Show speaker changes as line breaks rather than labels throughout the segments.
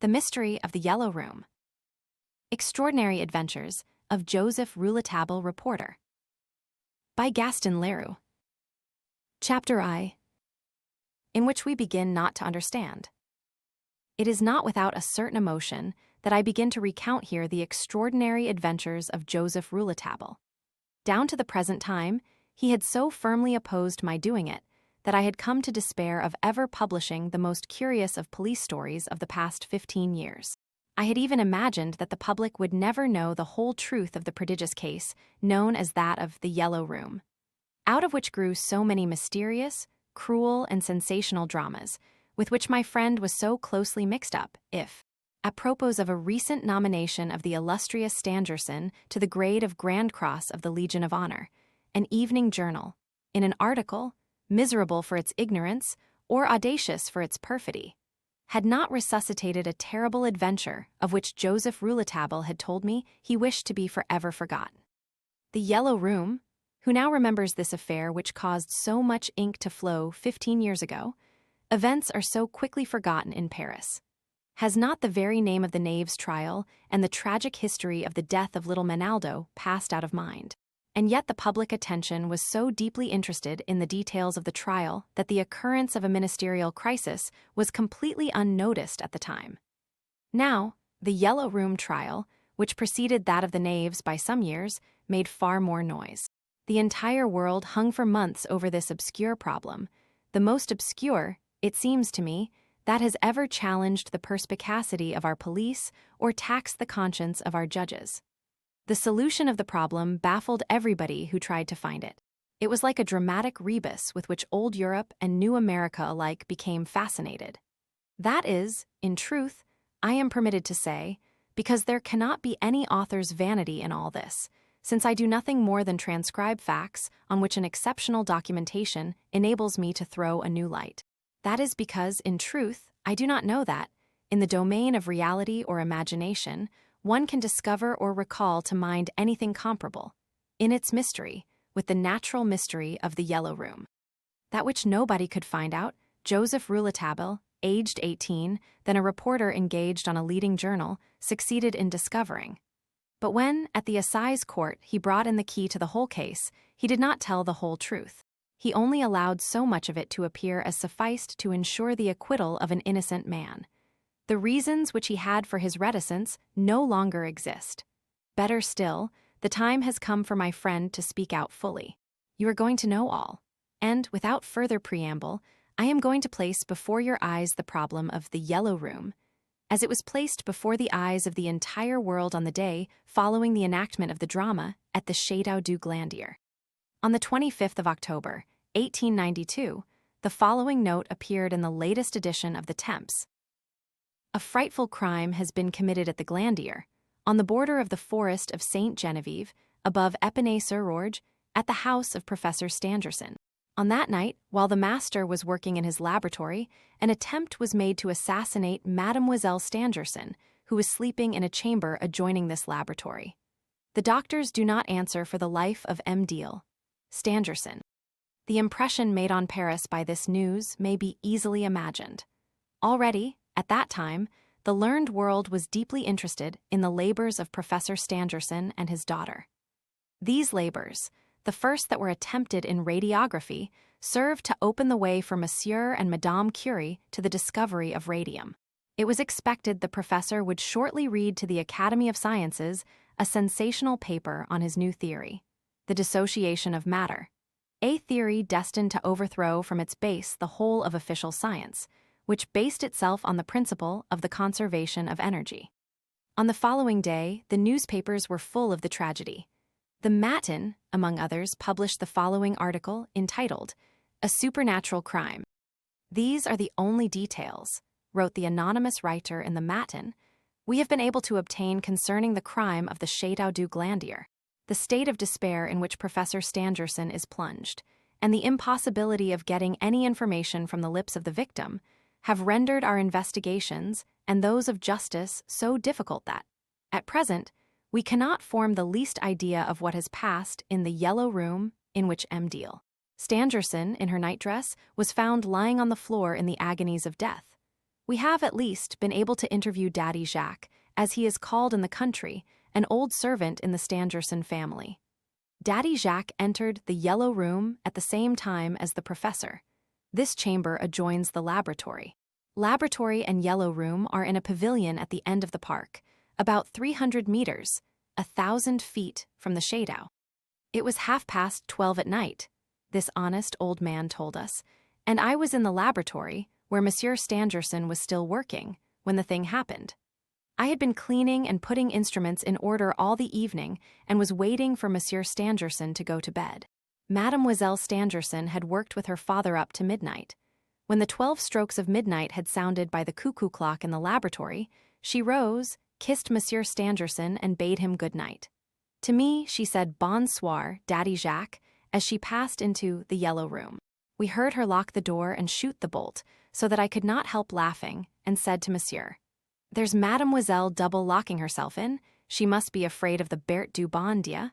The Mystery of the Yellow Room. Extraordinary Adventures of Joseph Rouletabille, Reporter. By Gaston Leroux. Chapter I, in which we begin not to understand. It is not without a certain emotion that I begin to recount here the extraordinary adventures of Joseph Rouletabille. Down to the present time, he had so firmly opposed my doing it that I had come to despair of ever publishing the most curious of police stories of the past 15 years. I had even imagined that the public would never know the whole truth of the prodigious case known as that of the Yellow Room, out of which grew so many mysterious, cruel, and sensational dramas, with which my friend was so closely mixed up, if, apropos of a recent nomination of the illustrious Stangerson to the grade of Grand Cross of the Legion of Honor, an evening journal, in an article, miserable for its ignorance or audacious for its perfidy, had not resuscitated a terrible adventure of which Joseph Rouletabille had told me he wished to be forever forgotten. The Yellow Room, who now remembers this affair which caused so much ink to flow 15 years ago, events are so quickly forgotten in Paris. Has not the very name of the knave's trial and the tragic history of the death of little Menaldo passed out of mind? And yet the public attention was so deeply interested in the details of the trial that the occurrence of a ministerial crisis was completely unnoticed at the time. Now, the Yellow Room trial, which preceded that of the knaves by some years, made far more noise. The entire world hung for months over this obscure problem, the most obscure, it seems to me, that has ever challenged the perspicacity of our police or taxed the conscience of our judges. The solution of the problem baffled everybody who tried to find it. It was like a dramatic rebus with which old Europe and new America alike became fascinated. That is, in truth, I am permitted to say, because there cannot be any author's vanity in all this, since I do nothing more than transcribe facts on which an exceptional documentation enables me to throw a new light. That is because, in truth, I do not know that, in the domain of reality or imagination, one can discover or recall to mind anything comparable, in its mystery, with the natural mystery of the Yellow Room. That which nobody could find out, Joseph Rouletabille, aged 18, then a reporter engaged on a leading journal, succeeded in discovering. But when, at the assize court, he brought in the key to the whole case, he did not tell the whole truth. He only allowed so much of it to appear as sufficed to ensure the acquittal of an innocent man. The reasons which he had for his reticence no longer exist. Better still, the time has come for my friend to speak out fully. You are going to know all. And, without further preamble, I am going to place before your eyes the problem of the Yellow Room, as it was placed before the eyes of the entire world on the day following the enactment of the drama at the Château du Glandier. On the 25th of October, 1892, the following note appeared in the latest edition of the Temps. A frightful crime has been committed at the Glandier, on the border of the forest of Saint Genevieve, above Epinay-sur-Orge, at the house of Professor Stangerson. On that night, while the master was working in his laboratory, an attempt was made to assassinate Mademoiselle Stangerson, who was sleeping in a chamber adjoining this laboratory. The doctors do not answer for the life of M. Deal Stangerson. The impression made on Paris by this news may be easily imagined. Already, at that time, the learned world was deeply interested in the labors of Professor Stangerson and his daughter. These labors, the first that were attempted in radiography, served to open the way for Monsieur and Madame Curie to the discovery of radium. It was expected the professor would shortly read to the Academy of Sciences a sensational paper on his new theory, the dissociation of matter, a theory destined to overthrow from its base the whole of official science, which based itself on the principle of the conservation of energy. On the following day, the newspapers were full of the tragedy. The Matin, among others, published the following article entitled, "A Supernatural Crime." "These are the only details," wrote the anonymous writer in the Matin, "we have been able to obtain concerning the crime of the Château du Glandier, the state of despair in which Professor Stangerson is plunged, and the impossibility of getting any information from the lips of the victim, have rendered our investigations and those of justice so difficult that, at present, we cannot form the least idea of what has passed in the Yellow Room in which M. Deal Stangerson, in her nightdress, was found lying on the floor in the agonies of death, We have at least been able to interview Daddy Jacques, as he is called in the country, an old servant in the Stangerson family. Daddy Jacques entered the yellow room at the same time as the professor. This chamber adjoins the laboratory. Laboratory and yellow room are in a pavilion at the end of the park, about 300 meters, 1,000 feet from the shadow. It was 12:30 at night, this honest old man told us, and I was in the laboratory, where Monsieur Stangerson was still working, when the thing happened. I had been cleaning and putting instruments in order all the evening and was waiting for Monsieur Stangerson to go to bed. Mademoiselle Stangerson had worked with her father up to midnight. When the 12 strokes of midnight had sounded by the cuckoo clock in the laboratory, she rose, kissed Monsieur Stangerson, and bade him good night. To me, she said bonsoir, Daddy Jacques, as she passed into the yellow room. We heard her lock the door and shoot the bolt, so that I could not help laughing, and said to Monsieur, "There's Mademoiselle double-locking herself in. She must be afraid of the Bert du Bon Dia."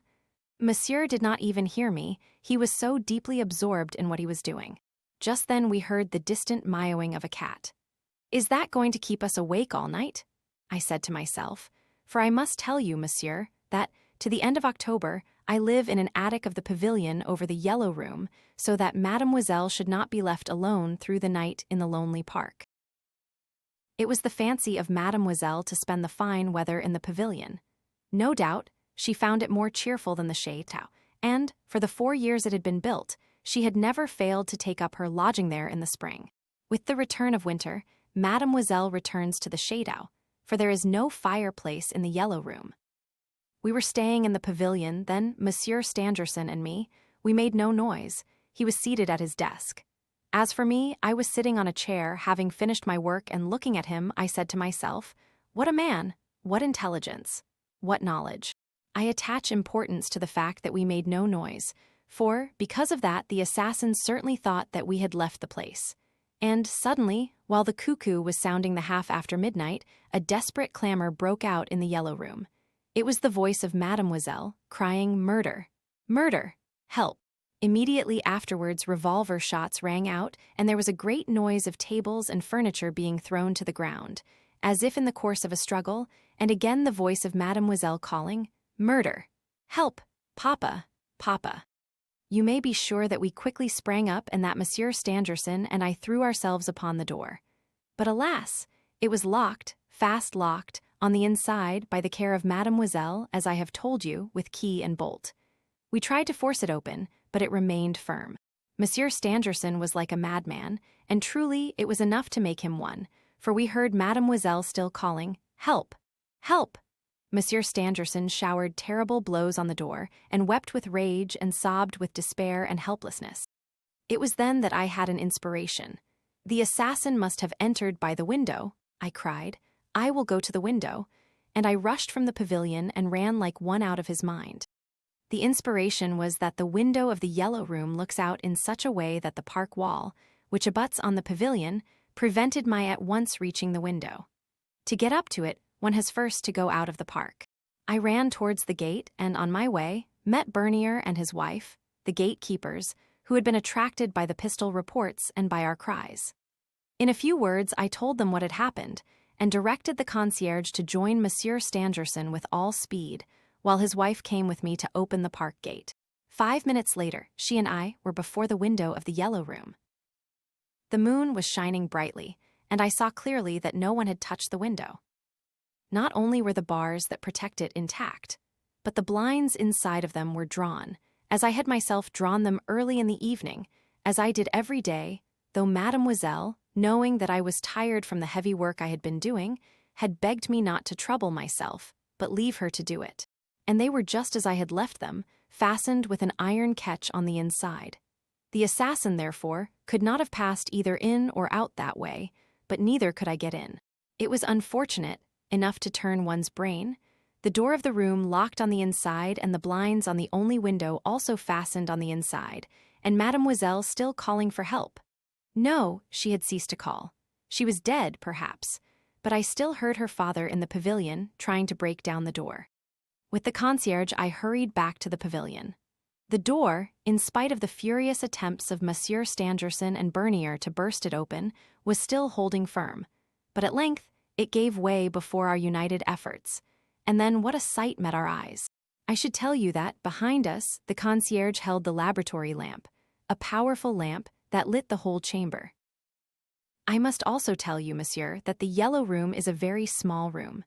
Monsieur did not even hear me, he was so deeply absorbed in what he was doing. Just then we heard the distant meowing of a cat. "Is that going to keep us awake all night?" I said to myself, for I must tell you, Monsieur, that, to the end of October, I live in an attic of the pavilion over the yellow room, so that Mademoiselle should not be left alone through the night in the lonely park. It was the fancy of Mademoiselle to spend the fine weather in the pavilion. No doubt, she found it more cheerful than the chateau, and, for the 4 years it had been built, she had never failed to take up her lodging there in the spring. With the return of winter, Mademoiselle returns to the chateau, for there is no fireplace in the yellow room. We were staying in the pavilion, then Monsieur Stangerson and me, we made no noise. He was seated at his desk. As for me, I was sitting on a chair, having finished my work, and looking at him, I said to myself, what a man, what intelligence, what knowledge. I attach importance to the fact that we made no noise, for, because of that, the assassins certainly thought that we had left the place. And suddenly, while the cuckoo was sounding the half after midnight, a desperate clamor broke out in the yellow room. It was the voice of Mademoiselle, crying, "Murder! Murder! Help!" Immediately afterwards, revolver shots rang out, and there was a great noise of tables and furniture being thrown to the ground, as if in the course of a struggle, and again the voice of Mademoiselle calling, "Murder! Help! Papa! Papa!" You may be sure that we quickly sprang up and that Monsieur Stangerson and I threw ourselves upon the door. But alas! It was locked, fast locked, on the inside by the care of Mademoiselle, as I have told you, with key and bolt. We tried to force it open, but it remained firm. Monsieur Stangerson was like a madman, and truly it was enough to make him one, for we heard Mademoiselle still calling, "Help! Help!" Monsieur Stangerson showered terrible blows on the door, and wept with rage and sobbed with despair and helplessness. It was then that I had an inspiration. "The assassin must have entered by the window," I cried. "I will go to the window," and I rushed from the pavilion and ran like one out of his mind. The inspiration was that the window of the yellow room looks out in such a way that the park wall, which abuts on the pavilion, prevented my at once reaching the window. To get up to it, one has first to go out of the park. I ran towards the gate and, on my way, met Bernier and his wife, the gatekeepers, who had been attracted by the pistol reports and by our cries. In a few words, I told them what had happened, and directed the concierge to join Monsieur Stangerson with all speed, while his wife came with me to open the park gate. 5 minutes later, she and I were before the window of the yellow room. The moon was shining brightly, and I saw clearly that no one had touched the window. Not only were the bars that protect it intact, but the blinds inside of them were drawn, as I had myself drawn them early in the evening, as I did every day, though Mademoiselle, knowing that I was tired from the heavy work I had been doing, had begged me not to trouble myself, but leave her to do it. And they were just as I had left them, fastened with an iron catch on the inside. The assassin, therefore, could not have passed either in or out that way, but neither could I get in. It was unfortunate, enough to turn one's brain. The door of the room locked on the inside and the blinds on the only window also fastened on the inside, and Mademoiselle still calling for help. No, she had ceased to call. She was dead, perhaps, but I still heard her father in the pavilion trying to break down the door. With the concierge, I hurried back to the pavilion. The door, in spite of the furious attempts of Monsieur Stangerson and Bernier to burst it open, was still holding firm, But at length, it gave way before our united efforts. And then what a sight met our eyes. I should tell you that, behind us, the concierge held the laboratory lamp, a powerful lamp that lit the whole chamber. I must also tell you, monsieur, that the yellow room is a very small room.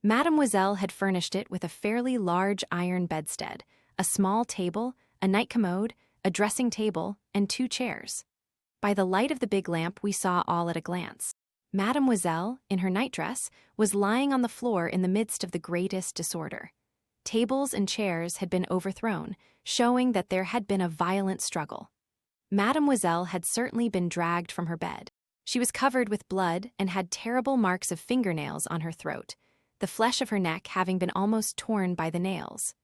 Mademoiselle had furnished it with a fairly large iron bedstead, a small table, a night commode, a dressing table, and 2 chairs. By the light of the big lamp we saw all at a glance. Mademoiselle, in her nightdress, was lying on the floor in the midst of the greatest disorder. Tables and chairs had been overthrown, showing that there had been a violent struggle. Mademoiselle had certainly been dragged from her bed. She was covered with blood and had terrible marks of fingernails on her throat, the flesh of her neck having been almost torn by the nails.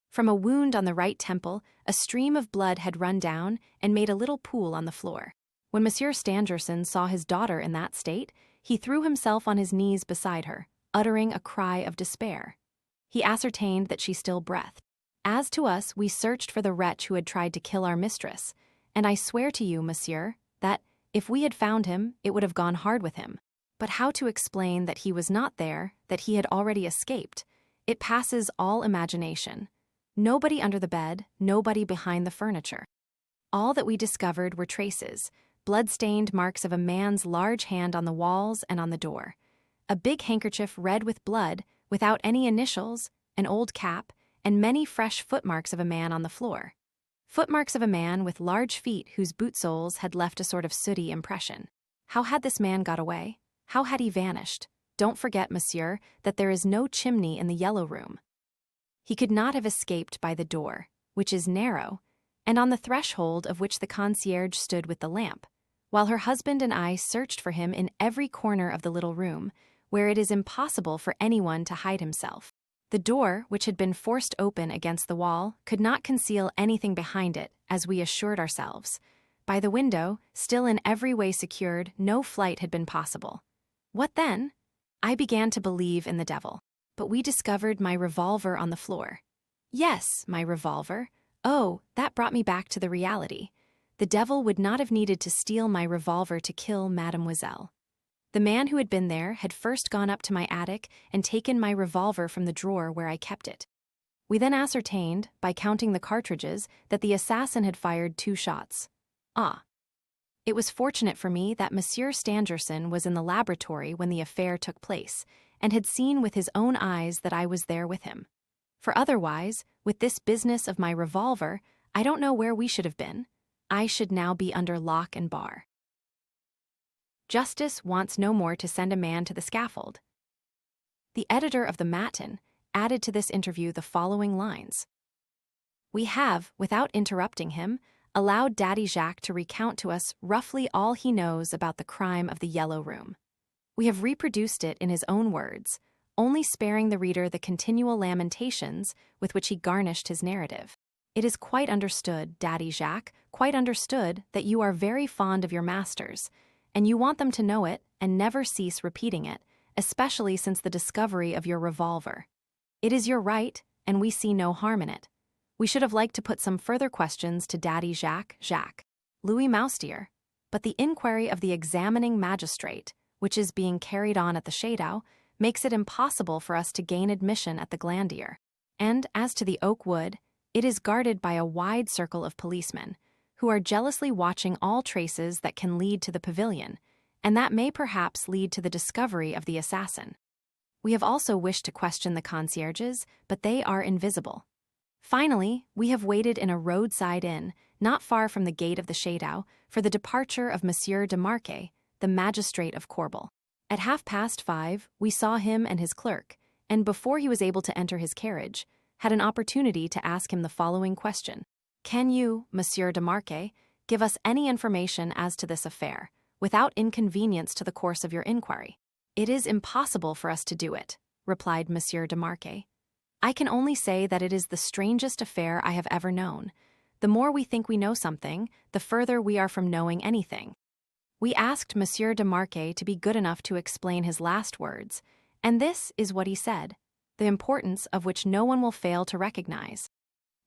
From a wound on the right temple, a stream of blood had run down and made a little pool on the floor. When Monsieur Stangerson saw his daughter in that state, he threw himself on his knees beside her, uttering a cry of despair. He ascertained that she still breathed. As to us, we searched for the wretch who had tried to kill our mistress, and I swear to you, monsieur, that, if we had found him, it would have gone hard with him. But how to explain that he was not there, that he had already escaped? It passes all imagination. Nobody under the bed, nobody behind the furniture. All that we discovered were traces, blood-stained marks of a man's large hand on the walls and on the door, a big handkerchief red with blood, without any initials, an old cap, and many fresh footmarks of a man on the floor. Footmarks of a man with large feet whose boot soles had left a sort of sooty impression. How had this man got away? How had he vanished? Don't forget, monsieur, that there is no chimney in the yellow room. He could not have escaped by the door, which is narrow, and on the threshold of which the concierge stood with the lamp, while her husband and I searched for him in every corner of the little room, where it is impossible for anyone to hide himself. The door, which had been forced open against the wall, could not conceal anything behind it, as we assured ourselves. By the window, still in every way secured, no flight had been possible. What then? I began to believe in the devil. But we discovered my revolver on the floor. Yes, my revolver. Oh, that brought me back to the reality. The devil would not have needed to steal my revolver to kill Mademoiselle. The man who had been there had first gone up to my attic and taken my revolver from the drawer where I kept it. We then ascertained, by counting the cartridges, that the assassin had fired 2 shots. Ah. It was fortunate for me that Monsieur Stangerson was in the laboratory when the affair took place, and had seen with his own eyes that I was there with him. For otherwise, with this business of my revolver, I don't know where we should have been. I should now be under lock and bar. Justice wants no more to send a man to the scaffold. The editor of the Matin added to this interview the following lines. We have, without interrupting him, allowed Daddy Jacques to recount to us roughly all he knows about the crime of the Yellow Room. We have reproduced it in his own words, only sparing the reader the continual lamentations with which he garnished his narrative. It is quite understood, Daddy Jacques, quite understood that you are very fond of your masters, and you want them to know it and never cease repeating it, especially since the discovery of your revolver. It is your right, and we see no harm in it. We should have liked to put some further questions to Daddy Jacques, Louis Moustier, but the inquiry of the examining magistrate, which is being carried on at the Shadow, makes it impossible for us to gain admission at the Glandier. And as to the Oak Wood, it is guarded by a wide circle of policemen, who are jealously watching all traces that can lead to the pavilion, and that may perhaps lead to the discovery of the assassin. We have also wished to question the concierges, but they are invisible. Finally, we have waited in a roadside inn, not far from the gate of the Shadow, for the departure of Monsieur de Marquet, the magistrate of Corbel. At 5:30, we saw him and his clerk, and before he was able to enter his carriage, had an opportunity to ask him the following question. Can you, Monsieur de Marquet, give us any information as to this affair, without inconvenience to the course of your inquiry? It is impossible for us to do it, replied Monsieur de Marquet. I can only say that it is the strangest affair I have ever known. The more we think we know something, the further we are from knowing anything. We asked Monsieur de Marquet to be good enough to explain his last words, and this is what he said, the importance of which no one will fail to recognize.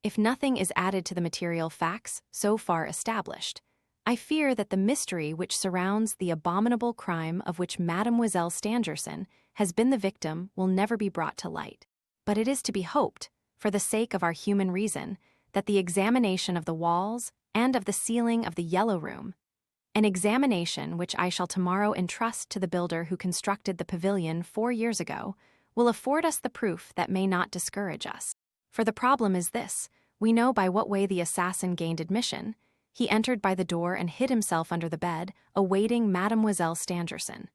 If nothing is added to the material facts so far established, I fear that the mystery which surrounds the abominable crime of which Mademoiselle Stangerson has been the victim will never be brought to light. But it is to be hoped, for the sake of our human reason, that the examination of the walls and of the ceiling of the Yellow Room, an examination which I shall tomorrow entrust to the builder who constructed the pavilion 4 years ago, will afford us the proof that may not discourage us. For the problem is this: we know by what way the assassin gained admission. He entered by the door and hid himself under the bed, awaiting Mademoiselle Stangerson.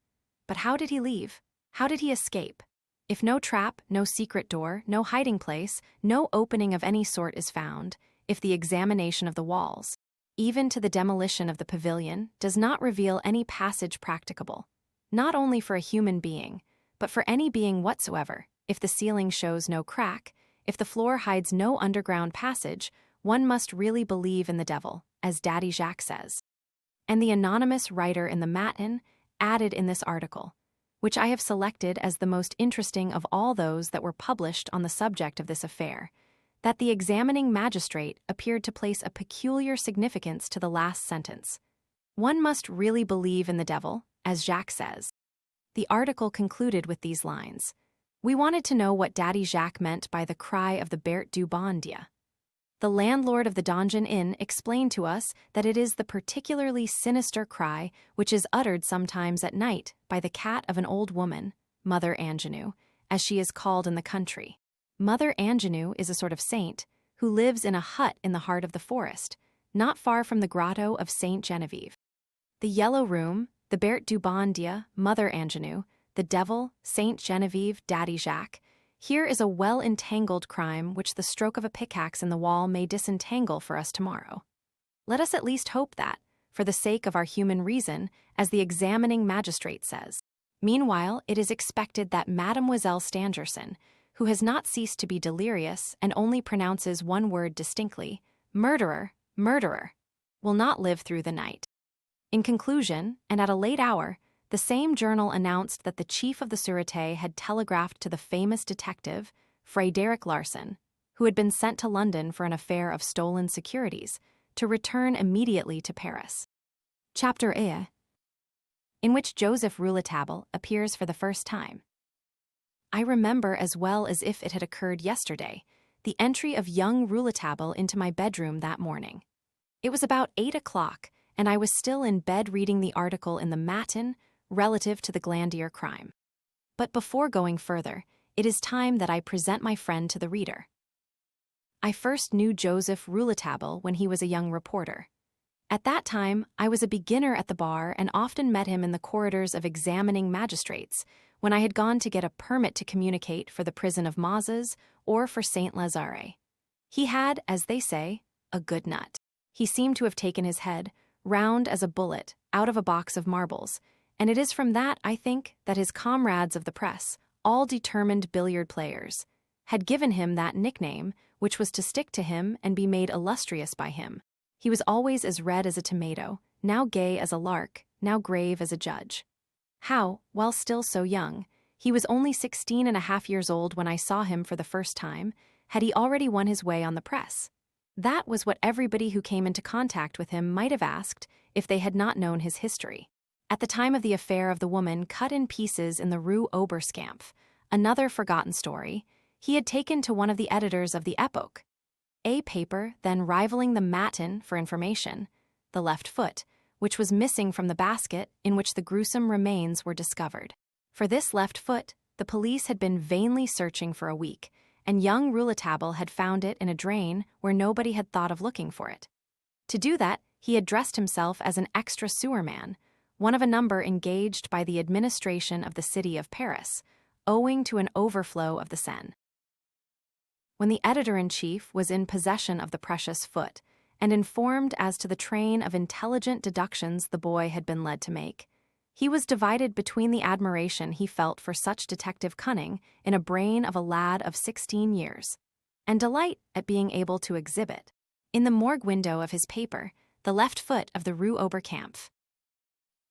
But how did he leave? How did he escape? If no trap, no secret door, no hiding place, no opening of any sort is found, if the examination of the walls, even to the demolition of the pavilion, does not reveal any passage practicable, not only for a human being, but for any being whatsoever, if the ceiling shows no crack, if the floor hides no underground passage, one must really believe in the devil, as Daddy Jacques says. And the anonymous writer in the Matin added in this article, which I have selected as the most interesting of all those that were published on the subject of this affair, that the examining magistrate appeared to place a peculiar significance to the last sentence. One must really believe in the devil, as Jacques says. The article concluded with these lines. We wanted to know what Daddy Jacques meant by the cry of the Berthe du Bon Dieu. The landlord of the Donjon Inn explained to us that it is the particularly sinister cry which is uttered sometimes at night by the cat of an old woman, Mother Angenoux, as she is called in the country. Mother Angenoux is a sort of saint who lives in a hut in the heart of the forest, not far from the grotto of Saint Genevieve. The Yellow Room, the Berthe du Bon Dieu, Mother Angenoux, the devil, Saint Genevieve, Daddy Jacques. Here is a well-entangled crime which the stroke of a pickaxe in the wall may disentangle for us tomorrow. Let us at least hope that, for the sake of our human reason, as the examining magistrate says. Meanwhile, it is expected that Mademoiselle Stangerson, who has not ceased to be delirious and only pronounces one word distinctly, murderer, murderer, will not live through the night. In conclusion, and at a late hour, the same journal announced that the chief of the Sûreté had telegraphed to the famous detective, Frédéric Larsan, who had been sent to London for an affair of stolen securities, to return immediately to Paris. Chapter I, in which Joseph Rouletabille appears for the first time. I remember as well as if it had occurred yesterday, the entry of young Rouletabille into my bedroom that morning. It was about 8 o'clock, and I was still in bed reading the article in the Matin relative to the Glandier crime. But before going further, it is time that I present my friend to the reader. I first knew Joseph Rouletabille when he was a young reporter. At that time, I was a beginner at the bar and often met him in the corridors of examining magistrates, when I had gone to get a permit to communicate for the prison of Mazas or for Saint Lazare. He had, as they say, a good nut. He seemed to have taken his head, round as a bullet, out of a box of marbles, and it is from that, I think, that his comrades of the press, all determined billiard players, had given him that nickname which was to stick to him and be made illustrious by him. He was always as red as a tomato, now gay as a lark, now grave as a judge. How, while still so young, he was only 16.5 years old when I saw him for the first time, had he already won his way on the press? That was what everybody who came into contact with him might have asked if they had not known his history. At the time of the affair of the woman cut in pieces in the Rue Oberskampf, another forgotten story, he had taken to one of the editors of the Epoch, a paper then rivaling the Matin for information, the left foot, which was missing from the basket in which the gruesome remains were discovered. For this left foot, the police had been vainly searching for a week, and young Rouletabille had found it in a drain where nobody had thought of looking for it. To do that, he had dressed himself as an extra sewer man, one of a number engaged by the administration of the city of Paris, owing to an overflow of the Seine. When the editor-in-chief was in possession of the precious foot, and informed as to the train of intelligent deductions the boy had been led to make, he was divided between the admiration he felt for such detective cunning in a brain of a lad of 16 years, and delight at being able to exhibit, in the morgue window of his paper, the left foot of the Rue Oberkampf.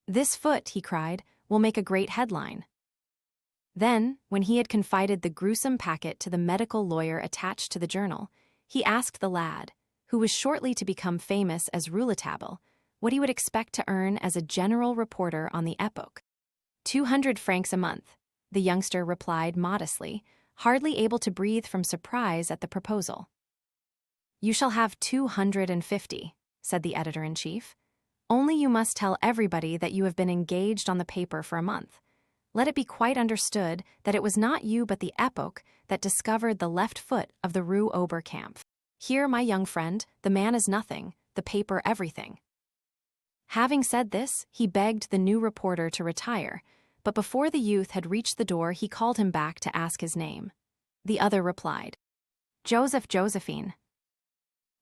"This foot," he cried, "will make a great headline." Then, when he had confided the gruesome packet to the medical lawyer attached to the journal, he asked the lad, who was shortly to become famous as Rouletabille, what he would expect to earn as a general reporter on the Epoch. 200 francs a month, the youngster replied modestly, hardly able to breathe from surprise at the proposal. You shall have 250, said the editor-in-chief. Only you must tell everybody that you have been engaged on the paper for a month. Let it be quite understood that it was not you but the Epoch that discovered the left foot of the Rue Oberkampf. Here, my young friend, the man is nothing, the paper everything. Having said this, he begged the new reporter to retire, but before the youth had reached the door he called him back to ask his name. The other replied, Joseph Josephine.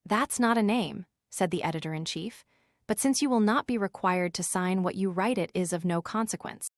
That's not a name, said the editor-in-chief, but since you will not be required to sign what you write it is of no consequence.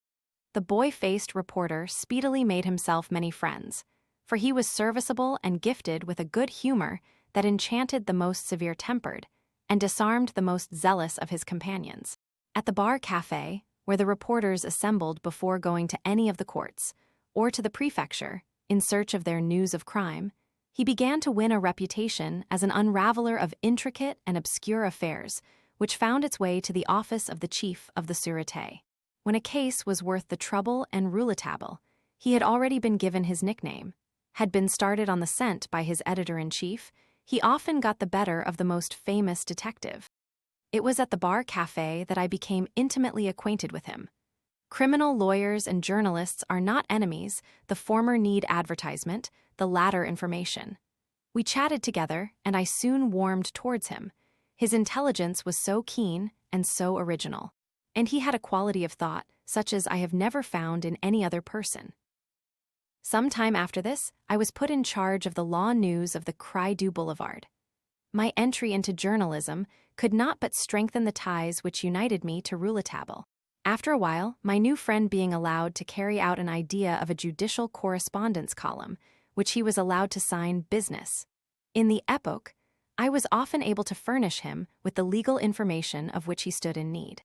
The boy-faced reporter speedily made himself many friends, for he was serviceable and gifted with a good humor that enchanted the most severe-tempered and disarmed the most zealous of his companions. At the bar café, where the reporters assembled before going to any of the courts, or to the prefecture, in search of their news of crime, he began to win a reputation as an unraveler of intricate and obscure affairs, which found its way to the office of the chief of the Sûreté. When a case was worth the trouble and rouletabille, he had already been given his nickname, had been started on the scent by his editor-in-chief. He often got the better of the most famous detective. It was at the bar café that I became intimately acquainted with him. Criminal lawyers and journalists are not enemies, the former need advertisement, the latter information. We chatted together, and I soon warmed towards him. His intelligence was so keen and so original, and he had a quality of thought such as I have never found in any other person. Some time after this, I was put in charge of the law news of the Cri du Boulevard. My entry into journalism could not but strengthen the ties which united me to Rouletabille. After a while, my new friend being allowed to carry out an idea of a judicial correspondence column, which he was allowed to sign business. In the Epoch, I was often able to furnish him with the legal information of which he stood in need.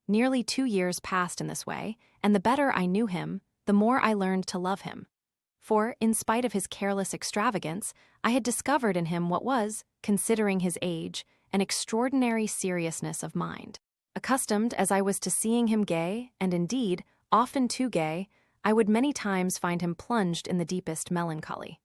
Nearly 2 years passed in this way, and the better I knew him, the more I learned to love him. For, in spite of his careless extravagance, I had discovered in him what was, considering his age, an extraordinary seriousness of mind. Accustomed as I was to seeing him gay, and indeed, often too gay, I would many times find him plunged in the deepest melancholy.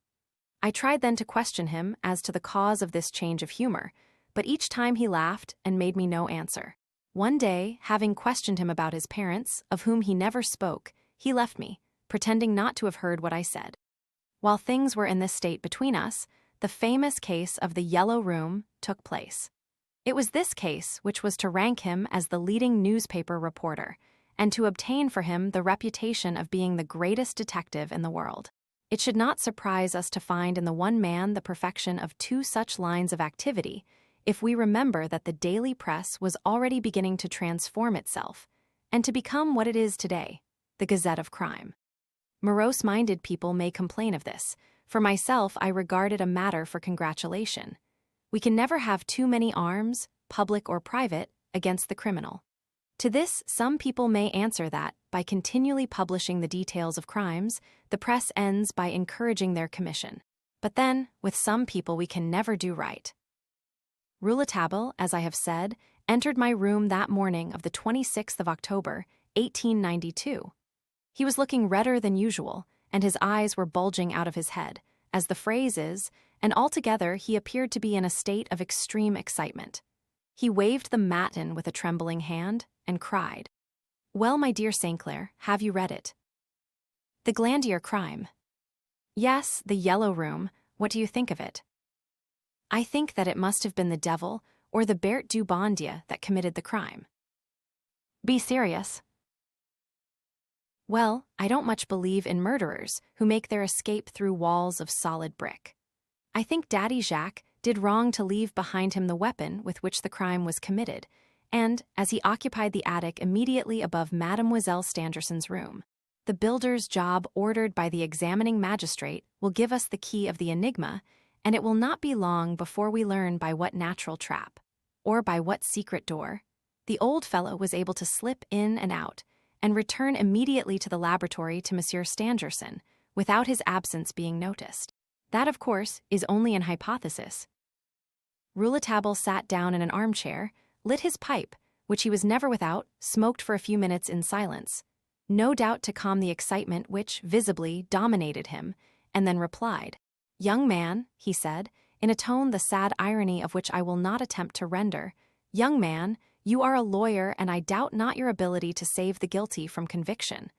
I tried then to question him as to the cause of this change of humor, but each time he laughed and made me no answer. One day, having questioned him about his parents, of whom he never spoke, he left me, pretending not to have heard what I said. While things were in this state between us, the famous case of the Yellow Room took place. It was this case which was to rank him as the leading newspaper reporter, and to obtain for him the reputation of being the greatest detective in the world. It should not surprise us to find in the one man the perfection of 2 such lines of activity, if we remember that the daily press was already beginning to transform itself, and to become what it is today, the Gazette of Crime. Morose-minded people may complain of this. For myself, I regard it a matter for congratulation. We can never have too many arms, public or private, against the criminal. To this, some people may answer that, by continually publishing the details of crimes, the press ends by encouraging their commission. But then, with some people we can never do right. Rouletabille, as I have said, entered my room that morning of the 26th of October, 1892. He was looking redder than usual, and his eyes were bulging out of his head, as the phrase is, and altogether he appeared to be in a state of extreme excitement. He waved the matin with a trembling hand, and cried, "Well, my dear St. Clair, have you read it?" "The Glandier crime." "Yes, the Yellow Room. What do you think of it?" "I think that it must have been the devil, or the Bert du Bon Dieu that committed the crime." "Be serious." "Well, I don't much believe in murderers who make their escape through walls of solid brick. I think Daddy Jacques did wrong to leave behind him the weapon with which the crime was committed, and, as he occupied the attic immediately above Mademoiselle Stangerson's room, the builder's job ordered by the examining magistrate will give us the key of the enigma, and it will not be long before we learn by what natural trap, or by what secret door, the old fellow was able to slip in and out, and return immediately to the laboratory to Monsieur Stangerson, without his absence being noticed. That, of course, is only an hypothesis. Rouletabille sat down in an armchair, lit his pipe, which he was never without, smoked for a few minutes in silence, no doubt to calm the excitement which, visibly, dominated him, and then replied. "Young man," he said, in a tone the sad irony of which I will not attempt to render, "young man, you are a lawyer and I doubt not your ability to save the guilty from conviction.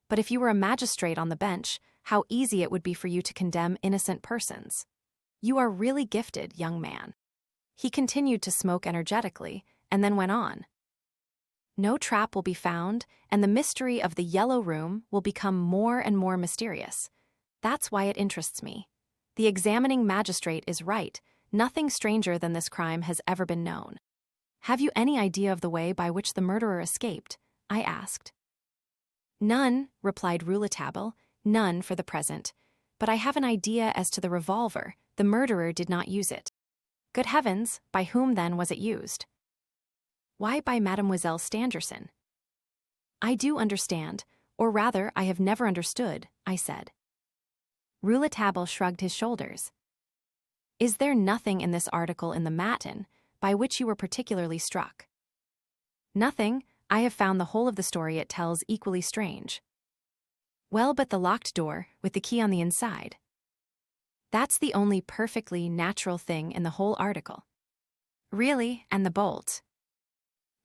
But if you were a magistrate on the bench, how easy it would be for you to condemn innocent persons. You are really gifted, young man." He continued to smoke energetically, and then went on. "No trap will be found, and the mystery of the Yellow Room will become more and more mysterious. That's why it interests me. The examining magistrate is right. Nothing stranger than this crime has ever been known." "Have you any idea of the way by which the murderer escaped?" I asked. "None," replied Rouletabille, "none for the present. But I have an idea as to the revolver. The murderer did not use it." "Good heavens, by whom then was it used?" "Why, by Mademoiselle Stangerson." "I do understand, or rather I have never understood," I said. Rouletabille shrugged his shoulders. "Is there nothing in this article in the Matin by which you were particularly struck?" "Nothing. I have found the whole of the story it tells equally strange." "Well, but the locked door, with the key on the inside." "That's the only perfectly natural thing in the whole article." "Really, and the bolt?"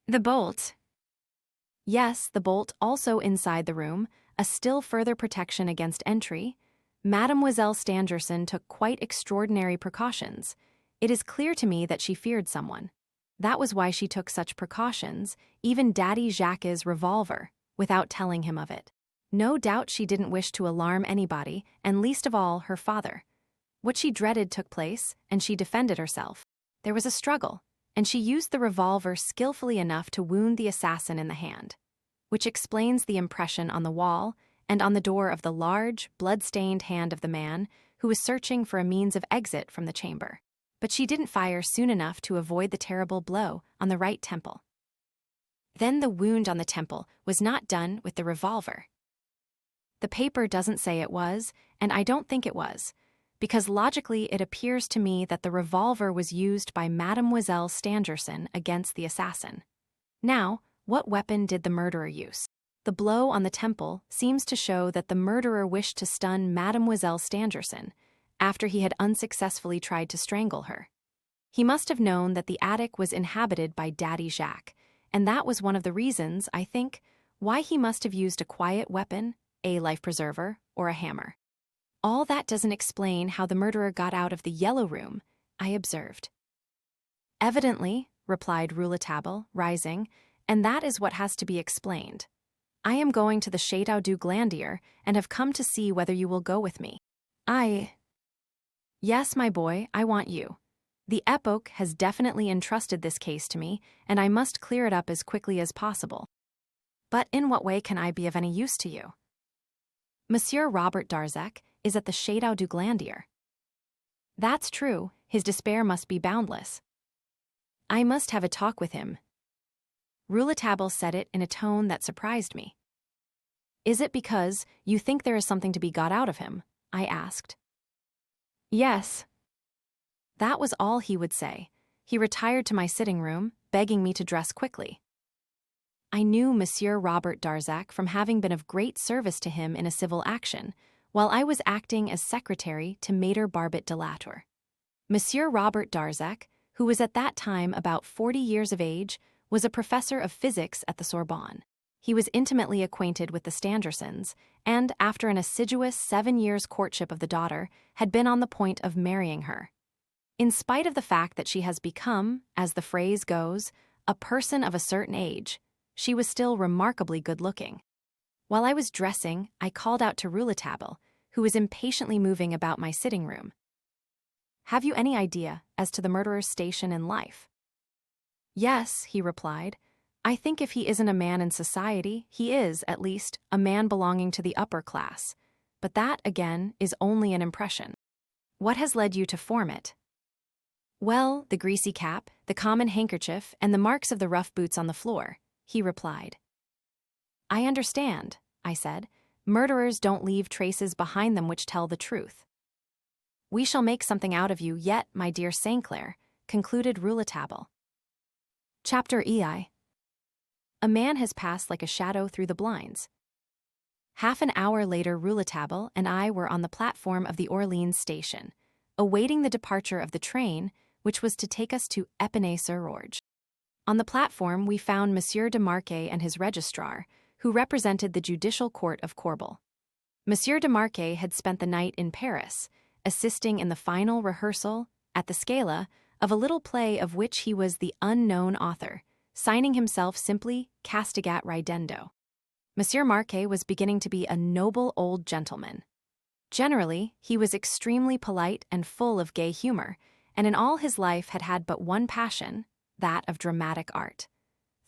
"The bolt?" "Yes, the bolt also inside the room, a still further protection against entry. Mademoiselle Stangerson took quite extraordinary precautions. It is clear to me that she feared someone. That was why she took such precautions, even Daddy Jacques' revolver, without telling him of it. No doubt she didn't wish to alarm anybody, and least of all her father. What she dreaded took place, and she defended herself. There was a struggle, and she used the revolver skillfully enough to wound the assassin in the hand, which explains the impression on the wall and on the door of the large, blood-stained hand of the man who was searching for a means of exit from the chamber. But she didn't fire soon enough to avoid the terrible blow on the right temple. Then the wound on the temple was not done with the revolver. The paper doesn't say it was, and I don't think it was, because logically it appears to me that the revolver was used by Mademoiselle Stangerson against the assassin. Now, what weapon did the murderer use? The blow on the temple seems to show that the murderer wished to stun Mademoiselle Stangerson after he had unsuccessfully tried to strangle her. He must have known that the attic was inhabited by Daddy Jacques, and that was one of the reasons, I think, why he must have used a quiet weapon, a life preserver, or a hammer. "All that doesn't explain how the murderer got out of the Yellow Room," I observed. "Evidently," replied Rouletabille, rising, "and that is what has to be explained. I am going to the Château du Glandier and have come to see whether you will go with me." "Yes, my boy, I want you. The Epoque has definitely entrusted this case to me, and I must clear it up as quickly as possible." "But in what way can I be of any use to you?" "Monsieur Robert Darzac is at the Château du Glandier." "That's true, his despair must be boundless." "I must have a talk with him." Rouletabille said it in a tone that surprised me. "Is it because you think there is something to be got out of him?" I asked. "Yes." That was all he would say. He retired to my sitting room, begging me to dress quickly. I knew Monsieur Robert Darzac from having been of great service to him in a civil action, while I was acting as secretary to Maître Barbet de Latour. Monsieur Robert Darzac, who was at that time about 40 years of age, was a professor of physics at the Sorbonne. He was intimately acquainted with the Stangersons, and, after an assiduous 7 years' courtship of the daughter, had been on the point of marrying her. In spite of the fact that she has become, as the phrase goes, a person of a certain age, she was still remarkably good-looking. While I was dressing, I called out to Rouletabille, who was impatiently moving about my sitting room. "Have you any idea as to the murderer's station in life?" "Yes," he replied. "I think if he isn't a man in society, he is, at least, a man belonging to the upper class. But that, again, is only an impression." "What has led you to form it?" "Well, the greasy cap, the common handkerchief, and the marks of the rough boots on the floor," he replied. "I understand," I said. "Murderers don't leave traces behind them which tell the truth." "We shall make something out of you yet, my dear Saint Clair," concluded Rouletabille. Chapter EI. A man has passed like a shadow through the blinds. Half an hour later, Rouletabille and I were on the platform of the Orleans station, awaiting the departure of the train, which was to take us to Épinay-sur-Orge. On the platform, we found Monsieur de Marquet and his registrar, who represented the judicial court of Corbeil. Monsieur de Marquet had spent the night in Paris, assisting in the final rehearsal, at the Scala, of a little play of which he was the unknown author, signing himself simply Castigat Ridendo. Monsieur Marquet was beginning to be a noble old gentleman. Generally, he was extremely polite and full of gay humor, and in all his life had had but one passion, that of dramatic art.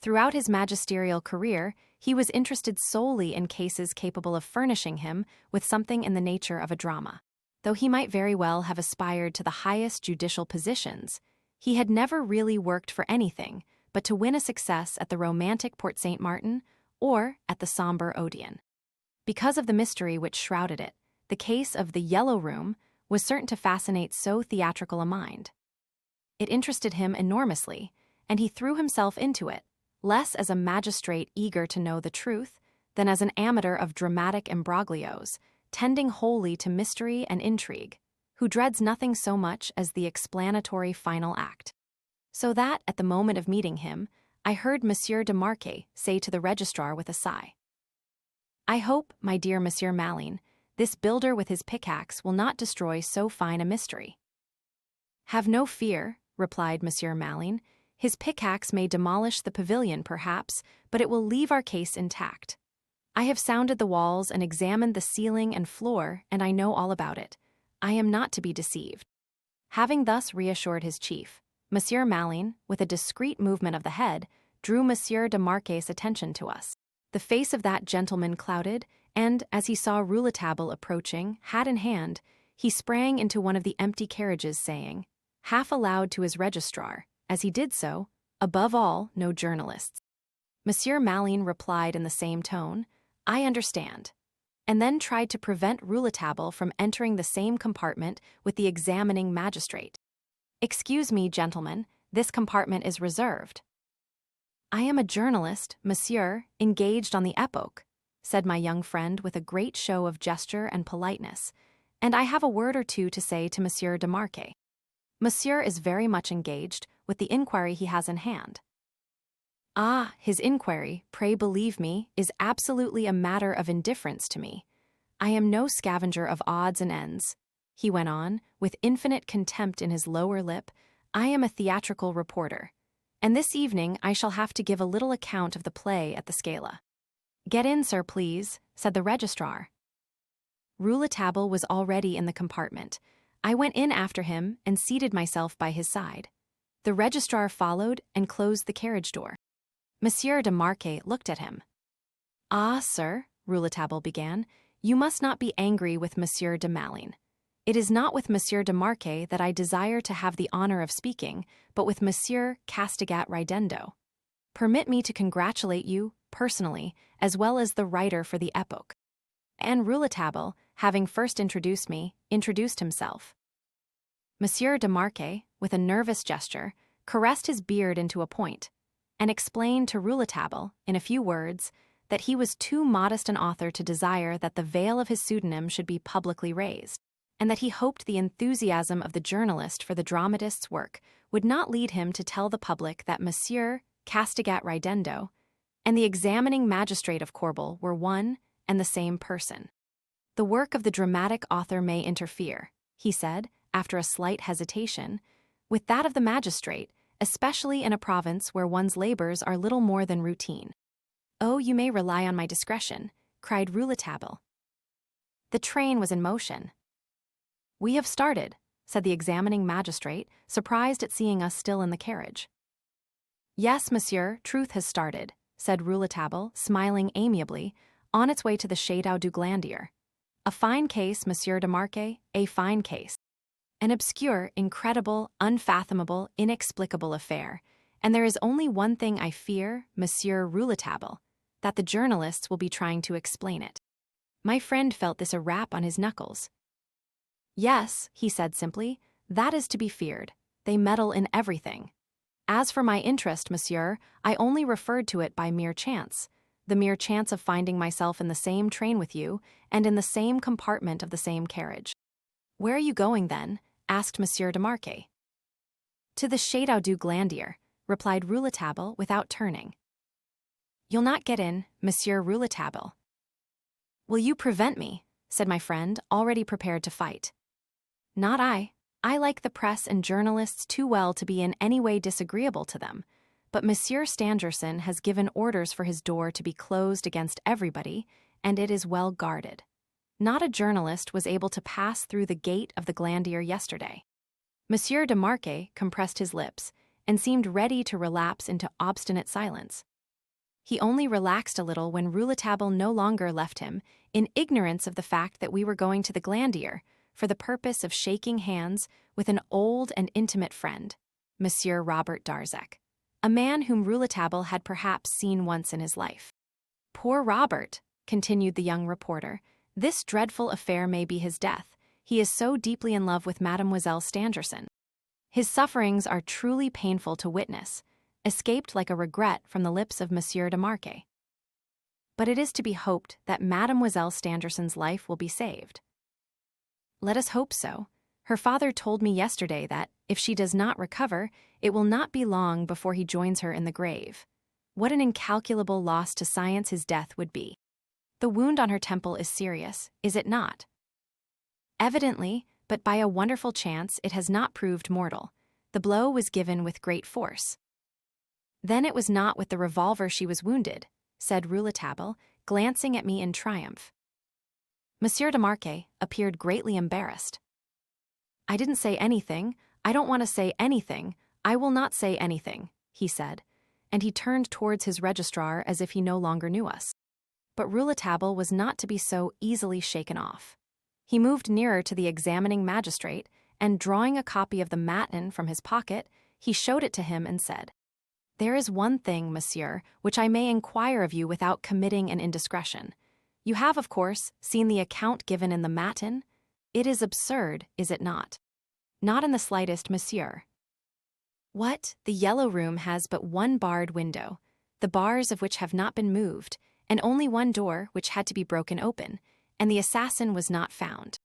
Throughout his magisterial career, he was interested solely in cases capable of furnishing him with something in the nature of a drama. Though he might very well have aspired to the highest judicial positions, he had never really worked for anything but to win a success at the romantic Porte Saint Martin or at the somber Odeon. Because of the mystery which shrouded it, the case of the Yellow Room was certain to fascinate so theatrical a mind. It interested him enormously, and he threw himself into it, less as a magistrate eager to know the truth than as an amateur of dramatic imbroglios, tending wholly to mystery and intrigue, who dreads nothing so much as the explanatory final act. So that, at the moment of meeting him, I heard Monsieur de Marquet say to the registrar with a sigh, "I hope, my dear Monsieur Malines, this builder with his pickaxe will not destroy so fine a mystery." "Have no fear," replied Monsieur Malines. "His pickaxe may demolish the pavilion, perhaps, but it will leave our case intact. I have sounded the walls and examined the ceiling and floor, and I know all about it. I am not to be deceived." Having thus reassured his chief, Monsieur Malines, with a discreet movement of the head, drew Monsieur de Marquet's attention to us. The face of that gentleman clouded, and, as he saw Rouletabille approaching, hat in hand, he sprang into one of the empty carriages, saying, half aloud to his registrar, as he did so, "Above all, no journalists." Monsieur Malines replied in the same tone, "I understand," and then tried to prevent Rouletabille from entering the same compartment with the examining magistrate. "Excuse me, gentlemen, this compartment is reserved." "I am a journalist, monsieur, engaged on the Epoque," said my young friend with a great show of gesture and politeness, "and I have a word or two to say to Monsieur de Marquet. Monsieur is very much engaged with the inquiry he has in hand." "Ah, his inquiry, pray believe me, is absolutely a matter of indifference to me. I am no scavenger of odds and ends," he went on, with infinite contempt in his lower lip. "I am a theatrical reporter, and this evening I shall have to give a little account of the play at the Scala." "Get in, sir, please," said the registrar. Rouletabille was already in the compartment. I went in after him and seated myself by his side. The registrar followed and closed the carriage door. Monsieur de Marquet looked at him. "Ah, sir," Rouletabille began, "you must not be angry with Monsieur de Malines. It is not with Monsieur de Marquet that I desire to have the honor of speaking, but with Monsieur Castigat Ridendo. Permit me to congratulate you, personally, as well as the writer for the Epoque." And Rouletabille, having first introduced me, introduced himself. Monsieur de Marquet, with a nervous gesture, caressed his beard into a point, and explained to Rouletabille, in a few words, that he was too modest an author to desire that the veil of his pseudonym should be publicly raised, and that he hoped the enthusiasm of the journalist for the dramatist's work would not lead him to tell the public that Monsieur Castigat Ridendo and the examining magistrate of Corbeil were one and the same person. "The work of the dramatic author may interfere," he said, after a slight hesitation, "with that of the magistrate, especially in a province where one's labors are little more than routine." "Oh, you may rely on my discretion," cried Rouletabille. The train was in motion. "We have started," said the examining magistrate, surprised at seeing us still in the carriage. "Yes, monsieur, truth has started," said Rouletabille, smiling amiably, "on its way to the Château du Glandier. A fine case, Monsieur de Marquet, a fine case. An obscure, incredible, unfathomable, inexplicable affair, and there is only one thing I fear, Monsieur Rouletabille, that the journalists will be trying to explain it." My friend felt this a rap on his knuckles. "Yes," he said simply, "that is to be feared. They meddle in everything." As for my interest, monsieur, I only referred to it by mere chance. The mere chance of finding myself in the same train with you, and in the same compartment of the same carriage. Where are you going, then? Asked Monsieur de Marquet. To the Chateau du Glandier, replied Rouletabille without turning. You'll not get in, Monsieur Rouletabille. Will you prevent me? Said my friend, already prepared to fight. Not I. I like the press and journalists too well to be in any way disagreeable to them. But Monsieur Stangerson has given orders for his door to be closed against everybody, and it is well guarded. Not a journalist was able to pass through the gate of the Glandier yesterday. Monsieur de Marquet compressed his lips and seemed ready to relapse into obstinate silence. He only relaxed a little when Rouletabille no longer left him, in ignorance of the fact that we were going to the Glandier for the purpose of shaking hands with an old and intimate friend, Monsieur Robert Darzac, a man whom Rouletabille had perhaps seen once in his life. Poor Robert, continued the young reporter, this dreadful affair may be his death. He is so deeply in love with Mademoiselle Stangerson. His sufferings are truly painful to witness, escaped like a regret from the lips of Monsieur de Marquet. But it is to be hoped that Mademoiselle Stangerson's life will be saved. Let us hope so. Her father told me yesterday that, if she does not recover, it will not be long before he joins her in the grave. What an incalculable loss to science his death would be. The wound on her temple is serious, is it not? Evidently, but by a wonderful chance it has not proved mortal. The blow was given with great force. Then it was not with the revolver she was wounded, said Rouletabille, glancing at me in triumph. Monsieur de Marquet appeared greatly embarrassed. I didn't say anything. I don't want to say anything. I will not say anything, he said, and he turned towards his registrar as if he no longer knew us. But Rouletabille was not to be so easily shaken off. He moved nearer to the examining magistrate, and drawing a copy of the Matin from his pocket, he showed it to him and said, There is one thing, monsieur, which I may inquire of you without committing an indiscretion. You have, of course, seen the account given in the Matin? It is absurd, is it not? Not in the slightest, monsieur. What? The Yellow Room has but one barred window, the bars of which have not been moved, and only one door which had to be broken open, and the assassin was not found.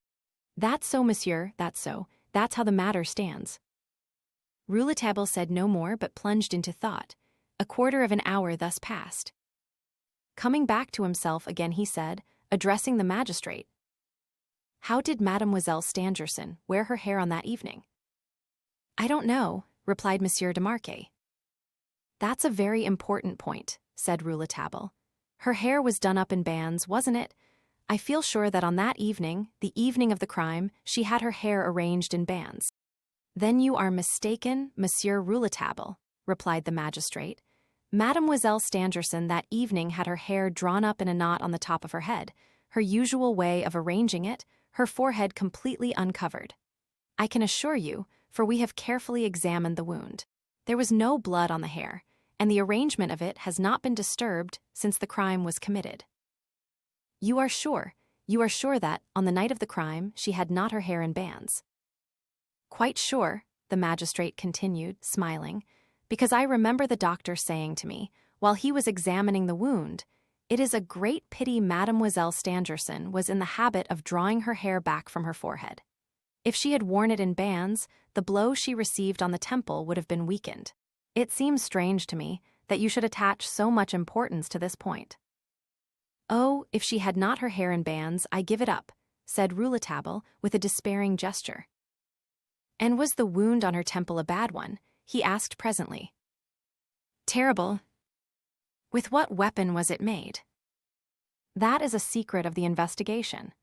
That's so, monsieur, that's so. That's how the matter stands. Rouletabille said no more but plunged into thought. A quarter of an hour thus passed. Coming back to himself again, he said, addressing the magistrate, How did Mademoiselle Stangerson wear her hair on that evening? I don't know, replied Monsieur de Marquet. That's a very important point, said Rouletabille. Her hair was done up in bands, wasn't it? I feel sure that on that evening, the evening of the crime, she had her hair arranged in bands. Then you are mistaken, Monsieur Rouletabille, replied the magistrate. Mademoiselle Stangerson that evening had her hair drawn up in a knot on the top of her head, her usual way of arranging it, her forehead completely uncovered. I can assure you, for we have carefully examined the wound. There was no blood on the hair, and the arrangement of it has not been disturbed since the crime was committed. You are sure that, on the night of the crime, she had not her hair in bands? Quite sure, the magistrate continued, smiling, because I remember the doctor saying to me, while he was examining the wound, it is a great pity Mademoiselle Stangerson was in the habit of drawing her hair back from her forehead. If she had worn it in bands, the blow she received on the temple would have been weakened. It seems strange to me that you should attach so much importance to this point. Oh, if she had not her hair in bands, I give it up, said Rouletabille with a despairing gesture. And was the wound on her temple a bad one? He asked presently. Terrible. With what weapon was it made? That is a secret of the investigation.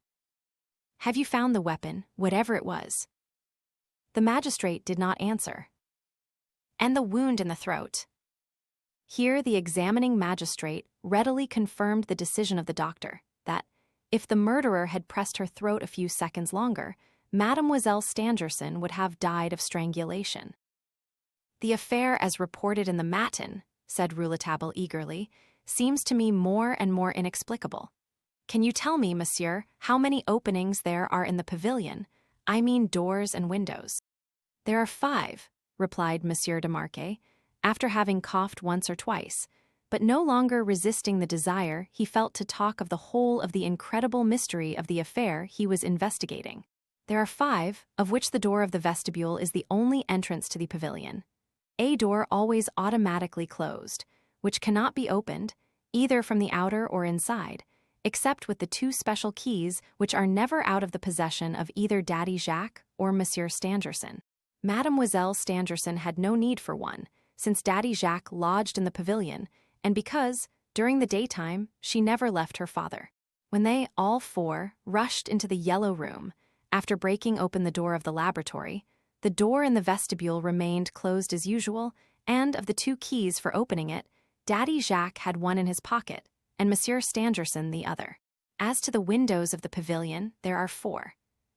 Have you found the weapon, whatever it was? The magistrate did not answer. And the wound in the throat? Here the examining magistrate readily confirmed the decision of the doctor, that, if the murderer had pressed her throat a few seconds longer, Mademoiselle Stangerson would have died of strangulation. The affair as reported in the Matin, said Rouletabille eagerly, seems to me more and more inexplicable. Can you tell me, monsieur, how many openings there are in the pavilion? I mean doors and windows. There are 5, replied Monsieur de Marquet, after having coughed once or twice, but no longer resisting the desire he felt to talk of the whole of the incredible mystery of the affair he was investigating. There are 5, of which the door of the vestibule is the only entrance to the pavilion. A door always automatically closed, which cannot be opened, either from the outer or inside, except with the 2 special keys which are never out of the possession of either Daddy Jacques or Monsieur Stangerson. Mademoiselle Stangerson had no need for one, since Daddy Jacques lodged in the pavilion, and because, during the daytime, she never left her father. When they, all 4, rushed into the yellow room, after breaking open the door of the laboratory, the door in the vestibule remained closed as usual, and of the 2 keys for opening it, Daddy Jacques had one in his pocket, and Monsieur Stangerson the other. As to the windows of the pavilion, there are 4.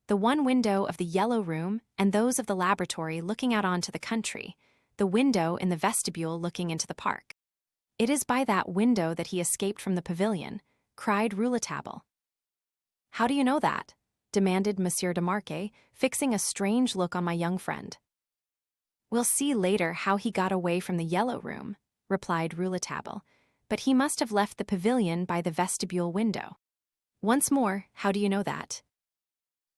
The one window of the yellow room, and those of the laboratory looking out onto the country, the window in the vestibule looking into the park. It is by that window that he escaped from the pavilion, cried Rouletabille. How do you know that? Demanded Monsieur de Marquet, fixing a strange look on my young friend. We'll see later how he got away from the yellow room, replied Rouletabille, but he must have left the pavilion by the vestibule window. Once more, how do you know that?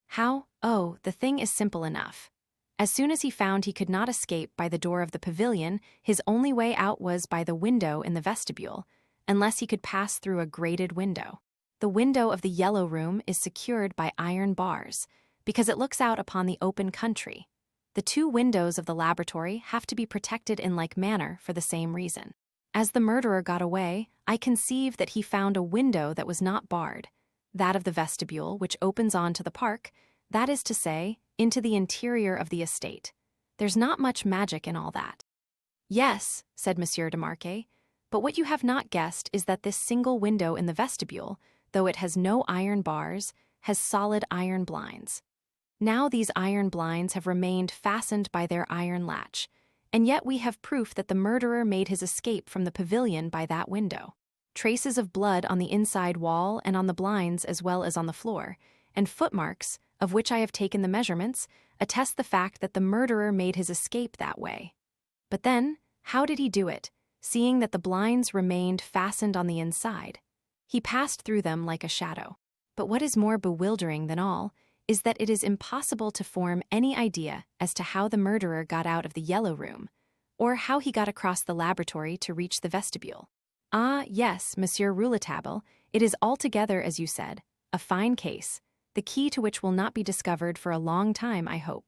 How? Oh, the thing is simple enough. As soon as he found he could not escape by the door of the pavilion, his only way out was by the window in the vestibule, unless he could pass through a grated window. The window of the yellow room is secured by iron bars, because it looks out upon the open country. The 2 windows of the laboratory have to be protected in like manner for the same reason. As the murderer got away, I conceive that he found a window that was not barred, that of the vestibule, which opens on to the park, that is to say, into the interior of the estate. There's not much magic in all that. Yes, said Monsieur de Marquet, but what you have not guessed is that this single window in the vestibule, though it has no iron bars, has solid iron blinds. Now these iron blinds have remained fastened by their iron latch, and yet we have proof that the murderer made his escape from the pavilion by that window. Traces of blood on the inside wall and on the blinds as well as on the floor, and footmarks, of which I have taken the measurements, attest the fact that the murderer made his escape that way. But then, how did he do it, seeing that the blinds remained fastened on the inside? He passed through them like a shadow. But what is more bewildering than all is that it is impossible to form any idea as to how the murderer got out of the yellow room, or how he got across the laboratory to reach the vestibule. Ah, yes, Monsieur Rouletabille, it is altogether, as you said, a fine case, the key to which will not be discovered for a long time, I hope.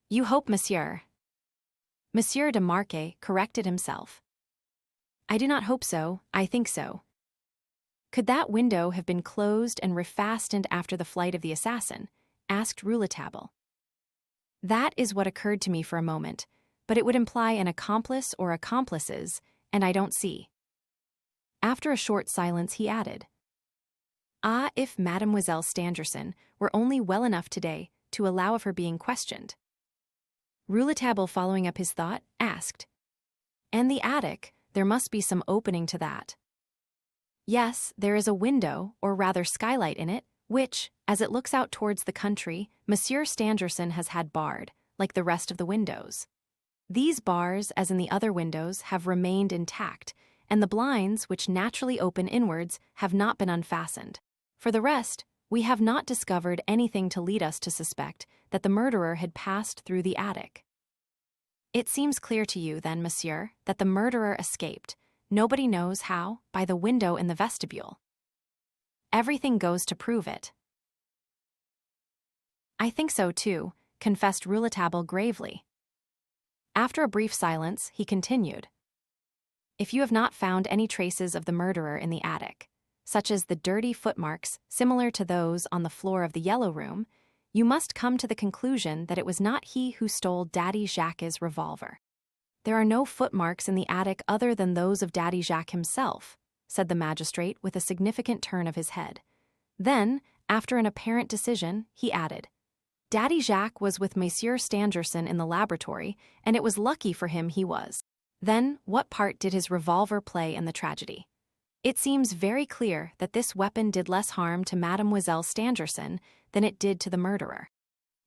You hope, monsieur. Monsieur de Marquet corrected himself. I do not hope so, I think so. Could that window have been closed and refastened after the flight of the assassin? Asked Rouletabille. That is what occurred to me for a moment, but it would imply an accomplice or accomplices, and I don't see. After a short silence, he added, Ah, if Mademoiselle Stangerson were only well enough today to allow of her being questioned. Rouletabille, following up his thought, asked, And the attic, there must be some opening to that. Yes, there is a window, or rather skylight in it, which, as it looks out towards the country, Monsieur Stangerson has had barred, like the rest of the windows. These bars, as in the other windows, have remained intact, and the blinds, which naturally open inwards, have not been unfastened. For the rest, we have not discovered anything to lead us to suspect that the murderer had passed through the attic. It seems clear to you, then, monsieur, that the murderer escaped, nobody knows how, by the window in the vestibule. Everything goes to prove it. I think so, too, confessed Rouletabille gravely. After a brief silence, he continued. If you have not found any traces of the murderer in the attic, such as the dirty footmarks similar to those on the floor of the yellow room, you must come to the conclusion that it was not he who stole Daddy Jacques' revolver. There are no footmarks in the attic other than those of Daddy Jacques himself, said the magistrate with a significant turn of his head. Then, after an apparent decision, he added, Daddy Jacques was with Monsieur Stangerson in the laboratory, and it was lucky for him he was. Then, what part did his revolver play in the tragedy? It seems very clear that this weapon did less harm to Mademoiselle Stangerson than it did to the murderer.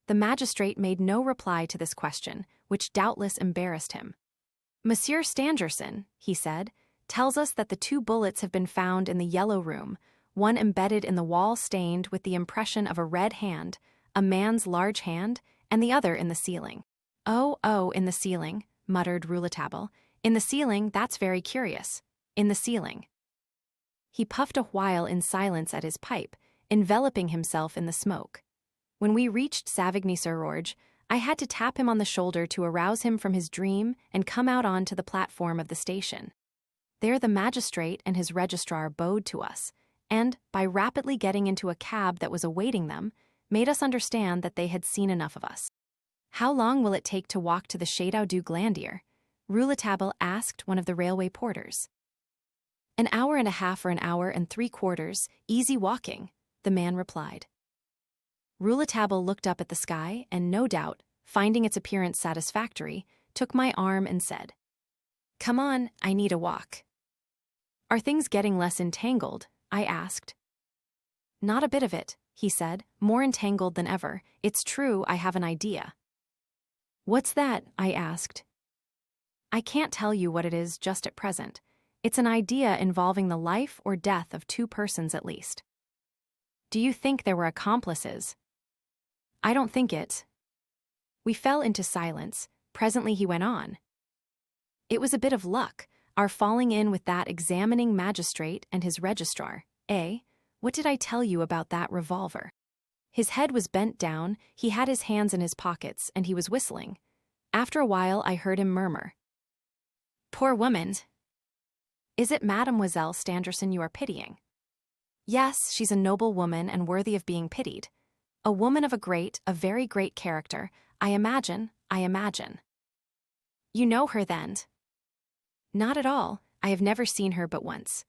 The magistrate made no reply to this question, which doubtless embarrassed him. Monsieur Stangerson, he said, tells us that the 2 bullets have been found in the yellow room, one embedded in the wall stained with the impression of a red hand, a man's large hand, and the other in the ceiling. Oh, in the ceiling, muttered Rouletabille. In the ceiling, that's very curious. In the ceiling. He puffed a while in silence at his pipe, enveloping himself in the smoke. When we reached Savigny-sur-Orge, I had to tap him on the shoulder to arouse him from his dream and come out on to the platform of the station. There the magistrate and his registrar bowed to us, and, by rapidly getting into a cab that was awaiting them, made us understand that they had seen enough of us. "How long will it take to walk to the Château du Glandier?" Rouletabille asked one of the railway porters. "An hour and a half or an hour and 3/4, easy walking," the man replied. Rouletabille looked up at the sky and, no doubt, finding its appearance satisfactory, took my arm and said, "Come on, I need a walk." "Are things getting less entangled?" I asked. "Not a bit of it," he said, "more entangled than ever. It's true, I have an idea." "What's that?" I asked. "I can't tell you what it is just at present. It's an idea involving the life or death of 2 persons at least." "Do you think there were accomplices?" "I don't think it." We fell into silence. Presently he went on. "It was a bit of luck, our falling in with that examining magistrate and his registrar, eh? What did I tell you about that revolver?" His head was bent down, he had his hands in his pockets, and he was whistling. After a while I heard him murmur, "Poor woman! Is it Mademoiselle Stangerson you are pitying?" "Yes, she's a noble woman and worthy of being pitied. A woman of a very great character, I imagine. You know her, then?" "Not at all. I have never seen her but once."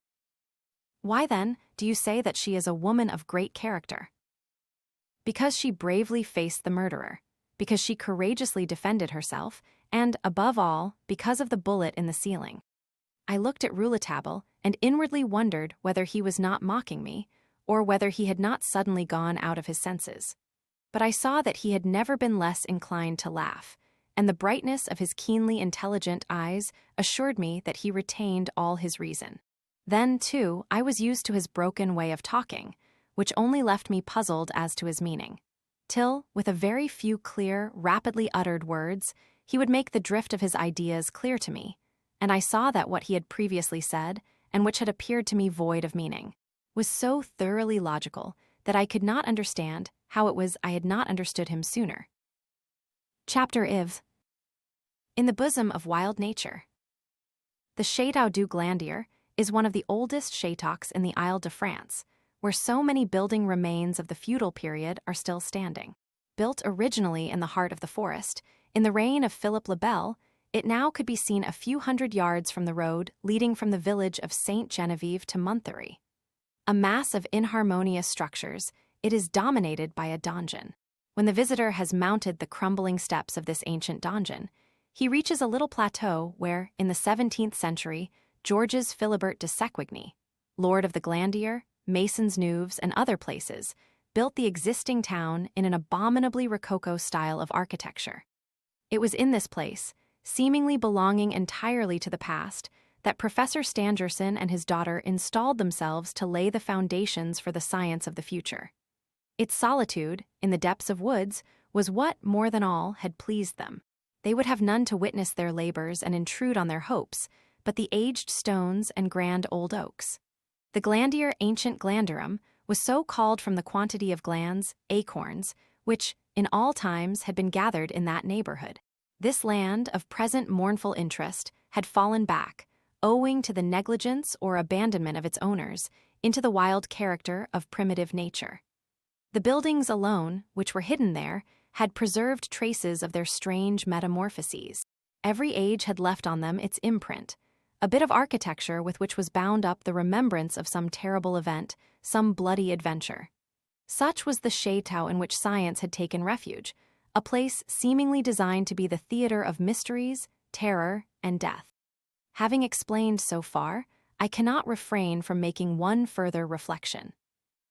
"Why, then, do you say that she is a woman of great character?" "Because she bravely faced the murderer, because she courageously defended herself, and, above all, because of the bullet in the ceiling." I looked at Rouletabille and inwardly wondered whether he was not mocking me, or whether he had not suddenly gone out of his senses. But I saw that he had never been less inclined to laugh, and the brightness of his keenly intelligent eyes assured me that he retained all his reason. Then, too, I was used to his broken way of talking, which only left me puzzled as to his meaning, till, with a very few clear, rapidly uttered words, he would make the drift of his ideas clear to me, and I saw that what he had previously said, and which had appeared to me void of meaning, was so thoroughly logical that I could not understand how it was I had not understood him sooner. Chapter IV. In the bosom of wild nature. The Château du Glandier is one of the oldest châteaux in the Isle de France, where so many building remains of the feudal period are still standing. Built originally in the heart of the forest, in the reign of Philip le Bel, it now could be seen a few hundred yards from the road leading from the village of Sainte Geneviève to Monthery. A mass of inharmonious structures, it is dominated by a donjon. When the visitor has mounted the crumbling steps of this ancient donjon, he reaches a little plateau where, in the 17th century, Georges Philibert de Séquigny, lord of the Glandier, Mason's Neuves, and other places, built the existing town in an abominably rococo style of architecture. It was in this place, seemingly belonging entirely to the past, that Professor Stangerson and his daughter installed themselves to lay the foundations for the science of the future. Its solitude, in the depths of woods, was what, more than all, had pleased them. They would have none to witness their labors and intrude on their hopes, but the aged stones and grand old oaks. The Glandier ancient Glanderum was so called from the quantity of glands, acorns, which, in all times, had been gathered in that neighborhood. This land, of present mournful interest, had fallen back, owing to the negligence or abandonment of its owners, into the wild character of primitive nature. The buildings alone, which were hidden there, had preserved traces of their strange metamorphoses. Every age had left on them its imprint, a bit of architecture with which was bound up the remembrance of some terrible event, some bloody adventure. Such was the château in which science had taken refuge, a place seemingly designed to be the theater of mysteries, terror, and death. Having explained so far, I cannot refrain from making one further reflection.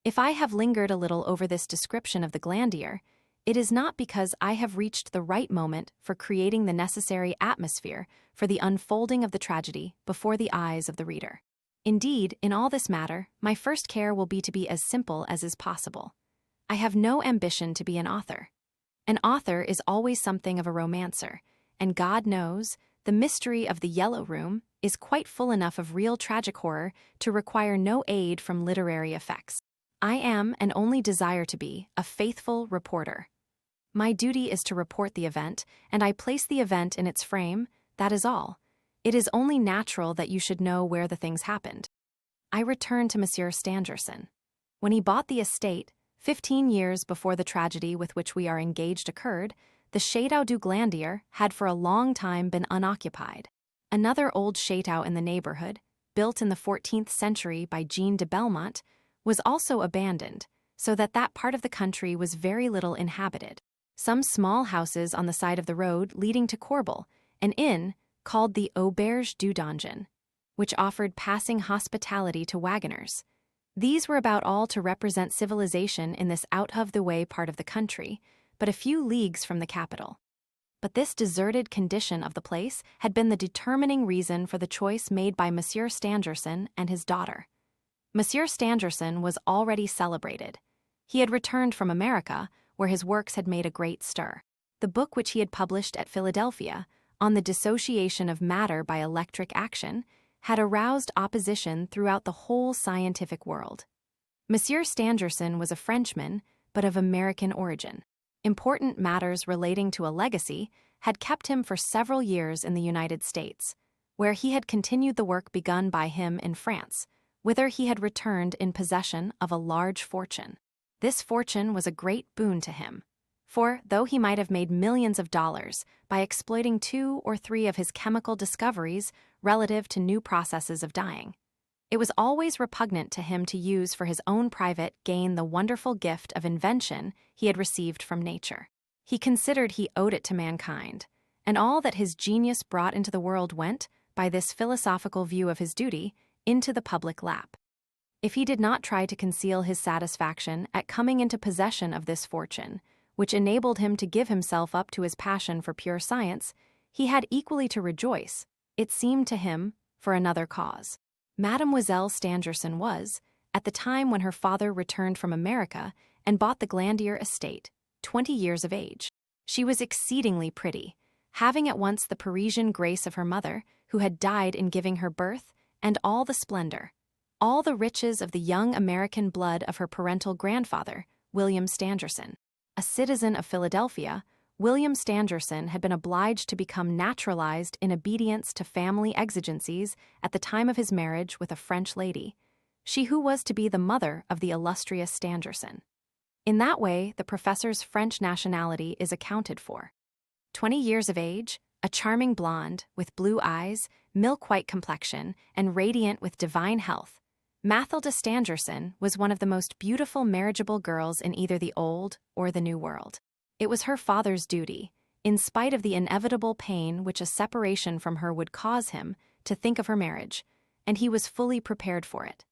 If I have lingered a little over this description of the Glandier, It is not because I have reached the right moment for creating the necessary atmosphere for the unfolding of the tragedy before the eyes of the reader. Indeed, in all this matter, my first care will be to be as simple as is possible. I have no ambition to be an author. An author is always something of a romancer, and God knows, the mystery of the Yellow Room is quite full enough of real tragic horror to require no aid from literary effects. I am, and only desire to be, a faithful reporter. My duty is to report the event, and I place the event in its frame, that is all. It is only natural that you should know where the things happened. I return to Monsieur Stangerson. When he bought the estate, 15 years before the tragedy with which we are engaged occurred, the Château du Glandier had for a long time been unoccupied. Another old château in the neighborhood, built in the 14th century by Jean de Belmont, was also abandoned, so that that part of the country was very little inhabited. Some small houses on the side of the road leading to Corbel, an inn called the Auberge du Donjon, which offered passing hospitality to wagoners. These were about all to represent civilization in this out-of-the-way part of the country, but a few leagues from the capital. But this deserted condition of the place had been the determining reason for the choice made by Monsieur Stangerson and his daughter. Monsieur Stangerson was already celebrated. He had returned from America, where his works had made a great stir. The book which he had published at Philadelphia, on the dissociation of matter by electric action, had aroused opposition throughout the whole scientific world. Monsieur Stangerson was a Frenchman, but of American origin. Important matters relating to a legacy had kept him for several years in the United States, where he had continued the work begun by him in France, whither he had returned in possession of a large fortune. This fortune was a great boon to him, for though he might have made millions of dollars by exploiting 2 or 3 of his chemical discoveries relative to new processes of dyeing, it was always repugnant to him to use for his own private gain the wonderful gift of invention he had received from nature. He considered he owed it to mankind, and all that his genius brought into the world went, by this philosophical view of his duty, into the public lap. If he did not try to conceal his satisfaction at coming into possession of this fortune, which enabled him to give himself up to his passion for pure science, he had equally to rejoice, it seemed to him, for another cause. Mademoiselle Stangerson was, at the time when her father returned from America and bought the Glandier estate, 20 years of age. She was exceedingly pretty, having at once the Parisian grace of her mother, who had died in giving her birth, and all the splendor, all the riches of the young American blood of her parental grandfather, William Stangerson. A citizen of Philadelphia, William Stangerson had been obliged to become naturalized in obedience to family exigencies at the time of his marriage with a French lady, she who was to be the mother of the illustrious Stangerson. In that way, the professor's French nationality is accounted for. 20 years of age, a charming blonde, with blue eyes, milk-white complexion, and radiant with divine health, Mathilde Stangerson was one of the most beautiful marriageable girls in either the Old or the New World. It was her father's duty, in spite of the inevitable pain which a separation from her would cause him, to think of her marriage, and he was fully prepared for it.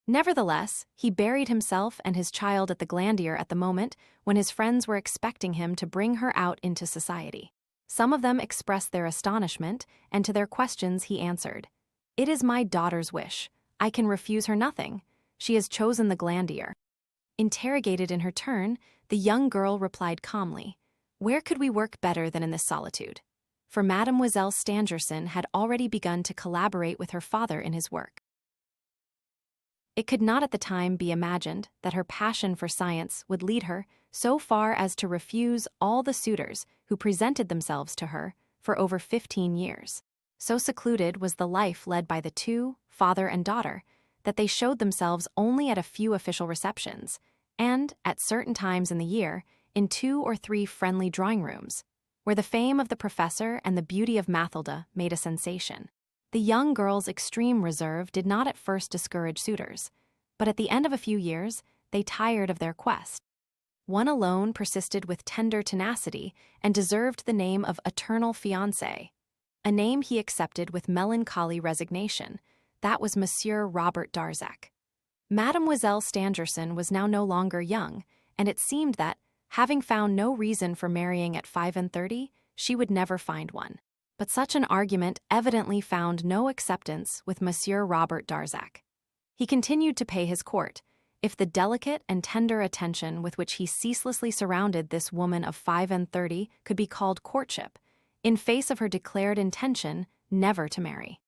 Nevertheless, he buried himself and his child at the Glandier at the moment when his friends were expecting him to bring her out into society. Some of them expressed their astonishment, and to their questions he answered, "It is my daughter's wish. I can refuse her nothing. She has chosen the Glandier." Interrogated in her turn, the young girl replied calmly, "Where could we work better than in this solitude?" For Mademoiselle Stangerson had already begun to collaborate with her father in his work. It could not at the time be imagined that her passion for science would lead her so far as to refuse all the suitors who presented themselves to her for over 15 years. So secluded was the life led by the two, father and daughter, that they showed themselves only at a few official receptions, and, at certain times in the year, in 2 or 3 friendly drawing-rooms, where the fame of the professor and the beauty of Mathilde made a sensation. The young girl's extreme reserve did not at first discourage suitors, but at the end of a few years, they tired of their quest. One alone persisted with tender tenacity and deserved the name of eternal fiancé, a name he accepted with melancholy resignation. That was Monsieur Robert Darzac. Mademoiselle Stangerson was now no longer young, and it seemed that, having found no reason for marrying at 35, she would never find one. But such an argument evidently found no acceptance with Monsieur Robert Darzac. He continued to pay his court. If the delicate and tender attention with which he ceaselessly surrounded this woman of 35 could be called courtship, in face of her declared intention never to marry.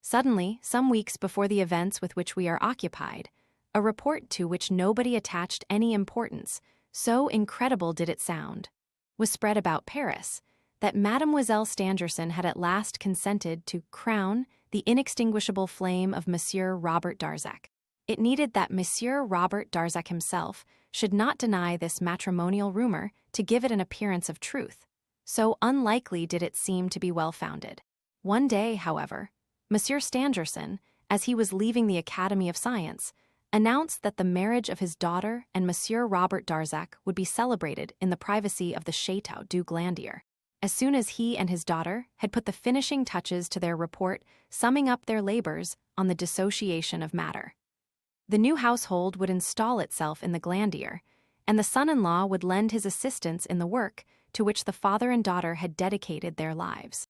Suddenly, some weeks before the events with which we are occupied, a report to which nobody attached any importance, so incredible did it sound, was spread about Paris, that Mademoiselle Stangerson had at last consented to crown the inextinguishable flame of Monsieur Robert Darzac. It needed that Monsieur Robert Darzac himself should not deny this matrimonial rumor to give it an appearance of truth. So unlikely did it seem to be well-founded. One day, however, Monsieur Stangerson, as he was leaving the Academy of Science, announced that the marriage of his daughter and Monsieur Robert Darzac would be celebrated in the privacy of the Château du Glandier. As soon as he and his daughter had put the finishing touches to their report summing up their labors on the dissociation of matter. The new household would install itself in the Glandier, and the son-in-law would lend his assistance in the work to which the father and daughter had dedicated their lives.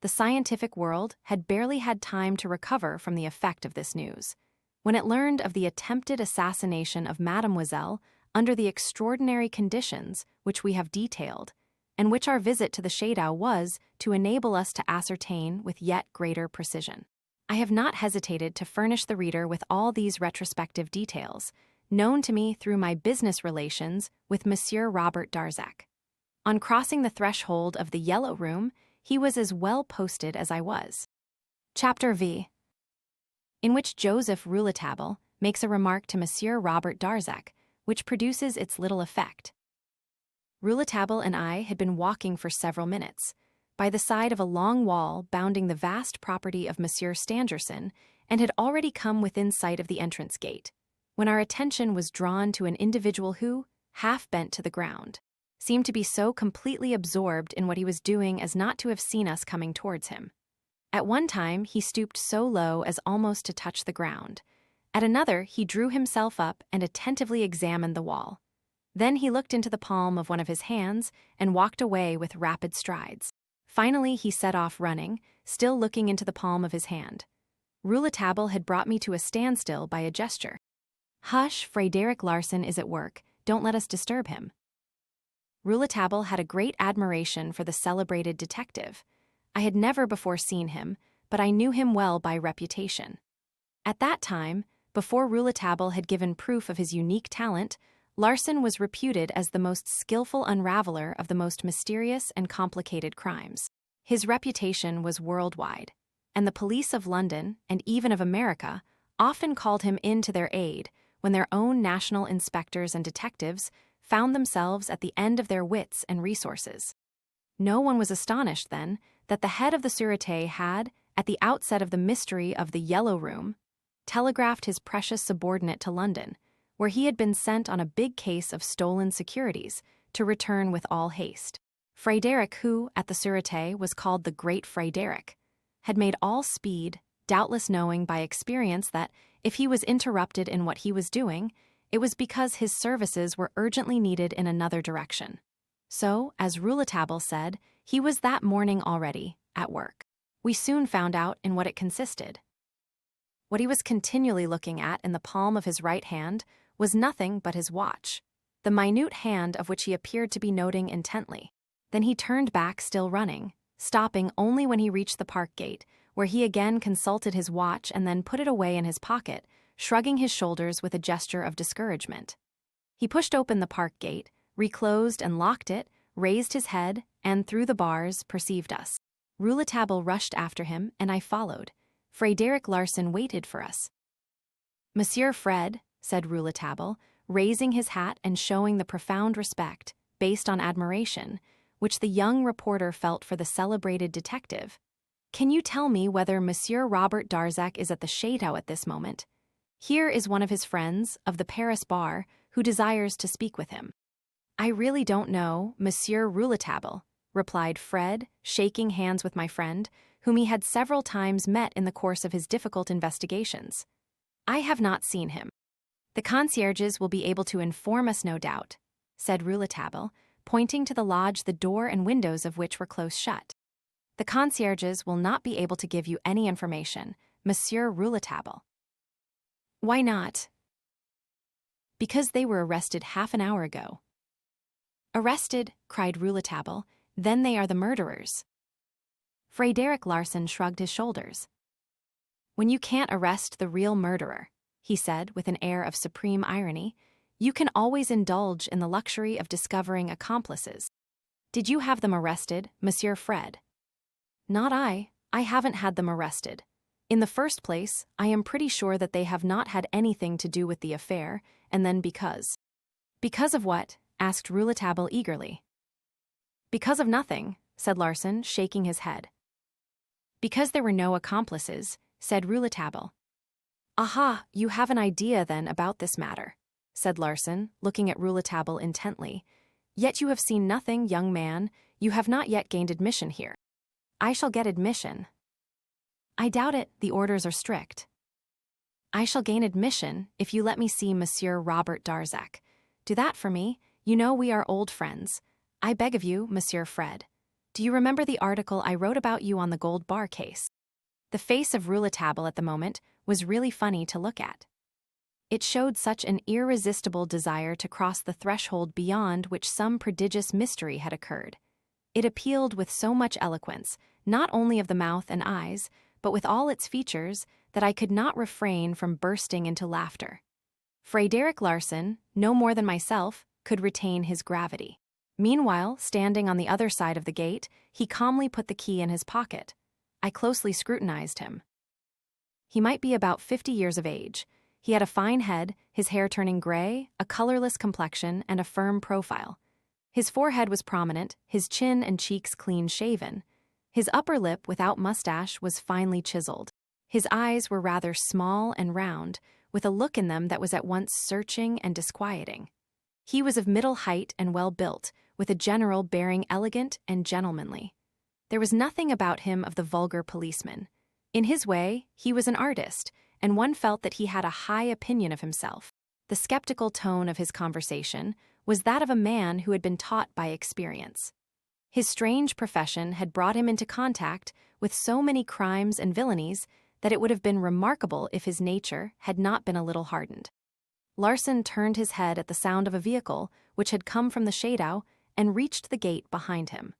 The scientific world had barely had time to recover from the effect of this news, when it learned of the attempted assassination of Mademoiselle under the extraordinary conditions which we have detailed, and which our visit to the Château was to enable us to ascertain with yet greater precision. I have not hesitated to furnish the reader with all these retrospective details, known to me through my business relations with Monsieur Robert Darzac. On crossing the threshold of the Yellow Room, he was as well posted as I was. Chapter V, in which Joseph Rouletabille makes a remark to Monsieur Robert Darzac, which produces its little effect. Rouletabille and I had been walking for several minutes, by the side of a long wall bounding the vast property of Monsieur Stangerson, and had already come within sight of the entrance gate, when our attention was drawn to an individual who, half bent to the ground, seemed to be so completely absorbed in what he was doing as not to have seen us coming towards him. At one time, he stooped so low as almost to touch the ground. At another, he drew himself up and attentively examined the wall. Then he looked into the palm of one of his hands and walked away with rapid strides. Finally, he set off running, still looking into the palm of his hand. Rouletabille had brought me to a standstill by a gesture. "Hush, Frédéric Larsan is at work. Don't let us disturb him." Rouletabille had a great admiration for the celebrated detective. I had never before seen him, but I knew him well by reputation. At that time, before Rouletabille had given proof of his unique talent, Larsan was reputed as the most skillful unraveler of the most mysterious and complicated crimes. His reputation was worldwide, and the police of London, and even of America, often called him in to their aid when their own national inspectors and detectives found themselves at the end of their wits and resources. No one was astonished, then, that the head of the Sûreté had, at the outset of the mystery of the Yellow Room, telegraphed his precious subordinate to London, where he had been sent on a big case of stolen securities, to return with all haste. Frédéric, who, at the Sûreté, was called the Great Frédéric, had made all speed, doubtless knowing by experience that, if he was interrupted in what he was doing, it was because his services were urgently needed in another direction. So, as Rouletabille said, he was that morning already at work. We soon found out in what it consisted. What he was continually looking at in the palm of his right hand was nothing but his watch, the minute hand of which he appeared to be noting intently. Then he turned back, still running, stopping only when he reached the park gate, where he again consulted his watch and then put it away in his pocket, shrugging his shoulders with a gesture of discouragement. He pushed open the park gate, reclosed and locked it, raised his head, and through the bars perceived us. Rouletabille rushed after him, and I followed. Frédéric Larsan waited for us. "Monsieur Fred," said Rouletabille, raising his hat and showing the profound respect, based on admiration, which the young reporter felt for the celebrated detective, "can you tell me whether Monsieur Robert Darzac is at the Château at this moment? Here is one of his friends, of the Paris bar, who desires to speak with him." "I really don't know, Monsieur Rouletabille," replied Fred, shaking hands with my friend, whom he had several times met in the course of his difficult investigations. "I have not seen him. The concierges will be able to inform us, no doubt. said Rouletabille, pointing to the lodge the door and windows of which were close shut. "The concierges will not be able to give you any information, Monsieur Rouletabille." "Why not?" "Because they were arrested half an hour ago." "Arrested?" cried Rouletabille. "Then they are the murderers." Frédéric Larsan shrugged his shoulders. "When you can't arrest the real murderer," he said with an air of supreme irony, "you can always indulge in the luxury of discovering accomplices. Did you have them arrested, Monsieur Fred?" "Not I. I haven't had them arrested. In the first place, I am pretty sure that they have not had anything to do with the affair, and then because." "Because of what?" asked Rouletabille eagerly. "Because of nothing," said Larsan, shaking his head. "Because there were no accomplices," said Rouletabille. "Aha, you have an idea then about this matter," said Larsan, looking at Rouletabille intently. "Yet you have seen nothing, young man. You have not yet gained admission here." "I shall get admission." "I doubt it, the orders are strict." "I shall gain admission if you let me see Monsieur Robert Darzac. Do that for me. You know we are old friends. I beg of you, Monsieur Fred. Do you remember the article I wrote about you on the gold bar case?" The face of Rouletabille at the moment was really funny to look at. It showed such an irresistible desire to cross the threshold beyond which some prodigious mystery had occurred. It appealed with so much eloquence, not only of the mouth and eyes, but with all its features, that I could not refrain from bursting into laughter. Frédéric Larsan, no more than myself, could retain his gravity. Meanwhile, standing on the other side of the gate, he calmly put the key in his pocket. I closely scrutinized him. He might be about 50 years of age. He had a fine head, his hair turning gray, a colorless complexion, and a firm profile. His forehead was prominent, his chin and cheeks clean-shaven. His upper lip, without mustache, was finely chiseled. His eyes were rather small and round, with a look in them that was at once searching and disquieting. He was of middle height and well-built, with a general bearing elegant and gentlemanly. There was nothing about him of the vulgar policeman. In his way, he was an artist, and one felt that he had a high opinion of himself. The skeptical tone of his conversation was that of a man who had been taught by experience. His strange profession had brought him into contact with so many crimes and villainies that it would have been remarkable if his nature had not been a little hardened. Larsan turned his head at the sound of a vehicle which had come from the Shadow and reached the gate behind him.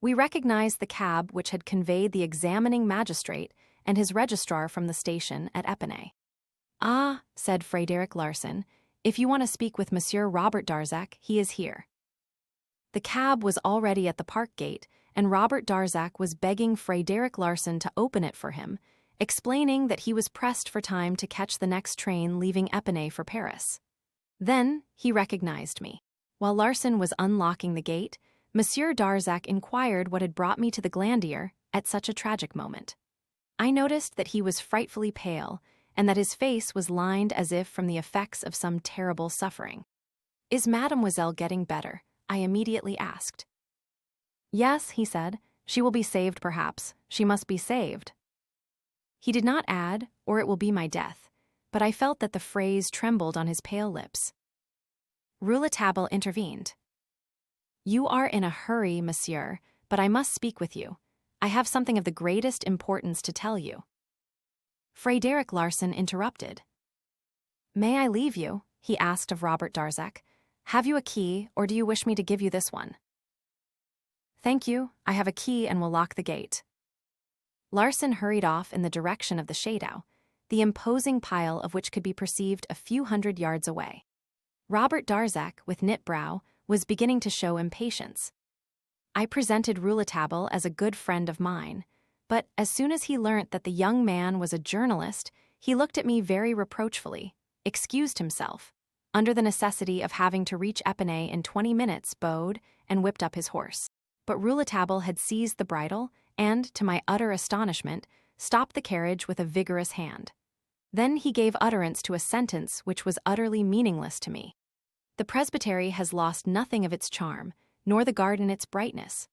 We recognized the cab which had conveyed the examining magistrate and his registrar from the station at Épinay. "Ah," said Frédéric Larsan, "if you want to speak with Monsieur Robert Darzac, he is here." The cab was already at the park gate, and Robert Darzac was begging Frédéric Larsan to open it for him, explaining that he was pressed for time to catch the next train leaving Épinay for Paris. Then he recognized me. While Larsan was unlocking the gate, Monsieur Darzac inquired what had brought me to the Glandier at such a tragic moment. I noticed that he was frightfully pale, and that his face was lined as if from the effects of some terrible suffering. "Is Mademoiselle getting better?" I immediately asked. "Yes," he said. "She will be saved, perhaps. She must be saved." He did not add, "or it will be my death," but I felt that the phrase trembled on his pale lips. Rouletabille intervened. "You are in a hurry, monsieur, but I must speak with you. I have something of the greatest importance to tell you." Frédéric Larsan interrupted. "May I leave you?" he asked of Robert Darzac. "Have you a key, or do you wish me to give you this one?" "Thank you, I have a key and will lock the gate." Larsan hurried off in the direction of the Shadow, the imposing pile of which could be perceived a few hundred yards away. Robert Darzac, with knit brow, was beginning to show impatience. I presented Rouletabille as a good friend of mine, but as soon as he learnt that the young man was a journalist, he looked at me very reproachfully, excused himself, under the necessity of having to reach Épinay in 20 minutes, bowed, and whipped up his horse. But Rouletabille had seized the bridle and, to my utter astonishment, stopped the carriage with a vigorous hand. Then he gave utterance to a sentence which was utterly meaningless to me. "The presbytery has lost nothing of its charm, nor the garden its brightness."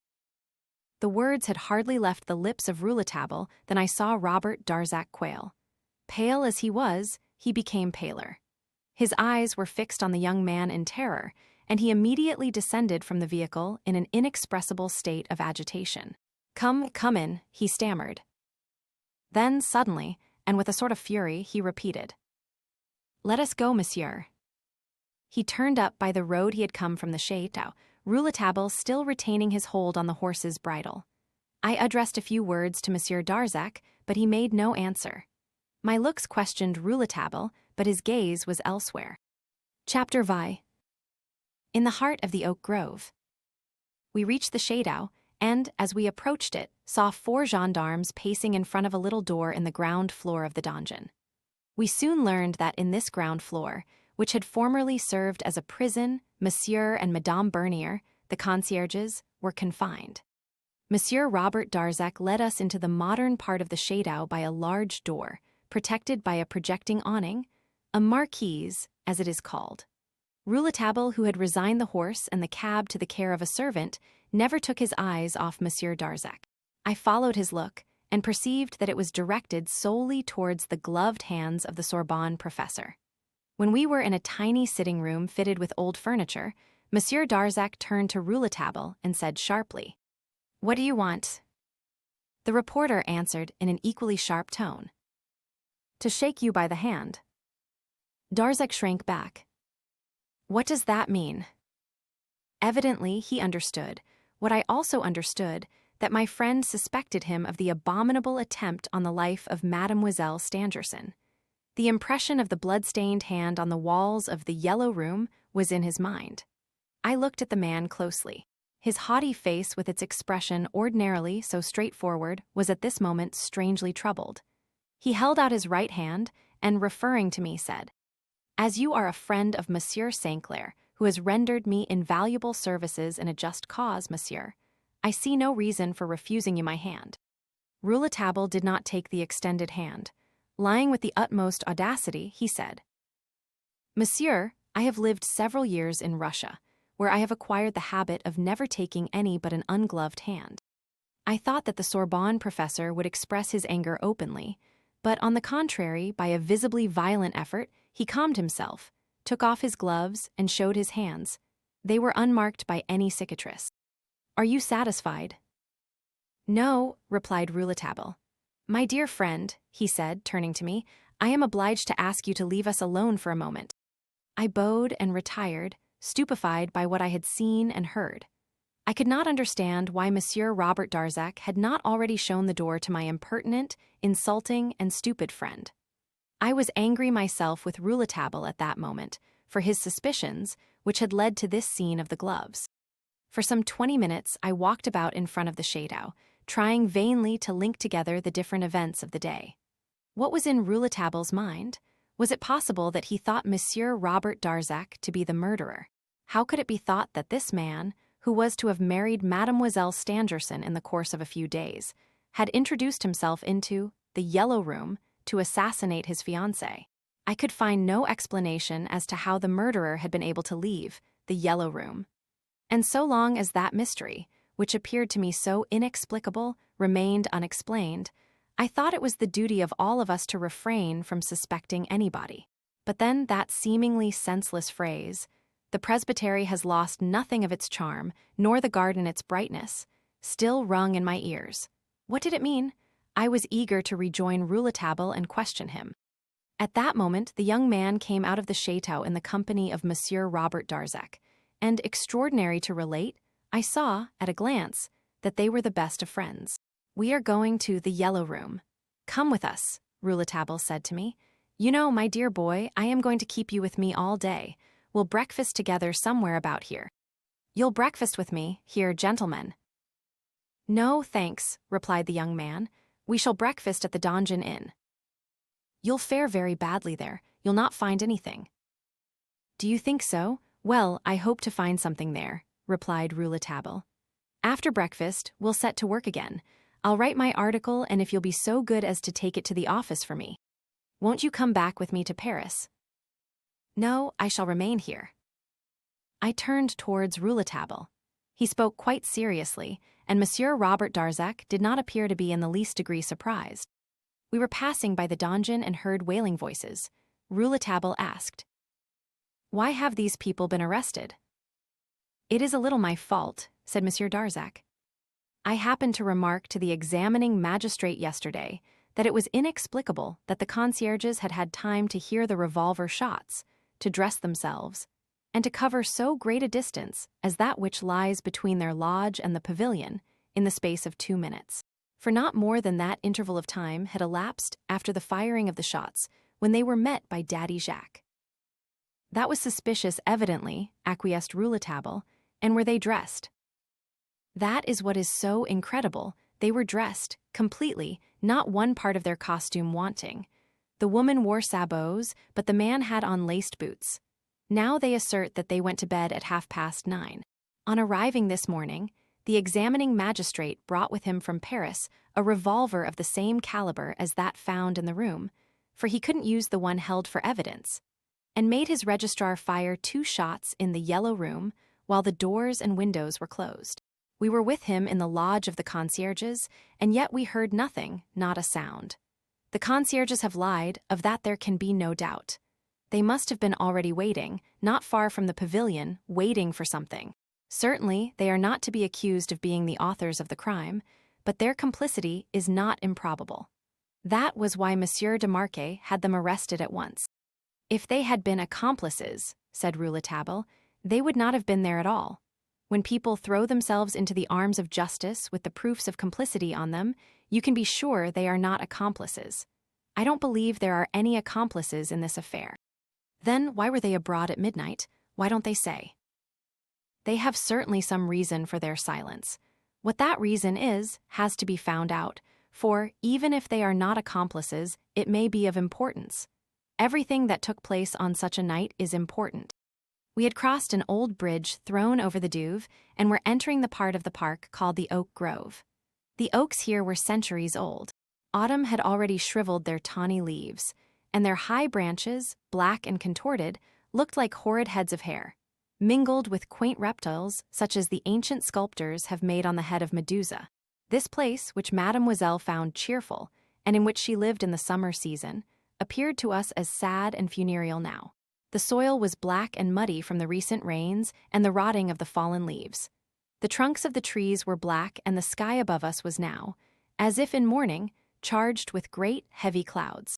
The words had hardly left the lips of Rouletabille than I saw Robert Darzac quail. Pale as he was, he became paler. His eyes were fixed on the young man in terror, and he immediately descended from the vehicle in an inexpressible state of agitation. Come in, he stammered. Then, suddenly, and with a sort of fury, he repeated, "Let us go, monsieur." He turned up by the road he had come from the Chateau, Rouletabille still retaining his hold on the horse's bridle. I addressed a few words to Monsieur Darzac, but he made no answer. My looks questioned Rouletabille, but his gaze was elsewhere. Chapter VI. In the heart of the oak grove. We reached the Chateau, and, as we approached it, saw 4 gendarmes pacing in front of a little door in the ground floor of the donjon. We soon learned that in this ground floor, which had formerly served as a prison, Monsieur and Madame Bernier, the concierges, were confined. Monsieur Robert Darzac led us into the modern part of the Chateau by a large door, protected by a projecting awning, a marquise, as it is called. Rouletabille, who had resigned the horse and the cab to the care of a servant, never took his eyes off Monsieur Darzac. I followed his look, and perceived that it was directed solely towards the gloved hands of the Sorbonne professor. When we were in a tiny sitting room fitted with old furniture, Monsieur Darzac turned to Rouletabille and said sharply, "What do you want?" The reporter answered in an equally sharp tone, "To shake you by the hand." Darzac shrank back. What does that mean? Evidently, he understood, what I also understood, that my friend suspected him of the abominable attempt on the life of Mademoiselle Stangerson. The impression of the blood-stained hand on the walls of the Yellow Room was in his mind. I looked at the man closely. His haughty face, with its expression ordinarily so straightforward, was at this moment strangely troubled. He held out his right hand, and referring to me said, "As you are a friend of Monsieur St. Clair, who has rendered me invaluable services in a just cause, monsieur, I see no reason for refusing you my hand." Rouletabille did not take the extended hand. Lying with the utmost audacity, he said, "Monsieur, I have lived several years in Russia, where I have acquired the habit of never taking any but an ungloved hand." I thought that the Sorbonne professor would express his anger openly, but on the contrary, by a visibly violent effort, he calmed himself, took off his gloves, and showed his hands. They were unmarked by any cicatrice. "Are you satisfied?" "No," replied Rouletabille. "My dear friend," he said, turning to me, "I am obliged to ask you to leave us alone for a moment." I bowed and retired, stupefied by what I had seen and heard. I could not understand why Monsieur Robert Darzac had not already shown the door to my impertinent, insulting, and stupid friend. I was angry myself with Rouletabille at that moment, for his suspicions, which had led to this scene of the gloves. For some 20 minutes I walked about in front of the Chateau, trying vainly to link together the different events of the day. What was in Rouletabille's mind? Was it possible that he thought Monsieur Robert Darzac to be the murderer? How could it be thought that this man, who was to have married Mademoiselle Stangerson in the course of a few days, had introduced himself into the Yellow Room to assassinate his fiancée? I could find no explanation as to how the murderer had been able to leave the Yellow Room. And so long as that mystery, which appeared to me so inexplicable, remained unexplained, I thought it was the duty of all of us to refrain from suspecting anybody. But then that seemingly senseless phrase, "The presbytery has lost nothing of its charm, nor the garden its brightness," still rung in my ears. What did it mean? I was eager to rejoin Rouletabille and question him. At that moment, the young man came out of the Chateau in the company of Monsieur Robert Darzac, and, extraordinary to relate, I saw, at a glance, that they were the best of friends. "We are going to the Yellow Room. Come with us," Rouletabille said to me. "You know, my dear boy, I am going to keep you with me all day. We'll breakfast together somewhere about here." "You'll breakfast with me, here, gentlemen." "No, thanks," replied the young man. "We shall breakfast at the Donjon Inn." "You'll fare very badly there. You'll not find anything." "Do you think so? Well, I hope to find something there," replied Rouletabille. "After breakfast, we'll set to work again. I'll write my article, and if you'll be so good as to take it to the office for me. Won't you come back with me to Paris?" "No, I shall remain here." I turned towards Rouletabille. He spoke quite seriously, and Monsieur Robert Darzac did not appear to be in the least degree surprised. We were passing by the donjon and heard wailing voices. Rouletabille asked, "Why have these people been arrested?" "It is a little my fault," said Monsieur Darzac. "I happened to remark to the examining magistrate yesterday that it was inexplicable that the concierges had had time to hear the revolver shots, to dress themselves, and to cover so great a distance as that which lies between their lodge and the pavilion in the space of 2 minutes. For not more than that interval of time had elapsed after the firing of the shots when they were met by Daddy Jacques." "That was suspicious, evidently," acquiesced Rouletabille. "And were they dressed?" "That is what is so incredible. They were dressed, completely, not one part of their costume wanting. The woman wore sabots, but the man had on laced boots. Now they assert that they went to bed at 9:30. On arriving this morning, the examining magistrate brought with him from Paris a revolver of the same caliber as that found in the room, for he couldn't use the one held for evidence, and made his registrar fire 2 shots in the Yellow Room while the doors and windows were closed. We were with him in the lodge of the concierges, and yet we heard nothing, not a sound. The concierges have lied, of that there can be no doubt. They must have been already waiting, not far from the pavilion, waiting for something. Certainly, they are not to be accused of being the authors of the crime, but their complicity is not improbable. That was why Monsieur de Marquet had them arrested at once. If they had been accomplices," said Rouletabille, "they would not have been there at all. When people throw themselves into the arms of justice with the proofs of complicity on them, you can be sure they are not accomplices. I don't believe there are any accomplices in this affair." "Then why were they abroad at midnight? Why don't they say?" "They have certainly some reason for their silence. What that reason is has to be found out, for, even if they are not accomplices, it may be of importance. Everything that took place on such a night is important." We had crossed an old bridge thrown over the Douve and were entering the part of the park called the Oak Grove. The oaks here were centuries old. Autumn had already shriveled their tawny leaves, and their high branches, black and contorted, looked like horrid heads of hair, mingled with quaint reptiles such as the ancient sculptors have made on the head of Medusa. This place, which Mademoiselle found cheerful, and in which she lived in the summer season, appeared to us as sad and funereal now. The soil was black and muddy from the recent rains and the rotting of the fallen leaves. The trunks of the trees were black, and the sky above us was now, as if in mourning, charged with great, heavy clouds.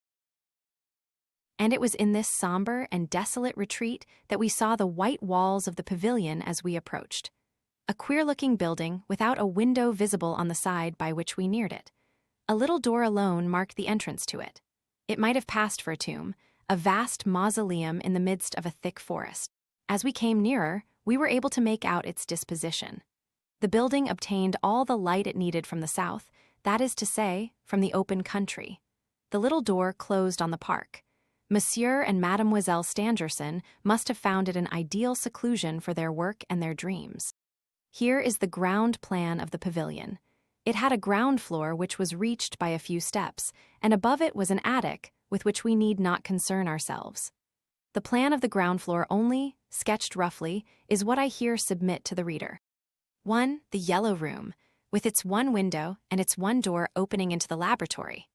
And it was in this somber and desolate retreat that we saw the white walls of the pavilion as we approached. A queer-looking building without a window visible on the side by which we neared it. A little door alone marked the entrance to it. It might have passed for a tomb, a vast mausoleum in the midst of a thick forest. As we came nearer, we were able to make out its disposition. The building obtained all the light it needed from the south, that is to say, from the open country. The little door closed on the park. Monsieur and Mademoiselle Stangerson must have found it an ideal seclusion for their work and their dreams. Here is the ground plan of the pavilion. It had a ground floor which was reached by a few steps, and above it was an attic with which we need not concern ourselves. The plan of the ground floor only, sketched roughly, is what I here submit to the reader. 1. The Yellow Room, with its one window and its one door opening into the laboratory.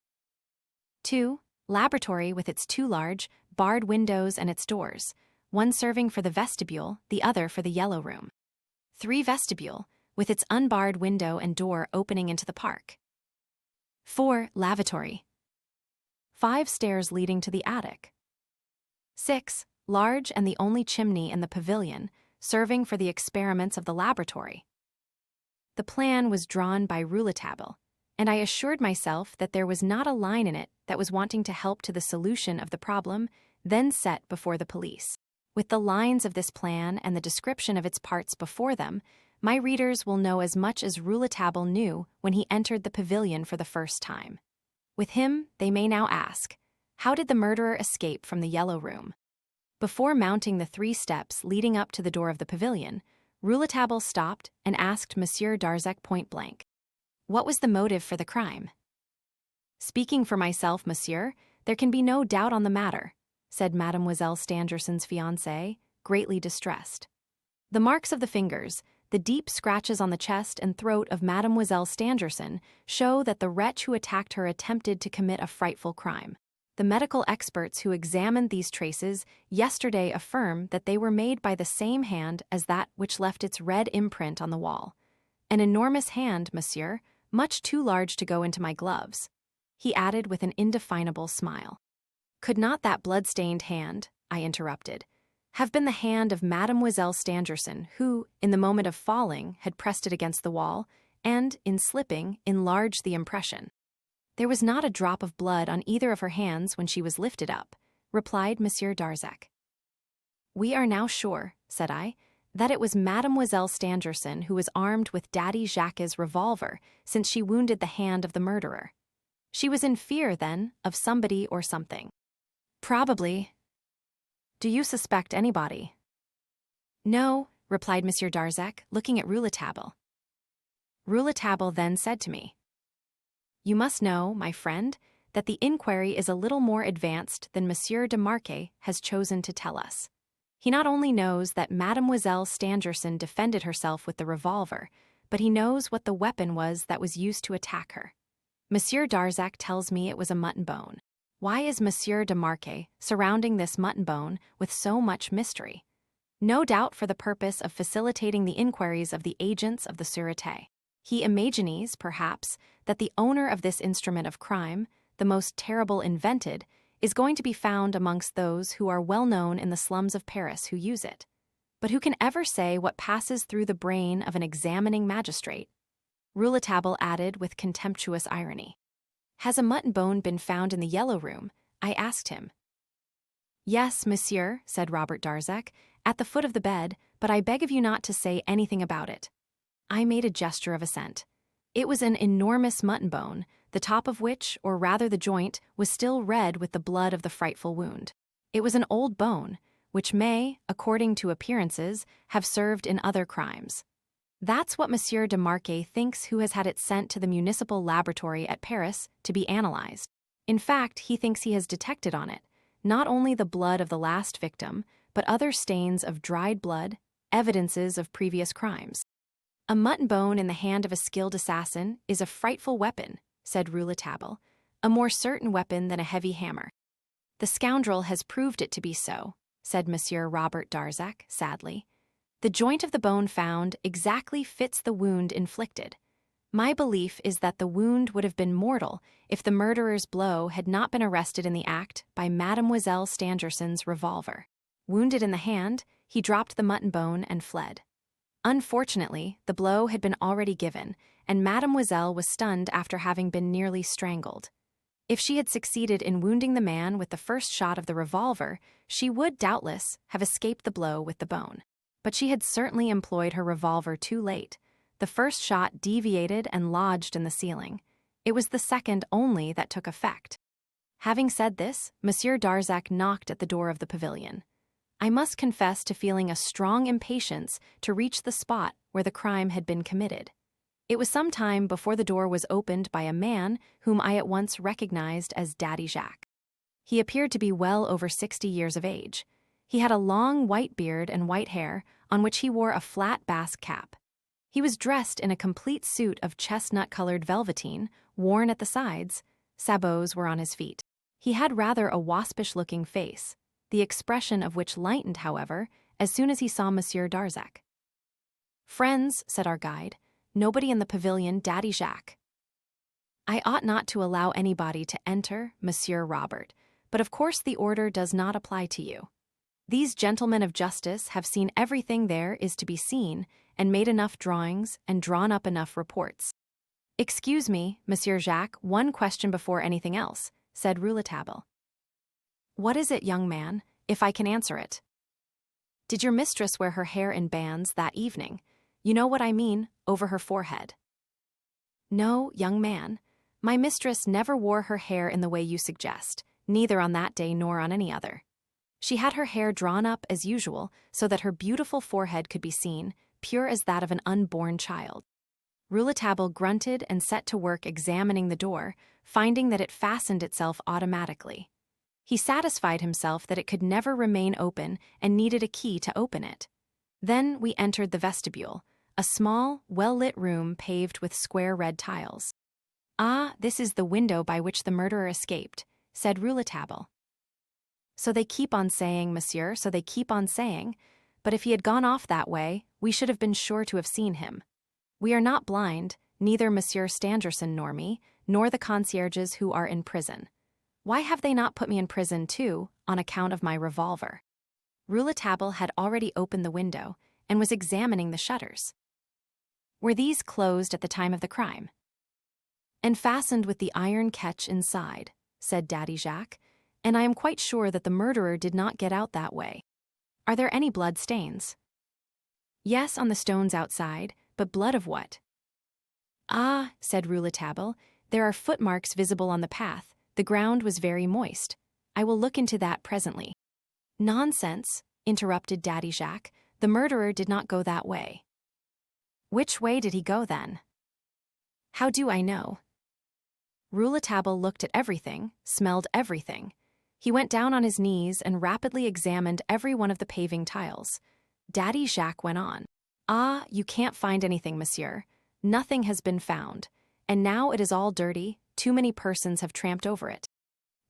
2. Laboratory with its 2 large, barred windows and its doors, one serving for the vestibule, the other for the Yellow Room. 3. Vestibule, with its unbarred window and door opening into the park. 4. Lavatory. 5. Stairs leading to the attic. 6. Large and the only chimney in the pavilion, serving for the experiments of the laboratory. The plan was drawn by Rouletabille, and I assured myself that there was not a line in it that was wanting to help to the solution of the problem then set before the police. With the lines of this plan and the description of its parts before them, my readers will know as much as Rouletabille knew when he entered the pavilion for the first time. With him, they may now ask, how did the murderer escape from the Yellow Room? Before mounting the 3 steps leading up to the door of the pavilion, Rouletabille stopped and asked Monsieur Darzac point-blank, "What was the motive for the crime?" "Speaking for myself, monsieur, there can be no doubt on the matter," said Mademoiselle Stangerson's fiancé, greatly distressed. "The marks of the fingers, the deep scratches on the chest and throat of Mademoiselle Stangerson show that the wretch who attacked her attempted to commit a frightful crime. The medical experts who examined these traces yesterday affirm that they were made by the same hand as that which left its red imprint on the wall. An enormous hand, monsieur, much too large to go into my gloves," he added with an indefinable smile. "Could not that blood-stained hand," I interrupted, "have been the hand of Mademoiselle Stangerson, who, in the moment of falling, had pressed it against the wall, and, in slipping, enlarged the impression?" "There was not a drop of blood on either of her hands when she was lifted up," replied Monsieur Darzac. "We are now sure," said I, "that it was Mademoiselle Stangerson who was armed with Daddy Jacques' revolver, since she wounded the hand of the murderer. She was in fear, then, of somebody or something." "Probably. Do you suspect anybody?" "No," replied Monsieur Darzac, looking at Rouletabille. Rouletabille then said to me, "You must know, my friend, that the inquiry is a little more advanced than Monsieur de Marquet has chosen to tell us. He not only knows that Mademoiselle Stangerson defended herself with the revolver, but he knows what the weapon was that was used to attack her. Monsieur Darzac tells me it was a mutton bone. Why is Monsieur de Marquet surrounding this mutton bone with so much mystery? No doubt for the purpose of facilitating the inquiries of the agents of the Sûreté. He imagines, perhaps, that the owner of this instrument of crime, the most terrible invented, is going to be found amongst those who are well known in the slums of Paris who use it. But who can ever say what passes through the brain of an examining magistrate?" Rouletabille added with contemptuous irony. "Has a mutton bone been found in the Yellow Room?" I asked him. "Yes, monsieur," said Robert Darzac, "at the foot of the bed, but I beg of you not to say anything about it." I made a gesture of assent. It was an enormous mutton bone, the top of which, or rather the joint, was still red with the blood of the frightful wound. It was an old bone, which may, according to appearances, have served in other crimes. That's what Monsieur de Marquet thinks, who has had it sent to the municipal laboratory at Paris to be analyzed. In fact, he thinks he has detected on it not only the blood of the last victim, but other stains of dried blood, evidences of previous crimes. "A mutton bone in the hand of a skilled assassin is a frightful weapon," said Rouletabille, "a more certain weapon than a heavy hammer." "The scoundrel has proved it to be so," said Monsieur Robert Darzac, sadly. "The joint of the bone found exactly fits the wound inflicted. My belief is that the wound would have been mortal if the murderer's blow had not been arrested in the act by Mademoiselle Stangerson's revolver. Wounded in the hand, he dropped the mutton bone and fled. Unfortunately, the blow had been already given, and Mademoiselle was stunned after having been nearly strangled. If she had succeeded in wounding the man with the first shot of the revolver, she would, doubtless, have escaped the blow with the bone. But she had certainly employed her revolver too late. The first shot deviated and lodged in the ceiling. It was the second only that took effect. Having said this, Monsieur Darzac knocked at the door of the pavilion. I must confess to feeling a strong impatience to reach the spot where the crime had been committed. It was some time before the door was opened by a man whom I at once recognized as Daddy Jacques. He appeared to be well over 60 years of age. He had a long white beard and white hair, on which he wore a flat Basque cap. He was dressed in a complete suit of chestnut-colored velveteen, worn at the sides. Sabots were on his feet. He had rather a waspish-looking face, the expression of which lightened, however, as soon as he saw Monsieur Darzac. "Friends," said our guide, "nobody in the pavilion, Daddy Jacques." "I ought not to allow anybody to enter, Monsieur Robert, but of course the order does not apply to you. These gentlemen of justice have seen everything there is to be seen, and made enough drawings and drawn up enough reports." "Excuse me, Monsieur Jacques, one question before anything else," said Rouletabille. "What is it, young man, if I can answer it?" "Did your mistress wear her hair in bands that evening? You know what I mean, over her forehead." "No, young man. My mistress never wore her hair in the way you suggest, neither on that day nor on any other. She had her hair drawn up as usual so that her beautiful forehead could be seen, pure as that of an unborn child." Rouletabille grunted and set to work examining the door, finding that it fastened itself automatically. He satisfied himself that it could never remain open and needed a key to open it. Then we entered the vestibule, a small, well-lit room paved with square red tiles. "Ah, this is the window by which the murderer escaped," said Rouletabille. So they keep on saying, monsieur, so they keep on saying, but if he had gone off that way, we should have been sure to have seen him. We are not blind, neither Monsieur Stangerson nor me, nor the concierges who are in prison. Why have they not put me in prison too, on account of my revolver? Rouletabille had already opened the window and was examining the shutters. Were these closed at the time of the crime? And fastened with the iron catch inside, said Daddy Jacques, and I am quite sure that the murderer did not get out that way. Are there any blood stains? Yes, on the stones outside, but blood of what? Ah, said Rouletabille, there are footmarks visible on the path. The ground was very moist. I will look into that presently. Nonsense, interrupted Daddy Jacques. The murderer did not go that way. Which way did he go then? How do I know? Rouletabille looked at everything, smelled everything. He went down on his knees and rapidly examined every one of the paving tiles. Daddy Jacques went on. Ah, you can't find anything, monsieur. Nothing has been found. And now it is all dirty. Too many persons have tramped over it.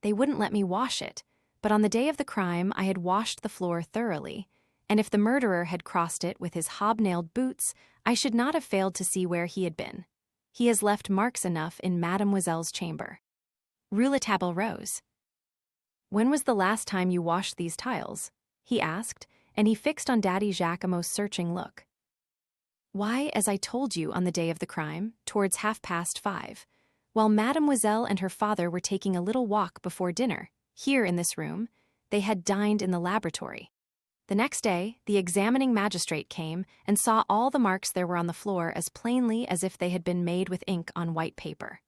They wouldn't let me wash it, but on the day of the crime I had washed the floor thoroughly, and if the murderer had crossed it with his hobnailed boots, I should not have failed to see where he had been. He has left marks enough in Mademoiselle's chamber. Rouletabille rose. When was the last time you washed these tiles? He asked, and he fixed on Daddy Jacques a most searching look. Why, as I told you on the day of the crime, towards 5:30, while Mademoiselle and her father were taking a little walk before dinner, here in this room, they had dined in the laboratory. The next day, the examining magistrate came and saw all the marks there were on the floor as plainly as if they had been made with ink on white paper.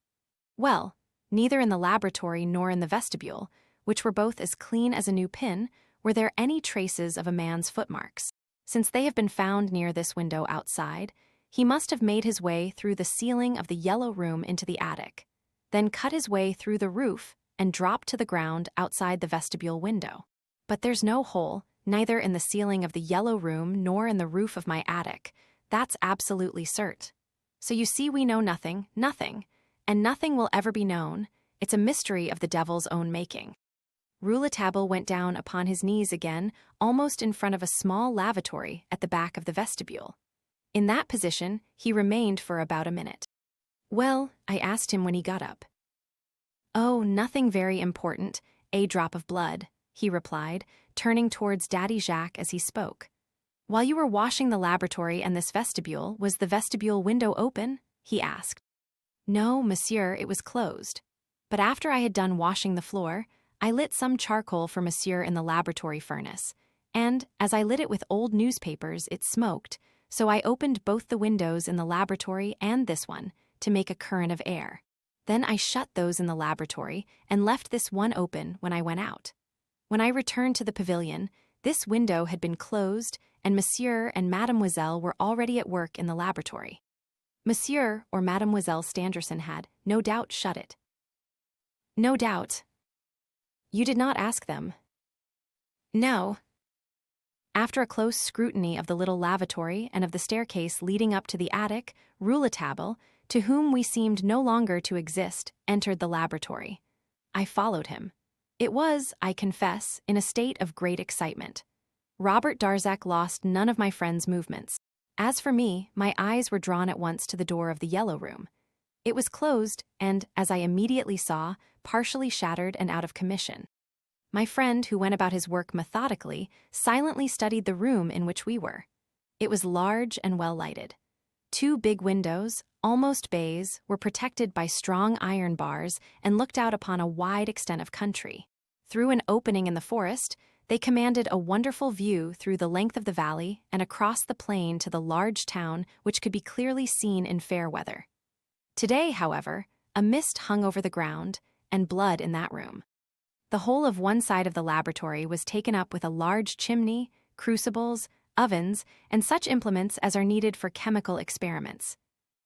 Well, neither in the laboratory nor in the vestibule, which were both as clean as a new pin, were there any traces of a man's footmarks. Since they have been found near this window outside, he must have made his way through the ceiling of the yellow room into the attic, then cut his way through the roof and dropped to the ground outside the vestibule window. But there's no hole, neither in the ceiling of the yellow room nor in the roof of my attic. That's absolutely cert. So you see we know nothing, and nothing will ever be known. It's a mystery of the devil's own making. Rouletabille went down upon his knees again, almost in front of a small lavatory at the back of the vestibule. In that position, he remained for about a minute. Well, I asked him when he got up. Oh, nothing very important, a drop of blood, he replied, turning towards Daddy Jacques as he spoke. While you were washing the laboratory and this vestibule, was the vestibule window open? He asked. No, monsieur, it was closed. But after I had done washing the floor, I lit some charcoal for monsieur in the laboratory furnace, and, as I lit it with old newspapers, it smoked, so I opened both the windows in the laboratory and this one to make a current of air. Then I shut those in the laboratory and left this one open when I went out. When I returned to the pavilion, this window had been closed and monsieur and mademoiselle were already at work in the laboratory. Monsieur or Mademoiselle Stangerson had, no doubt, shut it. No doubt. You did not ask them? No. After a close scrutiny of the little lavatory and of the staircase leading up to the attic, Rouletabille, to whom we seemed no longer to exist, entered the laboratory. I followed him. It was, I confess, in a state of great excitement. Robert Darzac lost none of my friend's movements. As for me, my eyes were drawn at once to the door of the yellow room. It was closed and, as I immediately saw, partially shattered and out of commission. My friend, who went about his work methodically, silently studied the room in which we were. It was large and well lighted. 2 big windows, almost bays, were protected by strong iron bars and looked out upon a wide extent of country. Through an opening in the forest, they commanded a wonderful view through the length of the valley and across the plain to the large town which could be clearly seen in fair weather. Today, however, a mist hung over the ground, and blood in that room. The whole of one side of the laboratory was taken up with a large chimney, crucibles, ovens, and such implements as are needed for chemical experiments.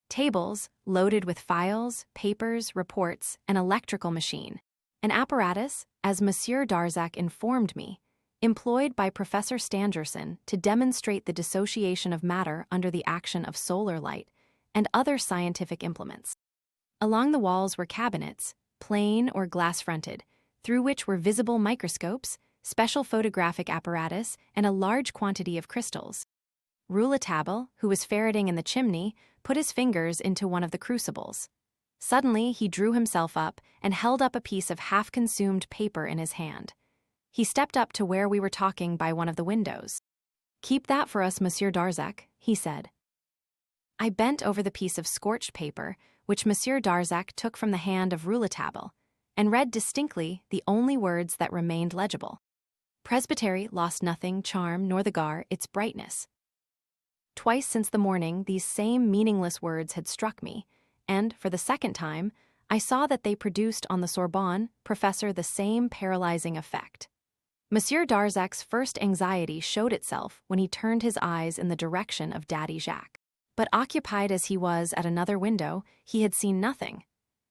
Tables, loaded with files, papers, reports, an electrical machine. An apparatus, as Monsieur Darzac informed me, employed by Professor Stangerson to demonstrate the dissociation of matter under the action of solar light, and other scientific implements. Along the walls were cabinets, plain or glass-fronted, through which were visible microscopes, special photographic apparatus, and a large quantity of crystals. Rouletabille, who was ferreting in the chimney, put his fingers into one of the crucibles. Suddenly, he drew himself up and held up a piece of half-consumed paper in his hand. He stepped up to where we were talking by one of the windows. "Keep that for us, Monsieur Darzac," he said. I bent over the piece of scorched paper, which Monsieur Darzac took from the hand of Rouletabille, and read distinctly the only words that remained legible. "Presbytery lost nothing, charm, nor the gar, its brightness." Twice since the morning these same meaningless words had struck me, and, for the second time, I saw that they produced on the Sorbonne professor the same paralyzing effect. Monsieur Darzac's first anxiety showed itself when he turned his eyes in the direction of Daddy Jacques. But occupied as he was at another window, he had seen nothing.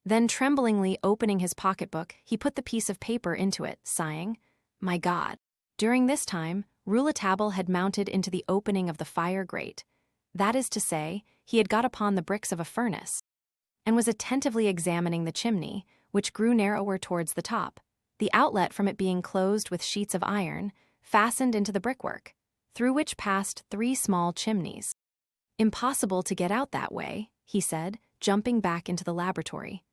Then, tremblingly opening his pocketbook, he put the piece of paper into it, sighing, "My God." During this time, Rouletabille had mounted into the opening of the fire grate. That is to say, he had got upon the bricks of a furnace, and was attentively examining the chimney, which grew narrower towards the top, the outlet from it being closed with sheets of iron, fastened into the brickwork, through which passed 3 small chimneys. "Impossible to get out that way," he said, jumping back into the laboratory.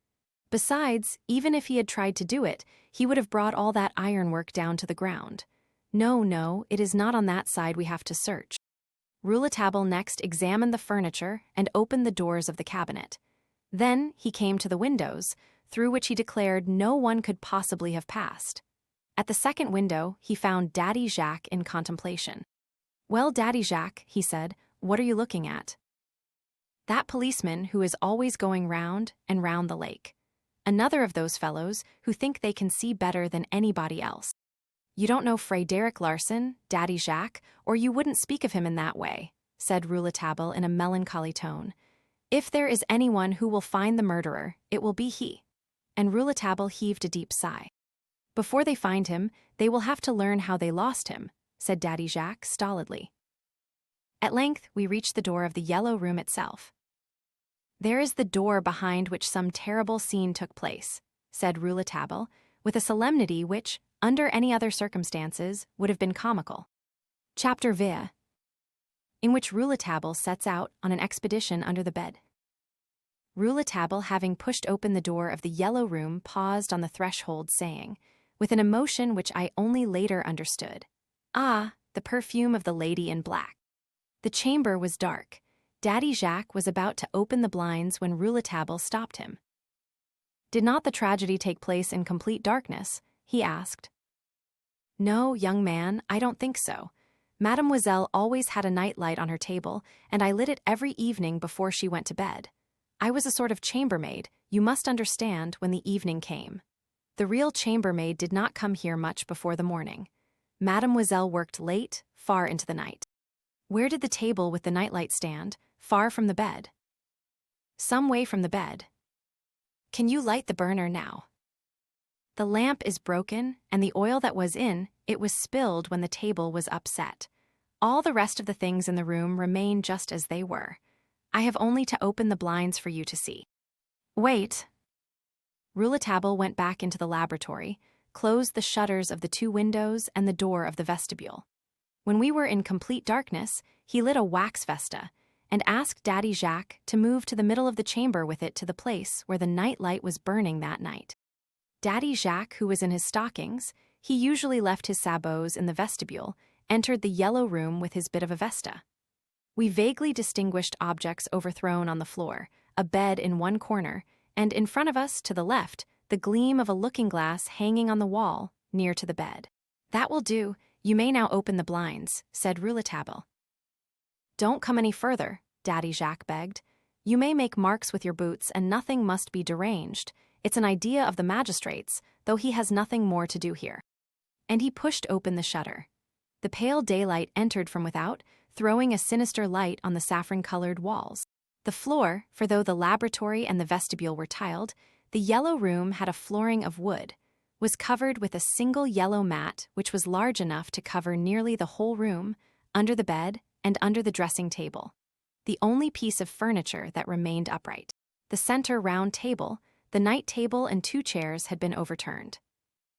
"Besides, even if he had tried to do it, he would have brought all that ironwork down to the ground. No, it is not on that side we have to search." Rouletabille next examined the furniture and opened the doors of the cabinet. Then he came to the windows, through which he declared no one could possibly have passed. At the second window, he found Daddy Jacques in contemplation. "Well, Daddy Jacques," he said, "what are you looking at?" "That policeman who is always going round and round the lake. Another of those fellows who think they can see better than anybody else. You don't know Frédéric Larsan, Daddy Jacques, or you wouldn't speak of him in that way," said Rouletabille in a melancholy tone. "If there is anyone who will find the murderer, it will be he." And Rouletabille heaved a deep sigh. "Before they find him, they will have to learn how they lost him," said Daddy Jacques stolidly. At length, we reached the door of the yellow room itself. "There is the door behind which some terrible scene took place," said Rouletabille, with a solemnity which, under any other circumstances, would have been comical. Chapter V, in which Rouletabille sets out on an expedition under the bed. Rouletabille, having pushed open the door of the yellow room, paused on the threshold, saying, with an emotion which I only later understood, "Ah, the perfume of the lady in black." The chamber was dark. Daddy Jacques was about to open the blinds when Rouletabille stopped him. "Did not the tragedy take place in complete darkness?" he asked. "No, young man, I don't think so. Mademoiselle always had a night light on her table, and I lit it every evening before she went to bed. I was a sort of chambermaid, you must understand, when the evening came. The real chambermaid did not come here much before the morning. Mademoiselle worked late, far into the night." "Where did the table with the nightlight stand, far from the bed?" "Some way from the bed." "Can you light the burner now?" "The lamp is broken, and the oil that was in it was spilled when the table was upset. All the rest of the things in the room remain just as they were. I have only to open the blinds for you to see." "Wait." Rouletabille went back into the laboratory, closed the shutters of the 2 windows and the door of the vestibule. When we were in complete darkness, he lit a wax vesta, and asked Daddy Jacques to move to the middle of the chamber with it to the place where the night light was burning that night. Daddy Jacques, who was in his stockings, he usually left his sabots in the vestibule, entered the yellow room with his bit of a vesta. We vaguely distinguished objects overthrown on the floor, a bed in one corner, and in front of us, to the left, the gleam of a looking-glass hanging on the wall, near to the bed. "That will do, you may now open the blinds," said Rouletabille. "Don't come any further," Daddy Jacques begged. "You may make marks with your boots, and nothing must be deranged. It's an idea of the magistrate's, though he has nothing more to do here." And he pushed open the shutter. The pale daylight entered from without, throwing a sinister light on the saffron-colored walls. The floor, for though the laboratory and the vestibule were tiled, the yellow room had a flooring of wood, was covered with a single yellow mat which was large enough to cover nearly the whole room, under the bed and under the dressing table, the only piece of furniture that remained upright. The center round table, the night table and 2 chairs had been overturned.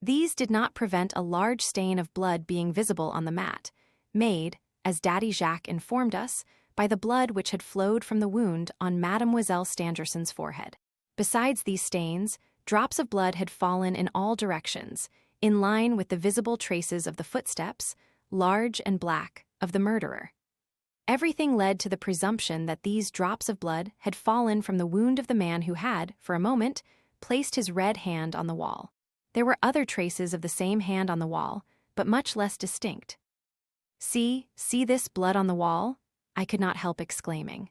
These did not prevent a large stain of blood being visible on the mat, made, as Daddy Jacques informed us, by the blood which had flowed from the wound on Mademoiselle Stangerson's forehead. Besides these stains, drops of blood had fallen in all directions, in line with the visible traces of the footsteps, large and black, of the murderer. Everything led to the presumption that these drops of blood had fallen from the wound of the man who had, for a moment, placed his red hand on the wall. There were other traces of the same hand on the wall, but much less distinct. See this blood on the wall?" I could not help exclaiming.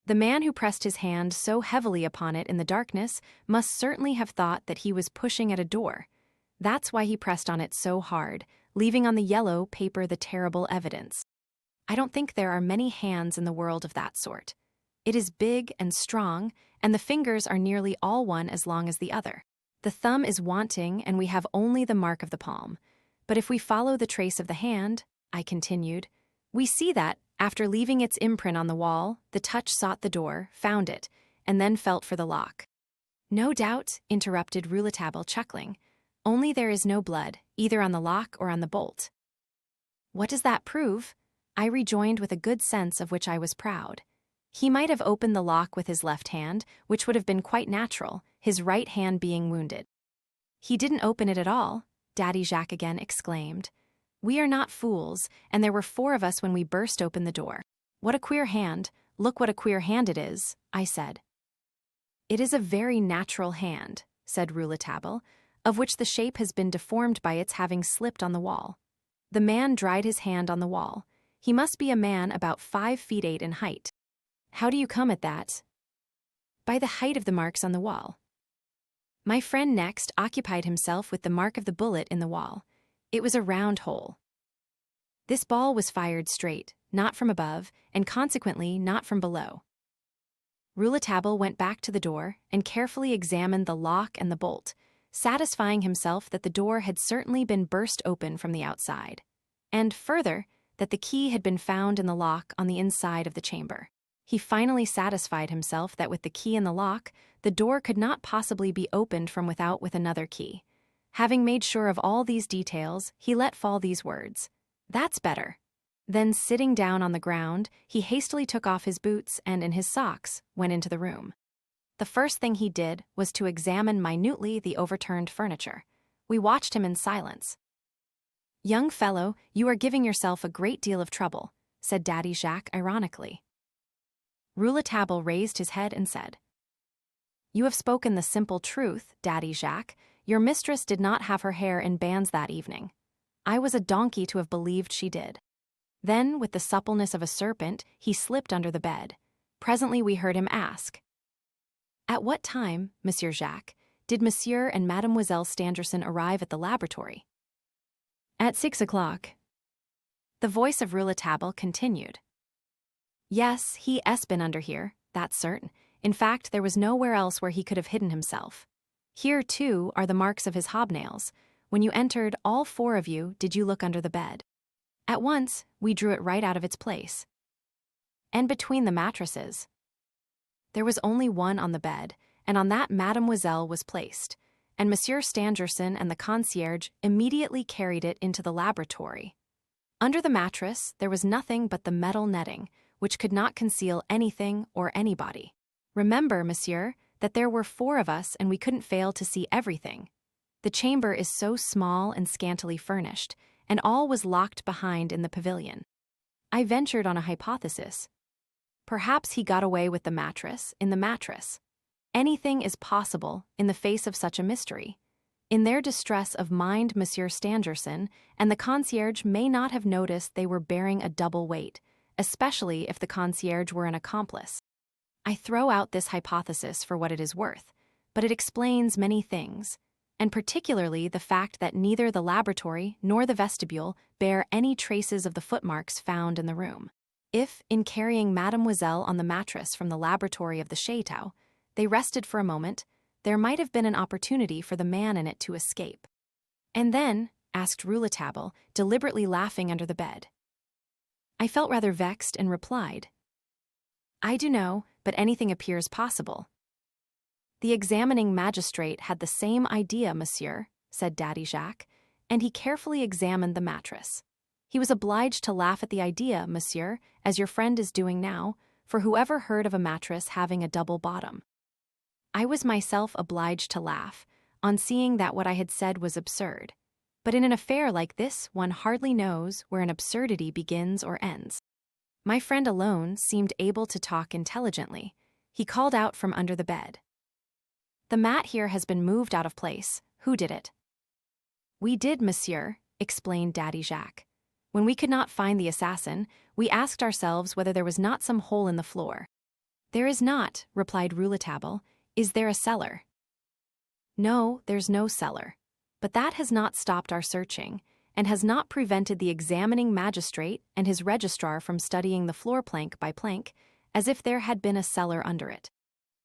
The man who pressed his hand so heavily upon it in the darkness must certainly have thought that he was pushing at a door. That's why he pressed on it so hard, leaving on the yellow paper the terrible evidence. I don't think there are many hands in the world of that sort. It is big and strong, and the fingers are nearly all one as long as the other. The thumb is wanting, and we have only the mark of the palm. But if we follow the trace of the hand, I continued, we see that, after leaving its imprint on the wall, the touch sought the door, found it, and then felt for the lock. "No doubt," interrupted Rouletabille, chuckling. "Only there is no blood, either on the lock or on the bolt." "What does that prove?" I rejoined with a good sense of which I was proud. He might have opened the lock with his left hand, which would have been quite natural, his right hand being wounded. "He didn't open it at all," Daddy Jacques again exclaimed. "We are not fools, and there were 4 of us when we burst open the door." "What a queer hand, look what a queer hand it is," I said. "It is a very natural hand," said Rouletabille, "of which the shape has been deformed by its having slipped on the wall." The man dried his hand on the wall. He must be a man about 5 feet 8 in height. "How do you come at that?" "By the height of the marks on the wall." My friend next occupied himself with the mark of the bullet in the wall. It was a round hole. This ball was fired straight, not from above, and consequently not from below. Rouletabille went back to the door and carefully examined the lock and the bolt, satisfying himself that the door had certainly been burst open from the outside, and, further, that the key had been found in the lock on the inside of the chamber. He finally satisfied himself that with the key in the lock, the door could not possibly be opened from without with another key. Having made sure of all these details, he let fall these words, "That's better." Then, sitting down on the ground, he hastily took off his boots and, in his socks, went into the room. The first thing he did was to examine minutely the overturned furniture. We watched him in silence. "Young fellow, you are giving yourself a great deal of trouble," said Daddy Jacques ironically. Rouletabille raised his head and said, "You have spoken the simple truth, Daddy Jacques. Your mistress did not have her hair in bands that evening. I was a donkey to have believed she did." Then, with the suppleness of a serpent, he slipped under the bed. Presently we heard him ask, "At what time, Monsieur Jacques, did Monsieur and Mademoiselle Stangerson arrive at the laboratory?" "At 6 o'clock. The voice of Rouletabille continued, "Yes, he has been under here, that's certain. In fact, there was nowhere else where he could have hidden himself. Here, too, are the marks of his hobnails. When you entered, all 4 of you, did you look under the bed? At once, we drew it right out of its place. And between the mattresses. There was only one on the bed, and on that Mademoiselle was placed, and Monsieur Stangerson and the concierge immediately carried it into the laboratory. Under the mattress, there was nothing but the metal netting, which could not conceal anything or anybody. Remember, monsieur, that there were 4 of us and we couldn't fail to see everything. The chamber is so small and scantily furnished, and all was locked behind in the pavilion. I ventured on a hypothesis. Perhaps he got away with the mattress in the mattress. Anything is possible in the face of such a mystery. In their distress of mind, Monsieur Stangerson and the concierge may not have noticed they were bearing a double weight, especially if the concierge were an accomplice. I throw out this hypothesis for what it is worth, but it explains many things, and particularly the fact that neither the laboratory nor the vestibule bear any traces of the footmarks found in the room. If, in carrying Mademoiselle on the mattress from the laboratory of the Château, they rested for a moment, there might have been an opportunity for the man in it to escape. "And then?" asked Rouletabille, deliberately laughing under the bed. I felt rather vexed and replied, "I do know, but anything appears possible." The examining magistrate had the same idea, monsieur, said Daddy Jacques, and he carefully examined the mattress. He was obliged to laugh at the idea, monsieur, as your friend is doing now, for whoever heard of a mattress having a double bottom? I was myself obliged to laugh, on seeing that what I had said was absurd. But in an affair like this, one hardly knows where an absurdity begins or ends. My friend alone seemed able to talk intelligently. He called out from under the bed. "The mat here has been moved out of place. Who did it?" "We did, monsieur," explained Daddy Jacques. "When we could not find the assassin, we asked ourselves whether there was not some hole in the floor." "There is not," replied Rouletabille. "Is there a cellar?" "No, there's no cellar. But that has not stopped our searching, and has not prevented the examining magistrate and his registrar from studying the floor plank by plank, as if there had been a cellar under it."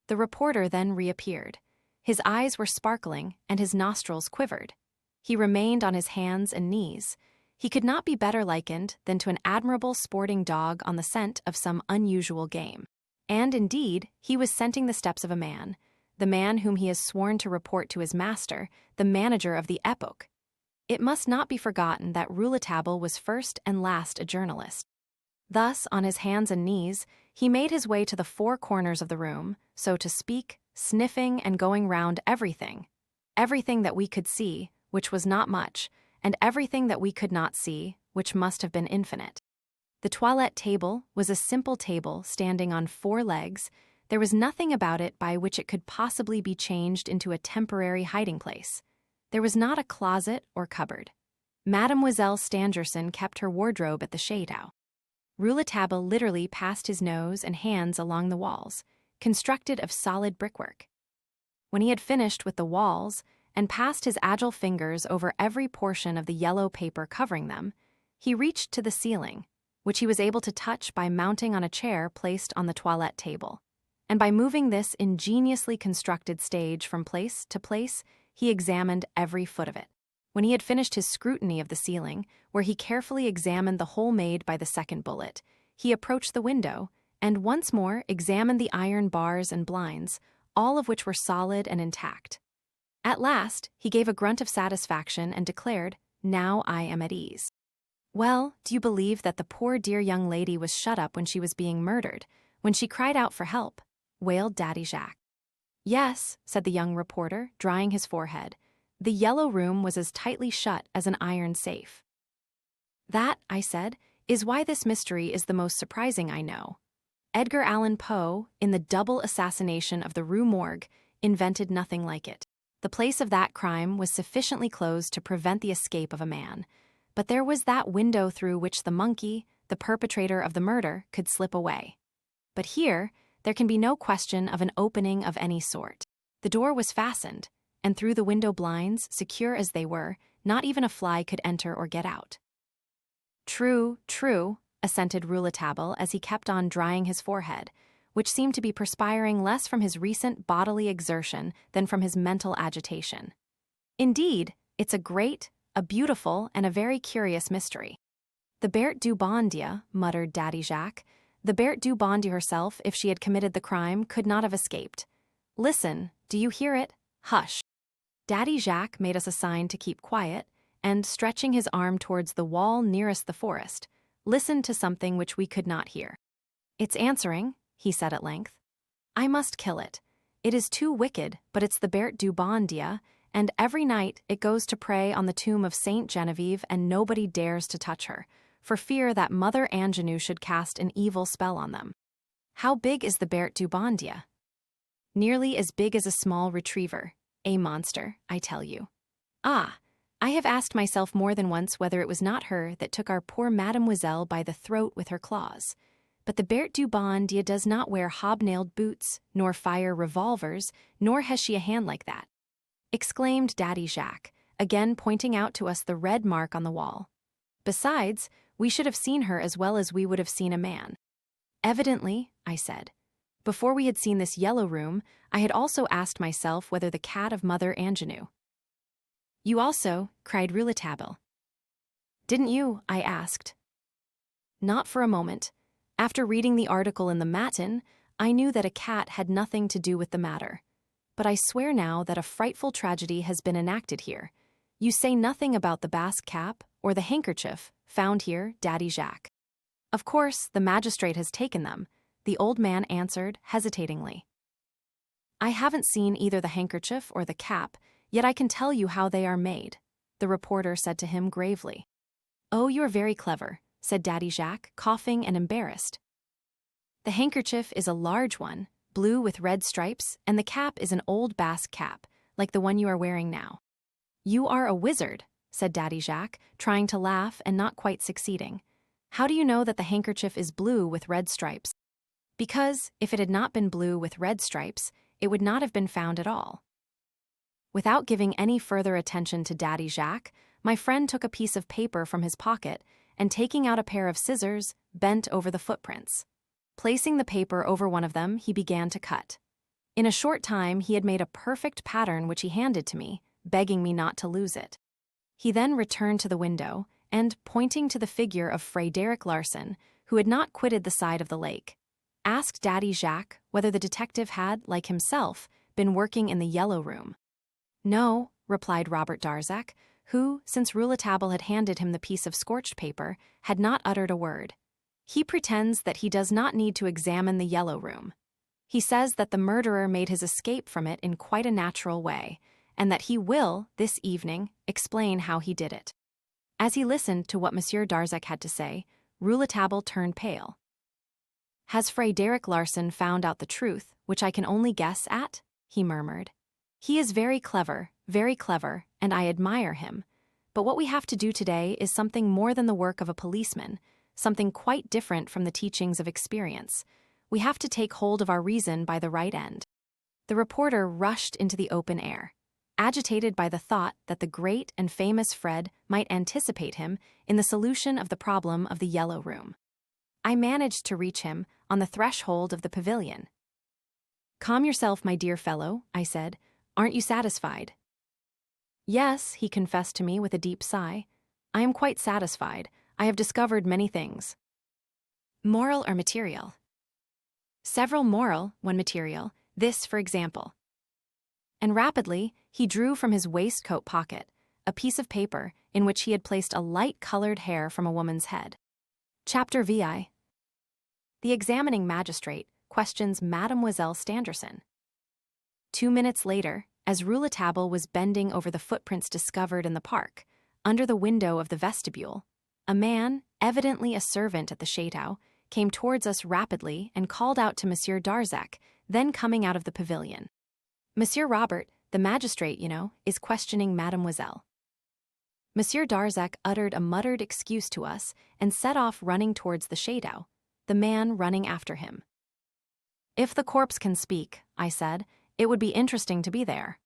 The reporter then reappeared. His eyes were sparkling, and his nostrils quivered. He remained on his hands and knees. He could not be better likened than to an admirable sporting dog on the scent of some unusual game. And, indeed, he was scenting the steps of a man, the man whom he has sworn to report to his master, the manager of the Epoque. It must not be forgotten that Rouletabille was first and last a journalist. Thus, on his hands and knees, he made his way to the four corners of the room, so to speak, sniffing and going round everything that we could see, which was not much, and everything that we could not see, which must have been infinite. The toilette table was a simple table standing on four legs. There was nothing about it by which it could possibly be changed into a temporary hiding place. There was not a closet or cupboard. Mademoiselle Stangerson kept her wardrobe at the Chateau. Rouletabille literally passed his nose and hands along the walls, constructed of solid brickwork. When he had finished with the walls, and passed his agile fingers over every portion of the yellow paper covering them, he reached to the ceiling, which he was able to touch by mounting on a chair placed on the toilette table. And by moving this ingeniously constructed stage from place to place, he examined every foot of it. When he had finished his scrutiny of the ceiling, where he carefully examined the hole made by the second bullet, he approached the window, and once more examined the iron bars and blinds, all of which were solid and intact. At last, he gave a grunt of satisfaction and declared, "Now I am at ease." "Well, do you believe that the poor dear young lady was shut up when she was being murdered, when she cried out for help?" wailed Daddy Jacques. "Yes," said the young reporter, drying his forehead. "The yellow room was as tightly shut as an iron safe." "That," I said, "is why this mystery is the most surprising I know. Edgar Allan Poe, in the double assassination of the Rue Morgue, invented nothing like it. The place of that crime was sufficiently closed to prevent the escape of a man, but there was that window through which the monkey, the perpetrator of the murder, could slip away. But here, there can be no question of an opening of any sort. The door was fastened, and through the window blinds, secure as they were, not even a fly could enter or get out." "True, true," assented Rouletabille as he kept on drying his forehead, which seemed to be perspiring less from his recent bodily exertion than from his mental agitation. "Indeed, it's a great, a beautiful, and a very curious mystery." "The Berthe du Bon Dieu," muttered Daddy Jacques. "The Berthe du Bon Dieu herself, if she had committed the crime, could not have escaped. Listen, do you hear it? Hush." Daddy Jacques made us a sign to keep quiet, and, stretching his arm towards the wall nearest the forest, listened to something which we could not hear. "It's answering," he said at length. "I must kill it. It is too wicked, but it's the Berthe du Bon Dieu, and every night it goes to pray on the tomb of Saint Genevieve, and nobody dares to touch her, for fear that Mother Angenou should cast an evil spell on them." "How big is the Berthe du Bon Dieu?" "Nearly as big as a small retriever. A monster, I tell you. Ah, I have asked myself more than once whether it was not her that took our poor mademoiselle by the throat with her claws. But the Berthe du Bon Dieu does not wear hobnailed boots, nor fire revolvers, nor has she a hand like that," exclaimed Daddy Jacques, again pointing out to us the red mark on the wall. "Besides, we should have seen her as well as we would have seen a man." "Evidently," I said. Before we had seen this yellow room, I had also asked myself whether the cat of Mother Angenou. "You also," cried Rouletabille. "Didn't you?" I asked. "Not for a moment. After reading the article in the Matin, I knew that a cat had nothing to do with the matter. But I swear now that a frightful tragedy has been enacted here. You say nothing about the Basque cap or the handkerchief found here, Daddy Jacques. Of course, the magistrate has taken them, the old man answered hesitatingly. I haven't seen either the handkerchief or the cap, yet I can tell you how they are made, the reporter said to him gravely. Oh, you're very clever, said Daddy Jacques, coughing and embarrassed. The handkerchief is a large one, blue with red stripes, and the cap is an old Basque cap, like the one you are wearing now. You are a wizard, said Daddy Jacques, trying to laugh and not quite succeeding. How do you know that the handkerchief is blue with red stripes? Because, if it had not been blue with red stripes, it would not have been found at all. Without giving any further attention to Daddy Jacques, my friend took a piece of paper from his pocket and, taking out a pair of scissors, bent over the footprints. Placing the paper over one of them, he began to cut. In a short time, he had made a perfect pattern which he handed to me, begging me not to lose it. He then returned to the window and, pointing to the figure of Frédéric Larsan, who had not quitted the side of the lake, asked Daddy Jacques whether the detective had, like himself, been working in the yellow room. No, replied Robert Darzac, who, since Rouletabille had handed him the piece of scorched paper, had not uttered a word. He pretends that he does not need to examine the yellow room. He says that the murderer made his escape from it in quite a natural way, and that he will, this evening, explain how he did it. As he listened to what Monsieur Darzac had to say, Rouletabille turned pale. Has Frédéric Larsan found out the truth, which I can only guess at? He murmured. He is very clever, and I admire him. But what we have to do today is something more than the work of a policeman, something quite different from the teachings of experience. We have to take hold of our reason by the right end. The reporter rushed into the open air, agitated by the thought that the great and famous Fred might anticipate him in the solution of the problem of the yellow room. I managed to reach him on the threshold of the pavilion. Calm yourself, my dear fellow, I said. Aren't you satisfied? Yes, he confessed to me with a deep sigh. I am quite satisfied. I have discovered many things. Moral or material? Several moral, one material. This, for example. And rapidly, he drew from his waistcoat pocket a piece of paper in which he had placed a light-colored hair from a woman's head. Chapter VI. The examining magistrate questions Mademoiselle Stangerson. 2 minutes later, as Rouletabille was bending over the footprints discovered in the park, under the window of the vestibule, a man, evidently a servant at the chateau, came towards us rapidly and called out to Monsieur Darzac, then coming out of the pavilion. Monsieur Robert, the magistrate, is questioning Mademoiselle. Monsieur Darzac uttered a muttered excuse to us and set off running towards the chateau, the man running after him. If the corpse can speak, I said, it would be interesting to be there.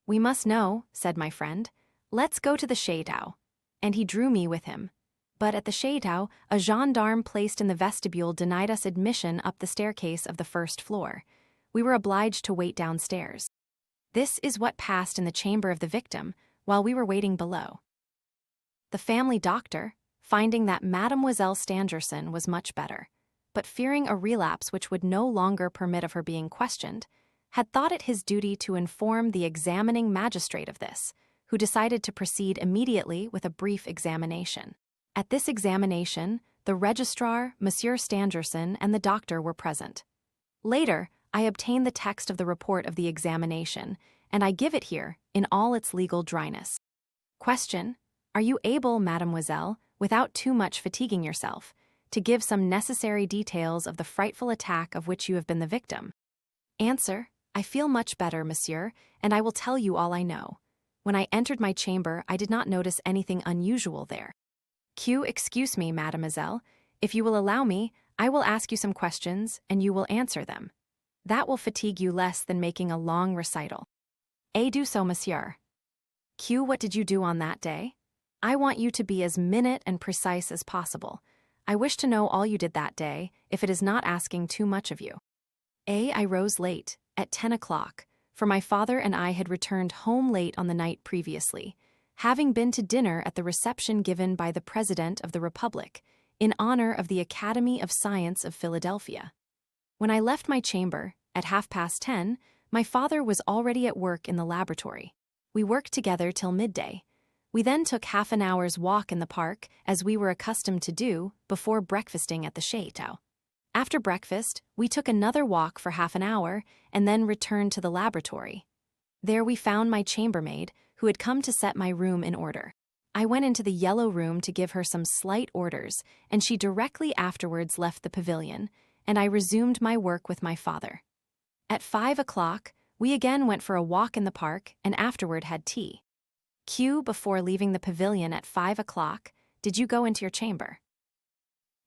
We must know, said my friend. Let's go to the chateau. And he drew me with him. But at the chateau, a gendarme placed in the vestibule denied us admission up the staircase of the first floor. We were obliged to wait downstairs. This is what passed in the chamber of the victim while we were waiting below. The family doctor, finding that Mademoiselle Stangerson was much better, but fearing a relapse which would no longer permit of her being questioned, had thought it his duty to inform the examining magistrate of this, who decided to proceed immediately with a brief examination. At this examination, the registrar, Monsieur Stangerson, and the doctor were present. Later, I obtained the text of the report of the examination, and I give it here in all its legal dryness. Question: Are you able, mademoiselle, without too much fatiguing yourself, to give some necessary details of the frightful attack of which you have been the victim? Answer: I feel much better, monsieur, and I will tell you all I know. When I entered my chamber, I did not notice anything unusual there. Excuse me, mademoiselle. If you will allow me, I will ask you some questions, and you will answer them. That will fatigue you less than making a long recital. Do so, monsieur. What did you do on that day? I want you to be as minute and precise as possible. I wish to know all you did that day, if it is not asking too much of you. I rose late, at 10 o'clock, for my father and I had returned home late on the night previously, having been to dinner at the reception given by the President of the Republic, in honor of the Academy of Science of Philadelphia. When I left my chamber, at 10:30, my father was already at work in the laboratory. We worked together till midday. We then took half an hour's walk in the park, as we were accustomed to do, before breakfasting at the chateau. After breakfast, we took another walk for half an hour, and then returned to the laboratory. There we found my chambermaid, who had come to set my room in order. I went into the yellow room to give her some slight orders, and she directly afterwards left the pavilion, and I resumed my work with my father. At 5 o'clock, we again went for a walk in the park and afterward had tea. Q. Before leaving the pavilion at 5 o'clock, did you go into your chamber?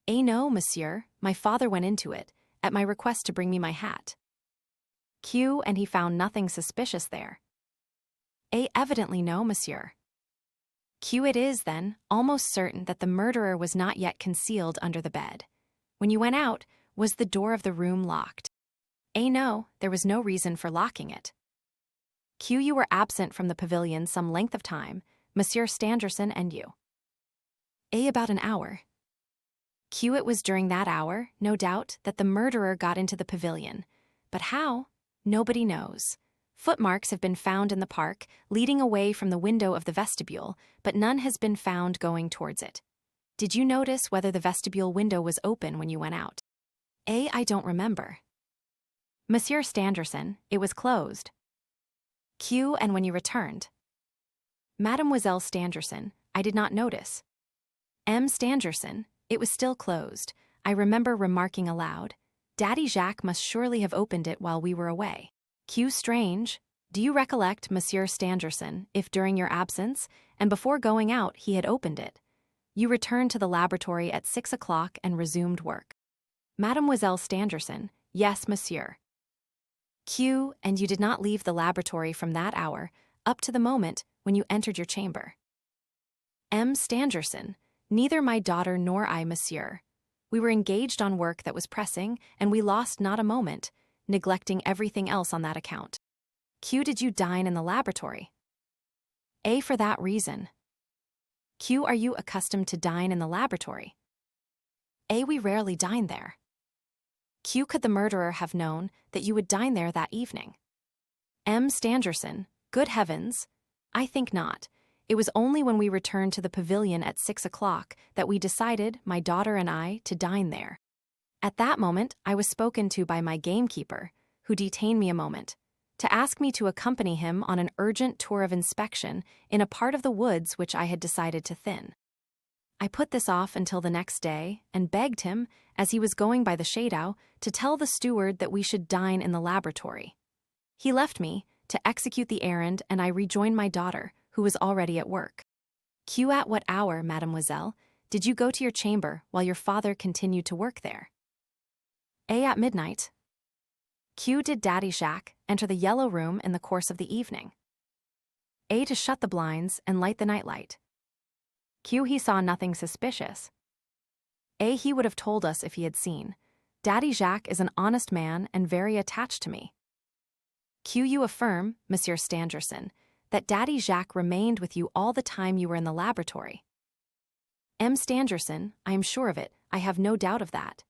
A. No, monsieur, my father went into it, at my request to bring me my hat. Q. And he found nothing suspicious there. A. Evidently no, monsieur. Q. It is, then, almost certain that the murderer was not yet concealed under the bed. When you went out, was the door of the room locked? A. No, there was no reason for locking it. Q. You were absent from the pavilion some length of time, Monsieur Stangerson and you. A. About an hour. Q. It was during that hour, no doubt, that the murderer got into the pavilion. But how? Nobody knows. Footmarks have been found in the park, leading away from the window of the vestibule, but none has been found going towards it. Did you notice whether the vestibule window was open when you went out? A. I don't remember. Monsieur Stangerson, it was closed. Q. And when you returned? Mademoiselle Stangerson, I did not notice. M. Stangerson, it was still closed. I remember remarking aloud, Daddy Jacques must surely have opened it while we were away. Q. Strange. Do you recollect, Monsieur Stangerson, if during your absence, and before going out, he had opened it? You returned to the laboratory at 6 o'clock and resumed work. Mademoiselle Stangerson, yes, monsieur. Q. And you did not leave the laboratory from that hour, up to the moment when you entered your chamber. M. Stangerson, neither my daughter nor I, monsieur. We were engaged on work that was pressing, and we lost not a moment, neglecting everything else on that account. Q. Did you dine in the laboratory? A. For that reason. Q. Are you accustomed to dine in the laboratory? A. We rarely dine there. Q. Could the murderer have known that you would dine there that evening? M. Stangerson, good heavens! I think not. It was only when we returned to the pavilion at 6 o'clock that we decided, my daughter and I, to dine there. At that moment, I was spoken to by my gamekeeper, who detained me a moment, to ask me to accompany him on an urgent tour of inspection in a part of the woods which I had decided to thin. I put this off until the next day and begged him, as he was going by the chateau, to tell the steward that we should dine in the laboratory. He left me to execute the errand, and I rejoined my daughter, who was already at work. Q. At what hour, mademoiselle, did you go to your chamber while your father continued to work there? A. At midnight. Q. Did Daddy Jacques enter the yellow room in the course of the evening? A. To shut the blinds and light the nightlight. Q. He saw nothing suspicious. A. He would have told us if he had seen. Daddy Jacques is an honest man and very attached to me. Q. You affirm, Monsieur Stangerson, that Daddy Jacques remained with you all the time you were in the laboratory. M. Stangerson, I am sure of it, I have no doubt of that.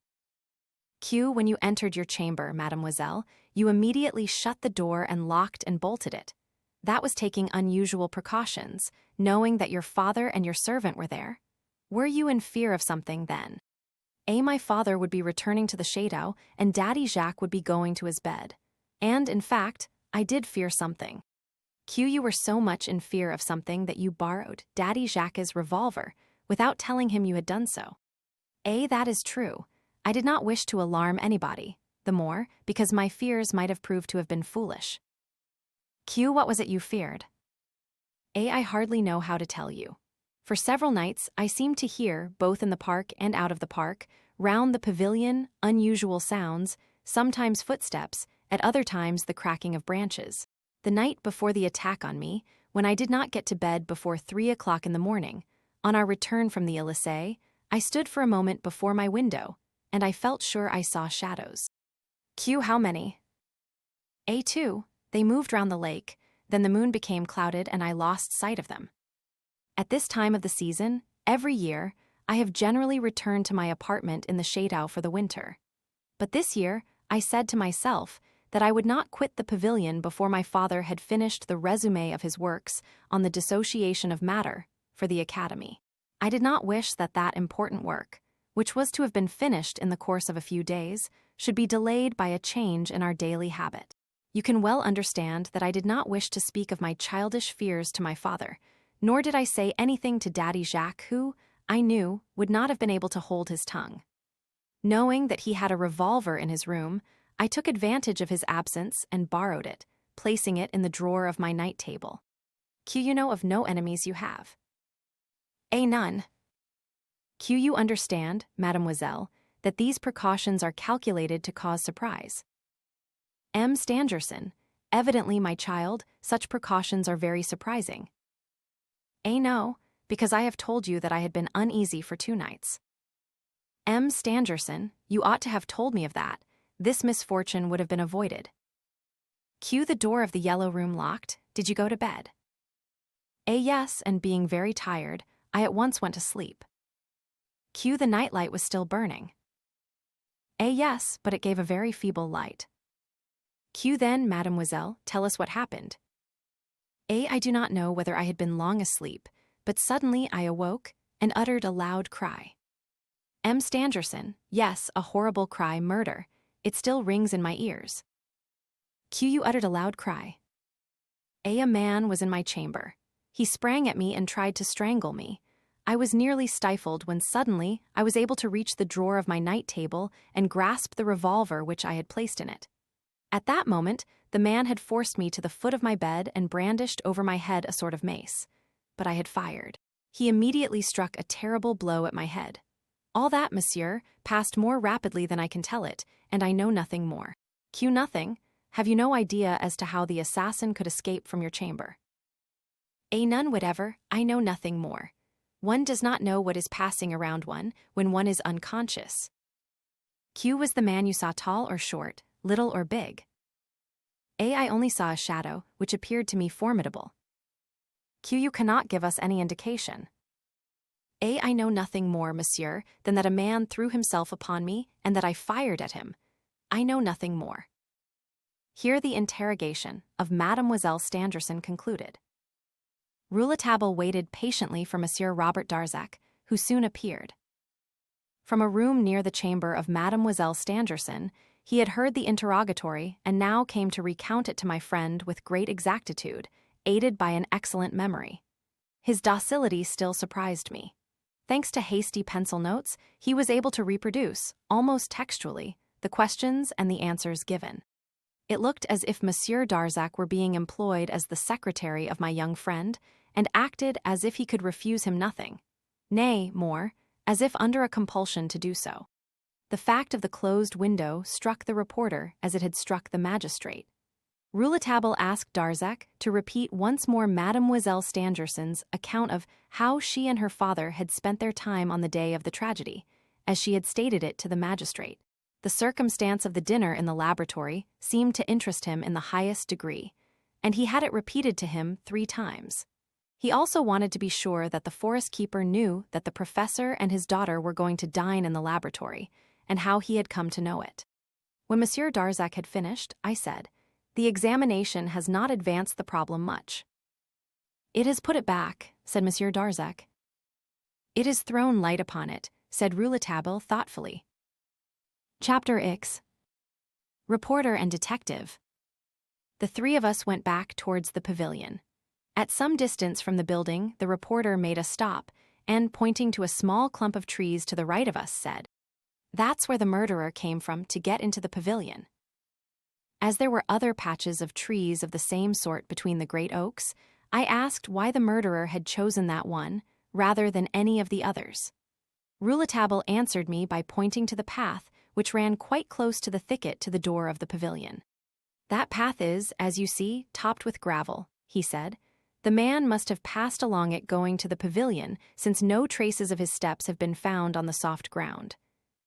Q. When you entered your chamber, mademoiselle, you immediately shut the door and locked and bolted it. That was taking unusual precautions, knowing that your father and your servant were there. Were you in fear of something then? A. My father would be returning to the chateau, and Daddy Jacques would be going to his bed. And, in fact, I did fear something. Q. You were so much in fear of something that you borrowed Daddy Jacques' revolver, without telling him you had done so. A. That is true. I did not wish to alarm anybody, the more because my fears might have proved to have been foolish. Q. What was it you feared? A. I hardly know how to tell you. For several nights, I seemed to hear, both in the park and out of the park, round the pavilion, unusual sounds, sometimes footsteps, at other times the cracking of branches. The night before the attack on me, when I did not get to bed before 3 o'clock in the morning, on our return from the Elysée, I stood for a moment before my window, and I felt sure I saw shadows. Q. How many? A. 2. They moved round the lake, then the moon became clouded and I lost sight of them. At this time of the season, every year, I have generally returned to my apartment in the chateau for the winter. But this year, I said to myself that I would not quit the pavilion before my father had finished the resume of his works on the dissociation of matter for the Academy. I did not wish that that important work, which was to have been finished in the course of a few days, should be delayed by a change in our daily habit. You can well understand that I did not wish to speak of my childish fears to my father, nor did I say anything to Daddy Jacques, who, I knew, would not have been able to hold his tongue. Knowing that he had a revolver in his room, I took advantage of his absence and borrowed it, placing it in the drawer of my night table. You know of no enemies you have. None. You understand, mademoiselle, that these precautions are calculated to cause surprise. Stangerson, evidently my child, such precautions are very surprising. No, because I have told you that I had been uneasy for 2 nights. Stangerson, you ought to have told me of that. This misfortune would have been avoided. The door of the yellow room locked. Did you go to bed? Yes, and being very tired, I at once went to sleep. The nightlight was still burning. Yes, but it gave a very feeble light. Then, mademoiselle, tell us what happened. I do not know whether I had been long asleep, but suddenly I awoke and uttered a loud cry. Stangerson, yes, a horrible cry, murder. It still rings in my ears. You uttered a loud cry. A man was in my chamber. He sprang at me and tried to strangle me. I was nearly stifled when suddenly I was able to reach the drawer of my night table and grasp the revolver which I had placed in it. At that moment, the man had forced me to the foot of my bed and brandished over my head a sort of mace. But I had fired. He immediately struck a terrible blow at my head. All that, monsieur, passed more rapidly than I can tell it, and I know nothing more. Nothing? Have you no idea as to how the assassin could escape from your chamber? None whatever. I know nothing more. One does not know what is passing around one when one is unconscious. Was the man you saw tall or short, little or big? I only saw a shadow, which appeared to me formidable. You cannot give us any indication. I know nothing more, monsieur, than that a man threw himself upon me and that I fired at him. I know nothing more. Here the interrogation of Mademoiselle Stangerson concluded. Rouletabille waited patiently for Monsieur Robert Darzac, who soon appeared. From a room near the chamber of Mademoiselle Stangerson, he had heard the interrogatory and now came to recount it to my friend with great exactitude, aided by an excellent memory. His docility still surprised me. Thanks to hasty pencil notes, he was able to reproduce, almost textually, the questions and the answers given. It looked as if Monsieur Darzac were being employed as the secretary of my young friend, and acted as if he could refuse him nothing. Nay, more, as if under a compulsion to do so. The fact of the closed window struck the reporter as it had struck the magistrate. Rouletabille asked Darzac to repeat once more Mademoiselle Stangerson's account of how she and her father had spent their time on the day of the tragedy, as she had stated it to the magistrate. The circumstance of the dinner in the laboratory seemed to interest him in the highest degree, and he had it repeated to him 3 times. He also wanted to be sure that the forest keeper knew that the professor and his daughter were going to dine in the laboratory, and how he had come to know it. When Monsieur Darzac had finished, I said, "The examination has not advanced the problem much." "It has put it back," said Monsieur Darzac. "It has thrown light upon it," said Rouletabille thoughtfully. Chapter X. Reporter and Detective. The 3 of us went back towards the pavilion. At some distance from the building, the reporter made a stop, and, pointing to a small clump of trees to the right of us, said, "That's where the murderer came from to get into the pavilion." As there were other patches of trees of the same sort between the great oaks, I asked why the murderer had chosen that one, rather than any of the others. Rouletabille answered me by pointing to the path, which ran quite close to the thicket to the door of the pavilion. "That path is, as you see, topped with gravel," he said. "The man must have passed along it going to the pavilion, since no traces of his steps have been found on the soft ground.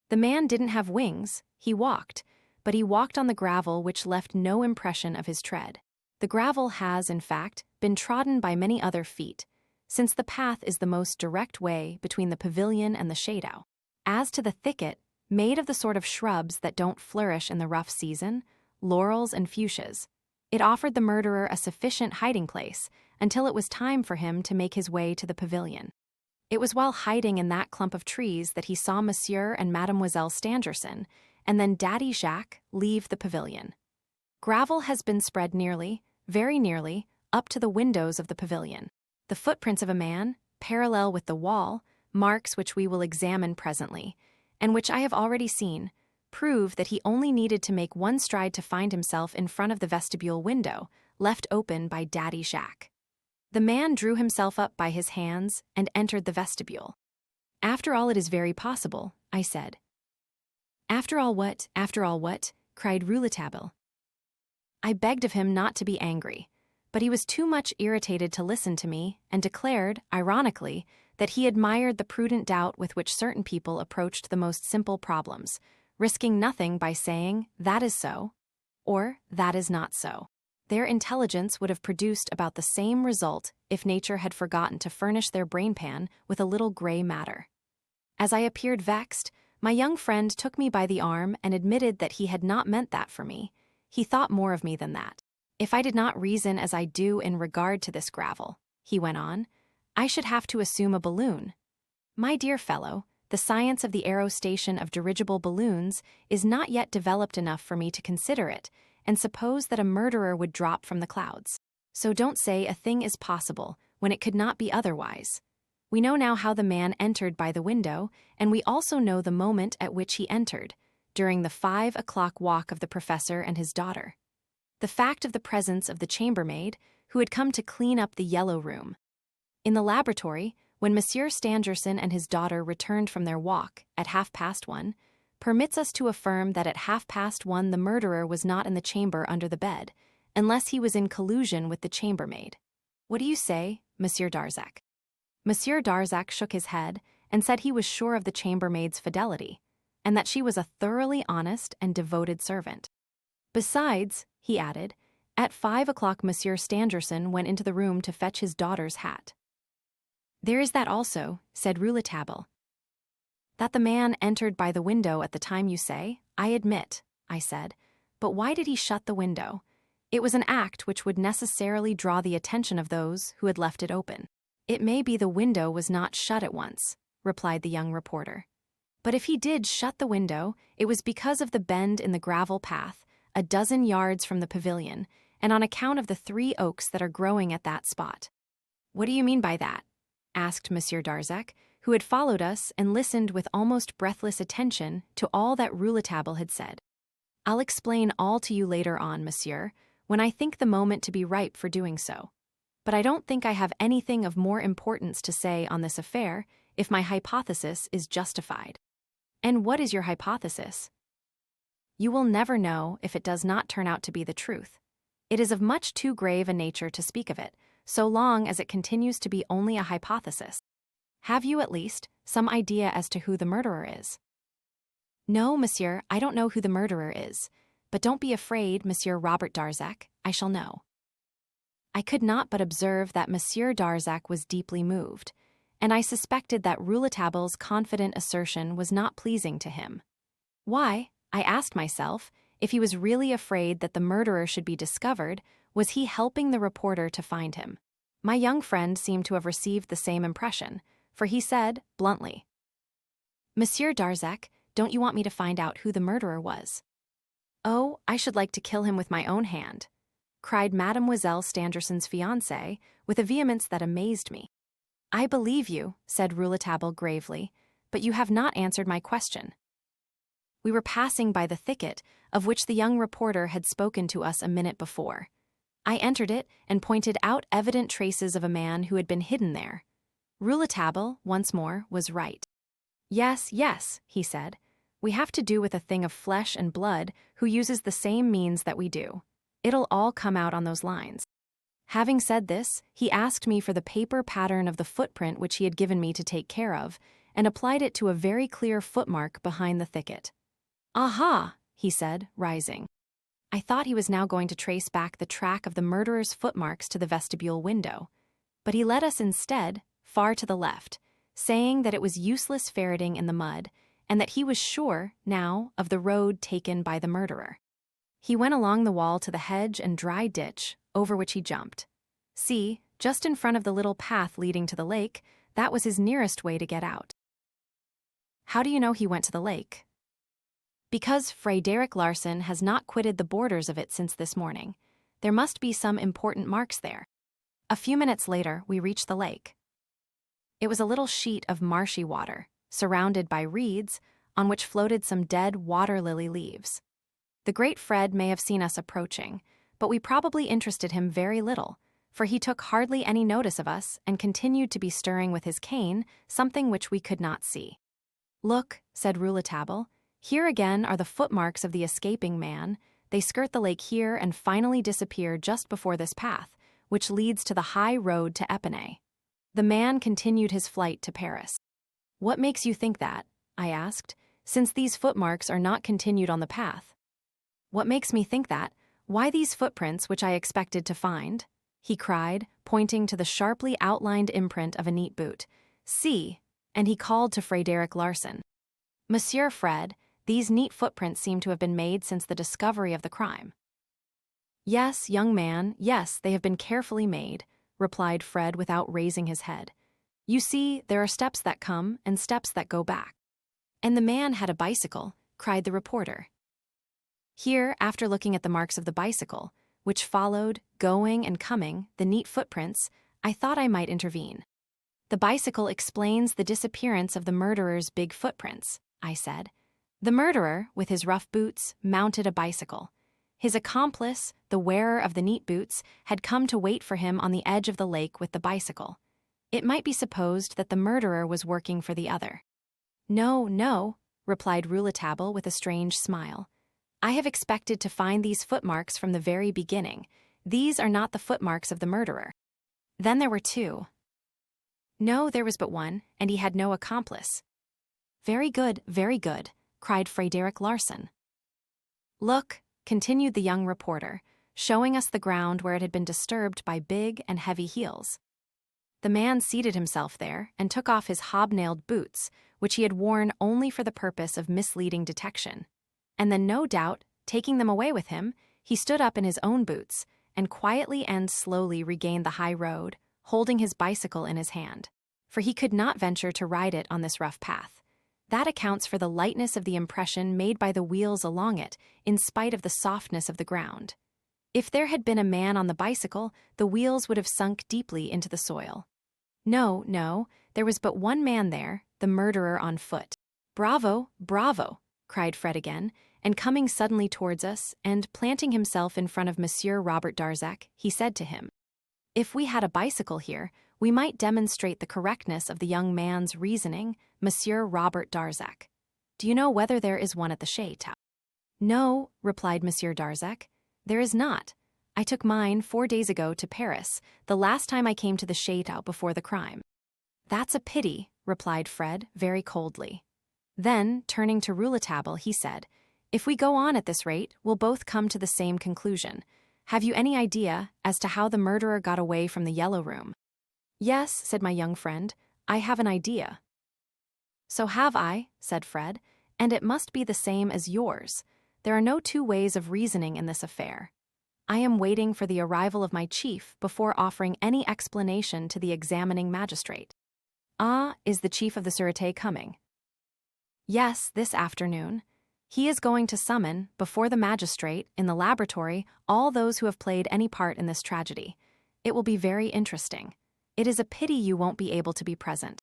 The man didn't have wings, he walked, but he walked on the gravel which left no impression of his tread. The gravel has, in fact, been trodden by many other feet, since the path is the most direct way between the pavilion and the shadow. As to the thicket, made of the sort of shrubs that don't flourish in the rough season, laurels and fuchsias. It offered the murderer a sufficient hiding place until it was time for him to make his way to the pavilion. It was while hiding in that clump of trees that he saw Monsieur and Mademoiselle Stangerson, and then Daddy Jacques leave the pavilion. Gravel has been spread nearly, very nearly, up to the windows of the pavilion. The footprints of a man, parallel with the wall, marks which we will examine presently, and which I have already seen, prove that he only needed to make one stride to find himself in front of the vestibule window, left open by Daddy Jacques. The man drew himself up by his hands and entered the vestibule. "After all, it is very possible," I said. After all what?" cried Rouletabille. I begged of him not to be angry, but he was too much irritated to listen to me and declared, ironically, that he admired the prudent doubt with which certain people approached the most simple problems, risking nothing by saying, "That is so," or "That is not so." Their intelligence would have produced about the same result if nature had forgotten to furnish their brainpan with a little gray matter. As I appeared vexed, my young friend took me by the arm and admitted that he had not meant that for me. He thought more of me than that. "If I did not reason as I do in regard to this gravel," he went on, "I should have to assume a balloon. My dear fellow, the science of the aerostation of dirigible balloons is not yet developed enough for me to consider it, and suppose that a murderer would drop from the clouds. So don't say a thing is possible when it could not be otherwise. We know now how the man entered by the window, and we also know the moment at which he entered, during the 5 o'clock walk of the professor and his daughter. The fact of the presence of the chambermaid, who had come to clean up the yellow room. In the laboratory, when Monsieur Stangerson and his daughter returned from their walk at 1:30, permits us to affirm that at 1:30 the murderer was not in the chamber under the bed, unless he was in collusion with the chambermaid. What do you say, Monsieur Darzac? Monsieur Darzac shook his head and said he was sure of the chambermaid's fidelity, and that she was a thoroughly honest and devoted servant. Besides, he added, at 5 o'clock Monsieur Stangerson went into the room to fetch his daughter's hat. There is that also, said Rouletabille. That the man entered by the window at the time you say, I admit, I said, but why did he shut the window? It was an act which would necessarily draw the attention of those who had left it open. It may be the window was not shut at once, replied the young reporter. But if he did shut the window, it was because of the bend in the gravel path, a dozen yards from the pavilion, and on account of the 3 oaks that are growing at that spot. What do you mean by that? Asked Monsieur Darzac, who had followed us and listened with almost breathless attention to all that Rouletabille had said. I'll explain all to you later on, monsieur, when I think the moment to be ripe for doing so. But I don't think I have anything of more importance to say on this affair if my hypothesis is justified. And what is your hypothesis? You will never know if it does not turn out to be the truth. It is of much too grave a nature to speak of it, so long as it continues to be only a hypothesis. Have you, at least, some idea as to who the murderer is? No, monsieur, I don't know who the murderer is, but don't be afraid, Monsieur Robert Darzac, I shall know. I could not but observe that Monsieur Darzac was deeply moved, and I suspected that Rouletabille's confident assertion was not pleasing to him. Why, I asked myself, if he was really afraid that the murderer should be discovered, was he helping the reporter to find him? My young friend seemed to have received the same impression, for he said, bluntly, Monsieur Darzac, don't you want me to find out who the murderer was? Oh, I should like to kill him with my own hand, cried Mademoiselle Stangerson's fiancé with a vehemence that amazed me. I believe you, said Rouletabille gravely, but you have not answered my question. We were passing by the thicket of which the young reporter had spoken to us a minute before. I entered it and pointed out evident traces of a man who had been hidden there. Rouletabille, once more, was right. Yes, yes, he said. We have to do with a thing of flesh and blood who uses the same means that we do. It'll all come out on those lines. Having said this, he asked me for the paper pattern of the footprint which he had given me to take care of, and applied it to a very clear footmark behind the thicket. Aha, he said, rising. I thought he was now going to trace back the track of the murderer's footmarks to the vestibule window, but he led us instead far to the left, saying that it was useless ferreting in the mud, and that he was sure, now, of the road taken by the murderer. He went along the wall to the hedge and dry ditch, over which he jumped. See, just in front of the little path leading to the lake, that was his nearest way to get out. How do you know he went to the lake? Because Frederick Larsen has not quitted the borders of it since this morning. There must be some important marks there. A few minutes later, we reached the lake. It was a little sheet of marshy water, surrounded by reeds, on which floated some dead water lily leaves. The great Fred may have seen us approaching, but we probably interested him very little, for he took hardly any notice of us and continued to be stirring with his cane something which we could not see. Look, said Rouletabille, here again are the footmarks of the escaping man. They skirt the lake here and finally disappear just before this path, which leads to the high road to Epinay. The man continued his flight to Paris. What makes you think that? I asked, since these footmarks are not continued on the path. What makes me think that? Why these footprints which I expected to find? He cried, pointing to the sharply outlined imprint of a neat boot. See, and he called to Frederick Larsen. Monsieur Fred, these neat footprints seem to have been made since the discovery of the crime. Yes, young man, yes, they have been carefully made, replied Fred without raising his head. You see, there are steps that come and steps that go back. And the man had a bicycle, cried the reporter. Here, after looking at the marks of the bicycle, which followed, going and coming, the neat footprints, I thought I might intervene. The bicycle explains the disappearance of the murderer's big footprints, I said. The murderer, with his rough boots, mounted a bicycle. His accomplice, the wearer of the neat boots, had come to wait for him on the edge of the lake with the bicycle. It might be supposed that the murderer was working for the other. No, no, replied Rouletabille with a strange smile. I have expected to find these footmarks from the very beginning. These are not the footmarks of the murderer. Then there were two. No, there was but one, and he had no accomplice. Very good, cried Frederick Larsen. Look, continued the young reporter, showing us the ground where it had been disturbed by big and heavy heels. The man seated himself there and took off his hobnailed boots, which he had worn only for the purpose of misleading detection. And then, no doubt, taking them away with him, he stood up in his own boots and quietly and slowly regained the high road, holding his bicycle in his hand, for he could not venture to ride it on this rough path. That accounts for the lightness of the impression made by the wheels along it, in spite of the softness of the ground. If there had been a man on the bicycle, the wheels would have sunk deeply into the soil. No, no, there was but one man there, the murderer on foot. Bravo, bravo, cried Fred again, and coming suddenly towards us, and planting himself in front of Monsieur Robert Darzac, he said to him, If we had a bicycle here, we might demonstrate the correctness of the young man's reasoning, Monsieur Robert Darzac. Do you know whether there is one at the Château? No, replied Monsieur Darzac, there is not. I took mine 4 days ago to Paris, the last time I came to the Château before the crime. That's a pity, replied Fred, very coldly. Then, turning to Rouletabille, he said, If we go on at this rate, we'll both come to the same conclusion. Have you any idea as to how the murderer got away from the Yellow Room? Yes, said my young friend, I have an idea. So have I, said Fred, and it must be the same as yours. There are no two ways of reasoning in this affair. I am waiting for the arrival of my chief before offering any explanation to the examining magistrate. Ah, is the chief of the Sûreté coming? Yes, this afternoon. He is going to summon, before the magistrate, in the laboratory, all those who have played any part in this tragedy. It will be very interesting. It is a pity you won't be able to be present.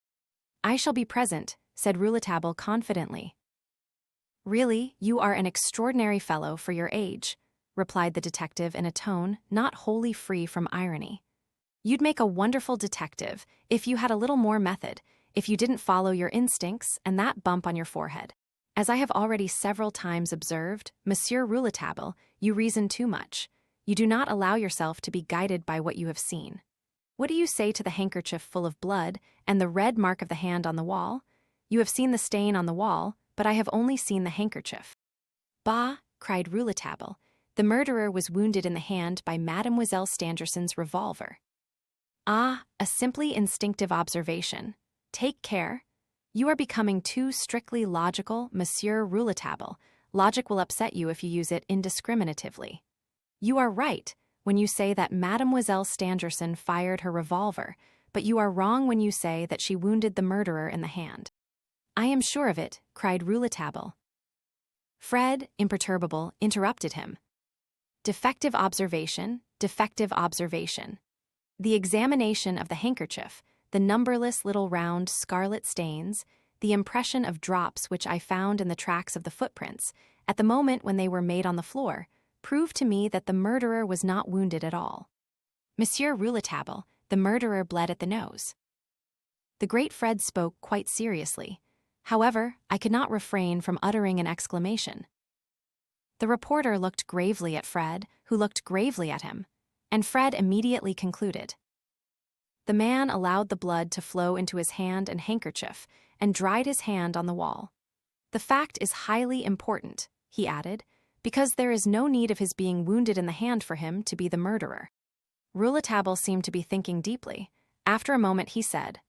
I shall be present, said Rouletabille confidently. Really, you are an extraordinary fellow for your age, replied the detective in a tone not wholly free from irony. You'd make a wonderful detective if you had a little more method, if you didn't follow your instincts and that bump on your forehead. As I have already several times observed, Monsieur Rouletabille, you reason too much. You do not allow yourself to be guided by what you have seen. What do you say to the handkerchief full of blood and the red mark of the hand on the wall? You have seen the stain on the wall, but I have only seen the handkerchief. Bah, cried Rouletabille, the murderer was wounded in the hand by Mademoiselle Stangerson's revolver. Ah, a simply instinctive observation. Take care. You are becoming too strictly logical, Monsieur Rouletabille. Logic will upset you if you use it indiscriminatively. You are right when you say that Mademoiselle Stangerson fired her revolver, but you are wrong when you say that she wounded the murderer in the hand. I am sure of it, cried Rouletabille. Fred, imperturbable, interrupted him. Defective observation, defective observation. The examination of the handkerchief, the numberless little round scarlet stains, the impression of drops which I found in the tracks of the footprints, at the moment when they were made on the floor, proved to me that the murderer was not wounded at all. Monsieur Rouletabille, the murderer bled at the nose. The great Fred spoke quite seriously. However, I could not refrain from uttering an exclamation. The reporter looked gravely at Fred, who looked gravely at him, and Fred immediately concluded. The man allowed the blood to flow into his hand and handkerchief, and dried his hand on the wall. The fact is highly important, he added, because there is no need of his being wounded in the hand for him to be the murderer. Rouletabille seemed to be thinking deeply. After a moment he said,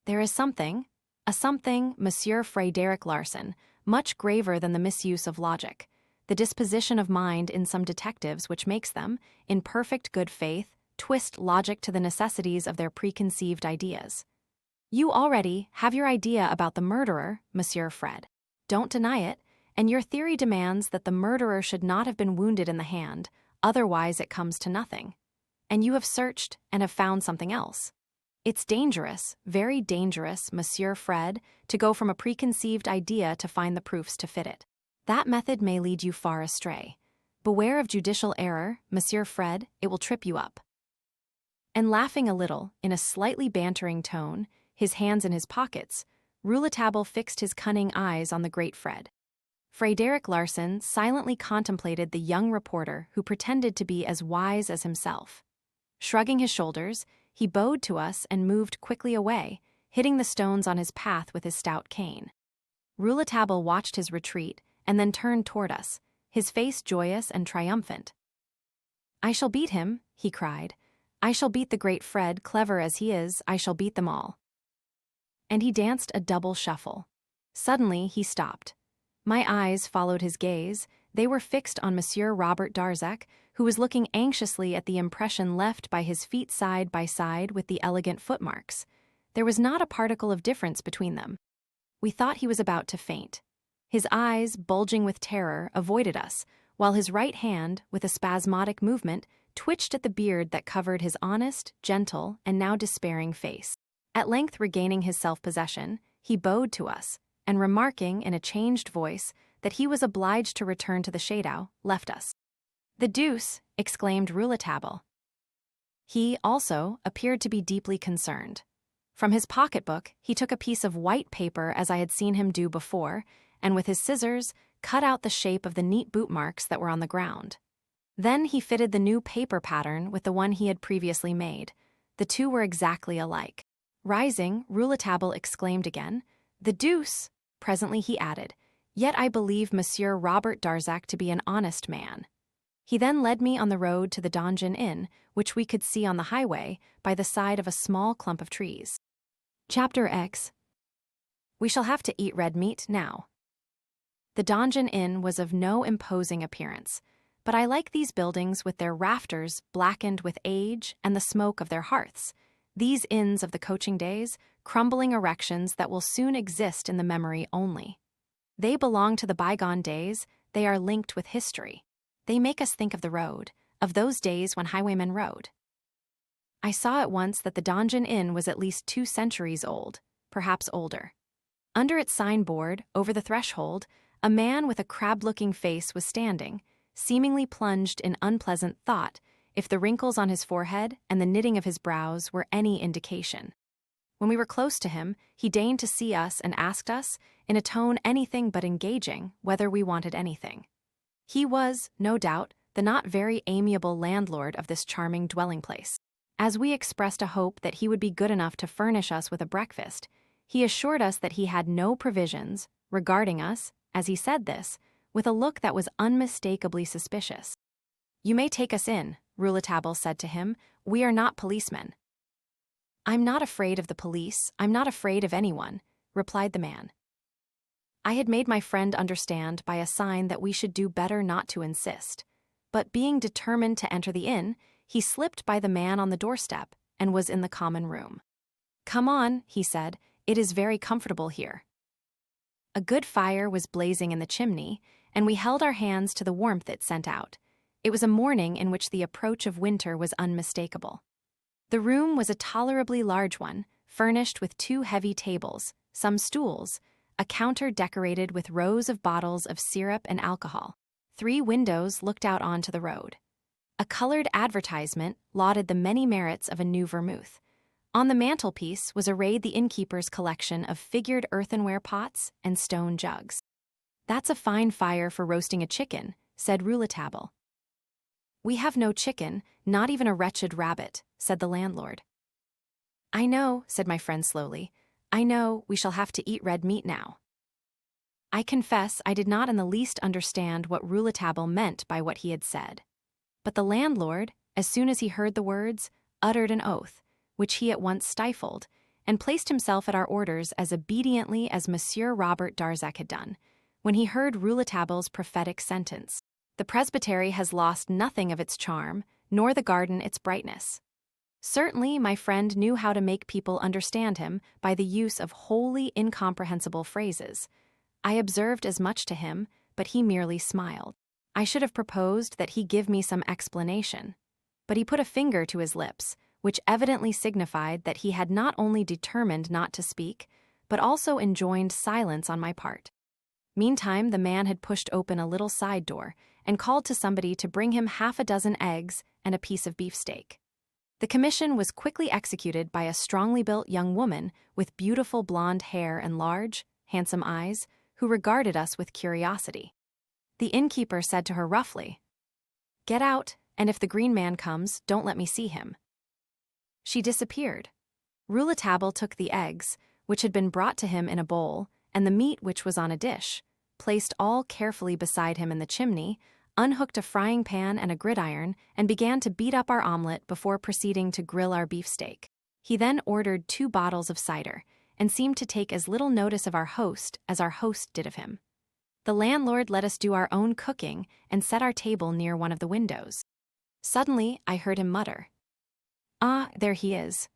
There is something, Monsieur Frédéric Larsan, much graver than the misuse of logic, the disposition of mind in some detectives which makes them, in perfect good faith, twist logic to the necessities of their preconceived ideas. You already have your idea about the murderer, Monsieur Fred. Don't deny it, and your theory demands that the murderer should not have been wounded in the hand, otherwise it comes to nothing. And you have searched and have found something else. It's dangerous, very dangerous, Monsieur Fred, to go from a preconceived idea to find the proofs to fit it. That method may lead you far astray. Beware of judicial error, Monsieur Fred, it will trip you up. And laughing a little, in a slightly bantering tone, his hands in his pockets, Rouletabille fixed his cunning eyes on the great Fred. Frédéric Larsan silently contemplated the young reporter who pretended to be as wise as himself. Shrugging his shoulders, he bowed to us and moved quickly away, hitting the stones on his path with his stout cane. Rouletabille watched his retreat and then turned toward us, his face joyous and triumphant. I shall beat him, he cried. I shall beat the great Fred, clever as he is, I shall beat them all. And he danced a double shuffle. Suddenly he stopped. My eyes followed his gaze. They were fixed on Monsieur Robert Darzac, who was looking anxiously at the impression left by his feet side by side with the elegant footmarks. There was not a particle of difference between them. We thought he was about to faint. His eyes, bulging with terror, avoided us, while his right hand, with a spasmodic movement, twitched at the beard that covered his honest, gentle, and now despairing face. At length regaining his self-possession, he bowed to us, and remarking in a changed voice that he was obliged to return to the Chateau, left us. The deuce! Exclaimed Rouletabille. He, also, appeared to be deeply concerned. From his pocketbook, he took a piece of white paper as I had seen him do before, and with his scissors, cut out the shape of the neat boot marks that were on the ground. Then he fitted the new paper pattern with the one he had previously made. The two were exactly alike. Rising, Rouletabille exclaimed again, The deuce! Presently he added, Yet I believe Monsieur Robert Darzac to be an honest man. He then led me on the road to the Donjon Inn, which we could see on the highway, by the side of a small clump of trees. Chapter X. We shall have to eat red meat now. The Donjon Inn was of no imposing appearance, but I like these buildings with their rafters blackened with age and the smoke of their hearths, these inns of the coaching days, crumbling erections that will soon exist in the memory only. They belong to the bygone days, they are linked with history. They make us think of the road, of those days when highwaymen rode. I saw at once that the Donjon Inn was at least 2 centuries old, perhaps older. Under its signboard, over the threshold, a man with a crab-looking face was standing, seemingly plunged in unpleasant thought, if the wrinkles on his forehead and the knitting of his brows were any indication. When we were close to him, he deigned to see us and asked us, in a tone anything but engaging, whether we wanted anything. He was, no doubt, the not very amiable landlord of this charming dwelling-place. As we expressed a hope that he would be good enough to furnish us with a breakfast, he assured us that he had no provisions, regarding us, as he said this, with a look that was unmistakably suspicious. You may take us in, Rouletabille said to him. We are not policemen. I'm not afraid of the police, I'm not afraid of anyone, replied the man. I had made my friend understand by a sign that we should do better not to insist. But being determined to enter the inn, he slipped by the man on the doorstep and was in the common room. "Come on," he said, "it is very comfortable here." A good fire was blazing in the chimney, and we held our hands to the warmth it sent out. It was a morning in which the approach of winter was unmistakable. The room was a tolerably large one, furnished with 2 heavy tables, some stools, a counter decorated with rows of bottles of syrup and alcohol. 3 windows looked out onto the road. A colored advertisement lauded the many merits of a new vermouth. On the mantelpiece was arrayed the innkeeper's collection of figured earthenware pots and stone jugs. "That's a fine fire for roasting a chicken," said Rouletabille. "We have no chicken, not even a wretched rabbit," said the landlord. "I know," said my friend slowly. "I know, we shall have to eat red meat now." I confess I did not in the least understand what Rouletabille meant by what he had said. But the landlord, as soon as he heard the words, uttered an oath, which he at once stifled, and placed himself at our orders as obediently as Monsieur Robert Darzac had done, when he heard Rouletabille's prophetic sentence. "The presbytery has lost nothing of its charm, nor the garden its brightness." Certainly, my friend knew how to make people understand him by the use of wholly incomprehensible phrases. I observed as much to him, but he merely smiled. I should have proposed that he give me some explanation, but he put a finger to his lips, which evidently signified that he had not only determined not to speak, but also enjoined silence on my part. Meantime, the man had pushed open a little side door and called to somebody to bring him 6 eggs and a piece of beefsteak. The commission was quickly executed by a strongly built young woman with beautiful blonde hair and large, handsome eyes, who regarded us with curiosity. The innkeeper said to her roughly, "Get out, and if the green man comes, don't let me see him." She disappeared. Rouletabille took the eggs, which had been brought to him in a bowl, and the meat which was on a dish, placed all carefully beside him in the chimney, unhooked a frying pan and a gridiron, and began to beat up our omelette before proceeding to grill our beefsteak. He then ordered 2 bottles of cider, and seemed to take as little notice of our host as our host did of him. The landlord let us do our own cooking and set our table near one of the windows. Suddenly, I heard him mutter, "Ah, there he is."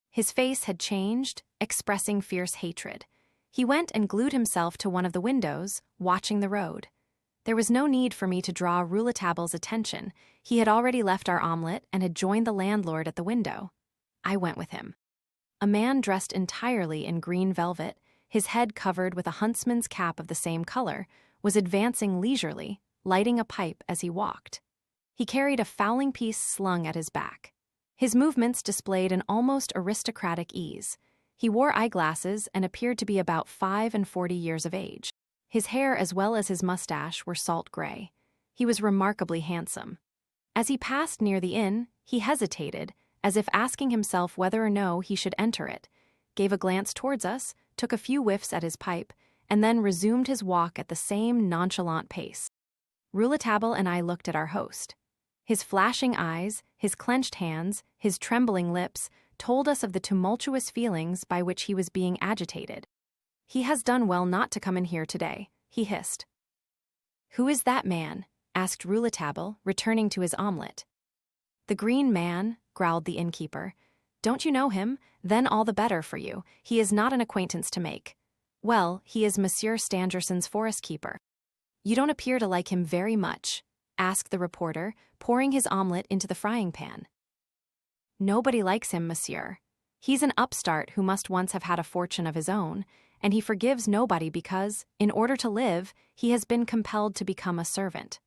His face had changed, expressing fierce hatred. He went and glued himself to one of the windows, watching the road. There was no need for me to draw Rouletabille's attention. He had already left our omelette and had joined the landlord at the window. I went with him. A man dressed entirely in green velvet, his head covered with a huntsman's cap of the same color, was advancing leisurely, lighting a pipe as he walked. He carried a fowling piece slung at his back. His movements displayed an almost aristocratic ease. He wore eyeglasses and appeared to be about 45 years of age. His hair as well as his mustache were salt gray. He was remarkably handsome. As he passed near the inn, he hesitated, as if asking himself whether or no he should enter it, gave a glance towards us, took a few whiffs at his pipe, and then resumed his walk at the same nonchalant pace. Rouletabille and I looked at our host. His flashing eyes, his clenched hands, his trembling lips told us of the tumultuous feelings by which he was being agitated. "He has done well not to come in here today," he hissed. "Who is that man?" asked Rouletabille, returning to his omelette. "The green man," growled the innkeeper. "Don't you know him? Then all the better for you. He is not an acquaintance to make. Well, he is Monsieur Stangerson's forest keeper." "You don't appear to like him very much," asked the reporter, pouring his omelette into the frying pan. "Nobody likes him, monsieur. He's an upstart who must once have had a fortune of his own, and he forgives nobody because, in order to live, he has been compelled to become a servant.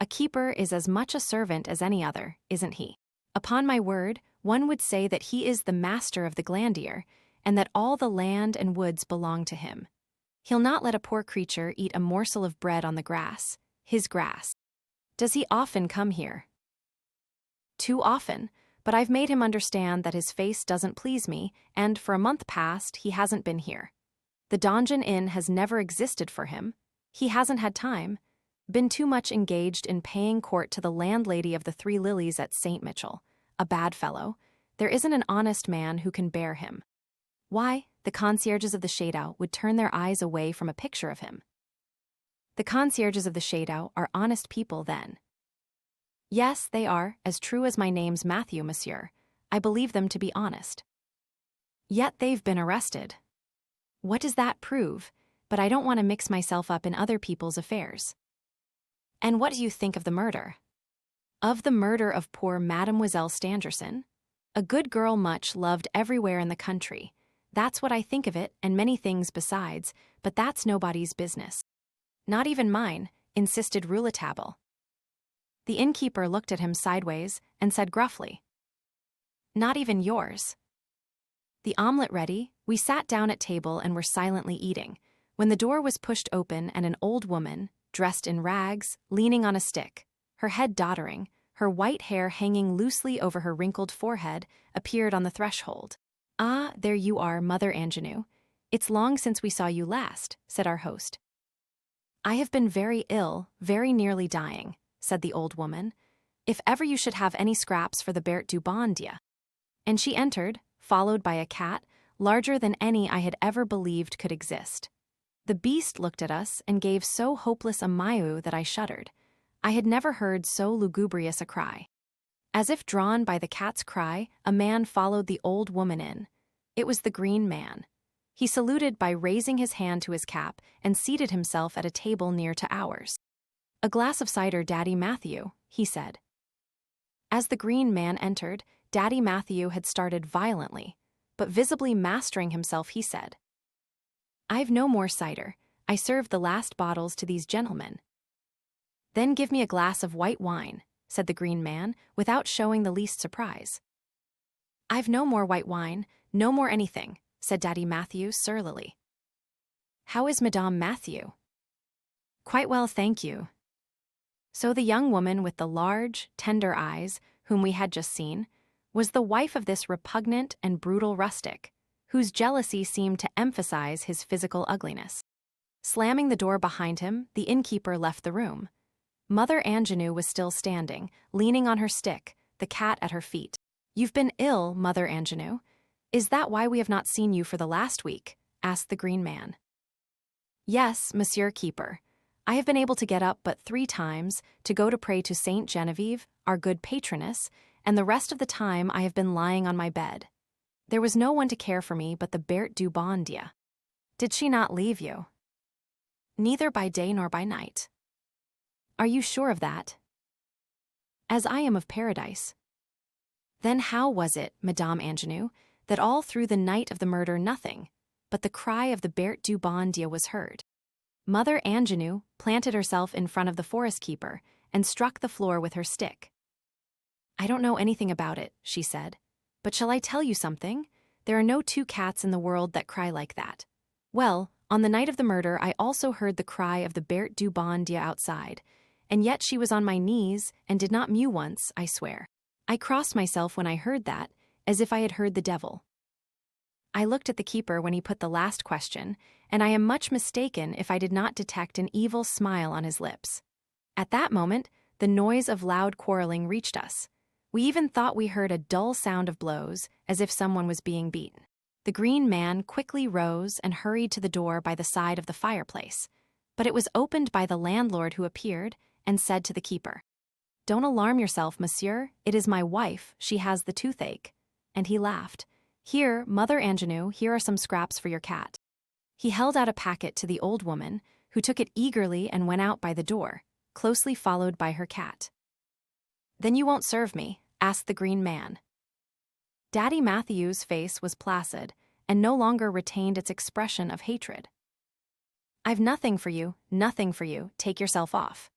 A keeper is as much a servant as any other, isn't he? Upon my word, one would say that he is the master of the Glandier, and that all the land and woods belong to him. He'll not let a poor creature eat a morsel of bread on the grass, his grass. Does he often come here?" "Too often, but I've made him understand that his face doesn't please me, and for a month past he hasn't been here. The Donjon Inn has never existed for him. He hasn't had time, been too much engaged in paying court to the landlady of the 3 Lilies at St. Mitchell, a bad fellow. There isn't an honest man who can bear him." Why, the concierges of the Shadow would turn their eyes away from a picture of him. The concierges of the Shadow are honest people, then. Yes, they are, as true as my name's Matthew, monsieur. I believe them to be honest. Yet they've been arrested. What does that prove? But I don't want to mix myself up in other people's affairs. And what do you think of the murder? Of the murder of poor Mademoiselle Stangerson? A good girl much loved everywhere in the country. That's what I think of it, and many things besides, but that's nobody's business. Not even mine, insisted Rouletabille. The innkeeper looked at him sideways and said gruffly, "Not even yours." The omelette ready, we sat down at table and were silently eating, when the door was pushed open and an old woman, dressed in rags, leaning on a stick, her head doddering, her white hair hanging loosely over her wrinkled forehead, appeared on the threshold. "Ah, there you are, Mother Angenou. It's long since we saw you last," said our host. "I have been very ill, very nearly dying," said the old woman. "If ever you should have any scraps for the Berthe du Bon Dieu." And she entered, followed by a cat, larger than any I had ever believed could exist. The beast looked at us and gave so hopeless a mew that I shuddered. I had never heard so lugubrious a cry. As if drawn by the cat's cry, a man followed the old woman in. It was the Green Man. He saluted by raising his hand to his cap and seated himself at a table near to ours. "A glass of cider, Daddy Matthew," he said. As the Green Man entered, Daddy Matthew had started violently, but visibly mastering himself, he said, "I've no more cider. I served the last bottles to these gentlemen." "Then give me a glass of white wine," said the Green Man, without showing the least surprise. "I've no more white wine, no more anything," said Daddy Matthew surlily. "How is Madame Matthew?" "Quite well, thank you." So the young woman with the large, tender eyes, whom we had just seen, was the wife of this repugnant and brutal rustic, whose jealousy seemed to emphasize his physical ugliness. Slamming the door behind him, the innkeeper left the room. Mother Angenou was still standing, leaning on her stick, the cat at her feet. "You've been ill, Mother Angenou. Is that why we have not seen you for the last week?" asked the Green Man. "Yes, Monsieur Keeper. I have been able to get up but 3 times to go to pray to Saint Genevieve, our good patroness, and the rest of the time I have been lying on my bed. There was no one to care for me but the Berthe du Bon Dieu." "Did she not leave you?" "Neither by day nor by night." "Are you sure of that?" "As I am of paradise." "Then how was it, Madame Angenou, that all through the night of the murder nothing but the cry of the Berthe du Bon Dieu was heard?" Mother Angenou planted herself in front of the forest keeper and struck the floor with her stick. "I don't know anything about it," she said. "But shall I tell you something? There are no 2 cats in the world that cry like that. Well, on the night of the murder I also heard the cry of the Berthe du Bon Dieu outside, and yet she was on my knees and did not mew once, I swear. I crossed myself when I heard that, as if I had heard the devil." I looked at the keeper when he put the last question, and I am much mistaken if I did not detect an evil smile on his lips. At that moment, the noise of loud quarreling reached us. We even thought we heard a dull sound of blows, as if someone was being beaten. The Green Man quickly rose and hurried to the door by the side of the fireplace, but it was opened by the landlord, who appeared and said to the keeper, "Don't alarm yourself, monsieur, it is my wife, she has the toothache." And he laughed. "Here, Mother Angenou, here are some scraps for your cat." He held out a packet to the old woman, who took it eagerly and went out by the door, closely followed by her cat. "Then you won't serve me?" asked the Green Man. Daddy Matthew's face was placid, and no longer retained its expression of hatred. "I've nothing for you, take yourself off."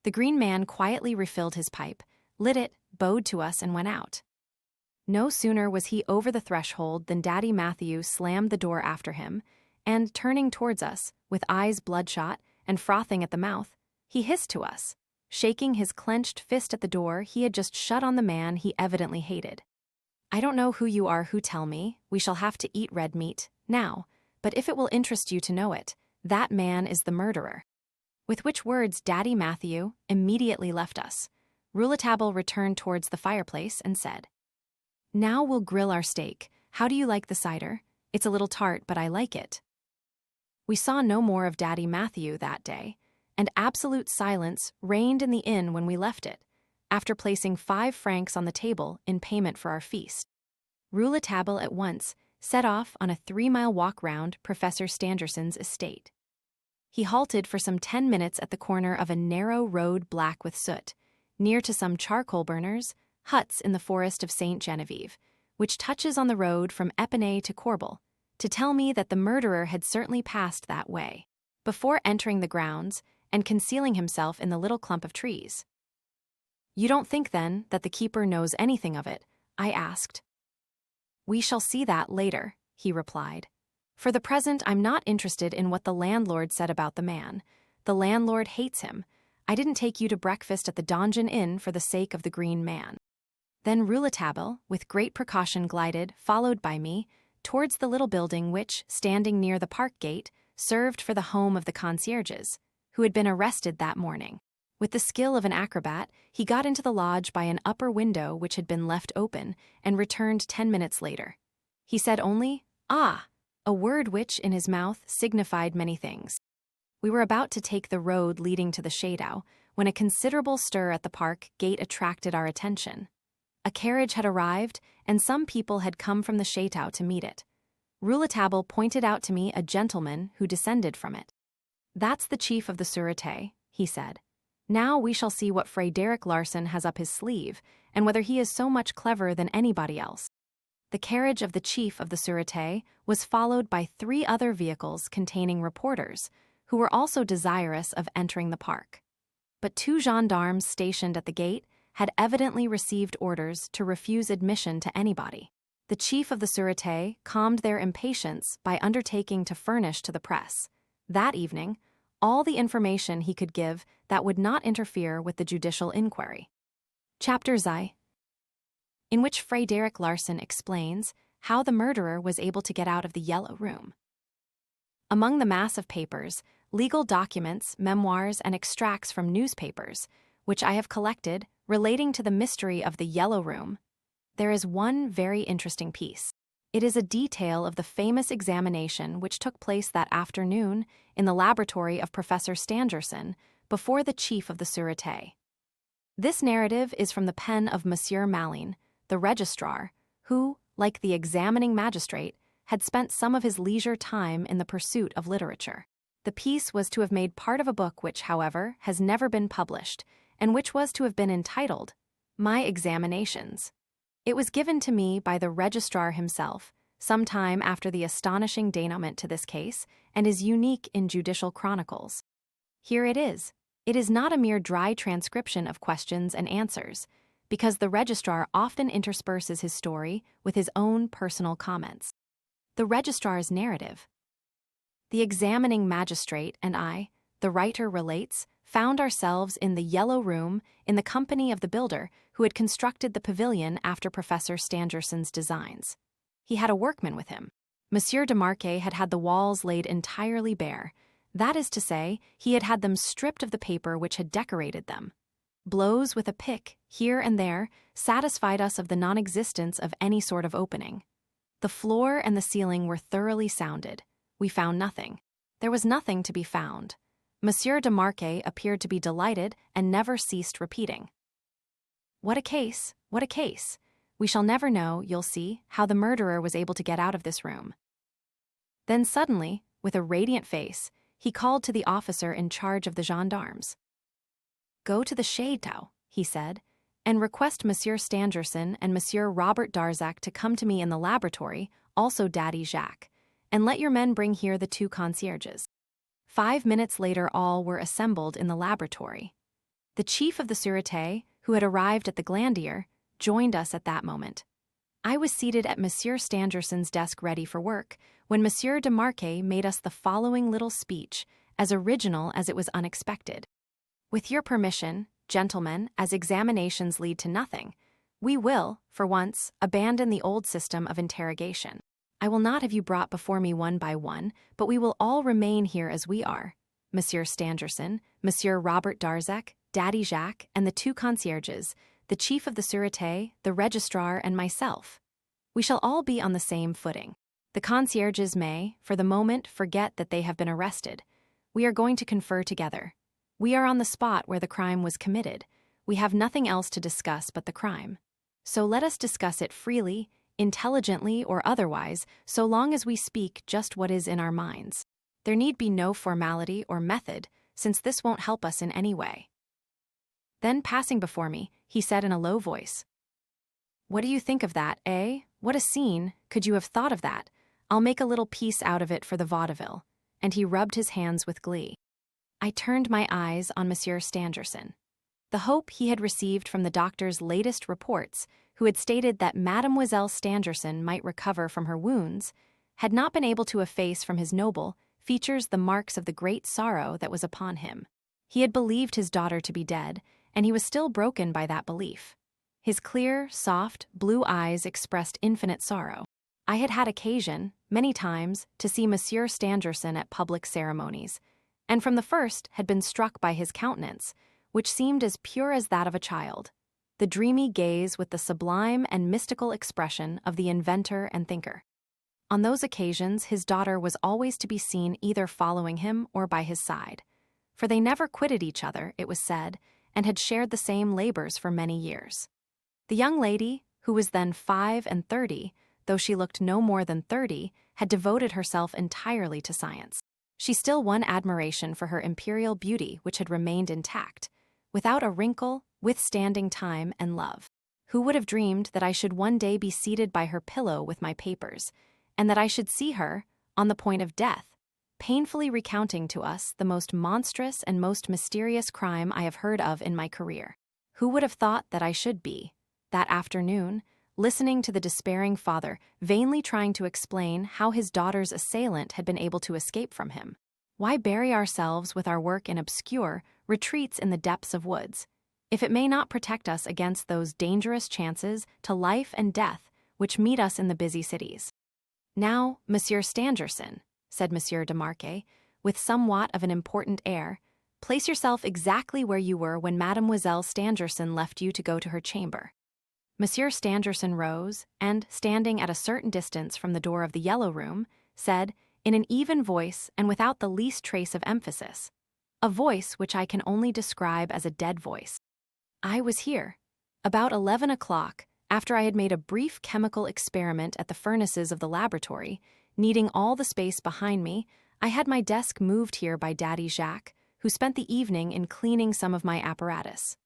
The Green Man quietly refilled his pipe, lit it, bowed to us, and went out. No sooner was he over the threshold than Daddy Matthew slammed the door after him, and, turning towards us, with eyes bloodshot and frothing at the mouth, he hissed to us, shaking his clenched fist at the door he had just shut on the man he evidently hated. "I don't know who you are who tell me we shall have to eat red meat, now, but if it will interest you to know it, that man is the murderer." With which words Daddy Matthew immediately left us. Rouletabille returned towards the fireplace and said, "Now we'll grill our steak. How do you like the cider? It's a little tart, but I like it. We saw no more of Daddy Matthew that day, and absolute silence reigned in the inn when we left it, after placing 5 francs on the table in payment for our feast. Rouletabille at once set off on a 3-mile walk round Professor Stangerson's estate. He halted for some 10 minutes at the corner of a narrow road black with soot, near to some charcoal burners, huts in the forest of Sainte Genevieve, which touches on the road from Epinay to Corbel, to tell me that the murderer had certainly passed that way, before entering the grounds and concealing himself in the little clump of trees. "You don't think, then, that the keeper knows anything of it?" I asked. "We shall see that later," he replied. "For the present, I'm not interested in what the landlord said about the man. The landlord hates him. I didn't take you to breakfast at the Donjon Inn for the sake of the green man." Then Rouletabille, with great precaution, glided, followed by me, towards the little building which, standing near the park gate, served for the home of the concierges, who had been arrested that morning. With the skill of an acrobat, he got into the lodge by an upper window which had been left open, and returned 10 minutes later. He said only, "Ah!" a word which, in his mouth, signified many things. We were about to take the road leading to the Chateau, when a considerable stir at the park gate attracted our attention. A carriage had arrived, and some people had come from the Chateau to meet it. Rouletabille pointed out to me a gentleman who descended from it. "That's the chief of the Sûreté," he said. "Now we shall see what Frédéric Larsan has up his sleeve, and whether he is so much cleverer than anybody else." The carriage of the chief of the Sûreté was followed by 3 other vehicles containing reporters, who were also desirous of entering the park. But 2 gendarmes stationed at the gate had evidently received orders to refuse admission to anybody. The chief of the Sûreté calmed their impatience by undertaking to furnish to the press, that evening, all the information he could give that would not interfere with the judicial inquiry. Chapter I, in which Frédéric Larsan explains how the murderer was able to get out of the Yellow Room. Among the mass of papers, legal documents, memoirs, and extracts from newspapers, which I have collected relating to the mystery of the Yellow Room, there is one very interesting piece. It is a detail of the famous examination which took place that afternoon in the laboratory of Professor Stangerson before the chief of the Sûreté. This narrative is from the pen of Monsieur Malines, the registrar, who, like the examining magistrate, had spent some of his leisure time in the pursuit of literature. The piece was to have made part of a book which, however, has never been published, and which was to have been entitled, "My Examinations." It was given to me by the registrar himself, some time after the astonishing dénouement to this case, and is unique in judicial chronicles. Here it is. It is not a mere dry transcription of questions and answers, because the registrar often intersperses his story with his own personal comments. The registrar's narrative. "The examining magistrate and I," the writer relates, "found ourselves in the Yellow Room in the company of the builder who had constructed the pavilion after Professor Stangerson's designs. He had a workman with him. Monsieur de Marquet had had the walls laid entirely bare. That is to say, he had had them stripped of the paper which had decorated them. Blows with a pick, here and there, satisfied us of the non-existence of any sort of opening. The floor and the ceiling were thoroughly sounded. We found nothing. There was nothing to be found. Monsieur de Marquet appeared to be delighted and never ceased repeating, 'What a case, what a case. We shall never know, you'll see, how the murderer was able to get out of this room.' Then suddenly, with a radiant face, he called to the officer in charge of the gendarmes. 'Go to the Chateau,' he said, 'and request Monsieur Stangerson and Monsieur Robert Darzac to come to me in the laboratory, also Daddy Jacques, and let your men bring here the 2 concierges.' 5 minutes later all were assembled in the laboratory. The chief of the Sûreté, who had arrived at the Glandier, joined us at that moment. I was seated at Monsieur Stangerson's desk ready for work, when Monsieur de Marquet made us the following little speech, as original as it was unexpected. 'With your permission, gentlemen, as examinations lead to nothing, we will, for once, abandon the old system of interrogation. I will not have you brought before me one by one, but we will all remain here as we are, Monsieur Stangerson, Monsieur Robert Darzac, Daddy Jacques, and the 2 concierges, the chief of the Sûreté, the registrar, and myself. We shall all be on the same footing. The concierges may, for the moment, forget that they have been arrested. We are going to confer together. We are on the spot where the crime was committed. We have nothing else to discuss but the crime. So let us discuss it freely, intelligently or otherwise, so long as we speak just what is in our minds. There need be no formality or method, since this won't help us in any way." Then, passing before me, he said in a low voice, "What do you think of that, eh? What a scene! Could you have thought of that? I'll make a little piece out of it for the vaudeville." And he rubbed his hands with glee. I turned my eyes on Monsieur Stangerson. The hope he had received from the doctor's latest reports, who had stated that Mademoiselle Stangerson might recover from her wounds, had not been able to efface from his noble features the marks of the great sorrow that was upon him. He had believed his daughter to be dead, and he was still broken by that belief. His clear, soft, blue eyes expressed infinite sorrow. I had had occasion, many times, to see Monsieur Stangerson at public ceremonies, and from the first had been struck by his countenance, which seemed as pure as that of a child, the dreamy gaze with the sublime and mystical expression of the inventor and thinker. On those occasions his daughter was always to be seen either following him or by his side, for they never quitted each other, it was said, and had shared the same labors for many years. The young lady, who was then 35, though she looked no more than 30, had devoted herself entirely to science. She still won admiration for her imperial beauty, which had remained intact, without a wrinkle, withstanding time and love. Who would have dreamed that I should one day be seated by her pillow with my papers, and that I should see her, on the point of death, painfully recounting to us the most monstrous and most mysterious crime I have heard of in my career? Who would have thought that I should be, that afternoon, listening to the despairing father vainly trying to explain how his daughter's assailant had been able to escape from him? Why bury ourselves with our work in obscure retreats in the depths of woods, if it may not protect us against those dangerous chances to life and death which meet us in the busy cities? "Now, Monsieur Stangerson," said Monsieur de Marquet, with somewhat of an important air, "place yourself exactly where you were when Mademoiselle Stangerson left you to go to her chamber." Monsieur Stangerson rose, and, standing at a certain distance from the door of the yellow room, said, in an even voice and without the least trace of emphasis, a voice which I can only describe as a dead voice, "I was here, about 11 o'clock, after I had made a brief chemical experiment at the furnaces of the laboratory. Needing all the space behind me, I had my desk moved here by Daddy Jacques, who spent the evening in cleaning some of my apparatus.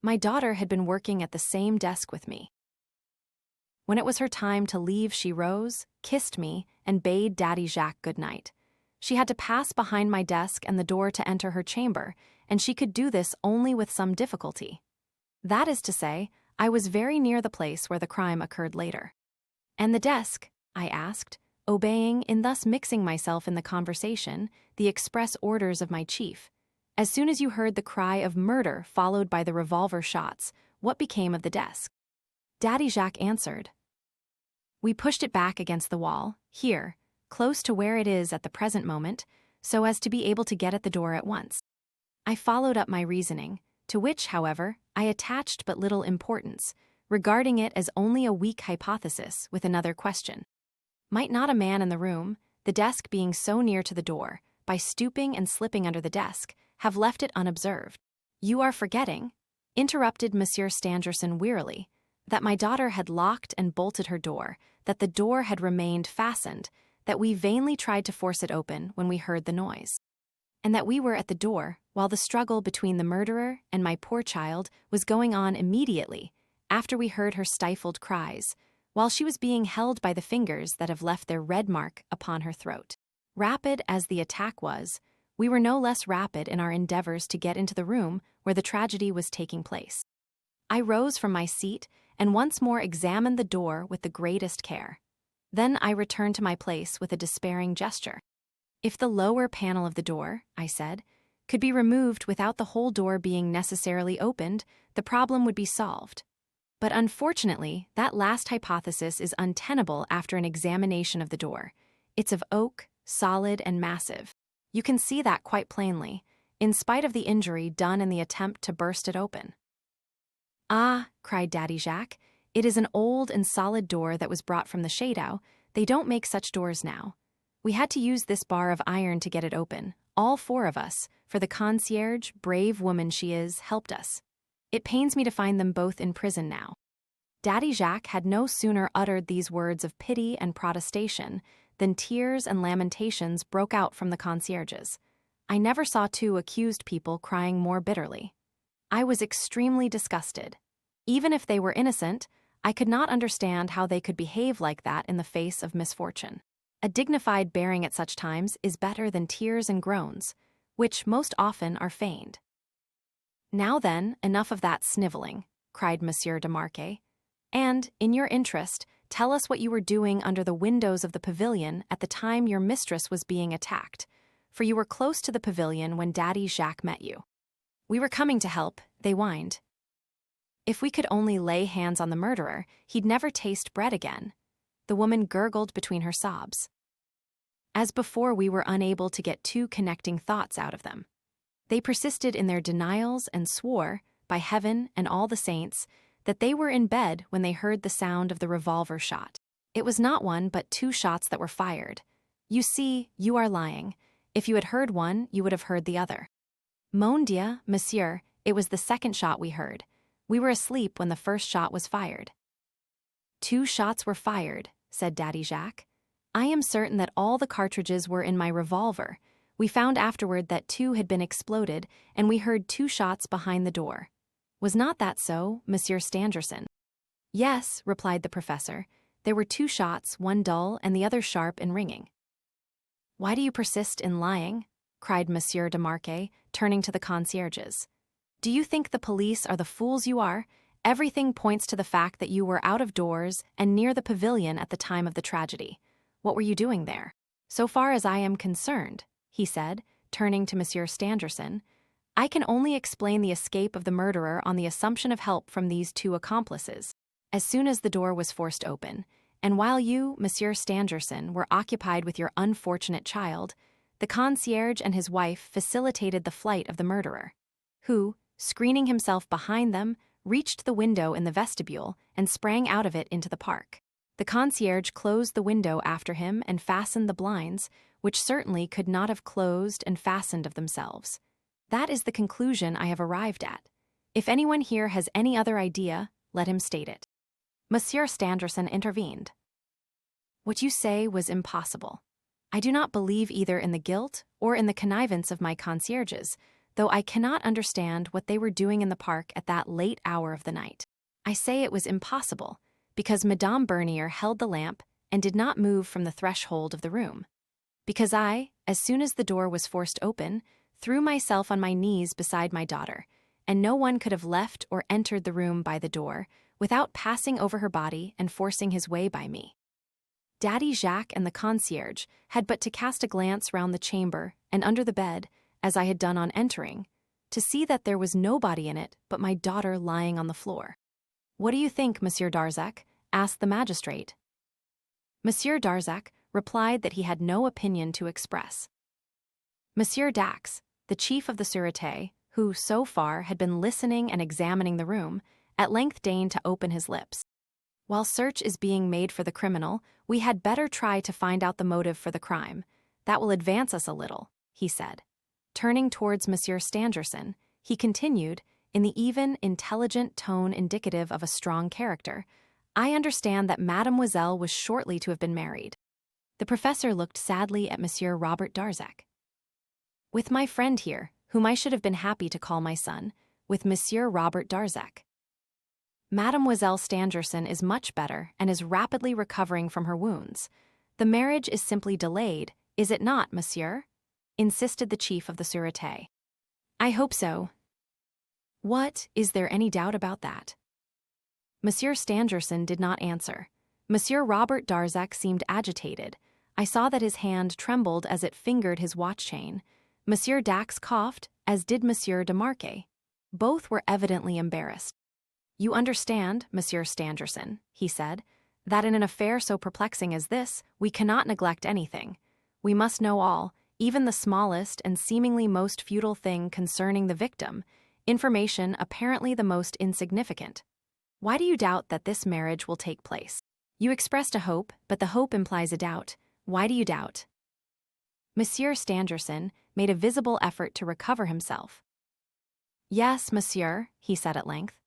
My daughter had been working at the same desk with me. When it was her time to leave, she rose, kissed me, and bade Daddy Jacques good night. She had to pass behind my desk and the door to enter her chamber, and she could do this only with some difficulty. That is to say, I was very near the place where the crime occurred later." "And the desk?" I asked, obeying, in thus mixing myself in the conversation, the express orders of my chief. "As soon as you heard the cry of murder followed by the revolver shots, what became of the desk?" Daddy Jacques answered, "We pushed it back against the wall, here, close to where it is at the present moment, so as to be able to get at the door at once." I followed up my reasoning, to which, however, I attached but little importance, regarding it as only a weak hypothesis, with another question. Might not a man in the room, the desk being so near to the door, by stooping and slipping under the desk, have left it unobserved? "You are forgetting," interrupted Monsieur Stangerson wearily, "that my daughter had locked and bolted her door, that the door had remained fastened, that we vainly tried to force it open when we heard the noise, and that we were at the door while the struggle between the murderer and my poor child was going on immediately after we heard her stifled cries, while she was being held by the fingers that have left their red mark upon her throat. Rapid as the attack was, we were no less rapid in our endeavors to get into the room where the tragedy was taking place. I rose from my seat and once more examined the door with the greatest care. Then I returned to my place with a despairing gesture. If the lower panel of the door, I said, could be removed without the whole door being necessarily opened, the problem would be solved. But unfortunately, that last hypothesis is untenable after an examination of the door. It's of oak, solid and massive. You can see that quite plainly, in spite of the injury done in the attempt to burst it open. "Ah," cried Daddy Jacques, "it is an old and solid door that was brought from the Chateau, They don't make such doors now. We had to use this bar of iron to get it open. All four of us, for the concierge, brave woman she is, helped us. It pains me to find them both in prison now." Daddy Jacques had no sooner uttered these words of pity and protestation than tears and lamentations broke out from the concierges. I never saw two accused people crying more bitterly. I was extremely disgusted. Even if they were innocent, I could not understand how they could behave like that in the face of misfortune. A dignified bearing at such times is better than tears and groans, which most often are feigned. "Now then, enough of that sniveling," cried Monsieur de Marquet. "And, in your interest, tell us what you were doing under the windows of the pavilion at the time your mistress was being attacked, for you were close to the pavilion when Daddy Jacques met you." "We were coming to help," they whined. "If we could only lay hands on the murderer, he'd never taste bread again." The woman gurgled between her sobs. As before, we were unable to get two connecting thoughts out of them. They persisted in their denials and swore, by heaven and all the saints, that they were in bed when they heard the sound of the revolver shot. It was not one but two shots that were fired. "You see, you are lying. If you had heard one, you would have heard the other." "Mon Dieu, monsieur, it was the second shot we heard. We were asleep when the first shot was fired." "Two shots were fired," said Daddy Jacques. "I am certain that all the cartridges were in my revolver. We found afterward that two had been exploded, and we heard two shots behind the door. Was not that so, Monsieur Stangerson?" "Yes," replied the professor. "There were two shots, one dull and the other sharp and ringing." "Why do you persist in lying?" cried Monsieur de Marquet, turning to the concierges. "Do you think the police are the fools you are? Everything points to the fact that you were out of doors and near the pavilion at the time of the tragedy. What were you doing there?" "So far as I am concerned," he said, turning to Monsieur Stangerson, "I can only explain the escape of the murderer on the assumption of help from these two accomplices. As soon as the door was forced open, and while you, Monsieur Stangerson, were occupied with your unfortunate child, the concierge and his wife facilitated the flight of the murderer, who, screening himself behind them, reached the window in the vestibule and sprang out of it into the park. The concierge closed the window after him and fastened the blinds, which certainly could not have closed and fastened of themselves. That is the conclusion I have arrived at. If anyone here has any other idea, let him state it." Monsieur Stangerson intervened. "What you say was impossible. I do not believe either in the guilt or in the connivance of my concierges, though I cannot understand what they were doing in the park at that late hour of the night. I say it was impossible, because Madame Bernier held the lamp and did not move from the threshold of the room. Because I, as soon as the door was forced open, threw myself on my knees beside my daughter, and no one could have left or entered the room by the door without passing over her body and forcing his way by me. Daddy Jacques and the concierge had but to cast a glance round the chamber and under the bed, as I had done on entering, to see that there was nobody in it but my daughter lying on the floor. What do you think, Monsieur Darzac? Asked the magistrate. Monsieur Darzac replied that he had no opinion to express. Monsieur Dax, the chief of the Sûreté, who, so far, had been listening and examining the room, at length deigned to open his lips. While search is being made for the criminal, we had better try to find out the motive for the crime. That will advance us a little, he said. Turning towards Monsieur Stangerson, he continued, in the even, intelligent tone indicative of a strong character, I understand that Mademoiselle was shortly to have been married. The professor looked sadly at Monsieur Robert Darzac. With my friend here, whom I should have been happy to call my son, with Monsieur Robert Darzac. Mademoiselle Stangerson is much better and is rapidly recovering from her wounds. The marriage is simply delayed, is it not, monsieur? Insisted the chief of the Sûreté. I hope so. What, is there any doubt about that? Monsieur Stangerson did not answer. Monsieur Robert Darzac seemed agitated. I saw that his hand trembled as it fingered his watch chain. Monsieur Dax coughed, as did Monsieur de Marquet. Both were evidently embarrassed. You understand, Monsieur Stangerson, he said, that in an affair so perplexing as this, we cannot neglect anything. We must know all, even the smallest and seemingly most futile thing concerning the victim, information apparently the most insignificant. Why do you doubt that this marriage will take place? You expressed a hope, but the hope implies a doubt. Why do you doubt? Monsieur Stangerson made a visible effort to recover himself. Yes, monsieur, he said at length.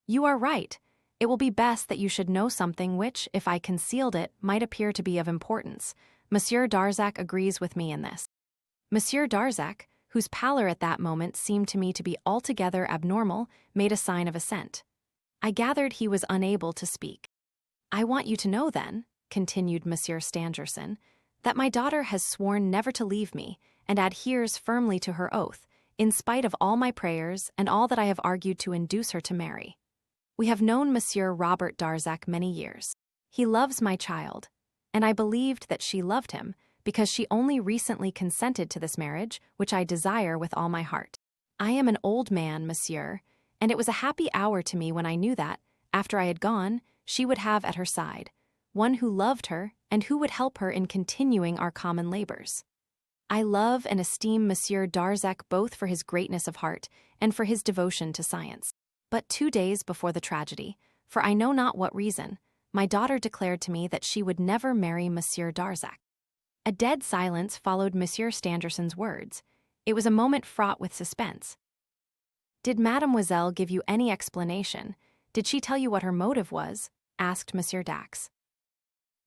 You are right. It will be best that you should know something which, if I concealed it, might appear to be of importance. Monsieur Darzac agrees with me in this. Monsieur Darzac, whose pallor at that moment seemed to me to be altogether abnormal, made a sign of assent. I gathered he was unable to speak. I want you to know, then, continued Monsieur Stangerson, that my daughter has sworn never to leave me and adheres firmly to her oath, in spite of all my prayers and all that I have argued to induce her to marry. We have known Monsieur Robert Darzac many years. He loves my child, and I believed that she loved him, because she only recently consented to this marriage, which I desire with all my heart. I am an old man, monsieur, and it was a happy hour to me when I knew that, after I had gone, she would have at her side one who loved her and who would help her in continuing our common labors. I love and esteem Monsieur Darzac both for his greatness of heart and for his devotion to science. But 2 days before the tragedy, for I know not what reason, my daughter declared to me that she would never marry Monsieur Darzac. A dead silence followed Monsieur Stangerson's words. It was a moment fraught with suspense. Did Mademoiselle give you any explanation? Did she tell you what her motive was? Asked Monsieur Dax.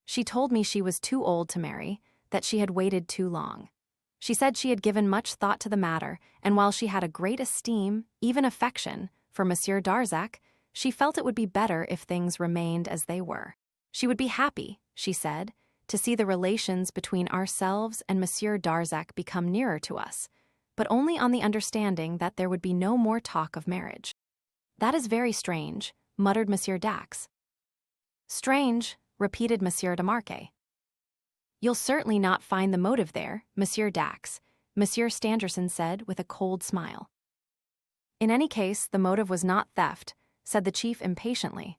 She told me she was too old to marry, that she had waited too long. She said she had given much thought to the matter, and while she had a great esteem, even affection, for Monsieur Darzac, she felt it would be better if things remained as they were. She would be happy, she said, to see the relations between ourselves and Monsieur Darzac become nearer to us, but only on the understanding that there would be no more talk of marriage. That is very strange, muttered Monsieur Dax. Strange, repeated Monsieur de Marquet. You'll certainly not find the motive there, Monsieur Dax, Monsieur Stangerson said with a cold smile. In any case, the motive was not theft, said the chief impatiently.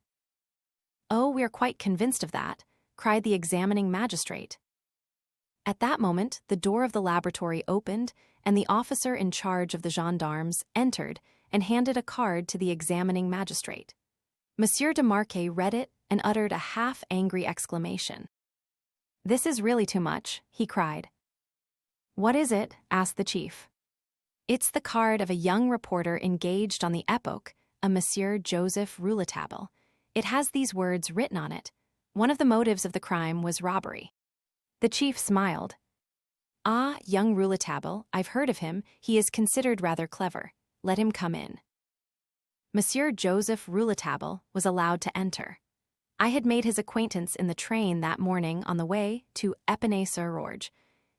Oh, we are quite convinced of that, cried the examining magistrate. At that moment, the door of the laboratory opened, and the officer in charge of the gendarmes entered and handed a card to the examining magistrate. Monsieur de Marquet read it and uttered a half-angry exclamation. This is really too much, he cried. What is it? Asked the chief. It's the card of a young reporter engaged on the Epoque, a Monsieur Joseph Rouletabille. It has these words written on it. One of the motives of the crime was robbery. The chief smiled. Ah, young Rouletabille, I've heard of him. He is considered rather clever. Let him come in. Monsieur Joseph Rouletabille was allowed to enter. I had made his acquaintance in the train that morning on the way to Épinay-sur-Orge.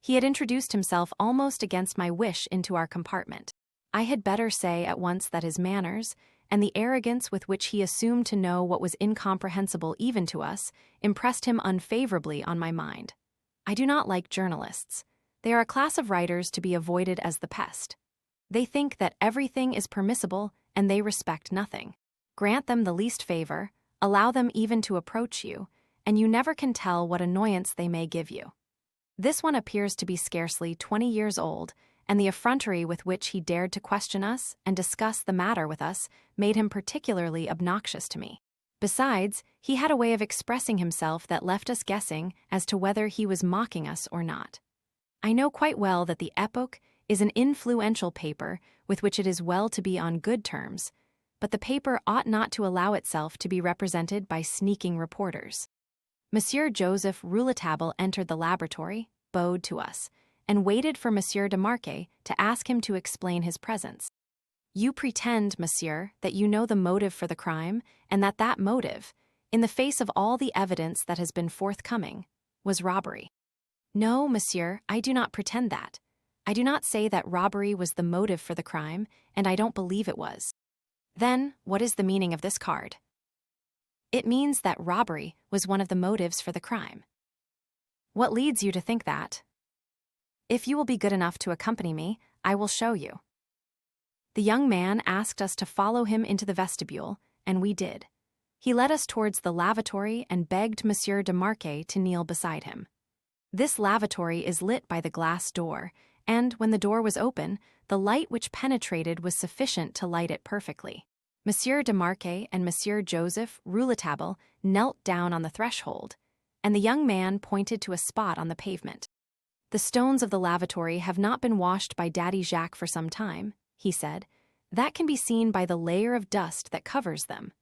He had introduced himself almost against my wish into our compartment. I had better say at once that his manners, and the arrogance with which he assumed to know what was incomprehensible even to us, impressed him unfavorably on my mind. I do not like journalists. They are a class of writers to be avoided as the pest. They think that everything is permissible and they respect nothing. Grant them the least favor, allow them even to approach you, and you never can tell what annoyance they may give you. This one appears to be scarcely 20 years old, and the effrontery with which he dared to question us and discuss the matter with us made him particularly obnoxious to me. Besides, he had a way of expressing himself that left us guessing as to whether he was mocking us or not. I know quite well that the Epoque is an influential paper with which it is well to be on good terms, but the paper ought not to allow itself to be represented by sneaking reporters. Monsieur Joseph Rouletabille entered the laboratory, bowed to us, and waited for Monsieur de Marquet to ask him to explain his presence. You pretend, monsieur, that you know the motive for the crime, and that that motive, in the face of all the evidence that has been forthcoming, was robbery. No, monsieur, I do not pretend that. I do not say that robbery was the motive for the crime, and I don't believe it was. Then, what is the meaning of this card? It means that robbery was one of the motives for the crime. What leads you to think that? If you will be good enough to accompany me, I will show you. The young man asked us to follow him into the vestibule, and we did. He led us towards the lavatory and begged Monsieur de Marquet to kneel beside him. This lavatory is lit by the glass door, and when the door was open, the light which penetrated was sufficient to light it perfectly. Monsieur de Marquet and Monsieur Joseph Rouletabille knelt down on the threshold, and the young man pointed to a spot on the pavement. "The stones of the lavatory have not been washed by Daddy Jacques for some time," he said. "That can be seen by the layer of dust that covers them.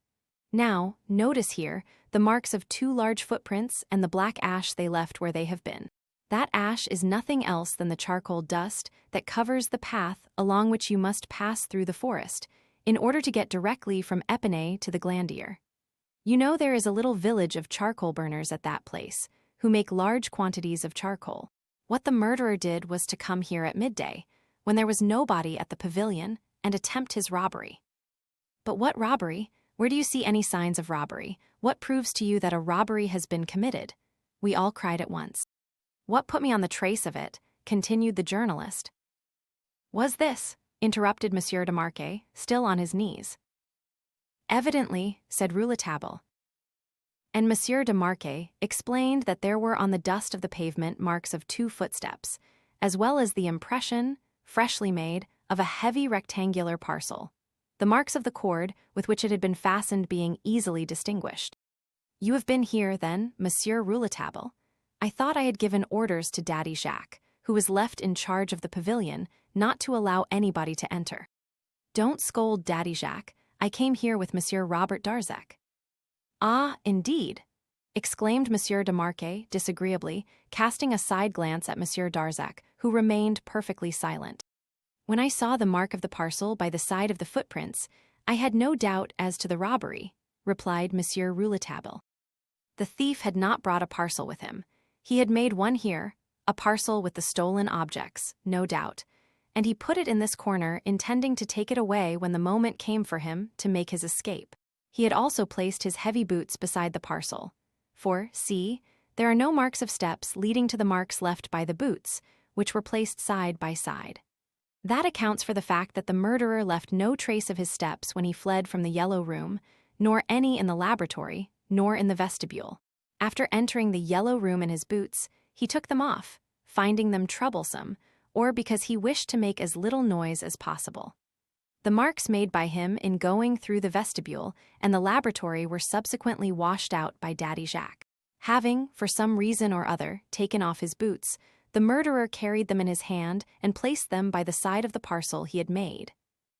Now, notice here the marks of 2 large footprints and the black ash they left where they have been. That ash is nothing else than the charcoal dust that covers the path along which you must pass through the forest in order to get directly from Epinay to the Glandier. You know there is a little village of charcoal burners at that place, who make large quantities of charcoal. What the murderer did was to come here at midday, when there was nobody at the pavilion, and attempt his robbery." "But what robbery? Where do you see any signs of robbery? What proves to you that a robbery has been committed?" we all cried at once. "What put me on the trace of it," continued the journalist, "was this," interrupted Monsieur de Marquet, still on his knees. "Evidently," said Rouletabille. And Monsieur de Marquet explained that there were on the dust of the pavement marks of 2 footsteps, as well as the impression, freshly made, of a heavy rectangular parcel, the marks of the cord with which it had been fastened being easily distinguished. "You have been here, then, Monsieur Rouletabille? I thought I had given orders to Daddy Jacques, who was left in charge of the pavilion, not to allow anybody to enter." "Don't scold Daddy Jacques. I came here with Monsieur Robert Darzac." "Ah, indeed!" exclaimed Monsieur de Marquet disagreeably, casting a side glance at Monsieur Darzac, who remained perfectly silent. "When I saw the mark of the parcel by the side of the footprints, I had no doubt as to the robbery," replied Monsieur Rouletabille. "The thief had not brought a parcel with him. He had made one here, a parcel with the stolen objects, no doubt, and he put it in this corner intending to take it away when the moment came for him to make his escape. He had also placed his heavy boots beside the parcel. For, see, there are no marks of steps leading to the marks left by the boots, which were placed side by side. That accounts for the fact that the murderer left no trace of his steps when he fled from the Yellow Room, nor any in the laboratory, nor in the vestibule. After entering the Yellow Room in his boots, he took them off, finding them troublesome, or because he wished to make as little noise as possible. The marks made by him in going through the vestibule and the laboratory were subsequently washed out by Daddy Jacques. Having, for some reason or other, taken off his boots, the murderer carried them in his hand and placed them by the side of the parcel he had made.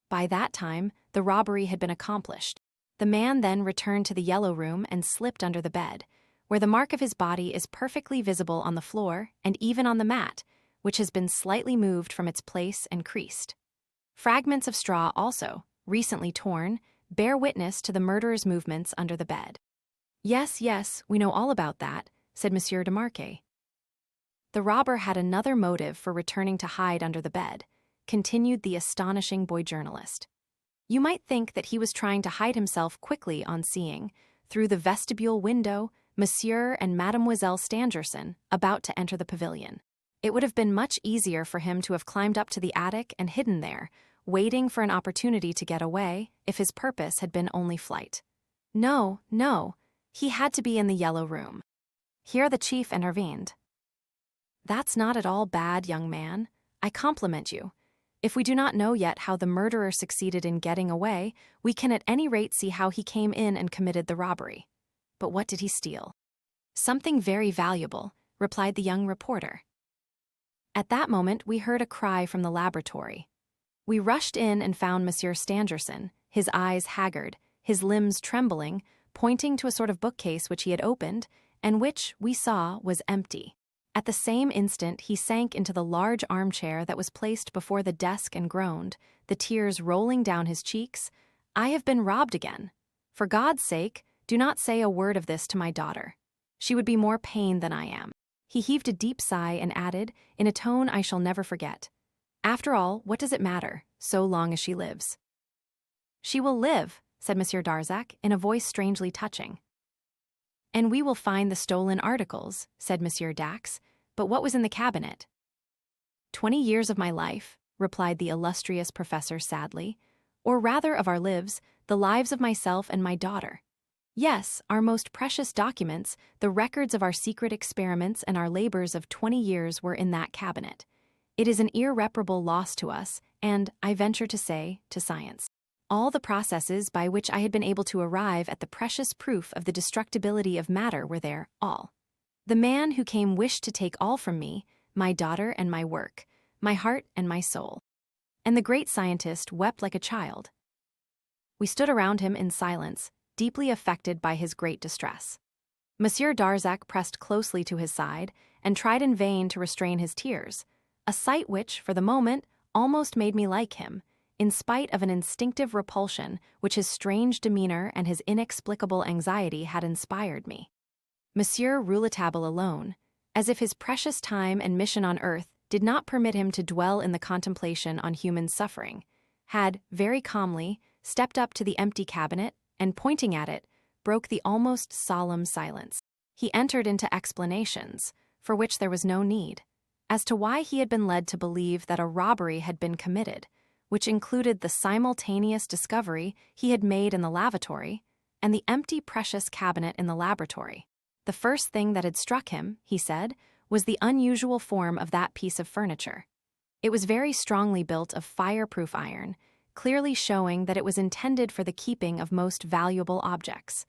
By that time, the robbery had been accomplished. The man then returned to the Yellow Room and slipped under the bed, where the mark of his body is perfectly visible on the floor and even on the mat, which has been slightly moved from its place and creased. Fragments of straw also, recently torn, bear witness to the murderer's movements under the bed." Yes, we know all about that," said Monsieur de Marquet. "The robber had another motive for returning to hide under the bed," continued the astonishing boy journalist. "You might think that he was trying to hide himself quickly on seeing, through the vestibule window, Monsieur and Mademoiselle Stangerson about to enter the pavilion. It would have been much easier for him to have climbed up to the attic and hidden there, waiting for an opportunity to get away, if his purpose had been only flight. No, he had to be in the Yellow Room." Here the chief intervened. "That's not at all bad, young man. I compliment you. If we do not know yet how the murderer succeeded in getting away, we can at any rate see how he came in and committed the robbery. But what did he steal?" "Something very valuable," replied the young reporter. At that moment we heard a cry from the laboratory. We rushed in and found Monsieur Stangerson, his eyes haggard, his limbs trembling, pointing to a sort of bookcase which he had opened, and which, we saw, was empty. At the same instant he sank into the large armchair that was placed before the desk and groaned, the tears rolling down his cheeks. "I have been robbed again. For God's sake, do not say a word of this to my daughter. She would be more pained than I am." He heaved a deep sigh and added, in a tone I shall never forget, "After all, what does it matter, so long as she lives?" "She will live," said Monsieur Darzac, in a voice strangely touching. "And we will find the stolen articles," said Monsieur Dax. "But what was in the cabinet?" 20 years of my life," replied the illustrious professor sadly, "or rather of our lives, the lives of myself and my daughter. Yes, our most precious documents, the records of our secret experiments and our labors of 20 years were in that cabinet. It is an irreparable loss to us, and, I venture to say, to science. All the processes by which I had been able to arrive at the precious proof of the destructibility of matter were there, all. The man who came wished to take all from me, my daughter and my work, my heart and my soul. And the great scientist wept like a child. We stood around him in silence, deeply affected by his great distress. Monsieur Darzac pressed closely to his side and tried in vain to restrain his tears, a sight which, for the moment, almost made me like him, in spite of an instinctive repulsion which his strange demeanor and his inexplicable anxiety had inspired me. Monsieur Rouletabille alone, as if his precious time and mission on earth did not permit him to dwell in the contemplation on human suffering, had, very calmly, stepped up to the empty cabinet and, pointing at it, broke the almost solemn silence. He entered into explanations, for which there was no need, as to why he had been led to believe that a robbery had been committed, which included the simultaneous discovery he had made in the lavatory and the empty precious cabinet in the laboratory. The first thing that had struck him, he said, was the unusual form of that piece of furniture. It was very strongly built of fireproof iron, clearly showing that it was intended for the keeping of most valuable objects.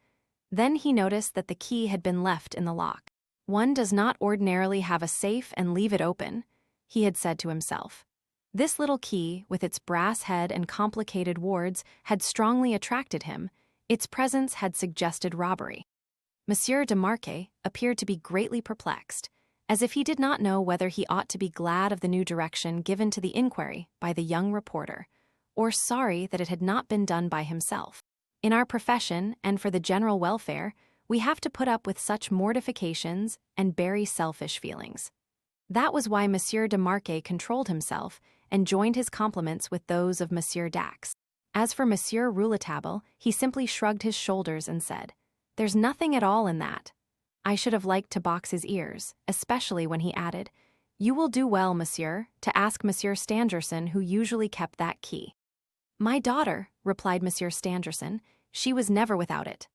Then he noticed that the key had been left in the lock. One does not ordinarily have a safe and leave it open, he had said to himself. This little key, with its brass head and complicated wards, had strongly attracted him. Its presence had suggested robbery. Monsieur de Marquet appeared to be greatly perplexed, as if he did not know whether he ought to be glad of the new direction given to the inquiry by the young reporter, or sorry that it had not been done by himself. In our profession, and for the general welfare, we have to put up with such mortifications and very selfish feelings. That was why Monsieur de Marquet controlled himself and joined his compliments with those of Monsieur Dax. As for Monsieur Rouletabille, he simply shrugged his shoulders and said, "There's nothing at all in that." I should have liked to box his ears, especially when he added, "You will do well, monsieur, to ask Monsieur Stangerson who usually kept that key." "My daughter," replied Monsieur Stangerson, "she was never without it."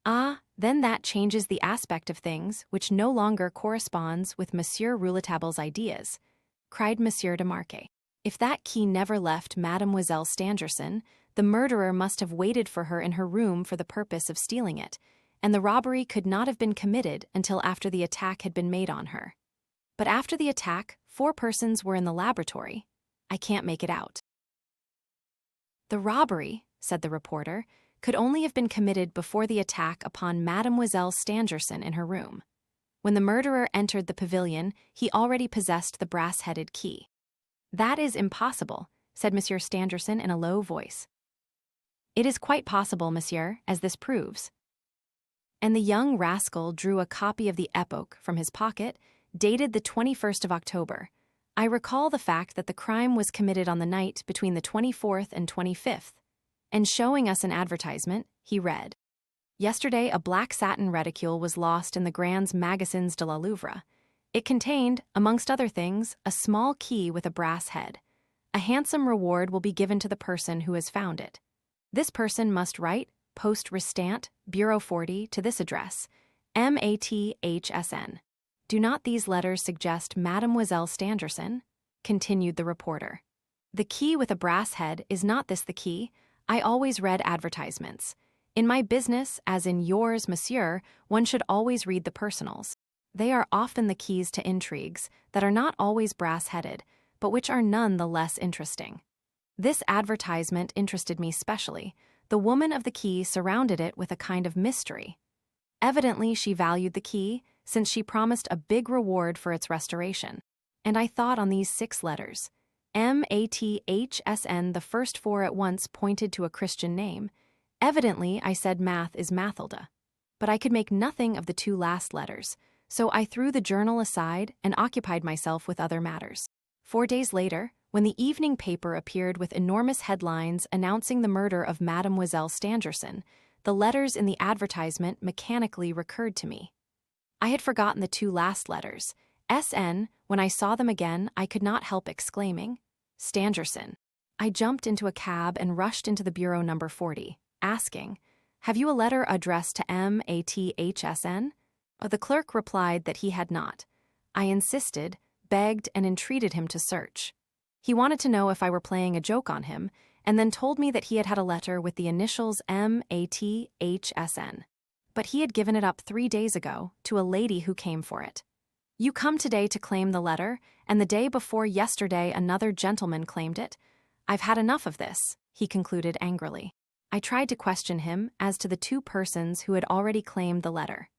"Ah, then that changes the aspect of things which no longer corresponds with Monsieur Rouletabille's ideas," cried Monsieur de Marquet. "If that key never left Mademoiselle Stangerson, the murderer must have waited for her in her room for the purpose of stealing it, and the robbery could not have been committed until after the attack had been made on her. But after the attack, 4 persons were in the laboratory. I can't make it out." "The robbery," said the reporter, "could only have been committed before the attack upon Mademoiselle Stangerson in her room. When the murderer entered the pavilion, he already possessed the brass-headed key." "That is impossible," said Monsieur Stangerson in a low voice. "It is quite possible, monsieur, as this proves." And the young rascal drew a copy of the Epoque from his pocket, dated the 21st of October. I recall the fact that the crime was committed on the night between the 24th and 25th, and showing us an advertisement, he read, "Yesterday a black satin reticule was lost in the Grands Magasins de la Louvre. It contained, amongst other things, a small key with a brass head. A handsome reward will be given to the person who has found it. This person must write, Poste Restant, Bureau 40, to this address, MATHSN. Do not these letters suggest Mademoiselle Stangerson?" continued the reporter. "The key with a brass head, is not this the key? I always read advertisements. In my business, as in yours, monsieur, one should always read the personals. They are often the keys to intrigues that are not always brass-headed, but which are none the less interesting. This advertisement interested me specially. The woman of the key surrounded it with a kind of mystery. Evidently she valued the key, since she promised a big reward for its restoration. And I thought on these 6 letters. MATHSN, the first 4 at once pointed to a Christian name. Evidently, I said Math is Mathilda. But I could make nothing of the 2 last letters, so I threw the journal aside and occupied myself with other matters. 4 days later, when the evening paper appeared with enormous headlines announcing the murder of Mademoiselle Stangerson, the letters in the advertisement mechanically recurred to me. I had forgotten the 2 last letters. SN, when I saw them again, I could not help exclaiming, "Stangerson." I jumped into a cab and rushed into the bureau number 40, asking, "Have you a letter addressed to MATHSN?" The clerk replied that he had not. I insisted, begged, and entreated him to search. He wanted to know if I were playing a joke on him, and then told me that he had had a letter with the initials MATHSN. but he had given it up 3 days ago to a lady who came for it. You come today to claim the letter, and the day before yesterday another gentleman claimed it. I've had enough of this, he concluded angrily. I tried to question him as to the 2 persons who had already claimed the letter.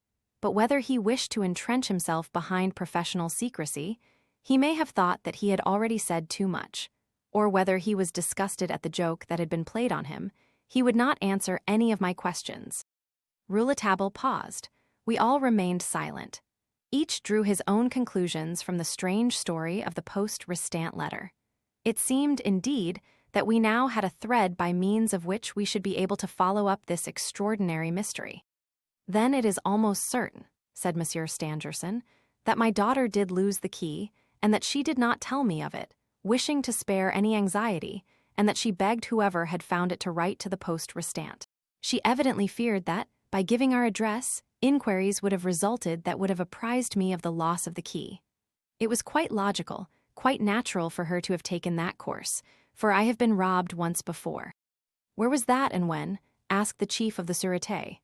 But whether he wished to entrench himself behind professional secrecy, he may have thought that he had already said too much, or whether he was disgusted at the joke that had been played on him, he would not answer any of my questions. Rouletabille paused. We all remained silent. Each drew his own conclusions from the strange story of the post-restant letter. It seemed, indeed, that we now had a thread by means of which we should be able to follow up this extraordinary mystery. Then it is almost certain, said Monsieur Stangerson, that my daughter did lose the key, and that she did not tell me of it, wishing to spare any anxiety, and that she begged whoever had found it to write to the post-restant. She evidently feared that, by giving our address, inquiries would have resulted that would have apprised me of the loss of the key. It was quite logical, quite natural for her to have taken that course, for I have been robbed once before. Where was that and when? Asked the chief of the Sûreté.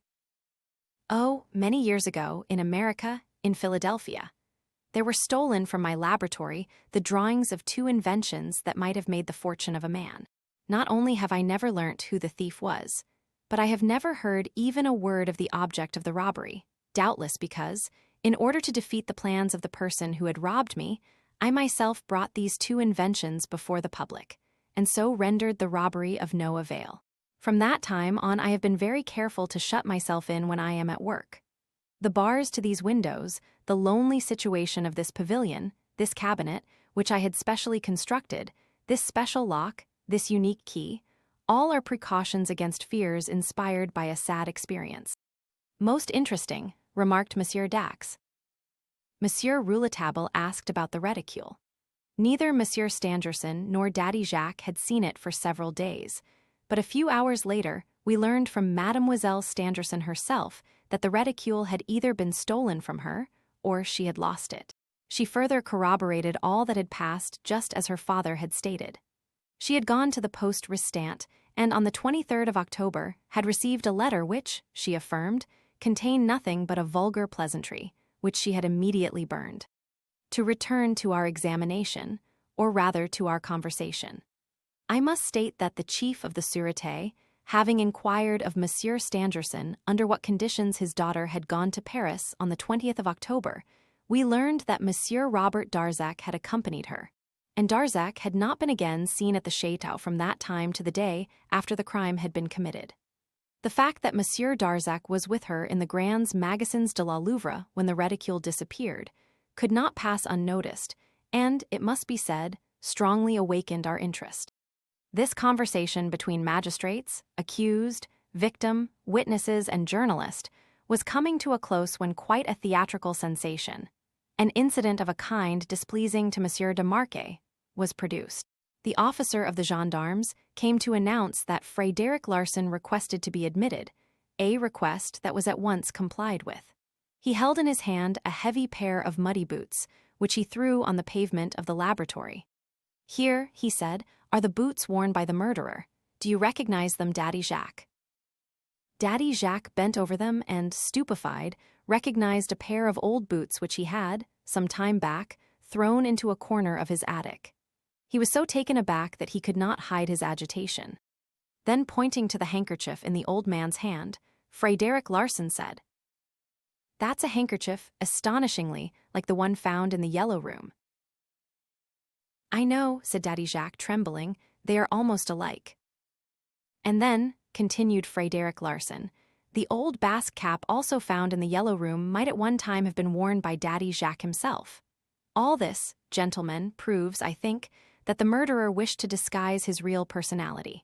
Oh, many years ago, in America, in Philadelphia. There were stolen from my laboratory the drawings of 2 inventions that might have made the fortune of a man. Not only have I never learnt who the thief was, but I have never heard even a word of the object of the robbery, doubtless because, in order to defeat the plans of the person who had robbed me, I myself brought these 2 inventions before the public, and so rendered the robbery of no avail. From that time on I have been very careful to shut myself in when I am at work. The bars to these windows, the lonely situation of this pavilion, this cabinet, which I had specially constructed, this special lock, this unique key, all are precautions against fears inspired by a sad experience. Most interesting, remarked Monsieur Dax. Monsieur Rouletabille asked about the reticule. Neither Monsieur Stangerson nor Daddy Jacques had seen it for several days, but a few hours later we learned from Mademoiselle Stangerson herself that the reticule had either been stolen from her or she had lost it. She further corroborated all that had passed just as her father had stated. She had gone to the post-restant and on the 23rd of October had received a letter which, she affirmed, contained nothing but a vulgar pleasantry, which she had immediately burned. To return to our examination, or rather to our conversation. I must state that the chief of the Sûreté, having inquired of Monsieur Stangerson under what conditions his daughter had gone to Paris on the 20th of October, we learned that Monsieur Robert Darzac had accompanied her, and Darzac had not been again seen at the château from that time to the day after the crime had been committed. The fact that Monsieur Darzac was with her in the Grands Magasins de la Louvre when the reticule disappeared could not pass unnoticed, and, it must be said, strongly awakened our interest. This conversation between magistrates, accused, victim, witnesses, and journalist was coming to a close when quite a theatrical sensation, an incident of a kind displeasing to Monsieur de Marquet, was produced. The officer of the gendarmes came to announce that Frédéric Larsan requested to be admitted, a request that was at once complied with. He held in his hand a heavy pair of muddy boots, which he threw on the pavement of the laboratory. Here, he said, are the boots worn by the murderer. Do you recognize them, Daddy Jacques? Daddy Jacques bent over them and, stupefied, recognized a pair of old boots which he had, some time back, thrown into a corner of his attic. He was so taken aback that he could not hide his agitation. Then, pointing to the handkerchief in the old man's hand, Frédéric Larsan said, "That's a handkerchief, astonishingly, like the one found in the Yellow Room." "I know," said Daddy Jacques, trembling, "they are almost alike." "And then," continued Frédéric Larsan, "the old Basque cap also found in the Yellow Room might at one time have been worn by Daddy Jacques himself. All this, gentlemen, proves, I think, that the murderer wished to disguise his real personality.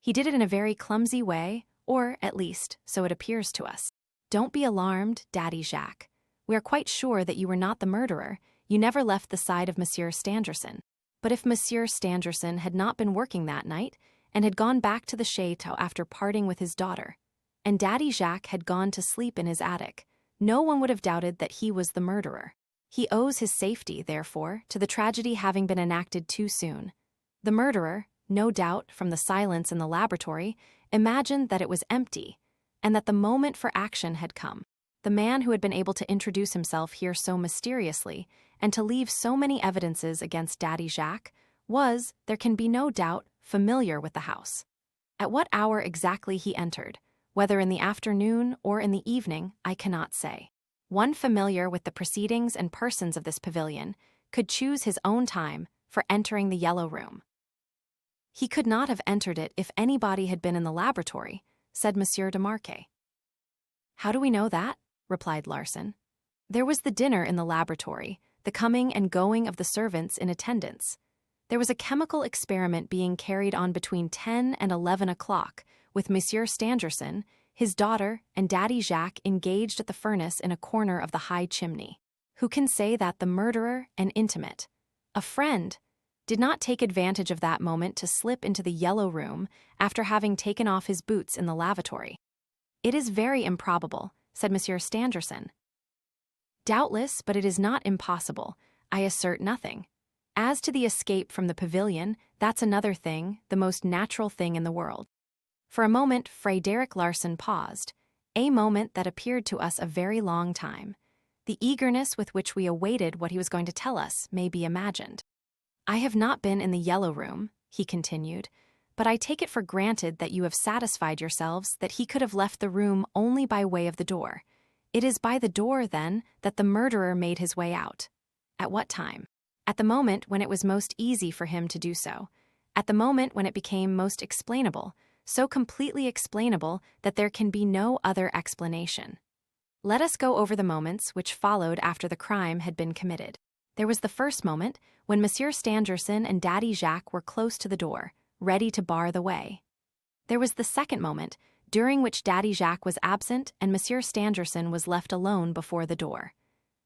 He did it in a very clumsy way, or, at least, so it appears to us. Don't be alarmed, Daddy Jacques. We are quite sure that you were not the murderer. You never left the side of Monsieur Stangerson. But if Monsieur Stangerson had not been working that night, and had gone back to the château after parting with his daughter, and Daddy Jacques had gone to sleep in his attic, no one would have doubted that he was the murderer. He owes his safety, therefore, to the tragedy having been enacted too soon. The murderer, no doubt, from the silence in the laboratory, imagined that it was empty, and that the moment for action had come. The man who had been able to introduce himself here so mysteriously and to leave so many evidences against Daddy Jacques was, there can be no doubt, familiar with the house. At what hour exactly he entered, whether in the afternoon or in the evening, I cannot say. One familiar with the proceedings and persons of this pavilion could choose his own time for entering the Yellow Room. He could not have entered it if anybody had been in the laboratory, said Monsieur de Marquet. How do we know that? Replied Larsan. There was the dinner in the laboratory, the coming and going of the servants in attendance. There was a chemical experiment being carried on between 10 and 11 o'clock, with Monsieur Stangerson, his daughter, and Daddy Jacques engaged at the furnace in a corner of the high chimney. Who can say that the murderer, an intimate, a friend, did not take advantage of that moment to slip into the Yellow Room after having taken off his boots in the lavatory? It is very improbable, said Monsieur Stangerson. Doubtless, but it is not impossible. I assert nothing. As to the escape from the pavilion, that's another thing, the most natural thing in the world. For a moment, Frédéric Larsan paused, a moment that appeared to us a very long time. The eagerness with which we awaited what he was going to tell us may be imagined. I have not been in the Yellow Room, he continued, but I take it for granted that you have satisfied yourselves that he could have left the room only by way of the door. It is by the door, then, that the murderer made his way out. At what time? At the moment when it was most easy for him to do so. At the moment when it became most explainable, so completely explainable that there can be no other explanation. Let us go over the moments which followed after the crime had been committed. There was the first moment, when Monsieur Stangerson and Daddy Jacques were close to the door, ready to bar the way. There was the second moment, during which Daddy Jacques was absent and Monsieur Stangerson was left alone before the door.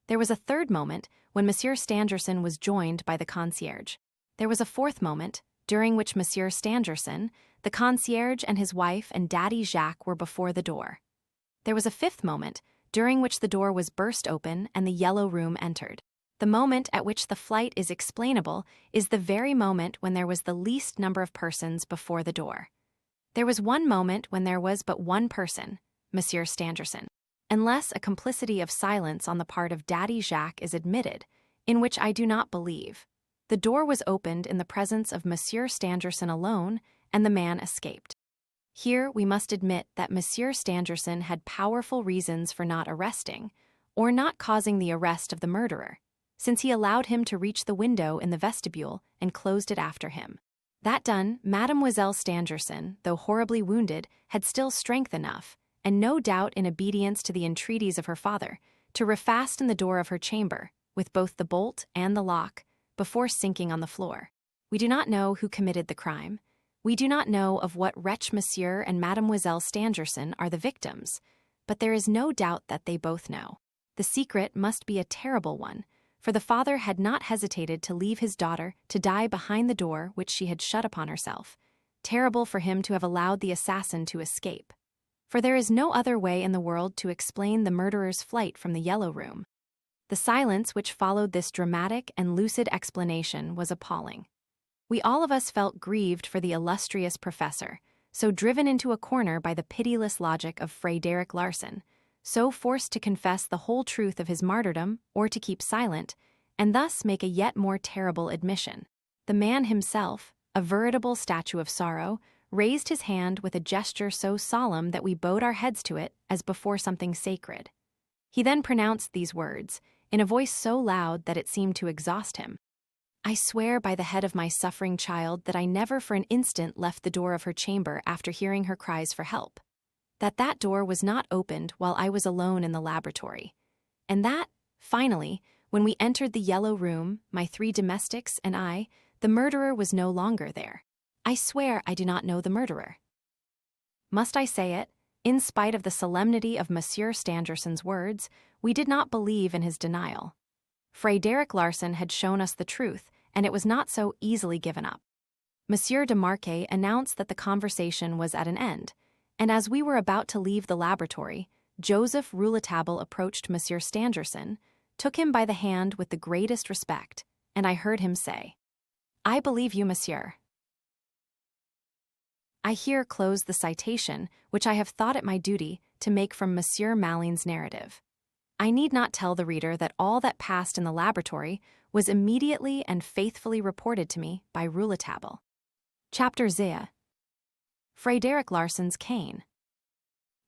There was a third moment, when Monsieur Stangerson was joined by the concierge. There was a fourth moment, during which Monsieur Stangerson, the concierge and his wife and Daddy Jacques were before the door. There was a fifth moment, during which the door was burst open and the Yellow Room entered. The moment at which the flight is explainable is the very moment when there was the least number of persons before the door. There was one moment when there was but one person, Monsieur Stangerson, unless a complicity of silence on the part of Daddy Jacques is admitted, in which I do not believe. The door was opened in the presence of Monsieur Stangerson alone, and the man escaped. Here we must admit that Monsieur Stangerson had powerful reasons for not arresting, or not causing the arrest of the murderer, since he allowed him to reach the window in the vestibule and closed it after him. That done, Mademoiselle Stangerson, though horribly wounded, had still strength enough, and no doubt in obedience to the entreaties of her father, to refasten the door of her chamber, with both the bolt and the lock, before sinking on the floor. We do not know who committed the crime. We do not know of what wretch Monsieur and Mademoiselle Stangerson are the victims, but there is no doubt that they both know. The secret must be a terrible one, for the father had not hesitated to leave his daughter to die behind the door which she had shut upon herself. Terrible for him to have allowed the assassin to escape. For there is no other way in the world to explain the murderer's flight from the Yellow Room. The silence which followed this dramatic and lucid explanation was appalling. We all of us felt grieved for the illustrious professor, so driven into a corner by the pitiless logic of Frédéric Larsan, so forced to confess the whole truth of his martyrdom or to keep silent, and thus make a yet more terrible admission. The man himself, a veritable statue of sorrow, raised his hand with a gesture so solemn that we bowed our heads to it as before something sacred. He then pronounced these words, in a voice so loud that it seemed to exhaust him. I swear by the head of my suffering child that I never for an instant left the door of her chamber after hearing her cries for help. That door was not opened while I was alone in the laboratory. And that, finally, when we entered the Yellow Room, my 3 domestics and I, the murderer was no longer there. I swear I do not know the murderer. Must I say it? In spite of the solemnity of Monsieur Stangerson's words, we did not believe in his denial. Frédéric Larsan had shown us the truth, and it was not so easily given up. Monsieur de Marquet announced that the conversation was at an end, and as we were about to leave the laboratory, Joseph Rouletabille approached Monsieur Stangerson, took him by the hand with the greatest respect, and I heard him say, I believe you, monsieur. I here close the citation, which I have thought it my duty to make from Monsieur Maline's narrative. I need not tell the reader that all that passed in the laboratory was immediately and faithfully reported to me by Rouletabille. Chapter Zia. Frédéric Larsan's cane.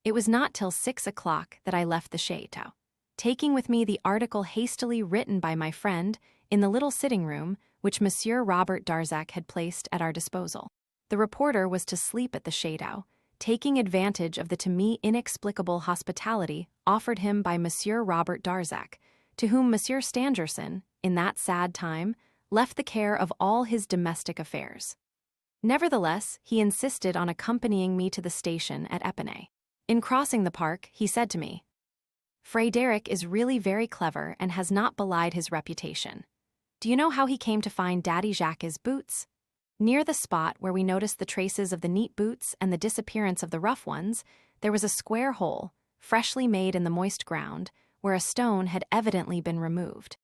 It was not till 6 o'clock that I left the chateau, taking with me the article hastily written by my friend in the little sitting room which Monsieur Robert Darzac had placed at our disposal. The reporter was to sleep at the chateau, taking advantage of the to me inexplicable hospitality offered him by Monsieur Robert Darzac, to whom Monsieur Stangerson, in that sad time, left the care of all his domestic affairs. Nevertheless, he insisted on accompanying me to the station at Épinay. In crossing the park, he said to me, "Frédéric is really very clever and has not belied his reputation. Do you know how he came to find Daddy Jacques' boots? Near the spot where we noticed the traces of the neat boots and the disappearance of the rough ones, there was a square hole, freshly made in the moist ground, where a stone had evidently been removed.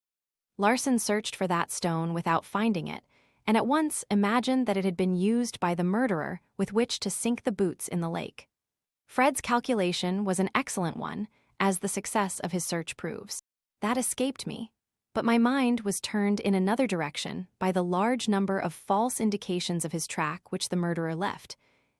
Larsan searched for that stone without finding it, and at once imagined that it had been used by the murderer with which to sink the boots in the lake. Fred's calculation was an excellent one, as the success of his search proves. That escaped me, but my mind was turned in another direction by the large number of false indications of his track which the murderer left,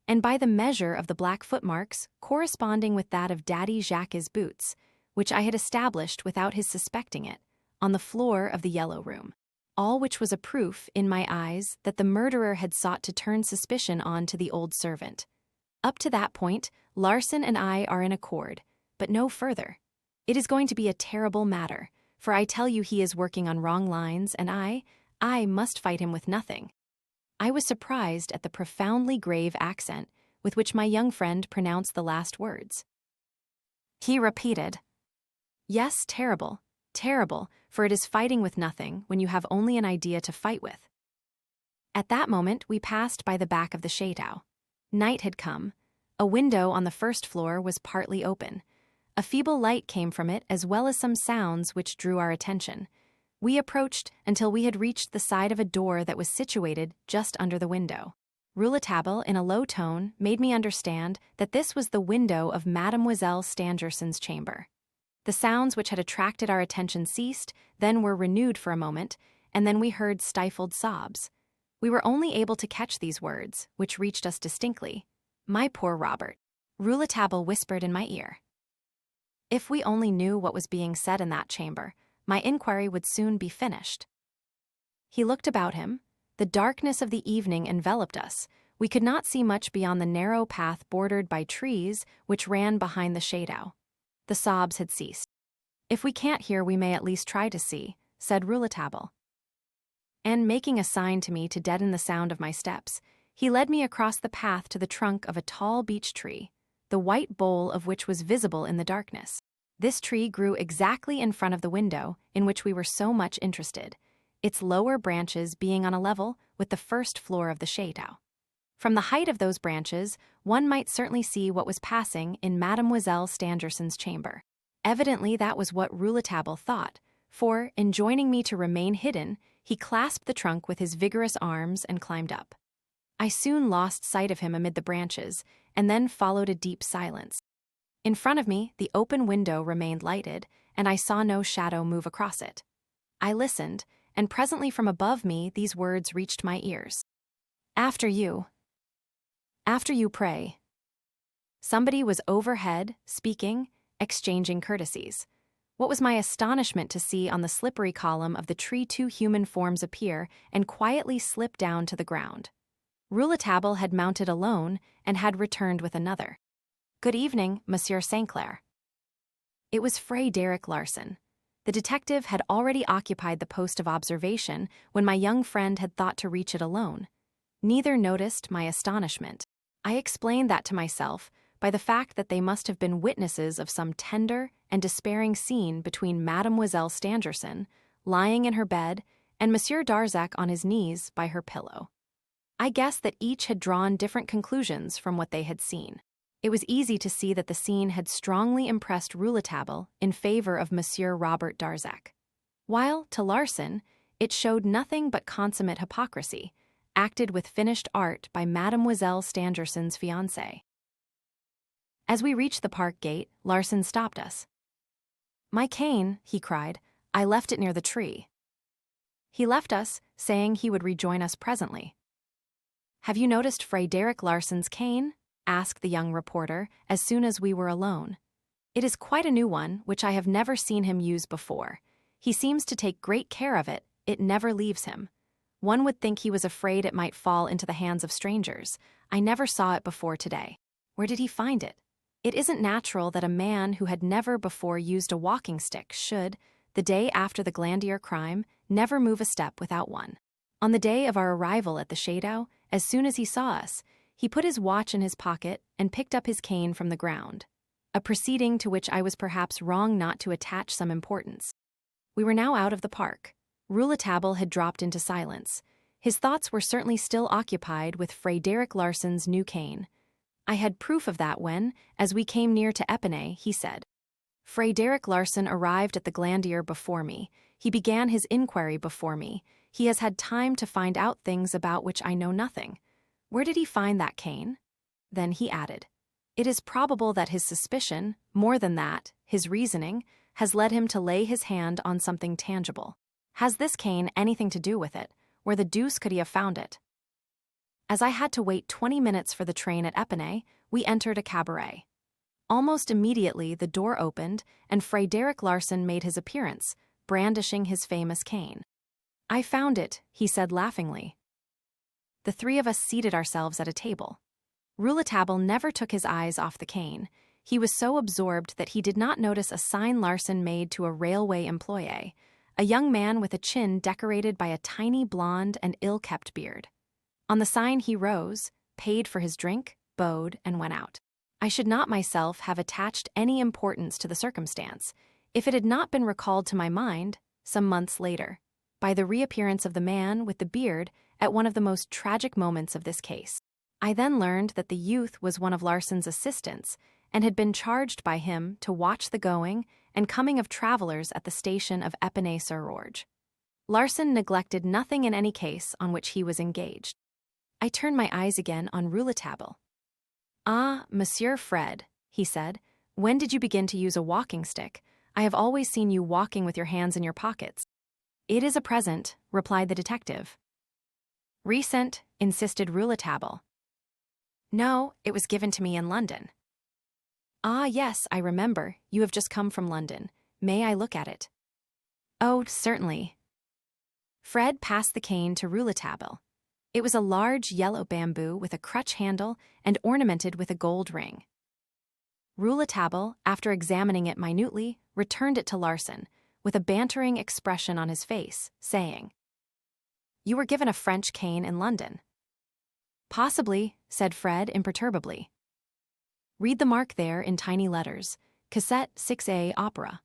and by the measure of the black footmarks corresponding with that of Daddy Jacques' boots, which I had established without his suspecting it, on the floor of the yellow room. All which was a proof, in my eyes, that the murderer had sought to turn suspicion on to the old servant. Up to that point, Larsan and I are in accord, but no further. It is going to be a terrible matter, for I tell you he is working on wrong lines, and I must fight him with nothing." I was surprised at the profoundly grave accent with which my young friend pronounced the last words. He repeated, "Yes, terrible, terrible, for it is fighting with nothing when you have only an idea to fight with." At that moment we passed by the back of the chateau. Night had come. A window on the first floor was partly open. A feeble light came from it, as well as some sounds which drew our attention. We approached until we had reached the side of a door that was situated just under the window. Rouletabille, in a low tone, made me understand that this was the window of Mademoiselle Stangerson's chamber. The sounds which had attracted our attention ceased, then were renewed for a moment, and then we heard stifled sobs. We were only able to catch these words, which reached us distinctly. "My poor Robert," Rouletabille whispered in my ear. If we only knew what was being said in that chamber, my inquiry would soon be finished. He looked about him. The darkness of the evening enveloped us. We could not see much beyond the narrow path bordered by trees which ran behind the chateau. The sobs had ceased. "If we can't hear, we may at least try to see," said Rouletabille. And making a sign to me to deaden the sound of my steps, he led me across the path to the trunk of a tall beech tree, the white bole of which was visible in the darkness. This tree grew exactly in front of the window in which we were so much interested, its lower branches being on a level with the first floor of the chateau. From the height of those branches, one might certainly see what was passing in Mademoiselle Stangerson's chamber. Evidently that was what Rouletabille thought, for, enjoining me to remain hidden, he clasped the trunk with his vigorous arms and climbed up. I soon lost sight of him amid the branches, and then followed a deep silence. In front of me, the open window remained lighted, and I saw no shadow move across it. I listened, and presently from above me these words reached my ears. "After you. After you, pray." Somebody was overhead, speaking, exchanging courtesies. What was my astonishment to see on the slippery column of the tree 2 human forms appear and quietly slip down to the ground. Rouletabille had mounted alone and had returned with another. "Good evening, Monsieur St. Clair." It was Frédéric Larsan. The detective had already occupied the post of observation when my young friend had thought to reach it alone. Neither noticed my astonishment. I explained that to myself by the fact that they must have been witnesses of some tender and despairing scene between Mademoiselle Stangerson, lying in her bed, and Monsieur Darzac on his knees by her pillow. I guessed that each had drawn different conclusions from what they had seen. It was easy to see that the scene had strongly impressed Rouletabille in favor of Monsieur Robert Darzac, while, to Larsan, it showed nothing but consummate hypocrisy, acted with finished art by Mademoiselle Stangerson's fiancé. As we reached the park gate, Larsen stopped us. "My cane," he cried. "I left it near the tree." He left us, saying he would rejoin us presently. "Have you noticed Frederick Larsen's cane?" asked the young reporter as soon as we were alone. "It is quite a new one, which I have never seen him use before. He seems to take great care of it, it never leaves him. One would think he was afraid it might fall into the hands of strangers. I never saw it before today. Where did he find it? It isn't natural that a man who had never before used a walking stick should, the day after the Glandier crime, never move a step without one. On the day of our arrival at the Shadow, as soon as he saw us, he put his watch in his pocket and picked up his cane from the ground, a proceeding to which I was perhaps wrong not to attach some importance. We were now out of the park. Rouletabille had dropped into silence. His thoughts were certainly still occupied with Frederick Larsen's new cane. I had proof of that when, as we came near to Epinay, he said, "Frederick Larsen arrived at the Glandier before me. He began his inquiry before me. He has had time to find out things about which I know nothing. Where did he find that cane?" Then he added, "It is probable that his suspicion, more than that, his reasoning, has led him to lay his hand on something tangible. Has this cane anything to do with it? Where the deuce could he have found it?" As I had to wait 20 minutes for the train at Epinay, we entered a cabaret. Almost immediately the door opened and Frederick Larsen made his appearance, brandishing his famous cane. "I found it," he said laughingly. The three of us seated ourselves at a table. Rouletabille never took his eyes off the cane. He was so absorbed that he did not notice a sign Larsen made to a railway employee, a young man with a chin decorated by a tiny blonde and ill-kept beard. On the sign he rose, paid for his drink, bowed, and went out. I should not myself have attached any importance to the circumstance, if it had not been recalled to my mind, some months later, by the reappearance of the man with the beard at one of the most tragic moments of this case. I then learned that the youth was one of Larsen's assistants and had been charged by him to watch the going and coming of travelers at the station of Epinay-sur-Orge. Larsen neglected nothing in any case on which he was engaged. I turned my eyes again on Rouletabille. "Ah, Monsieur Fred," he said, "when did you begin to use a walking stick? I have always seen you walking with your hands in your pockets." "It is a present," replied the detective. "Recent," insisted Rouletabille. "No, it was given to me in London." "Ah, yes, I remember. You have just come from London. May I look at it?" "Oh, certainly." Fred passed the cane to Rouletabille. It was a large yellow bamboo with a crutch handle and ornamented with a gold ring. Rouletabille, after examining it minutely, returned it to Larsen, with a bantering expression on his face, saying, "You were given a French cane in London." "Possibly," said Fred imperturbably. "Read the mark there in tiny letters, Cassette 6A Opera.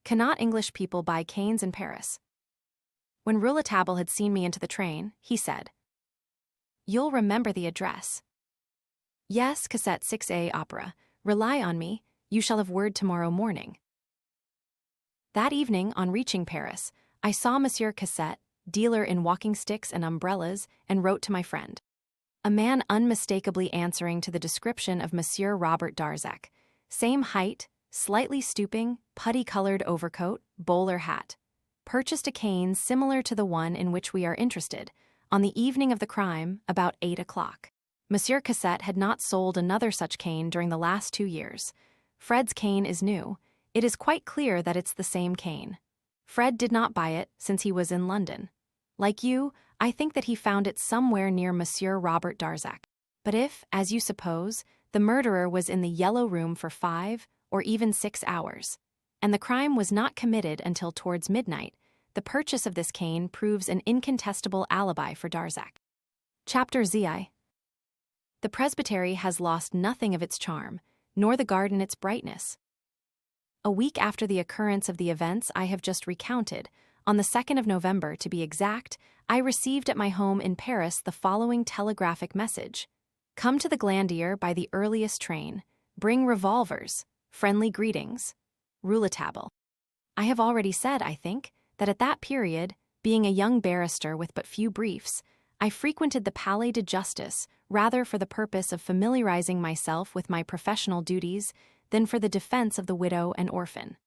Cannot English people buy canes in Paris?" When Rouletabille had seen me into the train, he said, "You'll remember the address." "Yes, Cassette 6A Opera. Rely on me, you shall have word tomorrow morning." That evening, on reaching Paris, I saw Monsieur Cassette, dealer in walking sticks and umbrellas, and wrote to my friend. A man unmistakably answering to the description of Monsieur Robert Darzac. Same height, slightly stooping, putty-colored overcoat, bowler hat. Purchased a cane similar to the one in which we are interested, on the evening of the crime, about 8 o'clock. Monsieur Cassette had not sold another such cane during the last 2 years. Fred's cane is new. It is quite clear that it's the same cane. Fred did not buy it since he was in London. Like you, I think that he found it somewhere near Monsieur Robert Darzac. But if, as you suppose, the murderer was in the Yellow Room for 5 or even 6 hours, and the crime was not committed until towards midnight, the purchase of this cane proves an incontestable alibi for Darzac. Chapter ZI. The presbytery has lost nothing of its charm, nor the garden its brightness. A week after the occurrence of the events I have just recounted, on the 2nd of November to be exact, I received at my home in Paris the following telegraphic message. "Come to the Glandier by the earliest train. Bring revolvers. Friendly greetings. Rouletabille." I have already said, I think, that at that period, being a young barrister with but few briefs, I frequented the Palais de Justice, rather for the purpose of familiarizing myself with my professional duties than for the defense of the widow and orphan.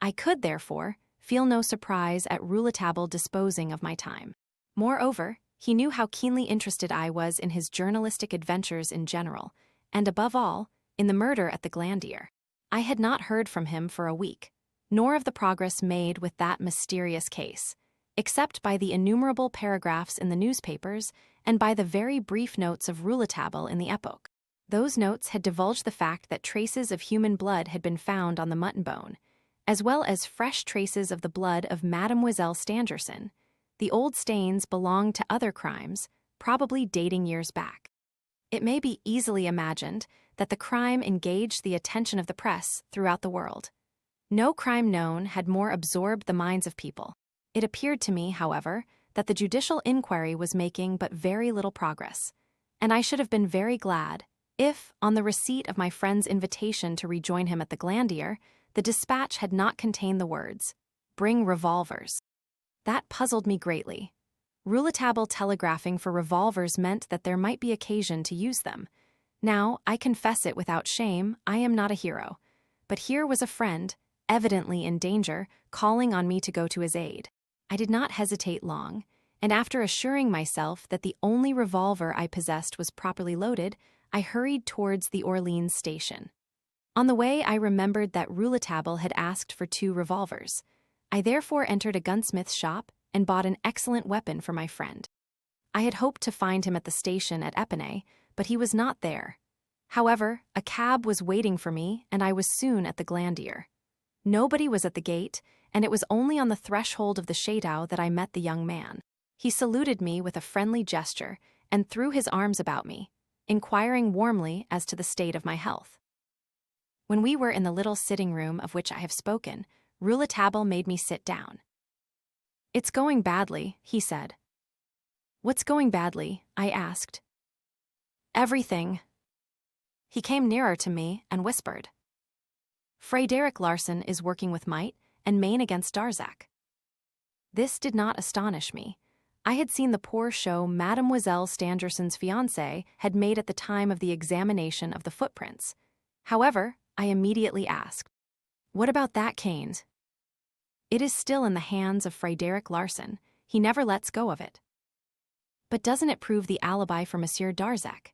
I could, therefore, feel no surprise at Rouletabille disposing of my time. Moreover, he knew how keenly interested I was in his journalistic adventures in general, and above all, in the murder at the Glandier. I had not heard from him for a week, nor of the progress made with that mysterious case, except by the innumerable paragraphs in the newspapers and by the very brief notes of Rouletabille in the Epoque. Those notes had divulged the fact that traces of human blood had been found on the mutton bone, as well as fresh traces of the blood of Mademoiselle Stangerson. The old stains belonged to other crimes, probably dating years back. It may be easily imagined that the crime engaged the attention of the press throughout the world. No crime known had more absorbed the minds of people. It appeared to me, however, that the judicial inquiry was making but very little progress, and I should have been very glad if, on the receipt of my friend's invitation to rejoin him at the Glandier, the dispatch had not contained the words, "Bring revolvers." That puzzled me greatly. Rouletabille telegraphing for revolvers meant that there might be occasion to use them. Now, I confess it without shame, I am not a hero. But here was a friend, evidently in danger, calling on me to go to his aid. I did not hesitate long, and after assuring myself that the only revolver I possessed was properly loaded, I hurried towards the Orleans station. On the way, I remembered that Rouletabille had asked for 2 revolvers. I therefore entered a gunsmith's shop and bought an excellent weapon for my friend. I had hoped to find him at the station at Epinay, but he was not there. However, a cab was waiting for me, and I was soon at the Glandier. Nobody was at the gate, and it was only on the threshold of the Chateau that I met the young man. He saluted me with a friendly gesture and threw his arms about me, inquiring warmly as to the state of my health. When we were in the little sitting room of which I have spoken, Rouletabille made me sit down. "It's going badly," he said. "What's going badly?" I asked. "Everything." He came nearer to me and whispered, "Frédéric Larsan is working with might and main against Darzac." This did not astonish me. I had seen the poor show Mademoiselle Stangerson's fiancé had made at the time of the examination of the footprints. However, I immediately asked, "What about that cane?" "It is still in the hands of Frédéric Larsan. He never lets go of it." "But doesn't it prove the alibi for Monsieur Darzac?"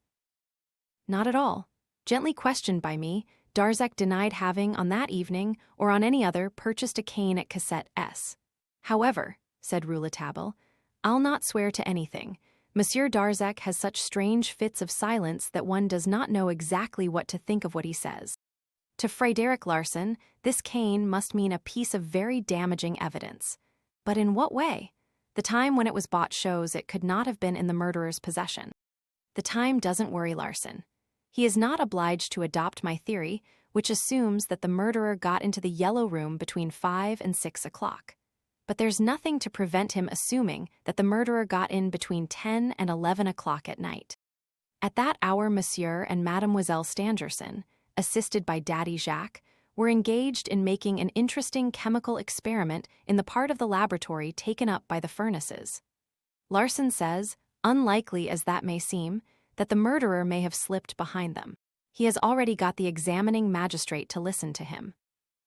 "Not at all. Gently questioned by me, Darzac denied having, on that evening, or on any other, purchased a cane at Cassette S. However," said Rouletabille, "I'll not swear to anything. Monsieur Darzac has such strange fits of silence that one does not know exactly what to think of what he says. To Frédéric Larsan, this cane must mean a piece of very damaging evidence. But in what way? The time when it was bought shows it could not have been in the murderer's possession. The time doesn't worry Larsan. He is not obliged to adopt my theory, which assumes that the murderer got into the Yellow Room between 5 and 6 o'clock. But there's nothing to prevent him assuming that the murderer got in between 10 and 11 o'clock at night. At that hour, Monsieur and Mademoiselle Stangerson, assisted by Daddy Jacques, were engaged in making an interesting chemical experiment in the part of the laboratory taken up by the furnaces. Larsan says, unlikely as that may seem, that the murderer may have slipped behind them. He has already got the examining magistrate to listen to him.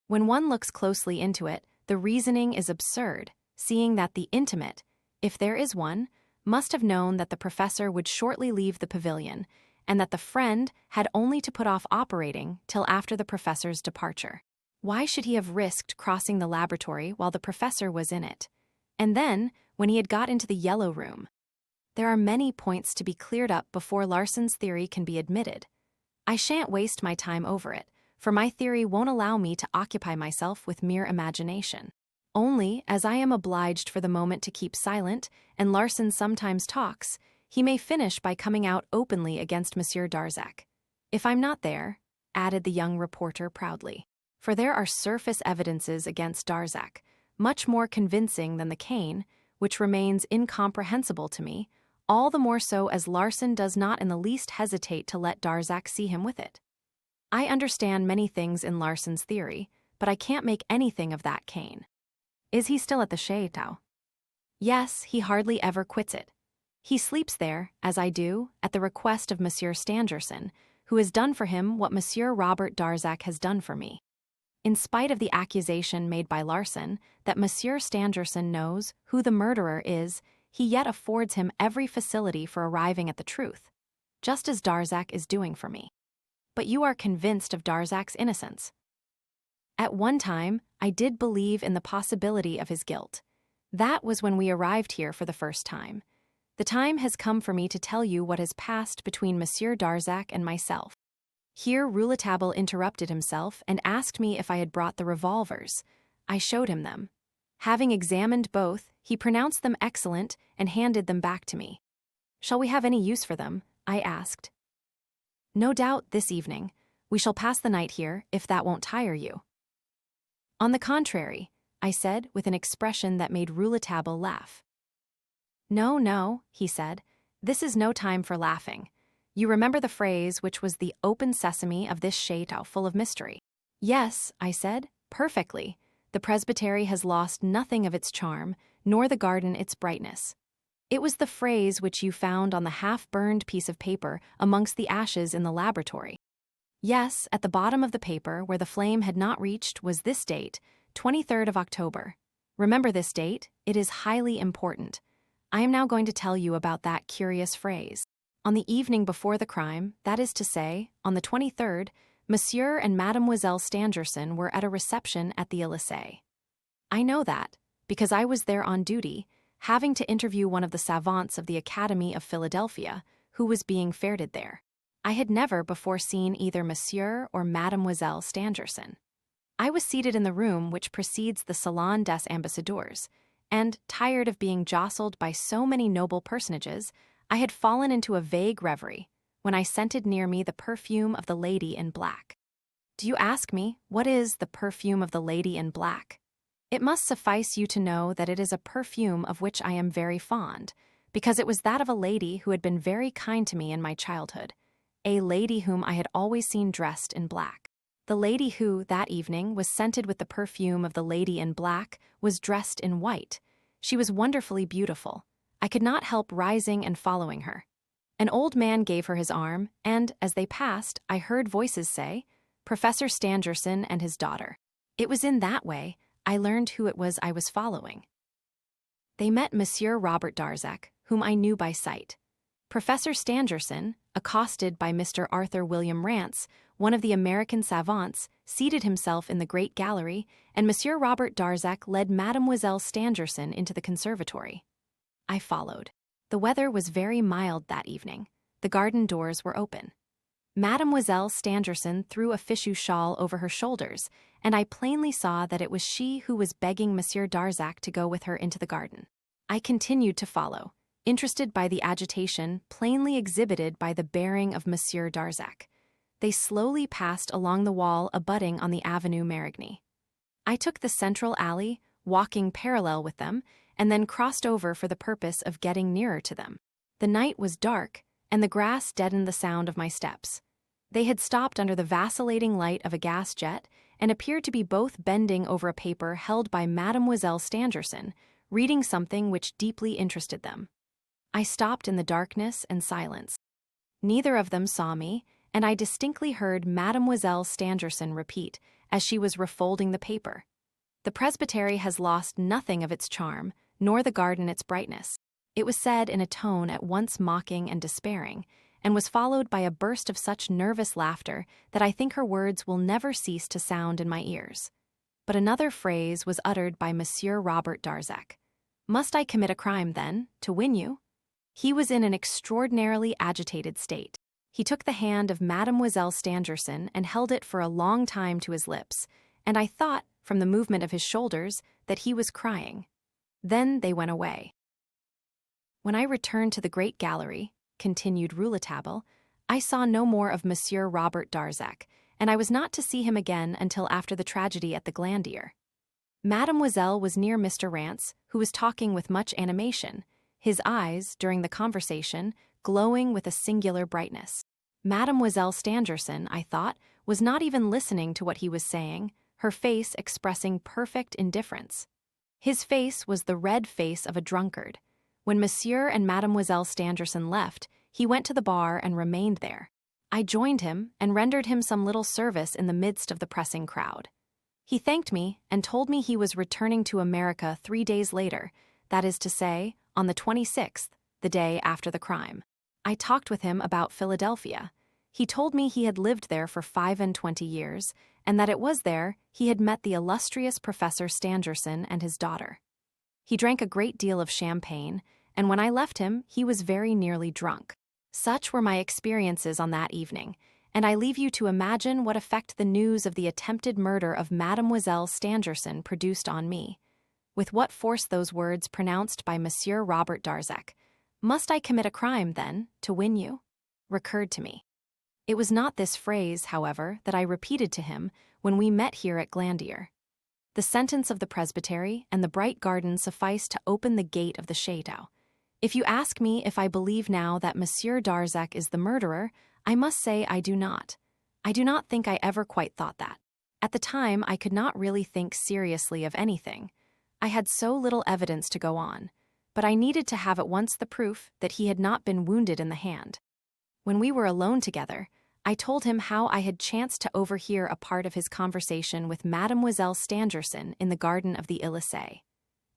When one looks closely into it, the reasoning is absurd, seeing that the intimate, if there is one, must have known that the professor would shortly leave the pavilion, and that the friend had only to put off operating till after the professor's departure. Why should he have risked crossing the laboratory while the professor was in it? And then, when he had got into the Yellow Room? There are many points to be cleared up before Larsan's theory can be admitted. I shan't waste my time over it, for my theory won't allow me to occupy myself with mere imagination. Only, as I am obliged for the moment to keep silent, and Larsan sometimes talks, he may finish by coming out openly against Monsieur Darzac. If I'm not there, added the young reporter proudly, for there are surface evidences against Darzac, much more convincing than the cane, which remains incomprehensible to me, all the more so as Larsan does not in the least hesitate to let Darzac see him with it. I understand many things in Larsan's theory, but I can't make anything of that cane. Is he still at the Chateau? Yes, he hardly ever quits it. He sleeps there, as I do, at the request of Monsieur Stangerson, who has done for him what Monsieur Robert Darzac has done for me. In spite of the accusation made by Larson that Monsieur Stangerson knows who the murderer is, he yet affords him every facility for arriving at the truth, just as Darzac is doing for me. But you are convinced of Darzac's innocence. At one time, I did believe in the possibility of his guilt. That was when we arrived here for the first time. The time has come for me to tell you what has passed between Monsieur Darzac and myself. Here Rouletabille interrupted himself and asked me if I had brought the revolvers. I showed him them. Having examined both, he pronounced them excellent and handed them back to me. Shall we have any use for them? I asked. No doubt this evening. We shall pass the night here, if that won't tire you. On the contrary, I said with an expression that made Rouletabille laugh. No, no, he said. This is no time for laughing. You remember the phrase which was the open sesame of this chateau full of mystery. Yes, I said, perfectly. The presbytery has lost nothing of its charm, nor the garden its brightness. It was the phrase which you found on the half-burned piece of paper amongst the ashes in the laboratory. Yes, at the bottom of the paper, where the flame had not reached, was this date, 23rd of October. Remember this date, it is highly important. I am now going to tell you about that curious phrase. On the evening before the crime, that is to say, on the 23rd, Monsieur and Mademoiselle Stangerson were at a reception at the Elysée. I know that, because I was there on duty, having to interview one of the savants of the Academy of Philadelphia, who was being feted there. I had never before seen either Monsieur or Mademoiselle Stangerson. I was seated in the room which precedes the Salon des Ambassadeurs, and, tired of being jostled by so many noble personages, I had fallen into a vague reverie when I scented near me the perfume of the lady in black. Do you ask me, what is the perfume of the lady in black? It must suffice you to know that it is a perfume of which I am very fond, because it was that of a lady who had been very kind to me in my childhood, a lady whom I had always seen dressed in black. The lady who, that evening, was scented with the perfume of the lady in black was dressed in white. She was wonderfully beautiful. I could not help rising and following her. An old man gave her his arm, and, as they passed, I heard voices say, Professor Stangerson and his daughter. It was in that way I learned who it was I was following. They met Monsieur Robert Darzac, whom I knew by sight. Professor Stangerson, accosted by Mr. Arthur William Rance, one of the American savants, seated himself in the great gallery, and Monsieur Robert Darzac led Mademoiselle Stangerson into the conservatory. I followed. The weather was very mild that evening. The garden doors were open. Mademoiselle Stangerson threw a fichu shawl over her shoulders, and I plainly saw that it was she who was begging Monsieur Darzac to go with her into the garden. I continued to follow, interested by the agitation plainly exhibited by the bearing of Monsieur Darzac. They slowly passed along the wall abutting on the Avenue Marigny. I took the central alley, walking parallel with them, and then crossed over for the purpose of getting nearer to them. The night was dark, and the grass deadened the sound of my steps. They had stopped under the vacillating light of a gas jet and appeared to be both bending over a paper held by Mademoiselle Stangerson, reading something which deeply interested them. I stopped in the darkness and silence. Neither of them saw me, and I distinctly heard Mademoiselle Stangerson repeat, as she was refolding the paper, "The presbytery has lost nothing of its charm, nor the garden its brightness." It was said in a tone at once mocking and despairing, and was followed by a burst of such nervous laughter that I think her words will never cease to sound in my ears. But another phrase was uttered by Monsieur Robert Darzac. "Must I commit a crime, then, to win you?" He was in an extraordinarily agitated state. He took the hand of Mademoiselle Stangerson and held it for a long time to his lips, and I thought, from the movement of his shoulders, that he was crying. Then they went away. When I returned to the great gallery, continued Rouletabille, I saw no more of Monsieur Robert Darzac, and I was not to see him again until after the tragedy at the Glandier. Mademoiselle was near Mr. Rance, who was talking with much animation, his eyes, during the conversation, glowing with a singular brightness. Mademoiselle Stangerson, I thought, was not even listening to what he was saying, her face expressing perfect indifference. His face was the red face of a drunkard. When Monsieur and Mademoiselle Stangerson left, he went to the bar and remained there. I joined him and rendered him some little service in the midst of the pressing crowd. He thanked me and told me he was returning to America 3 days later, that is to say, on the 26th, the day after the crime. I talked with him about Philadelphia. He told me he had lived there for 25 years, and that it was there he had met the illustrious Professor Stangerson and his daughter. He drank a great deal of champagne, and when I left him, he was very nearly drunk. Such were my experiences on that evening, and I leave you to imagine what effect the news of the attempted murder of Mademoiselle Stangerson produced on me. With what force those words pronounced by Monsieur Robert Darzac, "Must I commit a crime, then, to win you?" recurred to me. It was not this phrase, however, that I repeated to him when we met here at Glandier. The sentence of the presbytery and the bright garden sufficed to open the gate of the chateau. If you ask me if I believe now that Monsieur Darzac is the murderer, I must say I do not. I do not think I ever quite thought that. At the time, I could not really think seriously of anything. I had so little evidence to go on, but I needed to have at once the proof that he had not been wounded in the hand. When we were alone together, I told him how I had chanced to overhear a part of his conversation with Mademoiselle Stangerson in the garden of the Élysée.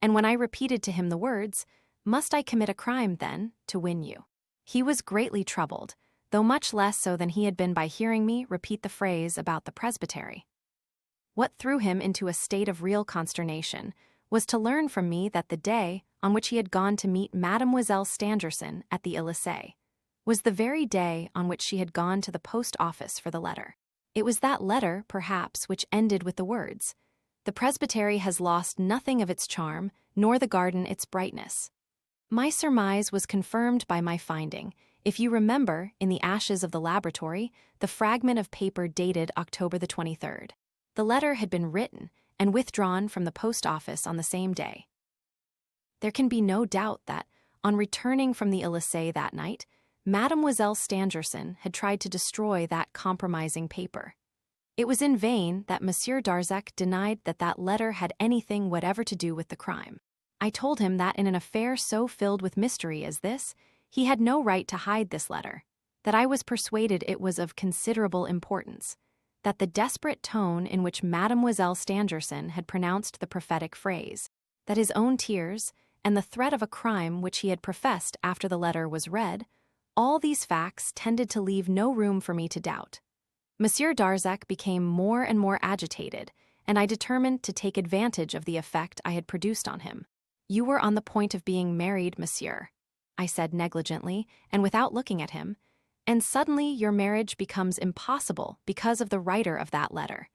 And when I repeated to him the words, "Must I commit a crime, then, to win you?" he was greatly troubled, though much less so than he had been by hearing me repeat the phrase about the presbytery. What threw him into a state of real consternation was to learn from me that the day on which he had gone to meet Mademoiselle Stangerson at the Élysée was the very day on which she had gone to the post office for the letter. It was that letter, perhaps, which ended with the words, "The presbytery has lost nothing of its charm, nor the garden its brightness." My surmise was confirmed by my finding, if you remember, in the ashes of the laboratory, the fragment of paper dated October the 23rd. The letter had been written and withdrawn from the post office on the same day. There can be no doubt that, on returning from the Élysée that night, Mademoiselle Stangerson had tried to destroy that compromising paper. It was in vain that Monsieur Darzac denied that that letter had anything whatever to do with the crime. I told him that in an affair so filled with mystery as this, he had no right to hide this letter, that I was persuaded it was of considerable importance, that the desperate tone in which Mademoiselle Stangerson had pronounced the prophetic phrase, that his own tears, and the threat of a crime which he had professed after the letter was read, all these facts tended to leave no room for me to doubt. Monsieur Darzac became more and more agitated, and I determined to take advantage of the effect I had produced on him. "You were on the point of being married, monsieur," I said negligently and without looking at him, "and suddenly your marriage becomes impossible because of the writer of that letter.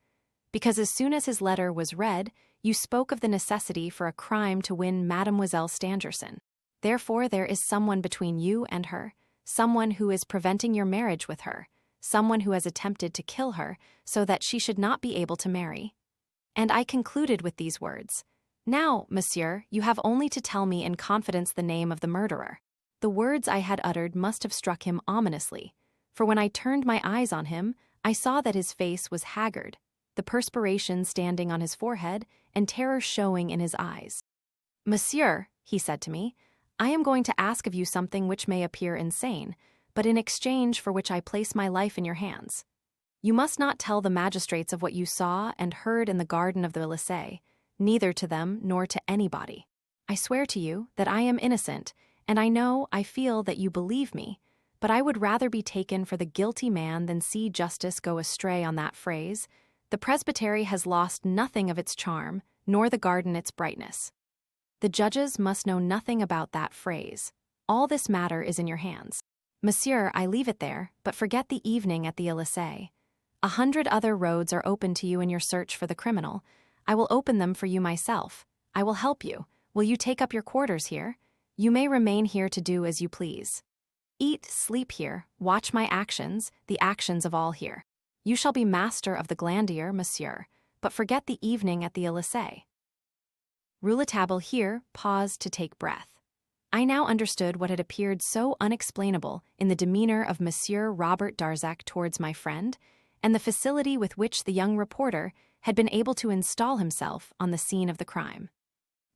Because as soon as his letter was read, you spoke of the necessity for a crime to win Mademoiselle Stangerson. Therefore there is someone between you and her, someone who is preventing your marriage with her, someone who has attempted to kill her so that she should not be able to marry." And I concluded with these words, "Now, monsieur, you have only to tell me in confidence the name of the murderer." The words I had uttered must have struck him ominously, for when I turned my eyes on him, I saw that his face was haggard, the perspiration standing on his forehead and terror showing in his eyes. "Monsieur," he said to me, "I am going to ask of you something which may appear insane, but in exchange for which I place my life in your hands. You must not tell the magistrates of what you saw and heard in the garden of the Élysée, neither to them nor to anybody. I swear to you that I am innocent, and I feel that you believe me, but I would rather be taken for the guilty man than see justice go astray on that phrase. The presbytery has lost nothing of its charm, nor the garden its brightness. The judges must know nothing about that phrase. All this matter is in your hands. Monsieur, I leave it there, but forget the evening at the Élysée. 100 other roads are open to you in your search for the criminal. I will open them for you myself. I will help you. Will you take up your quarters here? You may remain here to do as you please. Eat, sleep here, watch my actions, the actions of all here. You shall be master of the Glandier, monsieur, but forget the evening at the Élysée." Rouletabille here paused to take breath. I now understood what had appeared so unexplainable in the demeanor of Monsieur Robert Darzac towards my friend, and the facility with which the young reporter had been able to install himself on the scene of the crime.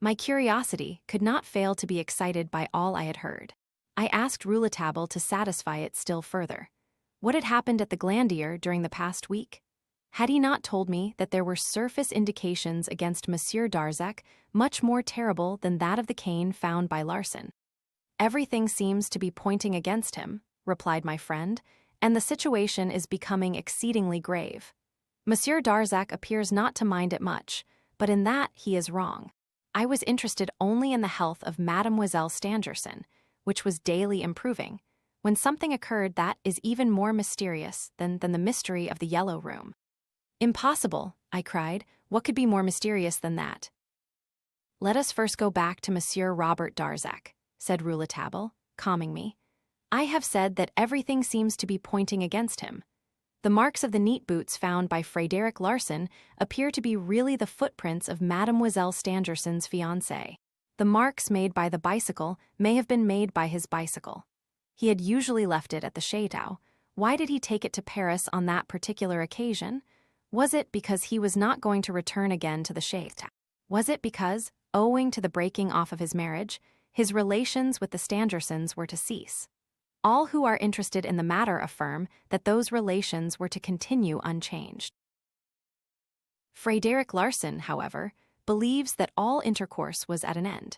My curiosity could not fail to be excited by all I had heard. I asked Rouletabille to satisfy it still further. What had happened at the Glandier during the past week? Had he not told me that there were surface indications against Monsieur Darzac much more terrible than that of the cane found by Larsan? Everything seems to be pointing against him, replied my friend, and the situation is becoming exceedingly grave. Monsieur Darzac appears not to mind it much, but in that he is wrong. I was interested only in the health of Mademoiselle Stangerson, which was daily improving, when something occurred that is even more mysterious than the mystery of the Yellow Room. Impossible, I cried. What could be more mysterious than that? Let us first go back to Monsieur Robert Darzac, said Rouletabille, calming me. I have said that everything seems to be pointing against him. The marks of the neat boots found by Frédéric Larsan appear to be really the footprints of Mademoiselle Stangerson's fiancé. The marks made by the bicycle may have been made by his bicycle. He had usually left it at the Château. Why did he take it to Paris on that particular occasion? Was it because he was not going to return again to the Château? Was it because, owing to the breaking off of his marriage, his relations with the Stangersons were to cease? All who are interested in the matter affirm that those relations were to continue unchanged. Frédéric Larsan, however, believes that all intercourse was at an end.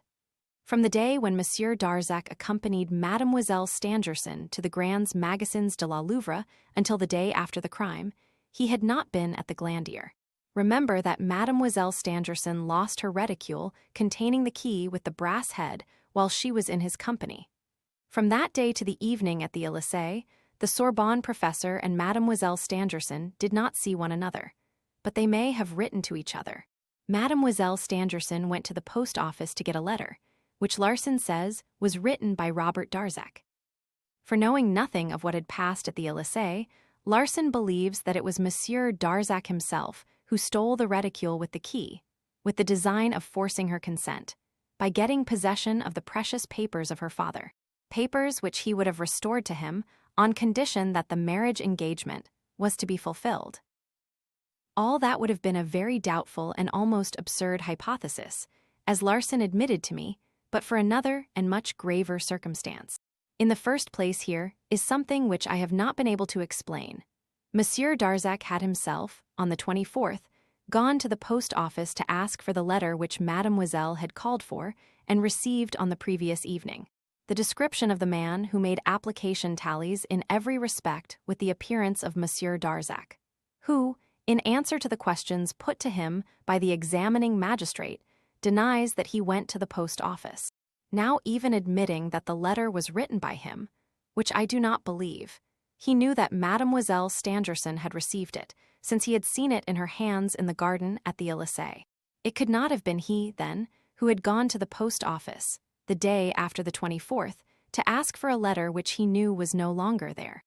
From the day when Monsieur Darzac accompanied Mademoiselle Stangerson to the Grands Magasins de la Louvre until the day after the crime, he had not been at the Glandier. Remember that Mademoiselle Stangerson lost her reticule containing the key with the brass head while she was in his company. From that day to the evening at the Élysée, the Sorbonne professor and Mademoiselle Stangerson did not see one another, but they may have written to each other. Mademoiselle Stangerson went to the post office to get a letter, which Larsan says was written by Robert Darzac. For knowing nothing of what had passed at the Élysée, Larsan believes that it was Monsieur Darzac himself who stole the reticule with the key, with the design of forcing her consent, by getting possession of the precious papers of her father, papers which he would have restored to him on condition that the marriage engagement was to be fulfilled. All that would have been a very doubtful and almost absurd hypothesis, as Larsan admitted to me, but for another and much graver circumstance. In the first place here is something which I have not been able to explain. Monsieur Darzac had himself, on the 24th, gone to the post office to ask for the letter which Mademoiselle had called for and received on the previous evening. The description of the man who made application tallies in every respect with the appearance of Monsieur Darzac, who, in answer to the questions put to him by the examining magistrate, denies that he went to the post office. Now even admitting that the letter was written by him, which I do not believe, he knew that Mademoiselle Stangerson had received it, since he had seen it in her hands in the garden at the Élysée. It could not have been he, then, who had gone to the post office, the day after the 24th, to ask for a letter which he knew was no longer there.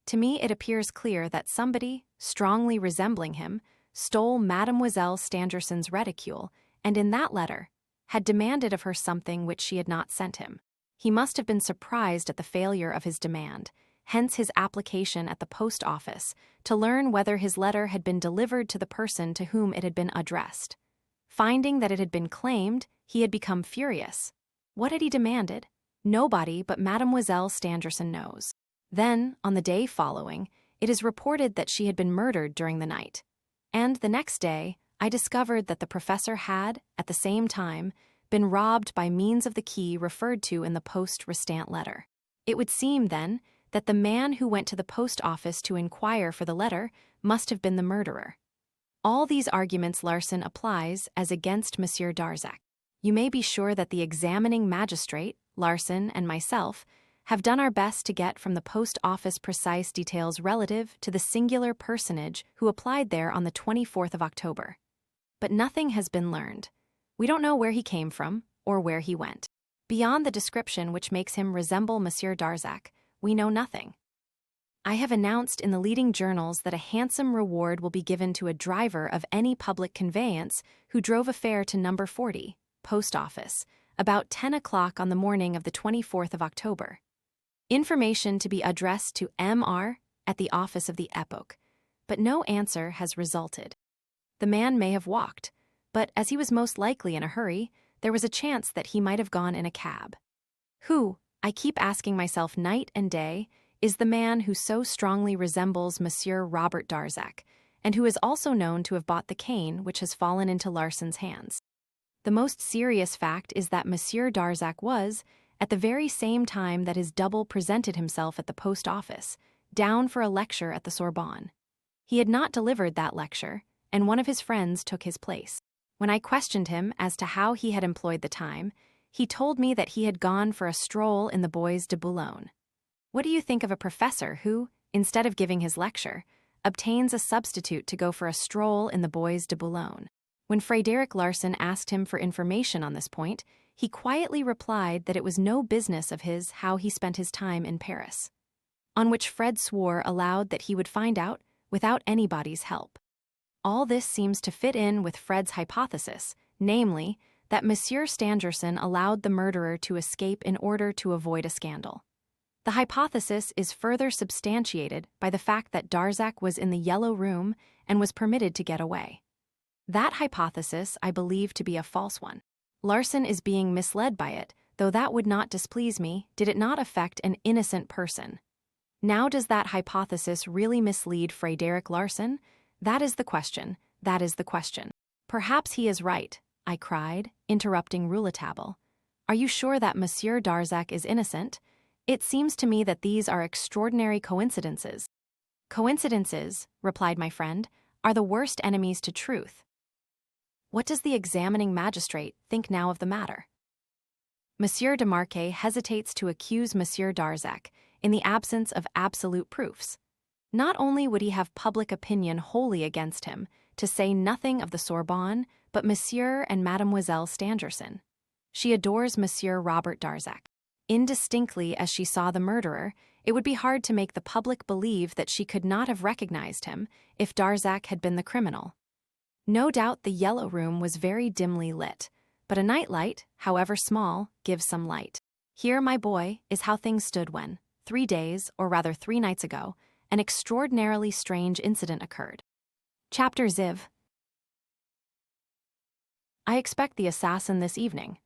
To me it appears clear that somebody, strongly resembling him, stole Mademoiselle Stangerson's reticule, and in that letter, had demanded of her something which she had not sent him. He must have been surprised at the failure of his demand, hence his application at the post office, to learn whether his letter had been delivered to the person to whom it had been addressed. Finding that it had been claimed, he had become furious. What had he demanded? Nobody but Mademoiselle Stangerson knows. Then, on the day following, it is reported that she had been murdered during the night. And the next day, I discovered that the professor had, at the same time, been robbed by means of the key referred to in the poste restant letter. It would seem, then, that the man who went to the post office to inquire for the letter must have been the murderer. All these arguments Larsan applies as against Monsieur Darzac. You may be sure that the examining magistrate, Larsan, and myself have done our best to get from the post office precise details relative to the singular personage who applied there on the 24th of October. But nothing has been learned. We don't know where he came from or where he went. Beyond the description which makes him resemble Monsieur Darzac, we know nothing. I have announced in the leading journals that a handsome reward will be given to a driver of any public conveyance who drove a fare to number 40, post office, about 10 o'clock on the morning of the 24th of October. Information to be addressed to M.R. at the office of the Epoque, but no answer has resulted. The man may have walked, but as he was most likely in a hurry, there was a chance that he might have gone in a cab. Who, I keep asking myself night and day, is the man who so strongly resembles Monsieur Robert Darzac, and who is also known to have bought the cane which has fallen into Larson's hands? The most serious fact is that Monsieur Darzac was, at the very same time that his double presented himself at the post office, down for a lecture at the Sorbonne. He had not delivered that lecture, and one of his friends took his place. When I questioned him as to how he had employed the time, he told me that he had gone for a stroll in the Bois de Boulogne. What do you think of a professor who, instead of giving his lecture, obtains a substitute to go for a stroll in the Bois de Boulogne? When Frédéric Larsan asked him for information on this point, he quietly replied that it was no business of his how he spent his time in Paris. On which Fred swore aloud that he would find out without anybody's help. All this seems to fit in with Fred's hypothesis, namely, that Monsieur Stangerson allowed the murderer to escape in order to avoid a scandal. The hypothesis is further substantiated by the fact that Darzac was in the Yellow Room and was permitted to get away. That hypothesis I believe to be a false one. Larsan is being misled by it, though that would not displease me did it not affect an innocent person. Now does that hypothesis really mislead Frédéric Larsan? That is the question, that is the question. Perhaps he is right, I cried, interrupting Rouletabille. Are you sure that Monsieur Darzac is innocent? It seems to me that these are extraordinary coincidences. Coincidences, replied my friend, are the worst enemies to truth. What does the examining magistrate think now of the matter? Monsieur de Marquet hesitates to accuse Monsieur Darzac in the absence of absolute proofs. Not only would he have public opinion wholly against him, to say nothing of the Sorbonne, but Monsieur and Mademoiselle Stangerson. She adores Monsieur Robert Darzac. Indistinctly as she saw the murderer, it would be hard to make the public believe that she could not have recognized him if Darzac had been the criminal. No doubt the Yellow Room was very dimly lit, but a nightlight, however small, gives some light. Here, my boy, is how things stood when, 3 days, or rather 3 nights ago, an extraordinarily strange incident occurred. Chapter Ziv. I expect the assassin this evening.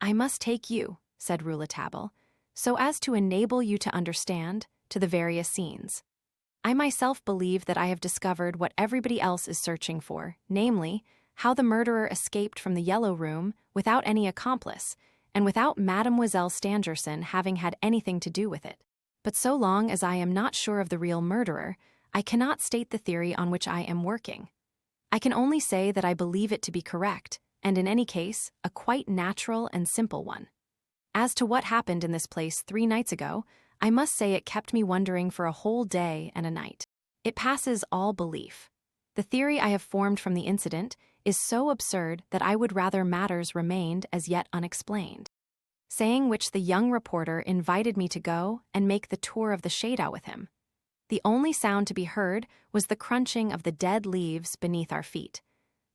I must take you, said Rouletabille, so as to enable you to understand, to the various scenes. I myself believe that I have discovered what everybody else is searching for, namely, how the murderer escaped from the Yellow Room without any accomplice, and without Mademoiselle Stangerson having had anything to do with it. But so long as I am not sure of the real murderer, I cannot state the theory on which I am working. I can only say that I believe it to be correct, and in any case, a quite natural and simple one. As to what happened in this place 3 nights ago, I must say it kept me wondering for a whole day and a night. It passes all belief. The theory I have formed from the incident is so absurd that I would rather matters remained as yet unexplained. Saying which the young reporter invited me to go and make the tour of the shade-out with him. The only sound to be heard was the crunching of the dead leaves beneath our feet.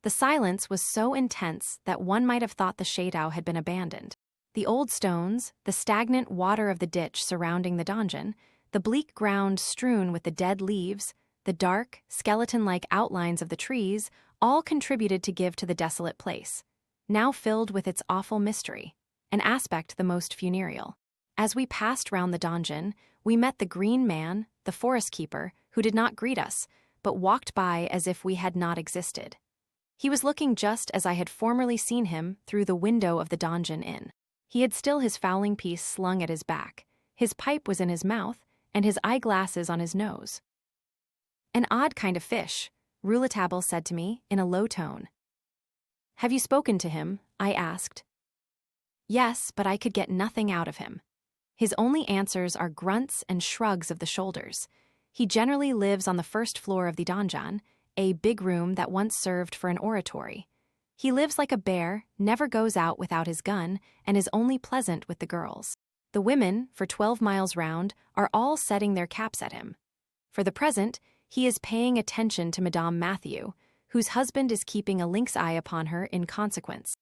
The silence was so intense that one might have thought the shade-out had been abandoned. The old stones, the stagnant water of the ditch surrounding the donjon, the bleak ground strewn with the dead leaves, the dark, skeleton-like outlines of the trees, all contributed to give to the desolate place, now filled with its awful mystery, an aspect the most funereal. As we passed round the donjon, we met the green man, the forest keeper, who did not greet us, but walked by as if we had not existed. He was looking just as I had formerly seen him through the window of the donjon inn. He had still his fowling piece slung at his back, his pipe was in his mouth, and his eyeglasses on his nose. An odd kind of fish, Rouletabille said to me in a low tone. Have you spoken to him? I asked. Yes, but I could get nothing out of him. His only answers are grunts and shrugs of the shoulders. He generally lives on the first floor of the donjon, a big room that once served for an oratory. He lives like a bear, never goes out without his gun, and is only pleasant with the girls. The women, for 12 miles round, are all setting their caps at him. For the present, he is paying attention to Madame Mathieu, whose husband is keeping a lynx eye upon her in consequence.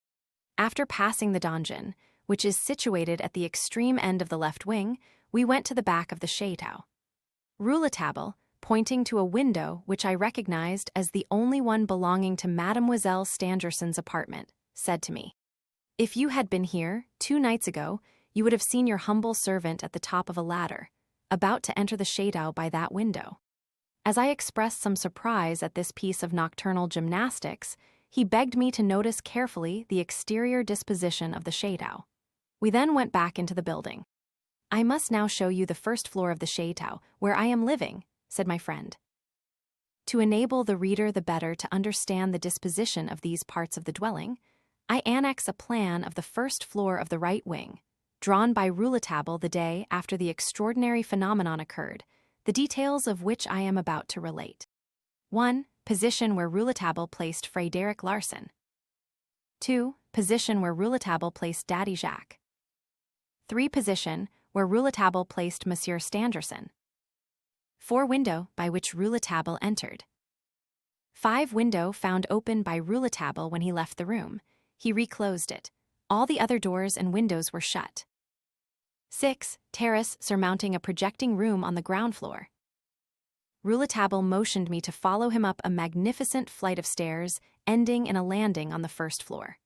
After passing the donjon, which is situated at the extreme end of the left wing, we went to the back of the château. Rouletabille, pointing to a window which I recognized as the only one belonging to Mademoiselle Stangerson's apartment, said to me, If you had been here 2 nights ago, you would have seen your humble servant at the top of a ladder, about to enter the Shadao by that window." As I expressed some surprise at this piece of nocturnal gymnastics, he begged me to notice carefully the exterior disposition of the Shadao. We then went back into the building. "I must now show you the first floor of the Shadao, where I am living," said my friend. To enable the reader the better to understand the disposition of these parts of the dwelling, I annex a plan of the first floor of the right wing, drawn by Rouletabille the day after the extraordinary phenomenon occurred, the details of which I am about to relate. 1. Position where Rouletabille placed Frédéric Larsan. 2. Position where Rouletabille placed Daddy Jacques. 3. Position where Rouletabille placed Monsieur Stangerson. 4. Window by which Rouletabille entered. 5. Window found open by Rouletabille when he left the room. He reclosed it. All the other doors and windows were shut. 6. Terrace surmounting a projecting room on the ground floor. Rouletabille motioned me to follow him up a magnificent flight of stairs, ending in a landing on the first floor.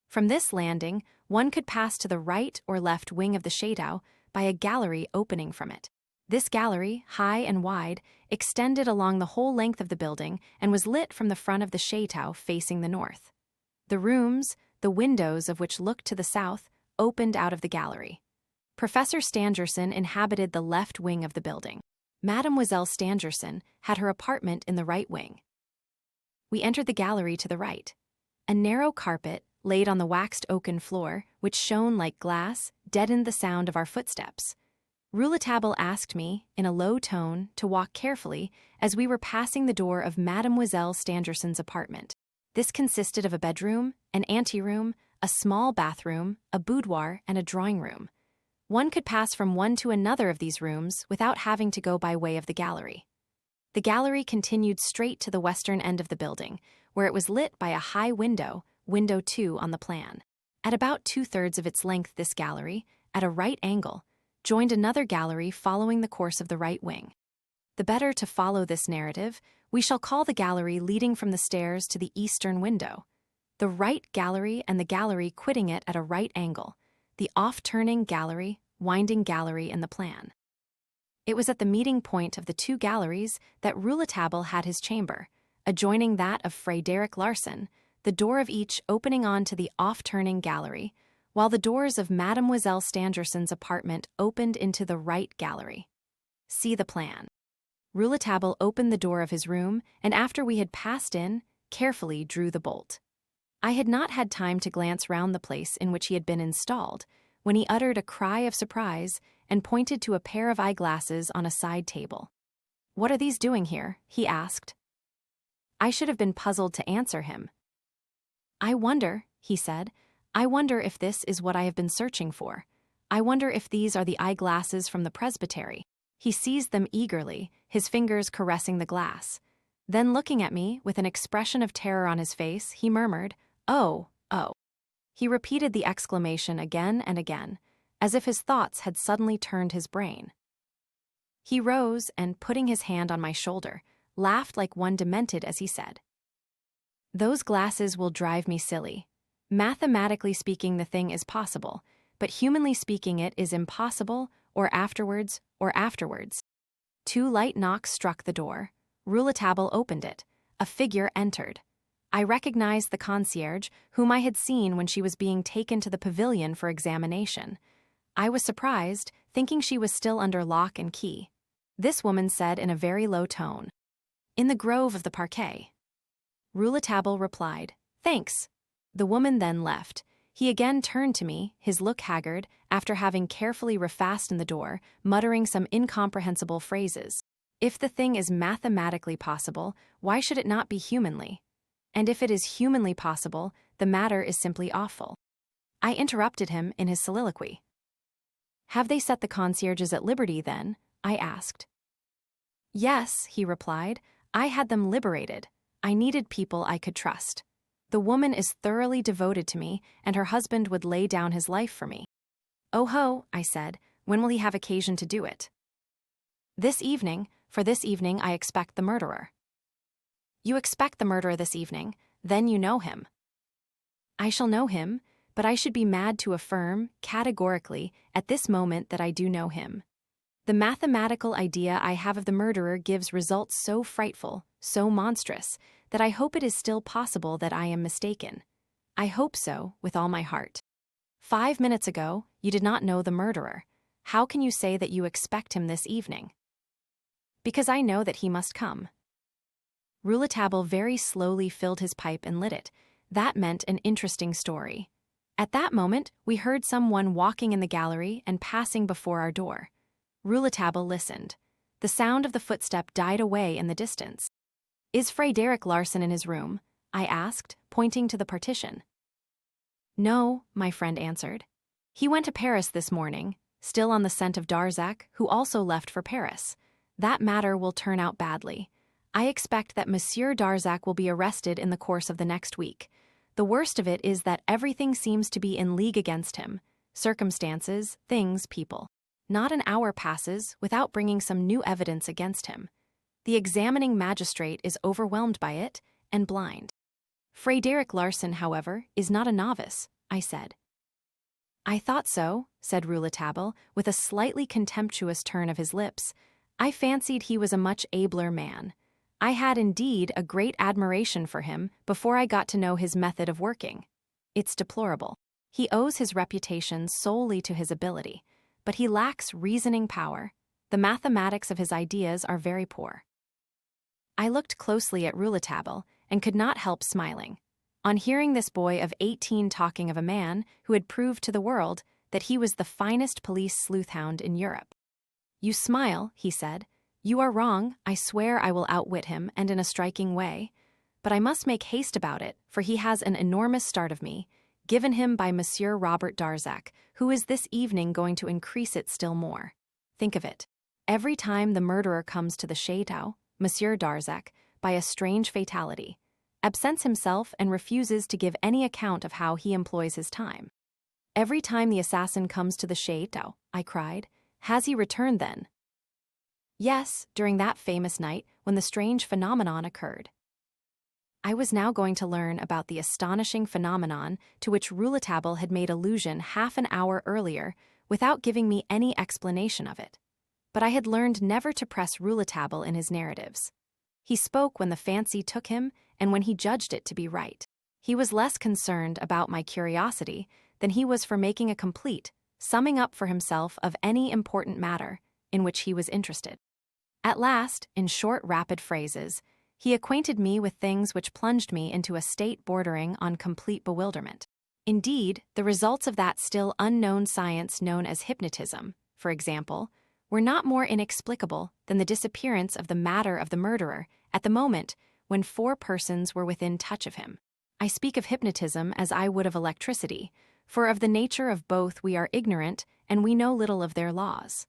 From this landing, one could pass to the right or left wing of the Shadao by a gallery opening from it. This gallery, high and wide, extended along the whole length of the building and was lit from the front of the Shadao facing the north. The rooms, the windows of which looked to the south, opened out of the gallery. Professor Stangerson inhabited the left wing of the building. Mademoiselle Stangerson had her apartment in the right wing. We entered the gallery to the right. A narrow carpet, laid on the waxed oaken floor, which shone like glass, deadened the sound of our footsteps. Rouletabille asked me, in a low tone, to walk carefully as we were passing the door of Mademoiselle Stangerson's apartment. This consisted of a bedroom, an anteroom, a small bathroom, a boudoir, and a drawing room. One could pass from one to another of these rooms without having to go by way of the gallery. The gallery continued straight to the western end of the building, where it was lit by a high window, window 2 on the plan. At about 2/3 of its length, this gallery, at a right angle, joined another gallery following the course of the right wing. The better to follow this narrative, we shall call the gallery leading from the stairs to the eastern window, the right gallery and the gallery quitting it at a right angle, the off-turning gallery, winding gallery in the plan. It was at the meeting point of the 2 galleries that Rouletabille had his chamber, adjoining that of Frédéric Larsan, the door of each opening on to the off-turning gallery, while the doors of Mademoiselle Stangerson's apartment opened into the right gallery. See the plan. Rouletabille opened the door of his room, and after we had passed in, carefully drew the bolt. I had not had time to glance round the place in which he had been installed, when he uttered a cry of surprise and pointed to a pair of eyeglasses on a side table. "What are these doing here?" he asked. I should have been puzzled to answer him. "I wonder," he said, "I wonder if this is what I have been searching for. I wonder if these are the eyeglasses from the presbytery." He seized them eagerly, his fingers caressing the glass. Then looking at me, with an expression of terror on his face, he murmured, "Oh, oh." He repeated the exclamation again and again, as if his thoughts had suddenly turned his brain. He rose and, putting his hand on my shoulder, laughed like one demented as he said, "Those glasses will drive me silly. Mathematically speaking, the thing is possible, but humanly speaking it is impossible, or afterwards. 2 light knocks struck the door. Rouletabille opened it. A figure entered. I recognized the concierge, whom I had seen when she was being taken to the pavilion for examination. I was surprised, thinking she was still under lock and key. This woman said in a very low tone, "In the grove of the parquet." Rouletabille replied, "Thanks." The woman then left. He again turned to me, his look haggard, after having carefully refastened the door, muttering some incomprehensible phrases. If the thing is mathematically possible, why should it not be humanly? And if it is humanly possible, the matter is simply awful. I interrupted him in his soliloquy. "Have they set the concierges at liberty, then?" I asked. "Yes," he replied. "I had them liberated. I needed people I could trust. The woman is thoroughly devoted to me, and her husband would lay down his life for me." "Oh ho," I said, "when will he have occasion to do it?" "This evening, for this evening I expect the murderer." "You expect the murderer this evening, then you know him." "I shall know him, but I should be mad to affirm, categorically, at this moment that I do know him. The mathematical idea I have of the murderer gives results so frightful, so monstrous, that I hope it is still possible that I am mistaken. I hope so, with all my heart. 5 minutes ago, you did not know the murderer. How can you say that you expect him this evening? Because I know that he must come. Rouletabille very slowly filled his pipe and lit it. That meant an interesting story. At that moment, we heard someone walking in the gallery and passing before our door. Rouletabille listened. The sound of the footstep died away in the distance. "Is Frédéric Larsan in his room?" I asked, pointing to the partition. "No," my friend answered. "He went to Paris this morning, still on the scent of Darzac, who also left for Paris. That matter will turn out badly. I expect that Monsieur Darzac will be arrested in the course of the next week. The worst of it is that everything seems to be in league against him. Circumstances, things, people. Not an hour passes without bringing some new evidence against him. The examining magistrate is overwhelmed by it and blind. Frédéric Larsan, however, is not a novice," I said. "I thought so," said Rouletabille, with a slightly contemptuous turn of his lips. "I fancied he was a much abler man. I had indeed a great admiration for him before I got to know his method of working. It's deplorable. He owes his reputation solely to his ability, but he lacks reasoning power. The mathematics of his ideas are very poor." I looked closely at Rouletabille and could not help smiling. On hearing this boy of 18 talking of a man who had proved to the world that he was the finest police sleuth-hound in Europe. "You smile," he said. "You are wrong. I swear I will outwit him, and in a striking way. But I must make haste about it, for he has an enormous start of me, given him by Monsieur Robert Darzac, who is this evening going to increase it still more. Think of it. Every time the murderer comes to the Château, Monsieur Darzac, by a strange fatality, absents himself and refuses to give any account of how he employs his time. Every time the assassin comes to the Château," I cried. "Has he returned then?" "Yes, during that famous night when the strange phenomenon occurred." I was now going to learn about the astonishing phenomenon to which Rouletabille had made allusion half an hour earlier without giving me any explanation of it. But I had learned never to press Rouletabille in his narratives. He spoke when the fancy took him and when he judged it to be right. He was less concerned about my curiosity than he was for making a complete summing up for himself of any important matter in which he was interested. At last, in short, rapid phrases, he acquainted me with things which plunged me into a state bordering on complete bewilderment. Indeed, the results of that still unknown science known as hypnotism, for example, were not more inexplicable than the disappearance of the matter of the murderer at the moment when 4 persons were within touch of him. I speak of hypnotism as I would of electricity, for of the nature of both we are ignorant and we know little of their laws.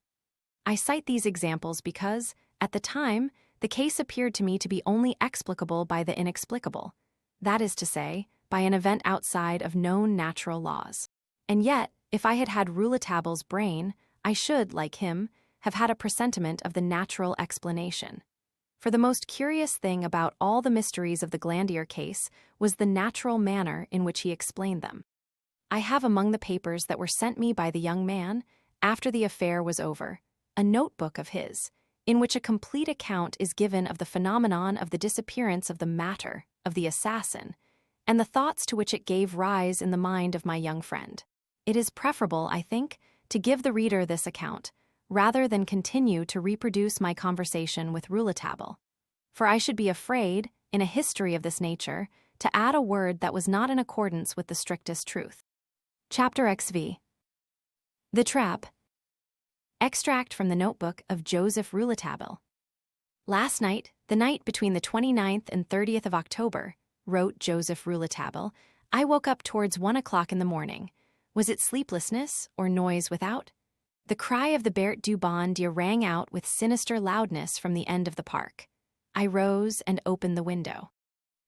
I cite these examples because, at the time, the case appeared to me to be only explicable by the inexplicable, that is to say, by an event outside of known natural laws. And yet, if I had had Rouletabille's brain, I should, like him, have had a presentiment of the natural explanation. For the most curious thing about all the mysteries of the Glandier case was the natural manner in which he explained them. I have among the papers that were sent me by the young man, after the affair was over, a notebook of his, in which a complete account is given of the phenomenon of the disappearance of the matter of the assassin, and the thoughts to which it gave rise in the mind of my young friend. It is preferable, I think, to give the reader this account, rather than continue to reproduce my conversation with Rouletabille, for I should be afraid, in a history of this nature, to add a word that was not in accordance with the strictest truth. Chapter XV. The Trap. Extract from the notebook of Joseph Rouletabille. "Last night, the night between the 29th and 30th of October, wrote Joseph Rouletabille, I woke up towards 1 o'clock in the morning. Was it sleeplessness or noise without? The cry of the Bert du Bon Dieu rang out with sinister loudness from the end of the park. I rose and opened the window.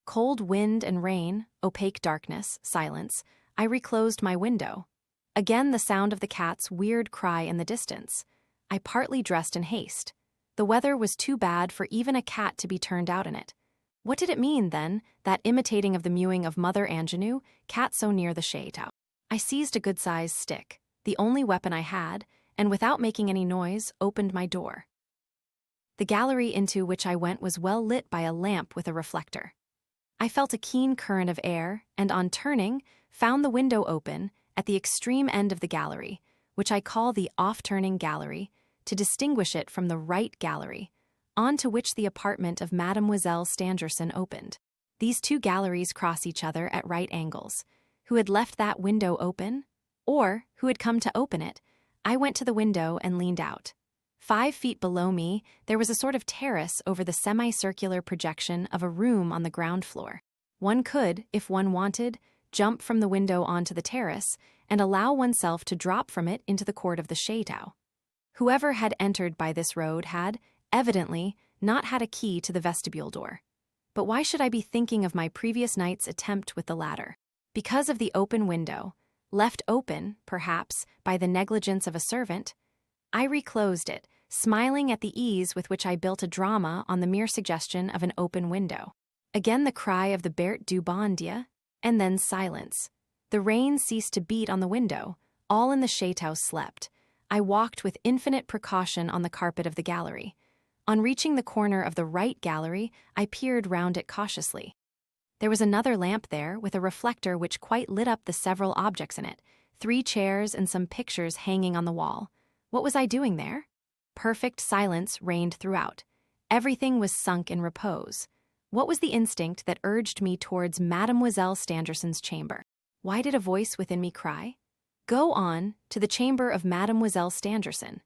Cold wind and rain, opaque darkness, silence. I reclosed my window. Again the sound of the cat's weird cry in the distance. I partly dressed in haste. The weather was too bad for even a cat to be turned out in it. What did it mean, then, that imitating of the mewing of Mother Angenou, cat so near the Château? I seized a good-sized stick, the only weapon I had, and without making any noise, opened my door. The gallery into which I went was well lit by a lamp with a reflector. I felt a keen current of air, and on turning, found the window open at the extreme end of the gallery, which I call the off-turning gallery, to distinguish it from the right gallery, onto which the apartment of Mademoiselle Stangerson opened. These two galleries cross each other at right angles. Who had left that window open? Or who had come to open it? I went to the window and leaned out. 5 feet below me, there was a sort of terrace over the semicircular projection of a room on the ground floor. One could, if one wanted, jump from the window onto the terrace and allow oneself to drop from it into the court of the chateau. Whoever had entered by this road had, evidently, not had a key to the vestibule door. But why should I be thinking of my previous night's attempt with the latter? Because of the open window, left open, perhaps, by the negligence of a servant, I reclosed it, smiling at the ease with which I built a drama on the mere suggestion of an open window. Again the cry of the Berthe du Bon Dieu, and then silence. The rain ceased to beat on the window. All in the chateau slept. I walked with infinite precaution on the carpet of the gallery. On reaching the corner of the right gallery, I peered round it cautiously. There was another lamp there, with a reflector which quite lit up the several objects in it, 3 chairs and some pictures hanging on the wall. What was I doing there? Perfect silence reigned throughout. Everything was sunk in repose. What was the instinct that urged me towards Mademoiselle Stangerson's chamber? Why did a voice within me cry, "Go on to the chamber of Mademoiselle Stangerson"?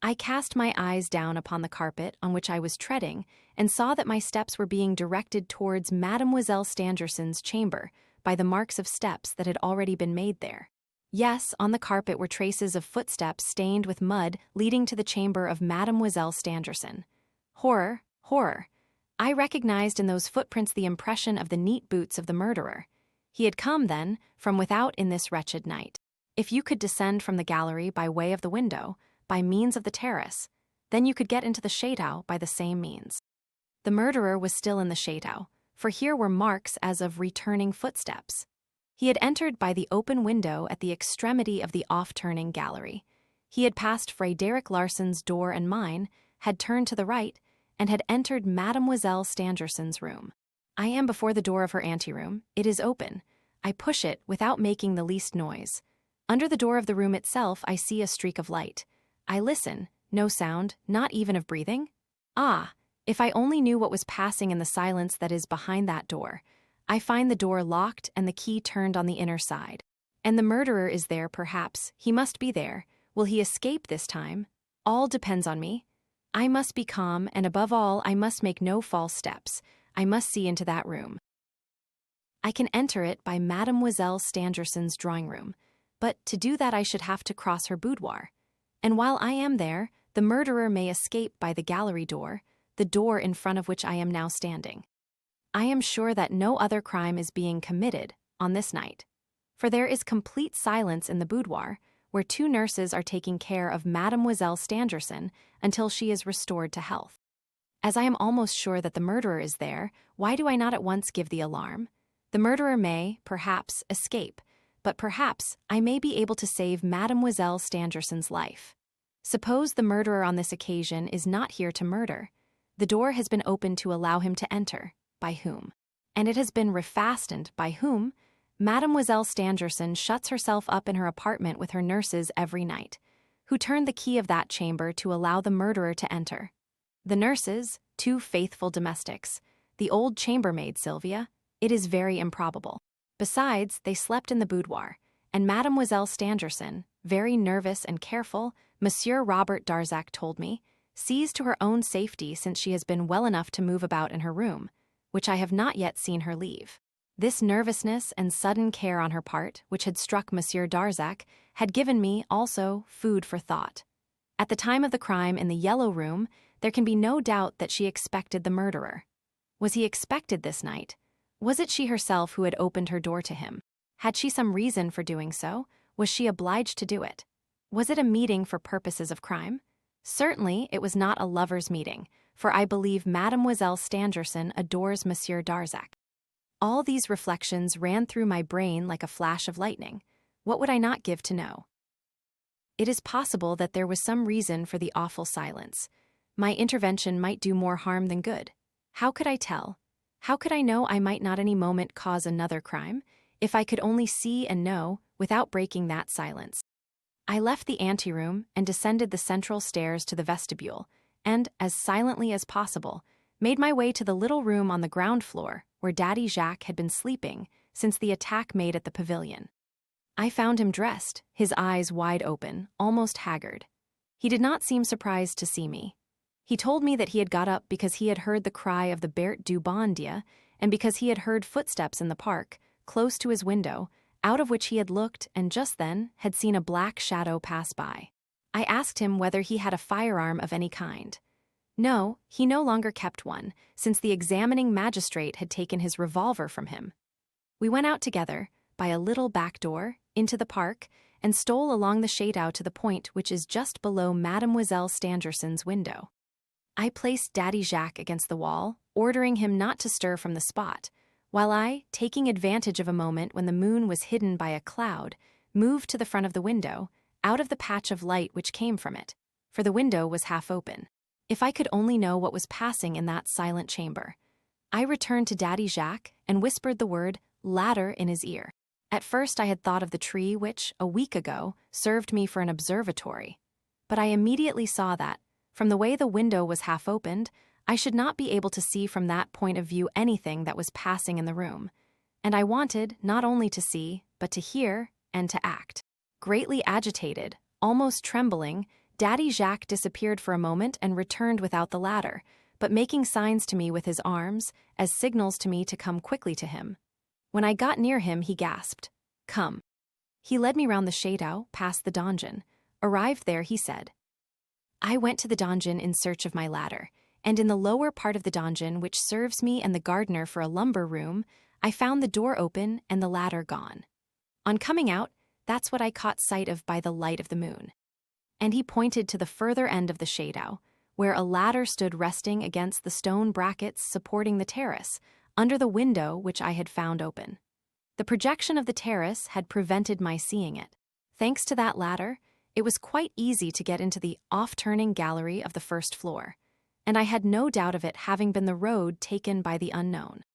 I cast my eyes down upon the carpet on which I was treading and saw that my steps were being directed towards Mademoiselle Stangerson's chamber by the marks of steps that had already been made there. Yes, on the carpet were traces of footsteps stained with mud leading to the chamber of Mademoiselle Stangerson. Horror, horror! I recognized in those footprints the impression of the neat boots of the murderer. He had come, then, from without in this wretched night. If you could descend from the gallery by way of the window, by means of the terrace, then you could get into the chateau by the same means. The murderer was still in the chateau, for here were marks as of returning footsteps. He had entered by the open window at the extremity of the off-turning gallery. He had passed Frederic Larsan's door and mine, had turned to the right, and had entered Mademoiselle Stangerson's room. I am before the door of her anteroom. It is open. I push it without making the least noise. Under the door of the room itself I see a streak of light. I listen, no sound, not even of breathing. Ah, if I only knew what was passing in the silence that is behind that door. I find the door locked and the key turned on the inner side. And the murderer is there, perhaps. He must be there. Will he escape this time? All depends on me. I must be calm, and above all, I must make no false steps. I must see into that room. I can enter it by Mademoiselle Stangerson's drawing room, but to do that I should have to cross her boudoir. And while I am there, the murderer may escape by the gallery door, the door in front of which I am now standing. I am sure that no other crime is being committed on this night, for there is complete silence in the boudoir, where 2 nurses are taking care of Mademoiselle Stangerson until she is restored to health. As I am almost sure that the murderer is there, why do I not at once give the alarm? The murderer may, perhaps, escape, but perhaps I may be able to save Mademoiselle Stangerson's life. Suppose the murderer on this occasion is not here to murder. The door has been opened to allow him to enter. By whom? And it has been refastened. By whom? Mademoiselle Stangerson shuts herself up in her apartment with her nurses every night. Who turned the key of that chamber to allow the murderer to enter? The nurses, 2 faithful domestics. The old chambermaid, Sylvia. It is very improbable. Besides, they slept in the boudoir, and Mademoiselle Stangerson, very nervous and careful, Monsieur Robert Darzac told me, sees to her own safety since she has been well enough to move about in her room, which I have not yet seen her leave. This nervousness and sudden care on her part, which had struck Monsieur Darzac, had given me, also, food for thought. At the time of the crime in the Yellow Room, there can be no doubt that she expected the murderer. Was he expected this night? Was it she herself who had opened her door to him? Had she some reason for doing so? Was she obliged to do it? Was it a meeting for purposes of crime? Certainly it was not a lover's meeting, for I believe Mademoiselle Stangerson adores Monsieur Darzac. All these reflections ran through my brain like a flash of lightning. What would I not give to know? It is possible that there was some reason for the awful silence. My intervention might do more harm than good. How could I tell? How could I know I might not any moment cause another crime, if I could only see and know, without breaking that silence? I left the anteroom and descended the central stairs to the vestibule, and, as silently as possible, made my way to the little room on the ground floor where Daddy Jacques had been sleeping since the attack made at the pavilion. I found him dressed, his eyes wide open, almost haggard. He did not seem surprised to see me. He told me that he had got up because he had heard the cry of the Berthe du Bon Dieu and because he had heard footsteps in the park, close to his window, out of which he had looked and just then had seen a black shadow pass by. I asked him whether he had a firearm of any kind. No, he no longer kept one, since the examining magistrate had taken his revolver from him. We went out together, by a little back door, into the park, and stole along the Chateau to the point which is just below Mademoiselle Stangerson's window. I placed Daddy Jacques against the wall, ordering him not to stir from the spot, while I, taking advantage of a moment when the moon was hidden by a cloud, moved to the front of the window, out of the patch of light which came from it, for the window was half open. If I could only know what was passing in that silent chamber. I returned to Daddy Jacques and whispered the word ladder in his ear. At first I had thought of the tree which, a week ago, served me for an observatory. But I immediately saw that, from the way the window was half opened, I should not be able to see from that point of view anything that was passing in the room, and I wanted not only to see, but to hear and to act. Greatly agitated, almost trembling, Daddy Jacques disappeared for a moment and returned without the ladder, but making signs to me with his arms, as signals to me to come quickly to him. When I got near him, he gasped, "Come." He led me round the Chateau, past the donjon. Arrived there, he said, "I went to the donjon in search of my ladder, and in the lower part of the donjon, which serves me and the gardener for a lumber room, I found the door open and the ladder gone. On coming out, that's what I caught sight of by the light of the moon." And he pointed to the further end of the Chateau, where a ladder stood resting against the stone brackets supporting the terrace, under the window which I had found open. The projection of the terrace had prevented my seeing it. Thanks to that ladder, it was quite easy to get into the off-turning gallery of the first floor, and I had no doubt of it having been the road taken by the unknown.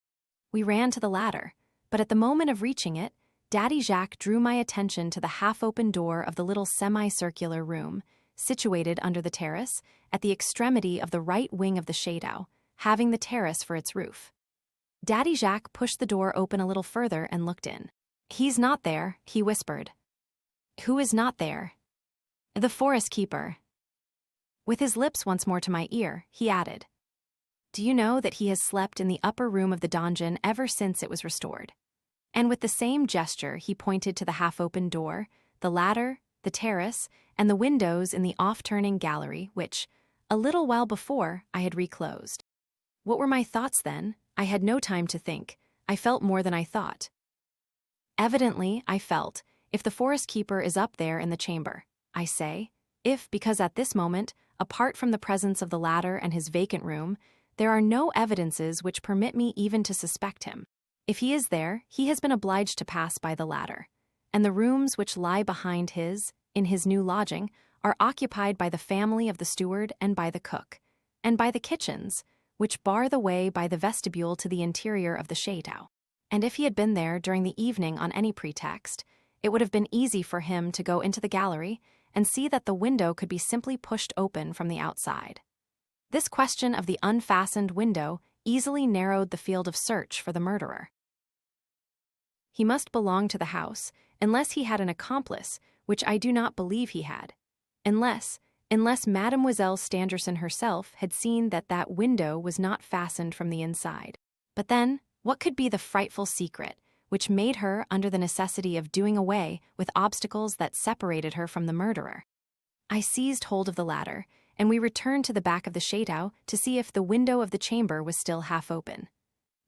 We ran to the ladder, but at the moment of reaching it, Daddy Jacques drew my attention to the half-open door of the little semicircular room, situated under the terrace, at the extremity of the right wing of the Chateau, having the terrace for its roof. Daddy Jacques pushed the door open a little further and looked in. "He's not there," he whispered. "Who is not there?" "The forest keeper." With his lips once more to my ear, he added, "Do you know that he has slept in the upper room of the donjon ever since it was restored?" And with the same gesture he pointed to the half-open door, the ladder, the terrace, and the windows in the off-turning gallery which, a little while before, I had reclosed. What were my thoughts then? I had no time to think. I felt more than I thought. Evidently, I felt, if the forest keeper is up there in the chamber, I say, if, because at this moment, apart from the presence of the ladder and his vacant room, there are no evidences which permit me even to suspect him. If he is there, he has been obliged to pass by the ladder, and the rooms which lie behind his, in his new lodging, are occupied by the family of the steward and by the cook, and by the kitchens, which bar the way by the vestibule to the interior of the Chateau. And if he had been there during the evening on any pretext, it would have been easy for him to go into the gallery and see that the window could be simply pushed open from the outside. This question of the unfastened window easily narrowed the field of search for the murderer. He must belong to the house, unless he had an accomplice, which I do not believe he had, unless Mademoiselle Stangerson herself had seen that that window was not fastened from the inside. But then, what could be the frightful secret which made her under the necessity of doing away with obstacles that separated her from the murderer? I seized hold of the ladder, and we returned to the back of the Chateau to see if the window of the chamber was still half open.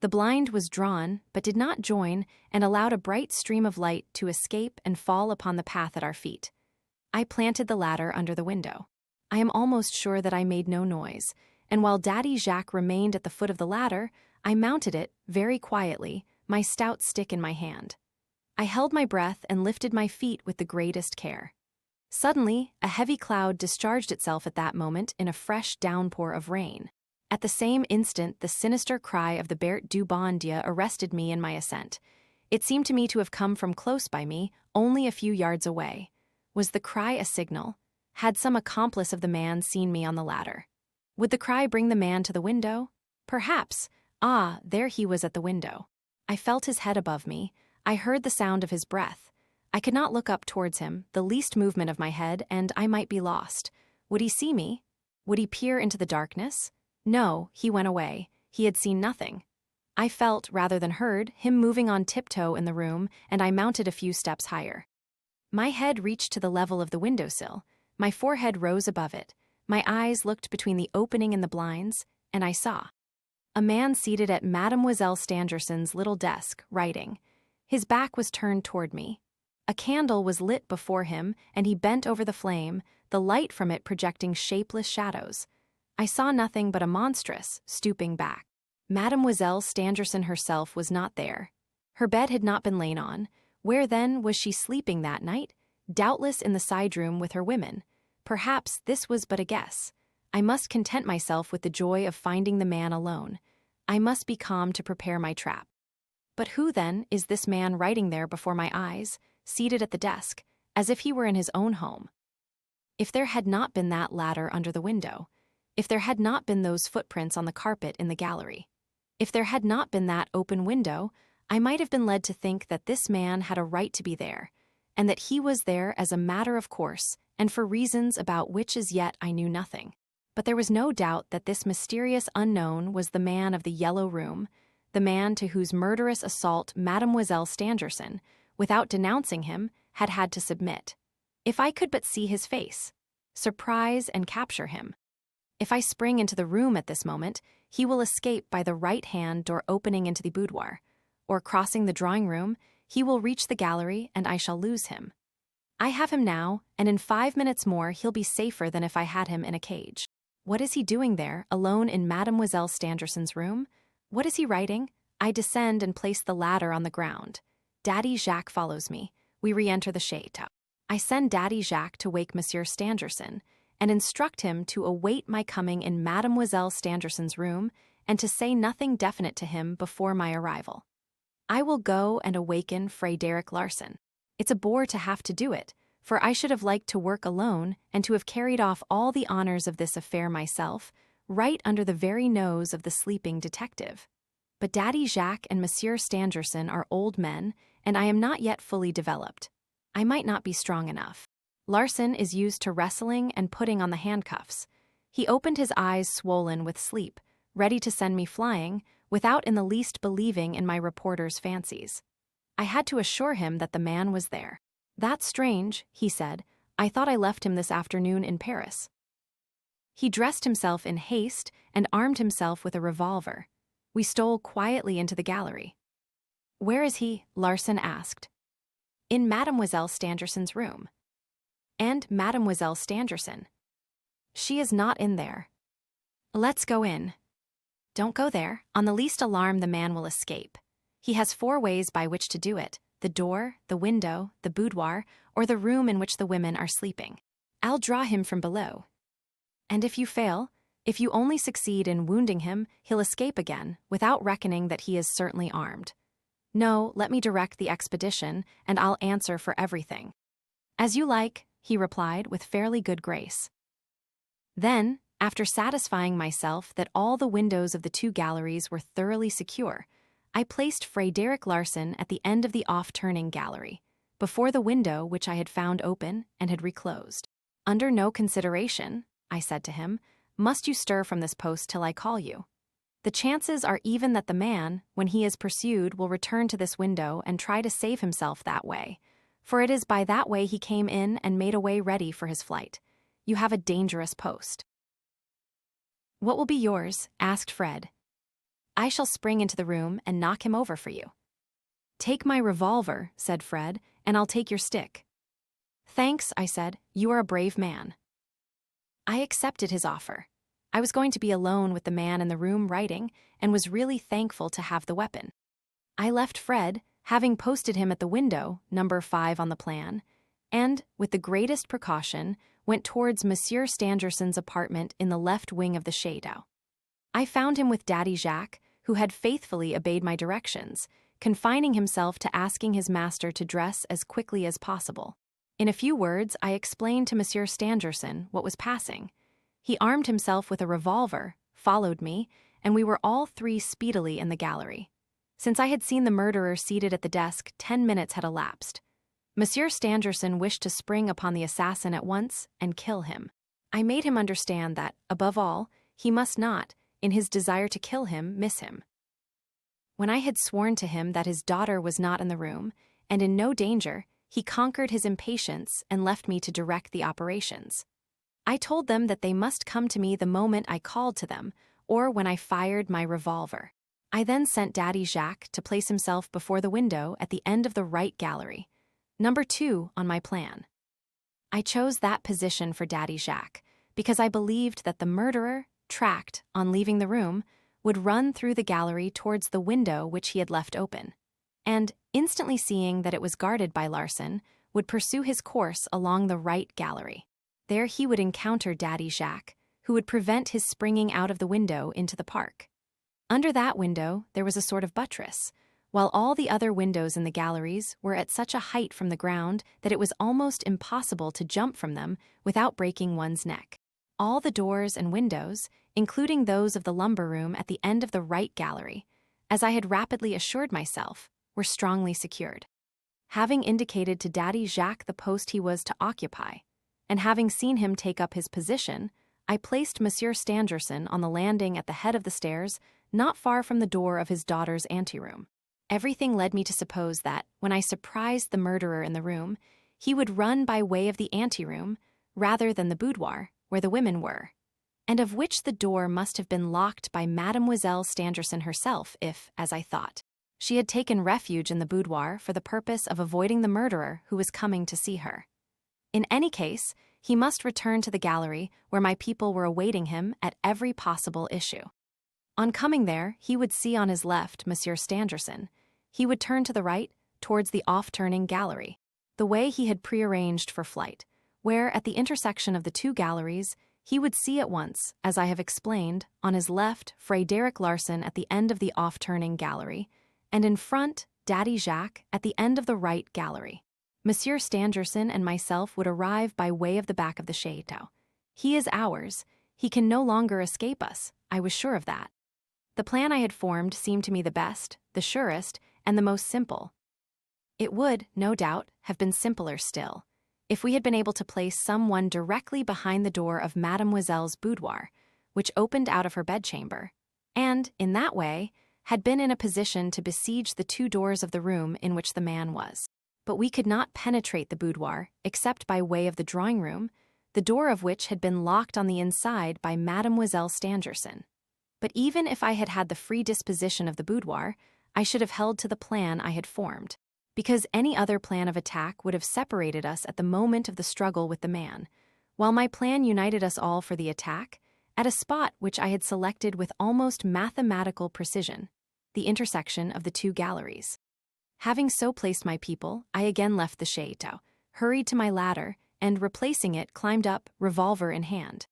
The blind was drawn, but did not join, and allowed a bright stream of light to escape and fall upon the path at our feet. I planted the ladder under the window. I am almost sure that I made no noise, and while Daddy Jacques remained at the foot of the ladder, I mounted it, very quietly, my stout stick in my hand. I held my breath and lifted my feet with the greatest care. Suddenly, a heavy cloud discharged itself at that moment in a fresh downpour of rain. At the same instant, the sinister cry of the Bert du Bon Dieu arrested me in my ascent. It seemed to me to have come from close by me, only a few yards away. Was the cry a signal? Had some accomplice of the man seen me on the ladder? Would the cry bring the man to the window? Perhaps. Ah, there he was at the window. I felt his head above me. I heard the sound of his breath. I could not look up towards him, the least movement of my head, and I might be lost. Would he see me? Would he peer into the darkness? No, he went away. He had seen nothing. I felt, rather than heard, him moving on tiptoe in the room, and I mounted a few steps higher. My head reached to the level of the windowsill. My forehead rose above it. My eyes looked between the opening and the blinds, and I saw a man seated at Mademoiselle Stangerson's little desk, writing. His back was turned toward me. A candle was lit before him, and he bent over the flame, the light from it projecting shapeless shadows. I saw nothing but a monstrous, stooping back. Mademoiselle Stangerson herself was not there. Her bed had not been lain on. Where then was she sleeping that night? Doubtless in the side room with her women. Perhaps this was but a guess. I must content myself with the joy of finding the man alone. I must be calm to prepare my trap. But who, then, is this man writing there before my eyes, seated at the desk, as if he were in his own home? If there had not been that ladder under the window, if there had not been those footprints on the carpet in the gallery, if there had not been that open window, I might have been led to think that this man had a right to be there, and that he was there as a matter of course, and for reasons about which as yet I knew nothing. But there was no doubt that this mysterious unknown was the man of the yellow room, the man to whose murderous assault Mademoiselle Stangerson, without denouncing him, had had to submit. If I could but see his face, surprise and capture him. If I spring into the room at this moment, he will escape by the right-hand door opening into the boudoir, or crossing the drawing-room, he will reach the gallery and I shall lose him. I have him now, and in 5 minutes more he'll be safer than if I had him in a cage. What is he doing there, alone in Mademoiselle Stangerson's room? What is he writing? I descend and place the ladder on the ground. Daddy Jacques follows me. We re-enter the chateau. I send Daddy Jacques to wake Monsieur Stangerson, and instruct him to await my coming in Mademoiselle Stangerson's room, and to say nothing definite to him before my arrival. I will go and awaken Frédéric Larsan. It's a bore to have to do it, for I should have liked to work alone and to have carried off all the honors of this affair myself, right under the very nose of the sleeping detective. But Daddy Jacques and Monsieur Stangerson are old men, and I am not yet fully developed. I might not be strong enough. Larsan is used to wrestling and putting on the handcuffs. He opened his eyes swollen with sleep, ready to send me flying, without in the least believing in my reporter's fancies. I had to assure him that the man was there. That's strange, he said. I thought I left him this afternoon in Paris. He dressed himself in haste and armed himself with a revolver. We stole quietly into the gallery. Where is he? Larsan asked. In Mademoiselle Stangerson's room. And Mademoiselle Stangerson. She is not in there. Let's go in. Don't go there. On the least alarm, the man will escape. He has 4 ways by which to do it: the door, the window, the boudoir, or the room in which the women are sleeping. I'll draw him from below. And if you fail, if you only succeed in wounding him, he'll escape again, without reckoning that he is certainly armed. No, let me direct the expedition, and I'll answer for everything. As you like, he replied with fairly good grace. Then, after satisfying myself that all the windows of the 2 galleries were thoroughly secure, I placed Frédéric Larsan at the end of the off-turning gallery, before the window which I had found open and had reclosed. Under no consideration, I said to him, must you stir from this post till I call you. The chances are even that the man, when he is pursued, will return to this window and try to save himself that way, for it is by that way he came in and made a way ready for his flight. You have a dangerous post. What will be yours? Asked Fred. I shall spring into the room and knock him over for you. Take my revolver, said Fred, and I'll take your stick. Thanks, I said. You are a brave man. I accepted his offer. I was going to be alone with the man in the room writing, and was really thankful to have the weapon. I left Fred, having posted him at the window, number 5 on the plan, and, with the greatest precaution, went towards Monsieur Stangerson's apartment in the left wing of the chateau. I found him with Daddy Jacques, who had faithfully obeyed my directions, confining himself to asking his master to dress as quickly as possible. In a few words, I explained to Monsieur Stangerson what was passing. He armed himself with a revolver, followed me, and we were all three speedily in the gallery. Since I had seen the murderer seated at the desk, 10 minutes had elapsed. Monsieur Stangerson wished to spring upon the assassin at once and kill him. I made him understand that, above all, he must not, in his desire to kill him, miss him. When I had sworn to him that his daughter was not in the room, and in no danger, he conquered his impatience and left me to direct the operations. I told them that they must come to me the moment I called to them, or when I fired my revolver. I then sent Daddy Jacques to place himself before the window at the end of the right gallery, number 2 on my plan. I chose that position for Daddy Jacques because I believed that the murderer, tracked on leaving the room, would run through the gallery towards the window which he had left open, and, instantly seeing that it was guarded by Larsan, would pursue his course along the right gallery. There he would encounter Daddy Jacques, who would prevent his springing out of the window into the park. Under that window there was a sort of buttress, while all the other windows in the galleries were at such a height from the ground that it was almost impossible to jump from them without breaking one's neck. All the doors and windows, including those of the lumber room at the end of the right gallery, as I had rapidly assured myself, were strongly secured. Having indicated to Daddy Jacques the post he was to occupy, and having seen him take up his position, I placed Monsieur Stangerson on the landing at the head of the stairs, not far from the door of his daughter's anteroom. Everything led me to suppose that, when I surprised the murderer in the room, he would run by way of the anteroom rather than the boudoir, where the women were, and of which the door must have been locked by Mademoiselle Stangerson herself if, as I thought, she had taken refuge in the boudoir for the purpose of avoiding the murderer who was coming to see her. In any case, he must return to the gallery where my people were awaiting him at every possible issue. On coming there, he would see on his left Monsieur Stangerson. He would turn to the right, towards the off-turning gallery, the way he had prearranged for flight, where, at the intersection of the two galleries, he would see at once, as I have explained, on his left Frédéric Larsan at the end of the off-turning gallery, and in front Daddy Jacques at the end of the right gallery. Monsieur Stangerson and myself would arrive by way of the back of the chateau. He is ours. He can no longer escape us. I was sure of that. The plan I had formed seemed to me the best, the surest, and the most simple. It would, no doubt, have been simpler still, if we had been able to place someone directly behind the door of Mademoiselle's boudoir, which opened out of her bedchamber, and, in that way, had been in a position to besiege the two doors of the room in which the man was. But we could not penetrate the boudoir except by way of the drawing-room, the door of which had been locked on the inside by Mademoiselle Stangerson. But even if I had had the free disposition of the boudoir, I should have held to the plan I had formed, because any other plan of attack would have separated us at the moment of the struggle with the man, while my plan united us all for the attack, at a spot which I had selected with almost mathematical precision, the intersection of the two galleries. Having so placed my people, I again left the chateau, hurried to my ladder, and, replacing it, climbed up, revolver in hand.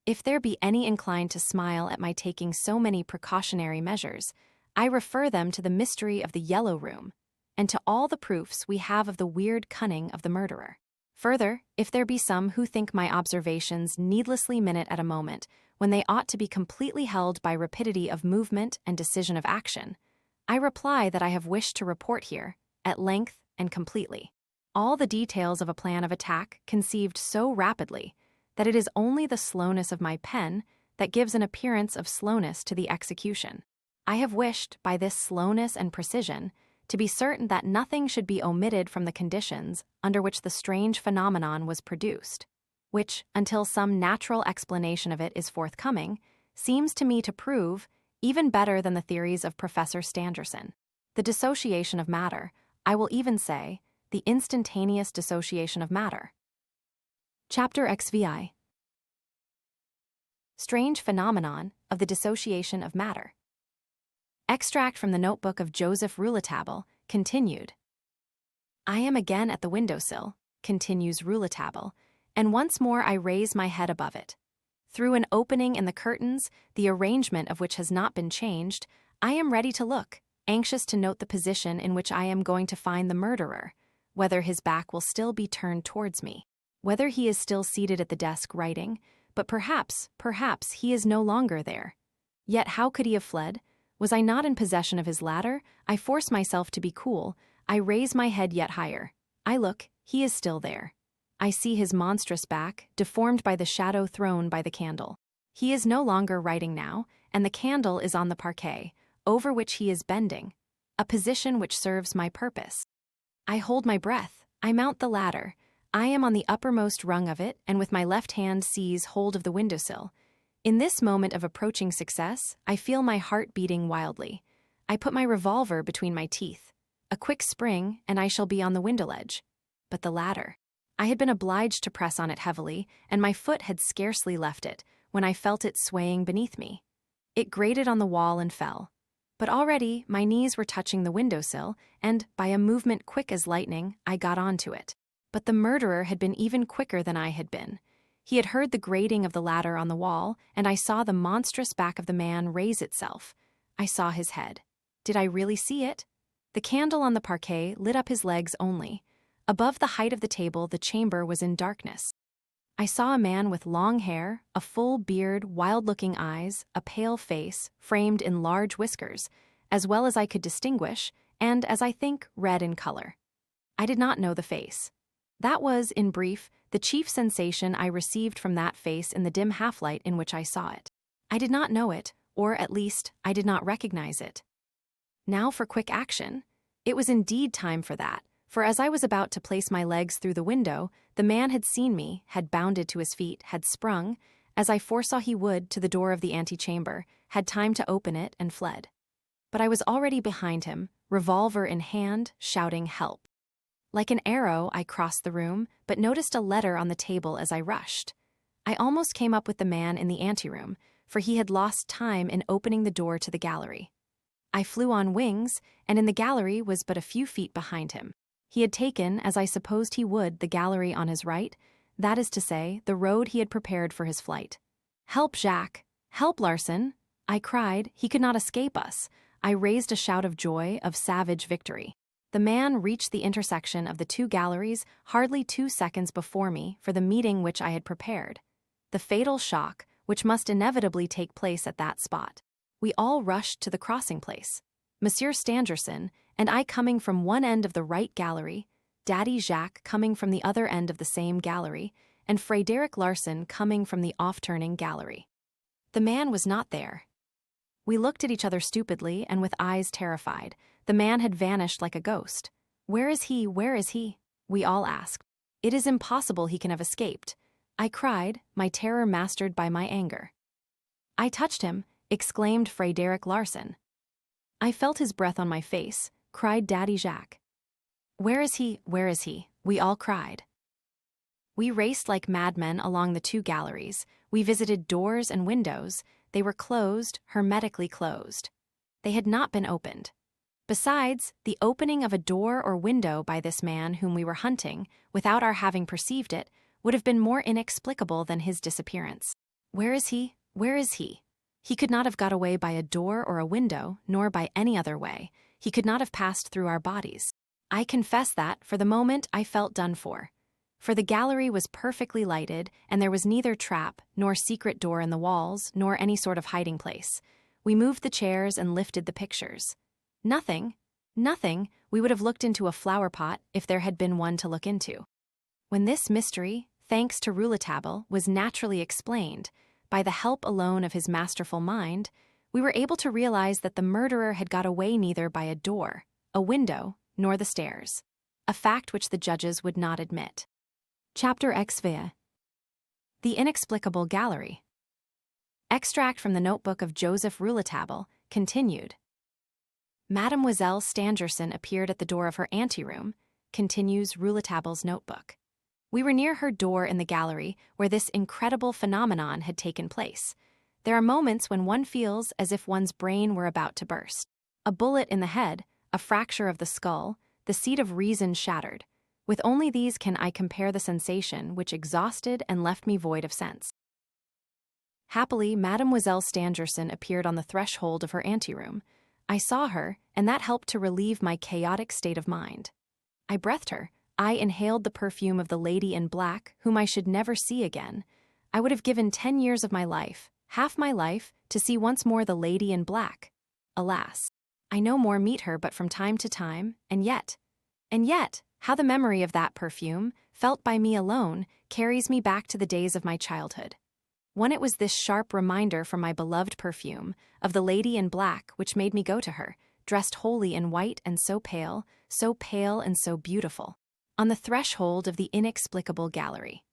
If there be any inclined to smile at my taking so many precautionary measures, I refer them to the mystery of the yellow room, and to all the proofs we have of the weird cunning of the murderer. Further, if there be some who think my observations needlessly minute at a moment, when they ought to be completely held by rapidity of movement and decision of action, I reply that I have wished to report here, at length and completely, all the details of a plan of attack conceived so rapidly that it is only the slowness of my pen that gives an appearance of slowness to the execution. I have wished, by this slowness and precision, to be certain that nothing should be omitted from the conditions under which the strange phenomenon was produced, which, until some natural explanation of it is forthcoming, seems to me to prove, even better than the theories of Professor Stangerson, the dissociation of matter, I will even say, the instantaneous dissociation of matter. Chapter XVI. Strange phenomenon of the dissociation of matter. Extract from the notebook of Joseph Rouletabille, continued. I am again at the windowsill, continues Rouletabille, and once more I raise my head above it. Through an opening in the curtains, the arrangement of which has not been changed, I am ready to look, anxious to note the position in which I am going to find the murderer, whether his back will still be turned towards me, whether he is still seated at the desk writing, but perhaps he is no longer there. Yet how could he have fled? Was I not in possession of his ladder? I force myself to be cool. I raise my head yet higher. I look, he is still there. I see his monstrous back, deformed by the shadow thrown by the candle. He is no longer writing now, and the candle is on the parquet, over which he is bending, a position which serves my purpose. I hold my breath. I mount the ladder. I am on the uppermost rung of it, and with my left hand seize hold of the windowsill. In this moment of approaching success, I feel my heart beating wildly. I put my revolver between my teeth. A quick spring, and I shall be on the window ledge. But the ladder. I had been obliged to press on it heavily, and my foot had scarcely left it, when I felt it swaying beneath me. It grated on the wall and fell. But already my knees were touching the windowsill, and, by a movement quick as lightning, I got onto it. But the murderer had been even quicker than I had been. He had heard the grating of the ladder on the wall, and I saw the monstrous back of the man raise itself. I saw his head. Did I really see it? The candle on the parquet lit up his legs only. Above the height of the table, the chamber was in darkness. I saw a man with long hair, a full beard, wild-looking eyes, a pale face, framed in large whiskers, as well as I could distinguish, and, as I think, red in color. I did not know the face. That was, in brief, the chief sensation I received from that face in the dim half-light in which I saw it. I did not know it, or, at least, I did not recognize it. Now for quick action. It was indeed time for that, for as I was about to place my legs through the window, the man had seen me, had bounded to his feet, had sprung, as I foresaw he would, to the door of the antechamber, had time to open it, and fled. But I was already behind him, revolver in hand, shouting help. Like an arrow, I crossed the room, but noticed a letter on the table as I rushed. I almost came up with the man in the anteroom, for he had lost time in opening the door to the gallery. I flew on wings, and in the gallery was but a few feet behind him. He had taken, as I supposed he would, the gallery on his right, that is to say, the road he had prepared for his flight. "Help, Jacques! Help, Larsan!" I cried. He could not escape us. I raised a shout of joy, of savage victory. The man reached the intersection of the two galleries hardly 2 seconds before me for the meeting which I had prepared. The fatal shock, which must inevitably take place at that spot. We all rushed to the crossing place. Monsieur Stangerson, and I coming from one end of the right gallery, Daddy Jacques coming from the other end of the same gallery, and Frédéric Larsan coming from the off-turning gallery. The man was not there. We looked at each other stupidly and with eyes terrified. The man had vanished like a ghost. "Where is he? Where is he?" we all asked. "It is impossible he can have escaped," I cried, my terror mastered by my anger. "I touched him," exclaimed Frédéric Larsan. "I felt his breath on my face," cried Daddy Jacques. "Where is he? Where is he?" we all cried. We raced like madmen along the two galleries. We visited doors and windows. They were closed, hermetically closed. They had not been opened. Besides, the opening of a door or window by this man whom we were hunting, without our having perceived it, would have been more inexplicable than his disappearance. Where is he? Where is he? He could not have got away by a door or a window, nor by any other way. He could not have passed through our bodies. I confess that, for the moment, I felt done for. For the gallery was perfectly lighted, and there was neither trap, nor secret door in the walls, nor any sort of hiding place. We moved the chairs and lifted the pictures. Nothing. We would have looked into a flower pot if there had been one to look into. When this mystery, thanks to Rouletabille, was naturally explained, by the help alone of his masterful mind, we were able to realize that the murderer had got away neither by a door, a window, nor the stairs, a fact which the judges would not admit. Chapter XV. The Inexplicable Gallery. Extract from the notebook of Joseph Rouletabille, continued. Mademoiselle Stangerson appeared at the door of her anteroom, continues Rouletabille's notebook. We were near her door in the gallery where this incredible phenomenon had taken place. There are moments when one feels as if one's brain were about to burst. A bullet in the head, a fracture of the skull, the seat of reason shattered. With only these can I compare the sensation which exhausted and left me void of sense. Happily, Mademoiselle Stangerson appeared on the threshold of her anteroom. I saw her, and that helped to relieve my chaotic state of mind. I breathed her. I inhaled the perfume of the lady in black, whom I should never see again. I would have given 10 years of my life, half my life, to see once more the lady in black. Alas, I no more meet her but from time to time, and yet, how the memory of that perfume, felt by me alone, carries me back to the days of my childhood. One, it was this sharp reminder from my beloved perfume, of the lady in black, which made me go to her, dressed wholly in white and so pale and so beautiful, on the threshold of the inexplicable gallery.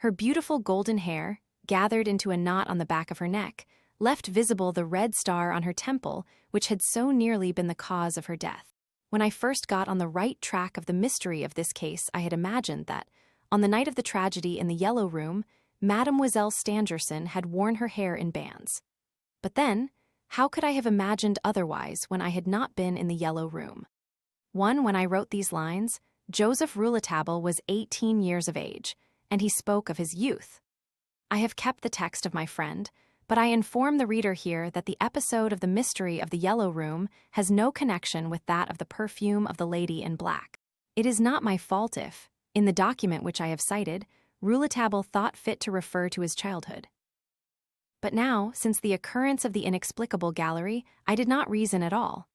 Her beautiful golden hair, gathered into a knot on the back of her neck, left visible the red star on her temple, which had so nearly been the cause of her death. When I first got on the right track of the mystery of this case, I had imagined that, on the night of the tragedy in the Yellow Room, Mademoiselle Stangerson had worn her hair in bands. But then, how could I have imagined otherwise when I had not been in the Yellow Room? When I wrote these lines, Joseph Rouletabille was 18 years of age, and he spoke of his youth. I have kept the text of my friend, but I inform the reader here that the episode of the mystery of the Yellow Room has no connection with that of the perfume of the lady in black. It is not my fault if, in the document which I have cited, Rouletabille thought fit to refer to his childhood. But now, since the occurrence of the inexplicable gallery, I did not reason at all.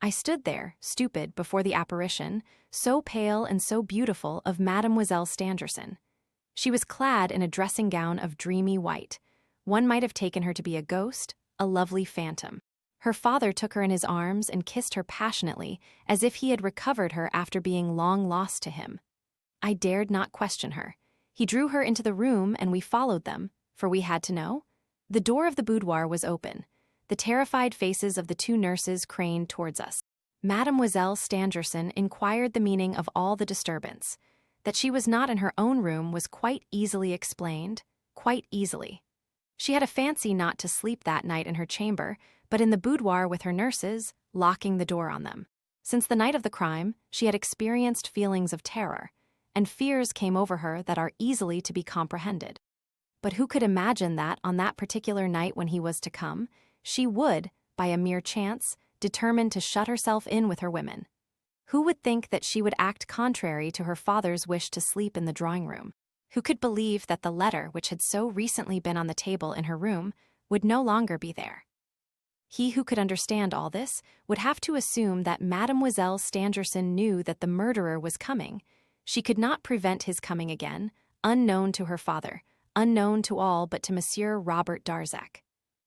I stood there, stupid, before the apparition, so pale and so beautiful, of Mademoiselle Stangerson. She was clad in a dressing gown of dreamy white. One might have taken her to be a ghost, a lovely phantom. Her father took her in his arms and kissed her passionately, as if he had recovered her after being long lost to him. I dared not question her. He drew her into the room and we followed them, for we had to know. The door of the boudoir was open. The terrified faces of the two nurses craned towards us. Mademoiselle Stangerson inquired the meaning of all the disturbance. That she was not in her own room was quite easily explained, quite easily. She had a fancy not to sleep that night in her chamber, but in the boudoir with her nurses, locking the door on them. Since the night of the crime, she had experienced feelings of terror, and fears came over her that are easily to be comprehended. But who could imagine that, on that particular night when he was to come, she would, by a mere chance, determine to shut herself in with her women? Who would think that she would act contrary to her father's wish to sleep in the drawing-room? Who could believe that the letter which had so recently been on the table in her room would no longer be there? He who could understand all this would have to assume that Mademoiselle Stangerson knew that the murderer was coming. She could not prevent his coming again, unknown to her father, unknown to all but to Monsieur Robert Darzac.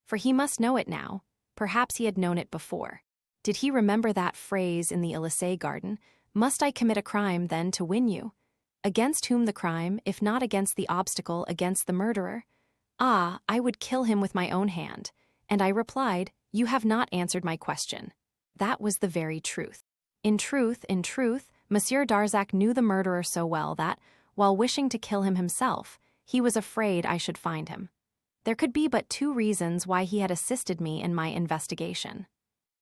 For he must know it now. Perhaps he had known it before. Did he remember that phrase in the Élysée garden, "Must I commit a crime, then, to win you?" Against whom the crime, if not against the obstacle, against the murderer? Ah, I would kill him with my own hand. And I replied, "You have not answered my question." That was the very truth. In truth, Monsieur Darzac knew the murderer so well that, while wishing to kill him himself, he was afraid I should find him. There could be but two reasons why he had assisted me in my investigation.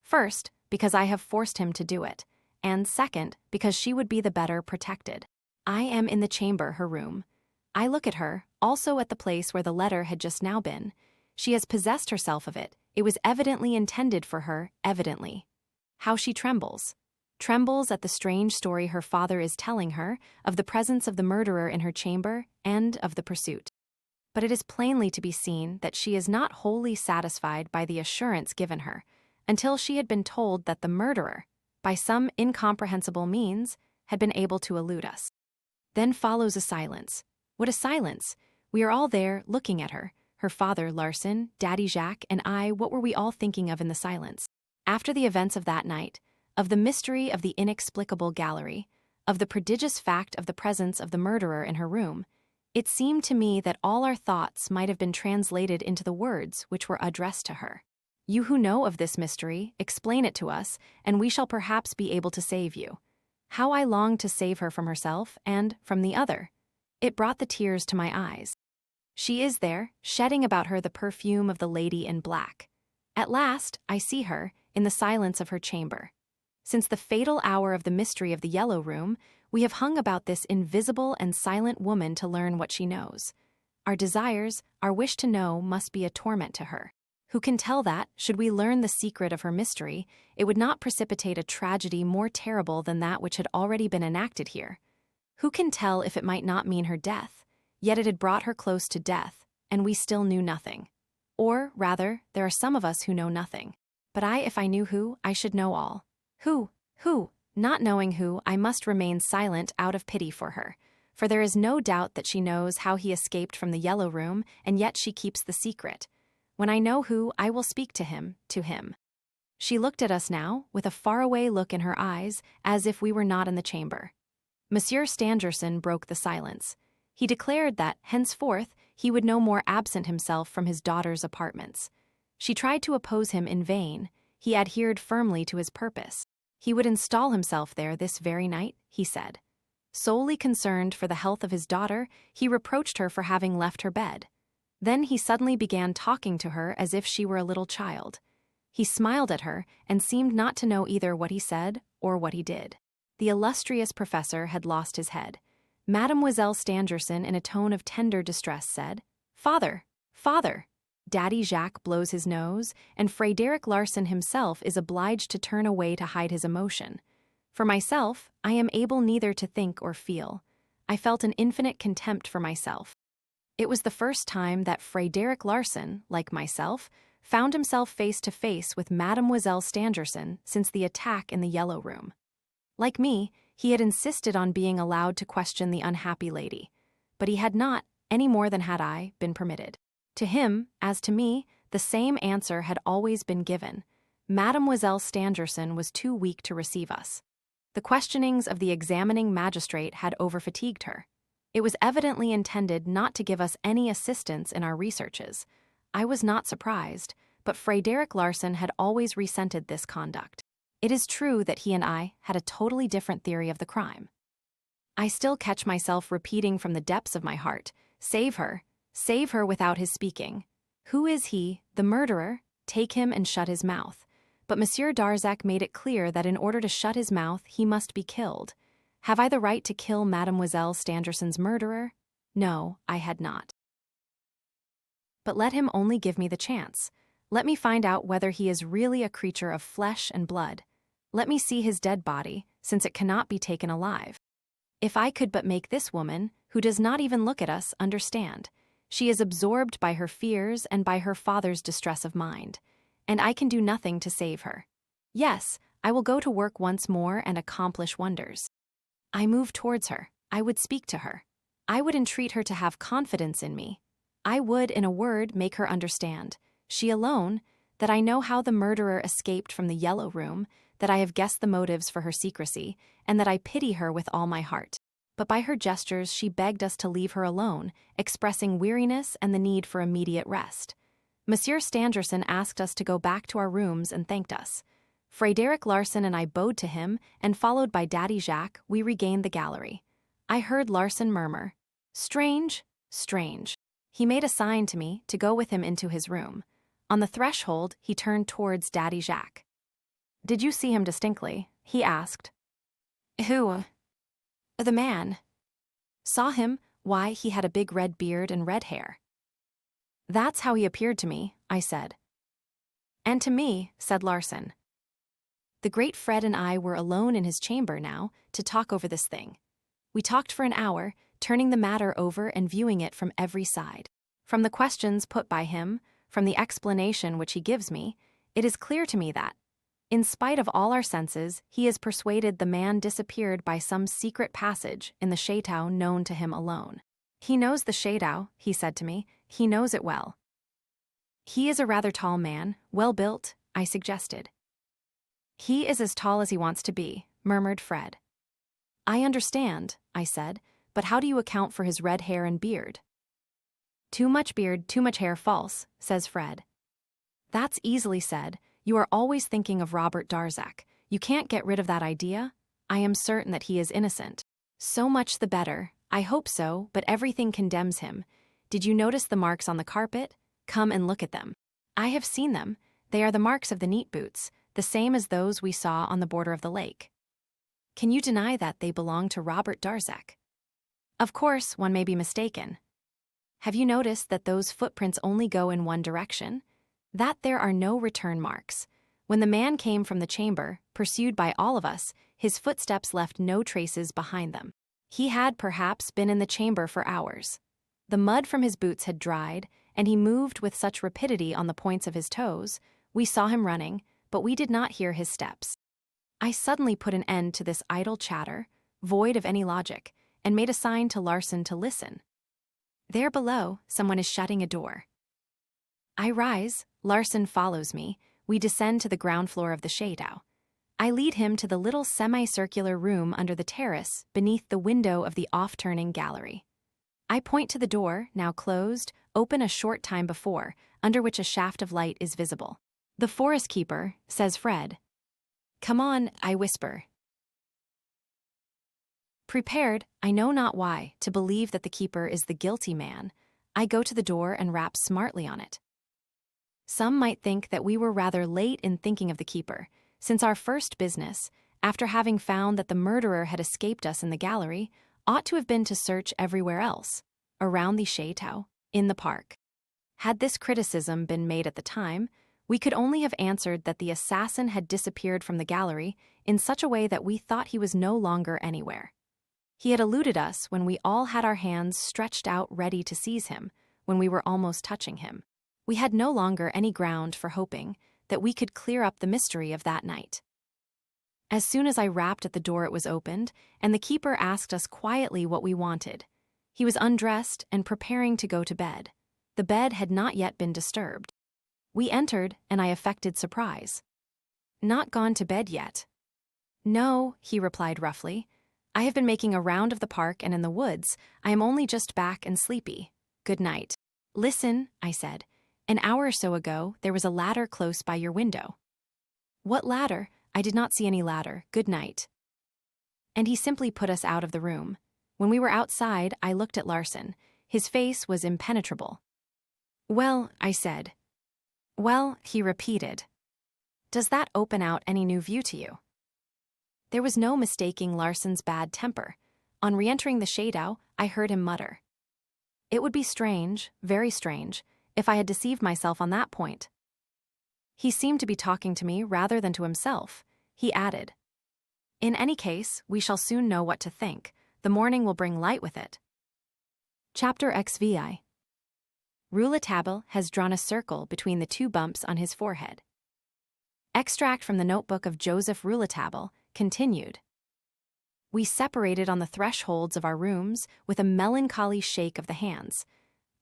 First, because I have forced him to do it, and second, because she would be the better protected. I am in the chamber, her room. I look at her, also at the place where the letter had just now been. She has possessed herself of it. It was evidently intended for her, evidently. How she trembles. Trembles at the strange story her father is telling her of the presence of the murderer in her chamber and of the pursuit. But it is plainly to be seen that she is not wholly satisfied by the assurance given her, until she had been told that the murderer, by some incomprehensible means, had been able to elude us. Then follows a silence. What a silence! We are all there, looking at her. Her father, Larsan, Daddy Jacques, and I. What were we all thinking of in the silence? After the events of that night, of the mystery of the inexplicable gallery, of the prodigious fact of the presence of the murderer in her room, it seemed to me that all our thoughts might have been translated into the words which were addressed to her. You who know of this mystery, explain it to us, and we shall perhaps be able to save you. How I longed to save her from herself and from the other. It brought the tears to my eyes. She is there, shedding about her the perfume of the lady in black. At last, I see her, in the silence of her chamber. Since the fatal hour of the mystery of the Yellow Room, we have hung about this invisible and silent woman to learn what she knows. Our desires, our wish to know, must be a torment to her. Who can tell that, should we learn the secret of her mystery, it would not precipitate a tragedy more terrible than that which had already been enacted here? Who can tell if it might not mean her death, yet it had brought her close to death, and we still knew nothing? Or, rather, there are some of us who know nothing. But if I knew who, I should know all. Who? Not knowing who, I must remain silent out of pity for her, for there is no doubt that she knows how he escaped from the Yellow Room, and yet she keeps the secret. When I know who, I will speak to him. She looked at us now, with a faraway look in her eyes, as if we were not in the chamber. Monsieur Stangerson broke the silence. He declared that, henceforth, he would no more absent himself from his daughter's apartments. She tried to oppose him in vain. He adhered firmly to his purpose. He would install himself there this very night, he said. Solely concerned for the health of his daughter, he reproached her for having left her bed. Then he suddenly began talking to her as if she were a little child. He smiled at her and seemed not to know either what he said or what he did. The illustrious professor had lost his head. Mademoiselle Stangerson, in a tone of tender distress, said, "Father! Daddy Jacques blows his nose, and Frédéric Larsan himself is obliged to turn away to hide his emotion. For myself, I am able neither to think or feel. I felt an infinite contempt for myself. It was the first time that Frédéric Larsan, like myself, found himself face to face with Mademoiselle Stangerson since the attack in the Yellow Room. Like me, he had insisted on being allowed to question the unhappy lady, but he had not, any more than had I, been permitted. To him, as to me, the same answer had always been given. Mademoiselle Stangerson was too weak to receive us. The questionings of the examining magistrate had overfatigued her. It was evidently intended not to give us any assistance in our researches. I was not surprised, but Frédéric Larsan had always resented this conduct. It is true that he and I had a totally different theory of the crime. I still catch myself repeating from the depths of my heart, save her without his speaking. Who is he, the murderer? Take him and shut his mouth. But Monsieur Darzac made it clear that in order to shut his mouth, he must be killed. Have I the right to kill Mademoiselle Stangerson's murderer? No, I had not. But let him only give me the chance. Let me find out whether he is really a creature of flesh and blood. Let me see his dead body, since it cannot be taken alive. If I could but make this woman, who does not even look at us, understand. She is absorbed by her fears and by her father's distress of mind, and I can do nothing to save her. Yes, I will go to work once more and accomplish wonders. I moved towards her. I would speak to her. I would entreat her to have confidence in me. I would, in a word, make her understand, she alone, that I know how the murderer escaped from the Yellow Room, that I have guessed the motives for her secrecy, and that I pity her with all my heart. But by her gestures she begged us to leave her alone, expressing weariness and the need for immediate rest. Monsieur Stangerson asked us to go back to our rooms and thanked us. Frédéric Larsan and I bowed to him, and followed by Daddy Jacques, we regained the gallery. I heard Larsan murmur, "Strange, strange." He made a sign to me to go with him into his room. On the threshold, he turned towards Daddy Jacques. "Did you see him distinctly?" he asked. "Who?" "The man." "Saw him? Why, he had a big red beard and red hair." "That's how he appeared to me," I said. "And to me," said Larsan. The great Fred and I were alone in his chamber now to talk over this thing. We talked for an hour, turning the matter over and viewing it from every side. From the questions put by him, from the explanation which he gives me, it is clear to me that, in spite of all our senses, he is persuaded the man disappeared by some secret passage in the chateau known to him alone. He knows the chateau, he said to me, he knows it well. He is a rather tall man, well built, I suggested. He is as tall as he wants to be, murmured Fred. I understand, I said, but how do you account for his red hair and beard? Too much beard, too much hair, false, says Fred. That's easily said. You are always thinking of Robert Darzac. You can't get rid of that idea. I am certain that he is innocent. So much the better. I hope so, but everything condemns him. Did you notice the marks on the carpet? Come and look at them. I have seen them. They are the marks of the neat boots. the same as those we saw on the border of the lake. Can you deny that they belong to Robert Darzek? Of course, one may be mistaken. Have you noticed that those footprints only go in one direction? That there are no return marks. When the man came from the chamber, pursued by all of us, his footsteps left no traces behind them. He had perhaps been in the chamber for hours. The mud from his boots had dried, and he moved with such rapidity on the points of his toes. We saw him running, but we did not hear his steps. I suddenly put an end to this idle chatter, void of any logic, and made a sign to Larson to listen. There below, someone is shutting a door. I rise, Larson follows me, we descend to the ground floor of the Chateau. I lead him to the little semicircular room under the terrace beneath the window of the off-turning gallery. I point to the door, now closed, open a short time before, under which a shaft of light is visible. "The forest keeper," says Fred. "Come on," I whisper. Prepared, I know not why, to believe that the keeper is the guilty man, I go to the door and rap smartly on it. Some might think that we were rather late in thinking of the keeper, since our first business, after having found that the murderer had escaped us in the gallery, ought to have been to search everywhere else, around the Chateau, in the park. Had this criticism been made at the time, we could only have answered that the assassin had disappeared from the gallery in such a way that we thought he was no longer anywhere. He had eluded us when we all had our hands stretched out ready to seize him, when we were almost touching him. We had no longer any ground for hoping that we could clear up the mystery of that night. As soon as I rapped at the door, it was opened, and the keeper asked us quietly what we wanted. He was undressed and preparing to go to bed. The bed had not yet been disturbed. We entered, and I affected surprise. "Not gone to bed yet?" "No," he replied roughly. "I have been making a round of the park and in the woods. I am only just back and sleepy. Good night." "Listen," I said. "An hour or so ago, there was a ladder close by your window." "What ladder? I did not see any ladder. Good night." And he simply put us out of the room. When we were outside, I looked at Larson. His face was impenetrable. "Well," I said. "Well," he repeated. "Does that open out any new view to you?" There was no mistaking Larson's bad temper. On re-entering the Chateau, I heard him mutter, "It would be strange, very strange, if I had deceived myself on that point." He seemed to be talking to me rather than to himself. He added, "In any case, we shall soon know what to think. The morning will bring light with it." Chapter XVI. Rouletabille has drawn a circle between the two bumps on his forehead. Extract from the notebook of Joseph Rouletabille, continued. We separated on the thresholds of our rooms with a melancholy shake of the hands.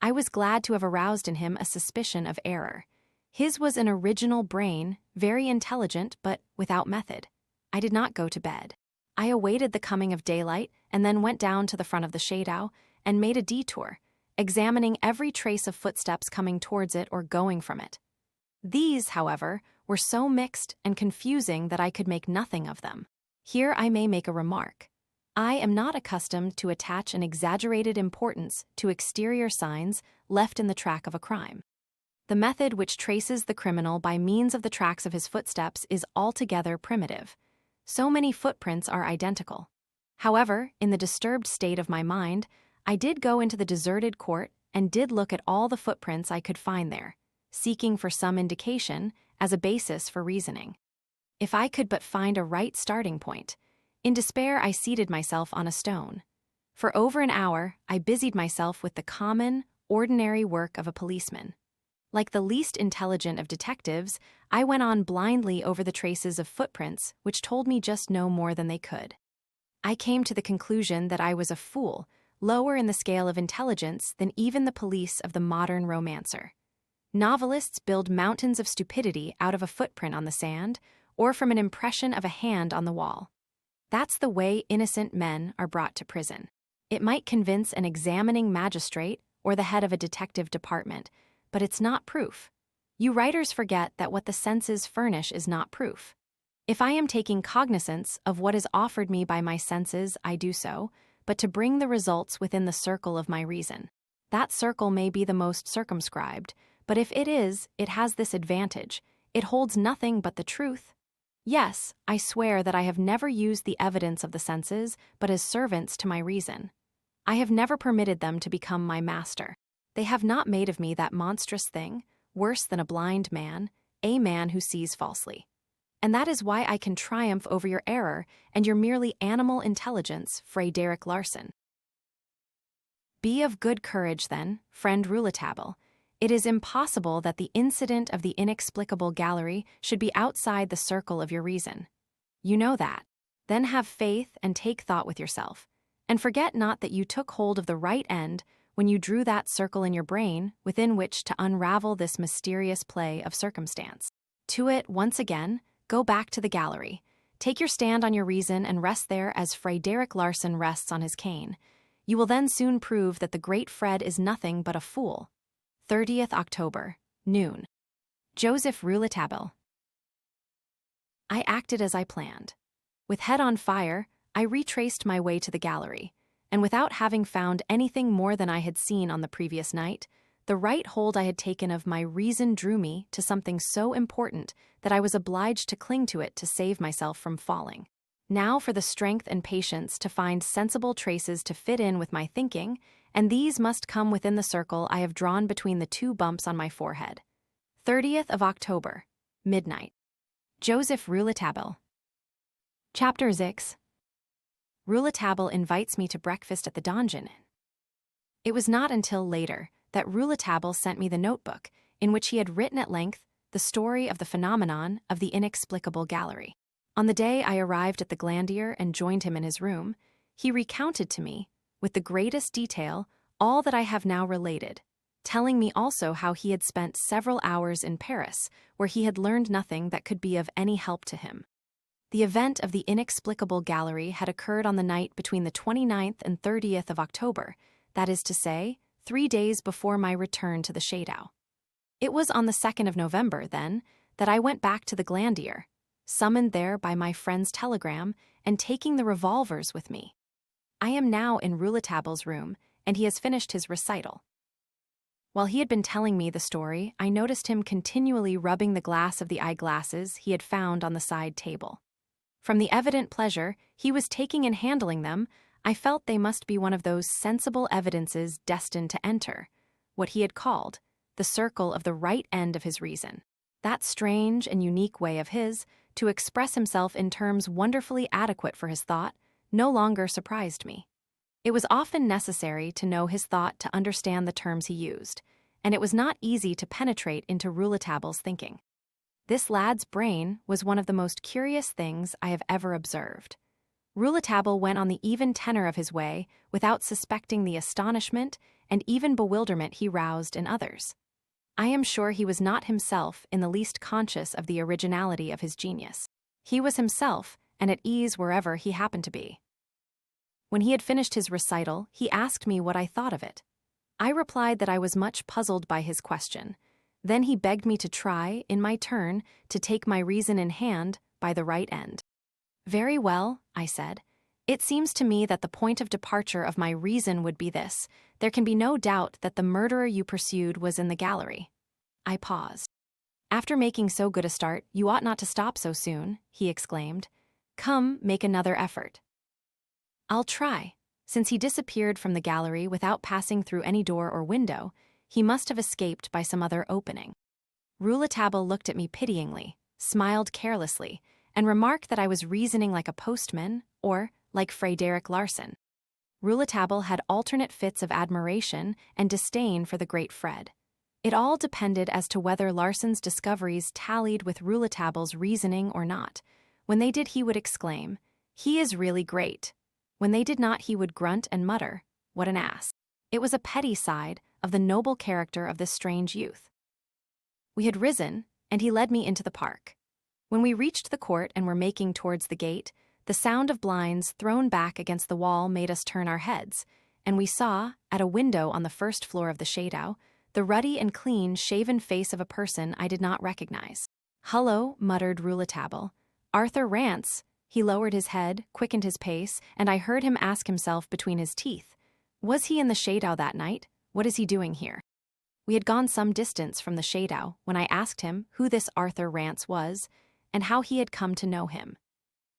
I was glad to have aroused in him a suspicion of error. His was an original brain, very intelligent, but without method. I did not go to bed. I awaited the coming of daylight and then went down to the front of the Chateau and made a detour, examining every trace of footsteps coming towards it or going from it. These, however, were so mixed and confusing that I could make nothing of them. Here I may make a remark. I am not accustomed to attach an exaggerated importance to exterior signs left in the track of a crime. The method which traces the criminal by means of the tracks of his footsteps is altogether primitive. So many footprints are identical. However, in the disturbed state of my mind, I did go into the deserted court and did look at all the footprints I could find there, seeking for some indication as a basis for reasoning. If I could but find a right starting point. In despair, I seated myself on a stone. For over an hour, I busied myself with the common, ordinary work of a policeman. Like the least intelligent of detectives, I went on blindly over the traces of footprints which told me just no more than they could. I came to the conclusion that I was a fool, lower in the scale of intelligence than even the police of the modern romancer. Novelists build mountains of stupidity out of a footprint on the sand or from an impression of a hand on the wall. That's the way innocent men are brought to prison. It might convince an examining magistrate or the head of a detective department, but it's not proof. You writers forget that what the senses furnish is not proof. If I am taking cognizance of what is offered me by my senses, I do so, but to bring the results within the circle of my reason. That circle may be the most circumscribed, but if it is, it has this advantage: it holds nothing but the truth, Yes, I swear that I have never used the evidence of the senses, but as servants to my reason. I have never permitted them to become my master. They have not made of me that monstrous thing, worse than a blind man, a man who sees falsely. And that is why I can triumph over your error and your merely animal intelligence, Frederick Larsen. Be of good courage, then, friend Rouletabille. It is impossible that the incident of the inexplicable gallery should be outside the circle of your reason. You know that. Then have faith and take thought with yourself. And forget not that you took hold of the right end when you drew that circle in your brain within which to unravel this mysterious play of circumstance. To it, once again, go back to the gallery. Take your stand on your reason and rest there as Frederick Larsen rests on his cane. You will then soon prove that the great Fred is nothing but a fool. 30th October, noon. Joseph Rouletabille. I acted as I planned. With head on fire, I retraced my way to the gallery, and without having found anything more than I had seen on the previous night, the right hold I had taken of my reason drew me to something so important that I was obliged to cling to it to save myself from falling. Now for the strength and patience to find sensible traces to fit in with my thinking, and these must come within the circle I have drawn between the two bumps on my forehead. 30th of October, midnight. Joseph Rouletabille. Chapter 6. Rouletabille invites me to breakfast at the donjon. It was not until later that Rouletabille sent me the notebook in which he had written at length the story of the phenomenon of the inexplicable gallery. On the day I arrived at the Glandier and joined him in his room, he recounted to me, with the greatest detail, all that I have now related, telling me also how he had spent several hours in Paris, where he had learned nothing that could be of any help to him. The event of the inexplicable gallery had occurred on the night between the 29th and 30th of October, that is to say, 3 days before my return to the Chateau. It was on the 2nd of November, then, that I went back to the Glandier, summoned there by my friend's telegram, and taking the revolvers with me. I am now in Rouletabille's room, and he has finished his recital. While he had been telling me the story, I noticed him continually rubbing the glass of the eyeglasses he had found on the side table. From the evident pleasure he was taking in handling them, I felt they must be one of those sensible evidences destined to enter, what he had called, the circle of the right end of his reason. That strange and unique way of his, to express himself in terms wonderfully adequate for his thought, no longer surprised me. It was often necessary to know his thought to understand the terms he used, and it was not easy to penetrate into Rouletabille's thinking. This lad's brain was one of the most curious things I have ever observed. Rouletabille went on the even tenor of his way without suspecting the astonishment and even bewilderment he roused in others. I am sure he was not himself in the least conscious of the originality of his genius. He was himself, and at ease wherever he happened to be. When he had finished his recital, he asked me what I thought of it. I replied that I was much puzzled by his question. Then he begged me to try, in my turn, to take my reason in hand by the right end. Very well, I said. It seems to me that the point of departure of my reason would be this. There can be no doubt that the murderer you pursued was in the gallery. I paused. After making so good a start, you ought not to stop so soon, he exclaimed. Come, make another effort. I'll try. Since he disappeared from the gallery without passing through any door or window, he must have escaped by some other opening. Rouletabille looked at me pityingly, smiled carelessly, and remarked that I was reasoning like a postman, or like Frederick Larsen. Rouletabille had alternate fits of admiration and disdain for the great Fred. It all depended as to whether Larsen's discoveries tallied with Rouletabille's reasoning or not. When they did, he would exclaim, "He is really great." When they did not, he would grunt and mutter, "What an ass." It was a petty side of the noble character of this strange youth. We had risen, and he led me into the park. When we reached the court and were making towards the gate, the sound of blinds thrown back against the wall made us turn our heads, and we saw, at a window on the first floor of the Chateau, the ruddy and clean-shaven face of a person I did not recognize. "Hullo," muttered Rouletabille. "Arthur Rance." He lowered his head, quickened his pace, and I heard him ask himself between his teeth, "Was he in the Chateau that night? What is he doing here?" We had gone some distance from the Chateau when I asked him who this Arthur Rance was, and how he had come to know him.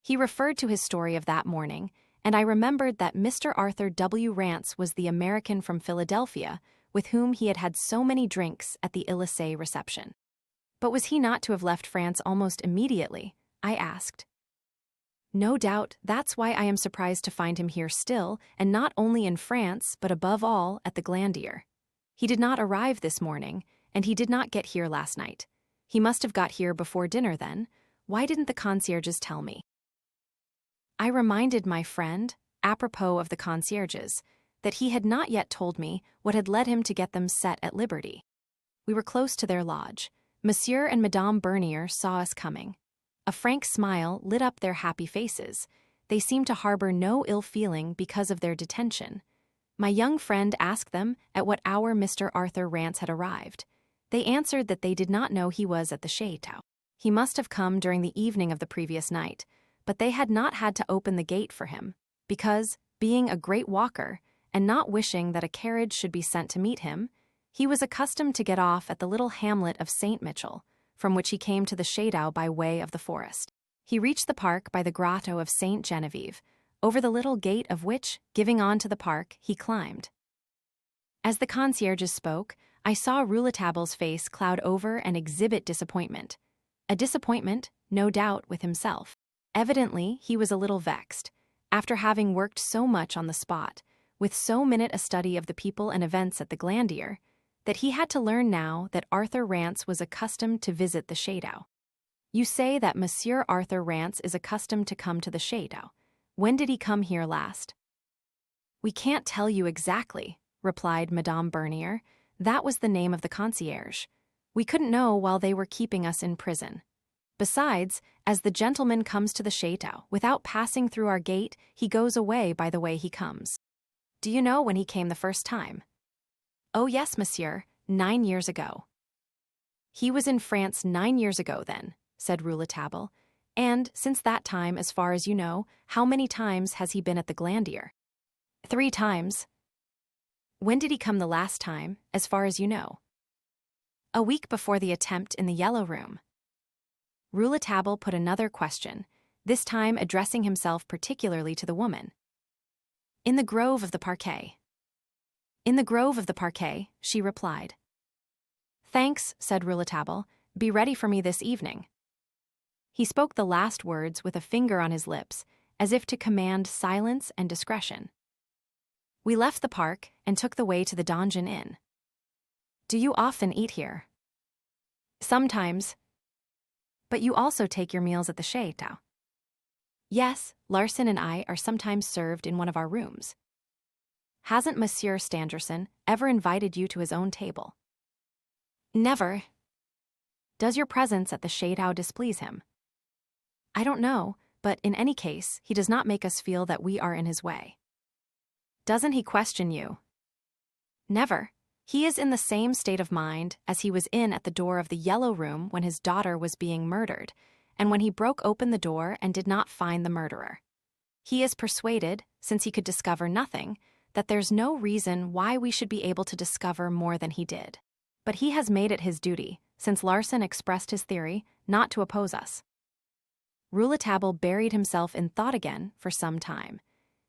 He referred to his story of that morning, and I remembered that Mr. Arthur W. Rance was the American from Philadelphia with whom he had had so many drinks at the Élysée reception. But was he not to have left France almost immediately? I asked. No doubt, that's why I am surprised to find him here still, and not only in France, but above all, at the Glandier. He did not arrive this morning, and he did not get here last night. He must have got here before dinner then. Why didn't the concierges tell me? I reminded my friend, apropos of the concierges, that he had not yet told me what had led him to get them set at liberty. We were close to their lodge. Monsieur and Madame Bernier saw us coming. A frank smile lit up their happy faces. They seemed to harbor no ill feeling because of their detention. My young friend asked them at what hour Mr. Arthur Rance had arrived. They answered that they did not know he was at the Château. He must have come during the evening of the previous night, but they had not had to open the gate for him, because, being a great walker, and not wishing that a carriage should be sent to meet him, he was accustomed to get off at the little hamlet of St. Michel, from which he came to the Château by way of the forest. He reached the park by the grotto of St. Genevieve, over the little gate of which, giving on to the park, he climbed. As the concierges spoke, I saw Rouletable's face cloud over and exhibit disappointment. A disappointment, no doubt, with himself. Evidently, he was a little vexed, after having worked so much on the spot, with so minute a study of the people and events at the Glandier, that he had to learn now that Arthur Rance was accustomed to visit the Château. You say that Monsieur Arthur Rance is accustomed to come to the Château. When did he come here last? We can't tell you exactly, replied Madame Bernier. That was the name of the concierge. We couldn't know while they were keeping us in prison. Besides, as the gentleman comes to the Château, without passing through our gate, he goes away by the way he comes. Do you know when he came the first time? Oh yes, monsieur, 9 years ago. He was in France 9 years ago then, said Rouletabille. And, since that time, as far as you know, how many times has he been at the Glandier? 3 times. When did he come the last time, as far as you know? A week before the attempt in the Yellow Room. Rouletabille put another question, this time addressing himself particularly to the woman. In the grove of the Parquet. In the grove of the Parquet, she replied. Thanks, said Rouletabille. Be ready for me this evening. He spoke the last words with a finger on his lips, as if to command silence and discretion. We left the park and took the way to the Donjon Inn. Do you often eat here? Sometimes. But you also take your meals at the Château. Yes, Larson and I are sometimes served in one of our rooms. Hasn't Monsieur Stangerson ever invited you to his own table? Never. Does your presence at the Château displease him? I don't know, but in any case, he does not make us feel that we are in his way. Doesn't he question you? Never. He is in the same state of mind as he was in at the door of the Yellow Room when his daughter was being murdered, and when he broke open the door and did not find the murderer. He is persuaded, since he could discover nothing, that there's no reason why we should be able to discover more than he did. But he has made it his duty, since Larson expressed his theory, not to oppose us. Rouletabille buried himself in thought again for some time.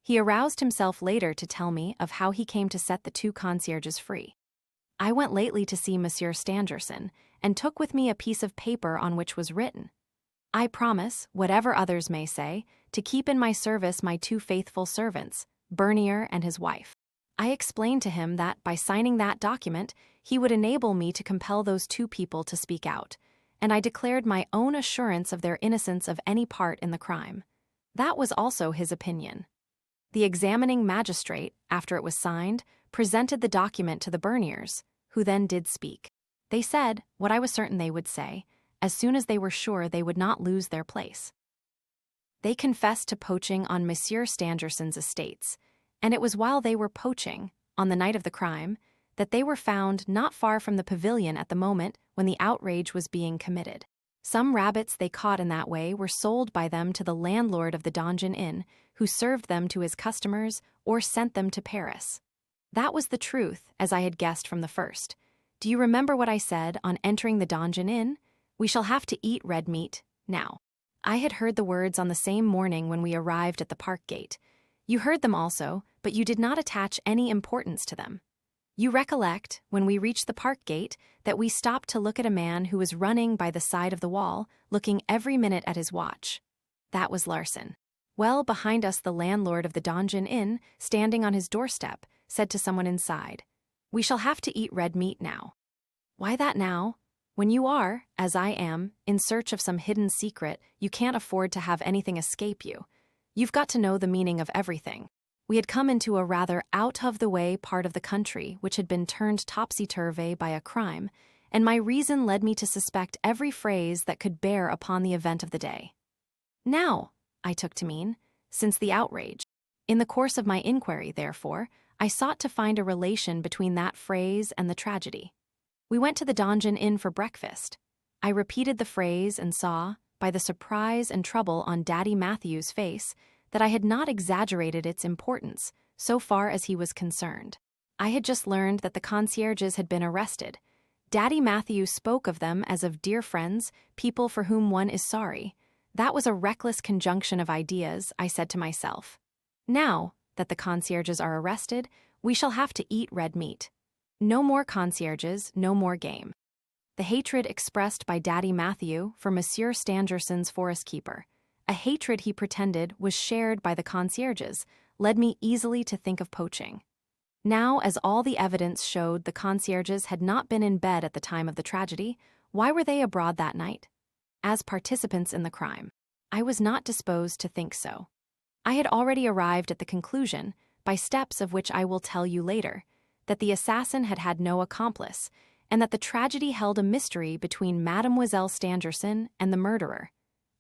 He aroused himself later to tell me of how he came to set the 2 concierges free. I went lately to see Monsieur Stangerson, and took with me a piece of paper on which was written, I promise, whatever others may say, to keep in my service my 2 faithful servants, Bernier and his wife. I explained to him that, by signing that document, he would enable me to compel those 2 people to speak out, and I declared my own assurance of their innocence of any part in the crime. That was also his opinion. The examining magistrate, after it was signed, presented the document to the Berniers, who then did speak. They said, what I was certain they would say, as soon as they were sure they would not lose their place. They confessed to poaching on Monsieur Stangerson's estates, and it was while they were poaching, on the night of the crime, that they were found not far from the pavilion at the moment when the outrage was being committed. Some rabbits they caught in that way were sold by them to the landlord of the Donjon Inn, who served them to his customers or sent them to Paris. That was the truth, as I had guessed from the first. Do you remember what I said on entering the Donjon Inn? We shall have to eat red meat, Now, I had heard the words on the same morning when we arrived at the park gate. You heard them also, but you did not attach any importance to them. You recollect, when we reached the park gate, that we stopped to look at a man who was running by the side of the wall, looking every minute at his watch. That was Larson. Well, behind us the landlord of the Donjon Inn, standing on his doorstep, said to someone inside, "We shall have to eat red meat now." Why that now? When you are, as I am, in search of some hidden secret, you can't afford to have anything escape you. You've got to know the meaning of everything. We had come into a rather out-of-the-way part of the country which had been turned topsy-turvy by a crime, and my reason led me to suspect every phrase that could bear upon the event of the day. Now, I took to mean, since the outrage. In the course of my inquiry, therefore, I sought to find a relation between that phrase and the tragedy. We went to the Donjon Inn for breakfast. I repeated the phrase and saw, by the surprise and trouble on Daddy Matthew's face, that I had not exaggerated its importance, so far as he was concerned. I had just learned that the concierges had been arrested. Daddy Matthew spoke of them as of dear friends, people for whom one is sorry. That was a reckless conjunction of ideas, I said to myself. Now that the concierges are arrested, we shall have to eat red meat. No more concierges, no more game. The hatred expressed by Daddy Matthew for Monsieur Stangerson's forest keeper, a hatred he pretended was shared by the concierges, led me easily to think of poaching. Now, as all the evidence showed the concierges had not been in bed at the time of the tragedy, why were they abroad that night? As participants in the crime. I was not disposed to think so. I had already arrived at the conclusion, by steps of which I will tell you later, that the assassin had had no accomplice, and that the tragedy held a mystery between Mademoiselle Stangerson and the murderer,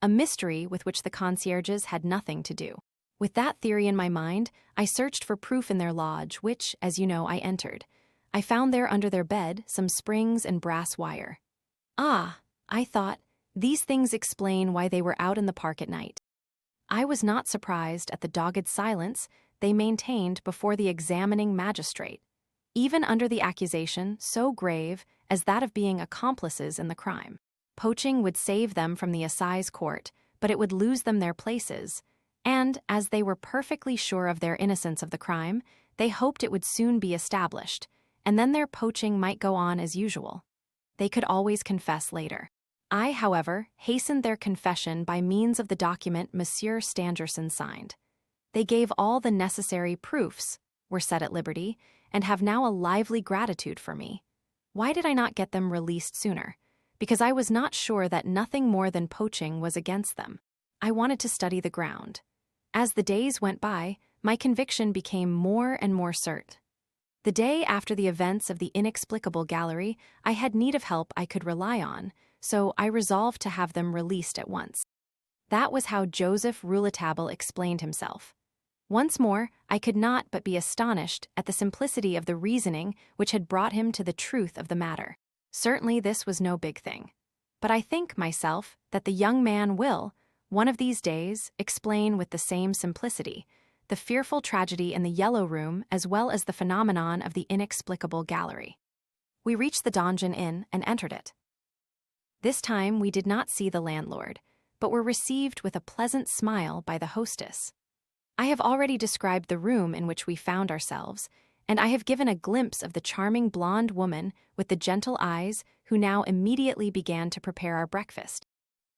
a mystery with which the concierges had nothing to do. With that theory in my mind, I searched for proof in their lodge, which, as you know, I entered. I found there under their bed some springs and brass wire. Ah, I thought, these things explain why they were out in the park at night. I was not surprised at the dogged silence they maintained before the examining magistrate, even under the accusation so grave as that of being accomplices in the crime. Poaching would save them from the assize court, but it would lose them their places, and, as they were perfectly sure of their innocence of the crime, they hoped it would soon be established, and then their poaching might go on as usual. They could always confess later. I, however, hastened their confession by means of the document Monsieur Stangerson signed. They gave all the necessary proofs, were set at liberty, and have now a lively gratitude for me. Why did I not get them released sooner? Because I was not sure that nothing more than poaching was against them. I wanted to study the ground. As the days went by, my conviction became more and more certain. The day after the events of the inexplicable gallery, I had need of help I could rely on, so I resolved to have them released at once. That was how Joseph Rouletabille explained himself. Once more, I could not but be astonished at the simplicity of the reasoning which had brought him to the truth of the matter. Certainly this was no big thing. But I think, myself, that the young man will, one of these days, explain with the same simplicity the fearful tragedy in the Yellow Room as well as the phenomenon of the inexplicable gallery. We reached the Donjon Inn and entered it. This time we did not see the landlord, but were received with a pleasant smile by the hostess. I have already described the room in which we found ourselves, and I have given a glimpse of the charming blonde woman with the gentle eyes who now immediately began to prepare our breakfast.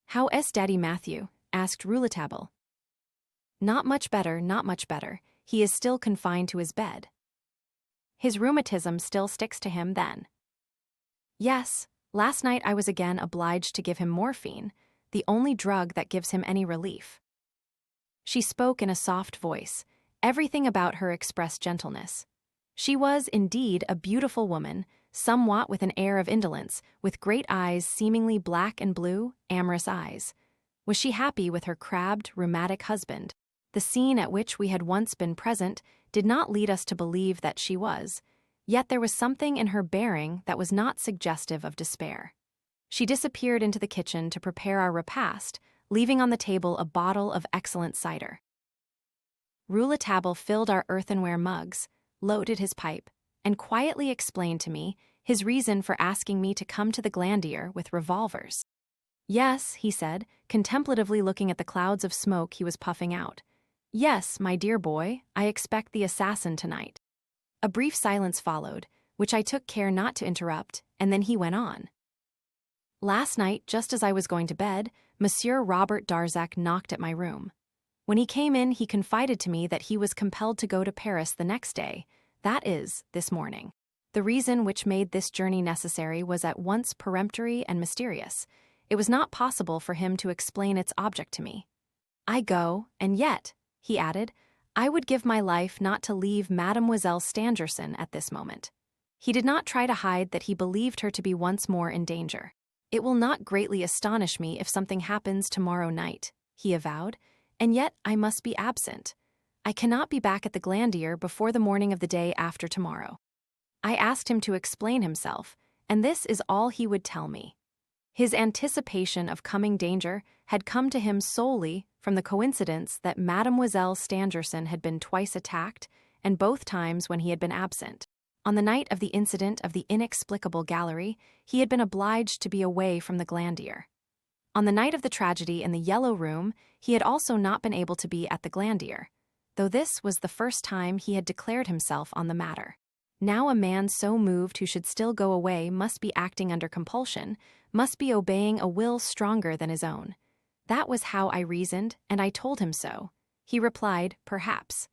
"How is Daddy Matthew?" asked Rouletabille. "Not much better, not much better. He is still confined to his bed." "His rheumatism still sticks to him, then?" "Yes, last night I was again obliged to give him morphine, the only drug that gives him any relief." She spoke in a soft voice. Everything about her expressed gentleness. She was, indeed, a beautiful woman, somewhat with an air of indolence, with great eyes seemingly black and blue, amorous eyes. Was she happy with her crabbed, rheumatic husband? The scene at which we had once been present did not lead us to believe that she was, yet there was something in her bearing that was not suggestive of despair. She disappeared into the kitchen to prepare our repast, leaving on the table a bottle of excellent cider. Rouletabille filled our earthenware mugs, loaded his pipe, and quietly explained to me his reason for asking me to come to the Glandier with revolvers. Yes, he said, contemplatively looking at the clouds of smoke he was puffing out. Yes, my dear boy, I expect the assassin tonight. A brief silence followed, which I took care not to interrupt, and then he went on. Last night, just as I was going to bed, Monsieur Robert Darzac knocked at my room. When he came in, he confided to me that he was compelled to go to Paris the next day, that is, this morning. The reason which made this journey necessary was at once peremptory and mysterious. It was not possible for him to explain its object to me. I go, and yet, he added, I would give my life not to leave Mademoiselle Stangerson at this moment. He did not try to hide that he believed her to be once more in danger. It will not greatly astonish me if something happens tomorrow night, he avowed, and yet I must be absent. I cannot be back at the Glandier before the morning of the day after tomorrow. I asked him to explain himself, and this is all he would tell me. His anticipation of coming danger had come to him solely from the coincidence that Mademoiselle Stangerson had been twice attacked, and both times when he had been absent. On the night of the incident of the inexplicable gallery, he had been obliged to be away from the Glandier. On the night of the tragedy in the Yellow Room, he had also not been able to be at the Glandier, though this was the first time he had declared himself on the matter. Now a man so moved who should still go away must be acting under compulsion, must be obeying a will stronger than his own. That was how I reasoned, and I told him so. He replied, perhaps.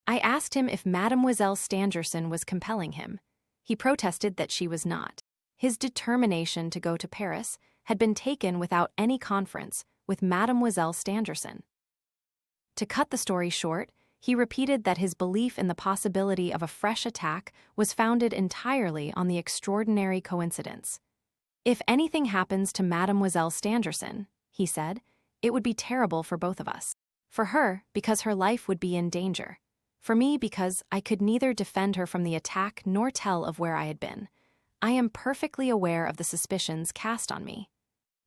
I asked him if Mademoiselle Stangerson was compelling him. He protested that she was not. His determination to go to Paris had been taken without any conference with Mademoiselle Stangerson. To cut the story short, he repeated that his belief in the possibility of a fresh attack was founded entirely on the extraordinary coincidence. If anything happens to Mademoiselle Stangerson, he said, it would be terrible for both of us. For her, because her life would be in danger. For me, because I could neither defend her from the attack nor tell of where I had been. I am perfectly aware of the suspicions cast on me.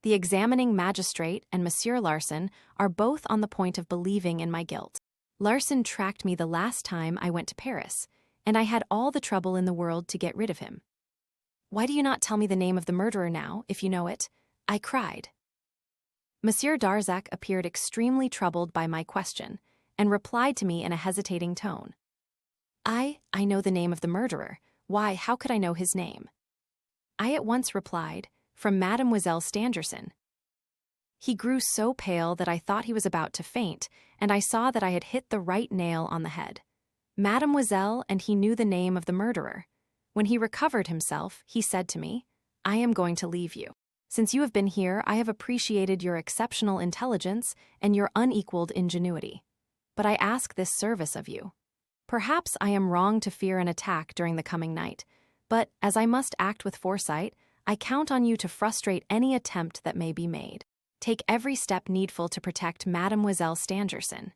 The examining magistrate and Monsieur Larsan are both on the point of believing in my guilt. Larsan tracked me the last time I went to Paris, and I had all the trouble in the world to get rid of him. Why do you not tell me the name of the murderer now, if you know it? I cried. Monsieur Darzac appeared extremely troubled by my question, and replied to me in a hesitating tone. I know the name of the murderer. Why, how could I know his name? I at once replied, from Mademoiselle Stangerson. He grew so pale that I thought he was about to faint, and I saw that I had hit the right nail on the head. Mademoiselle, and he knew the name of the murderer. When he recovered himself, he said to me, I am going to leave you. Since you have been here, I have appreciated your exceptional intelligence and your unequaled ingenuity. But I ask this service of you. Perhaps I am wrong to fear an attack during the coming night, but as I must act with foresight, I count on you to frustrate any attempt that may be made. Take every step needful to protect Mademoiselle Stangerson.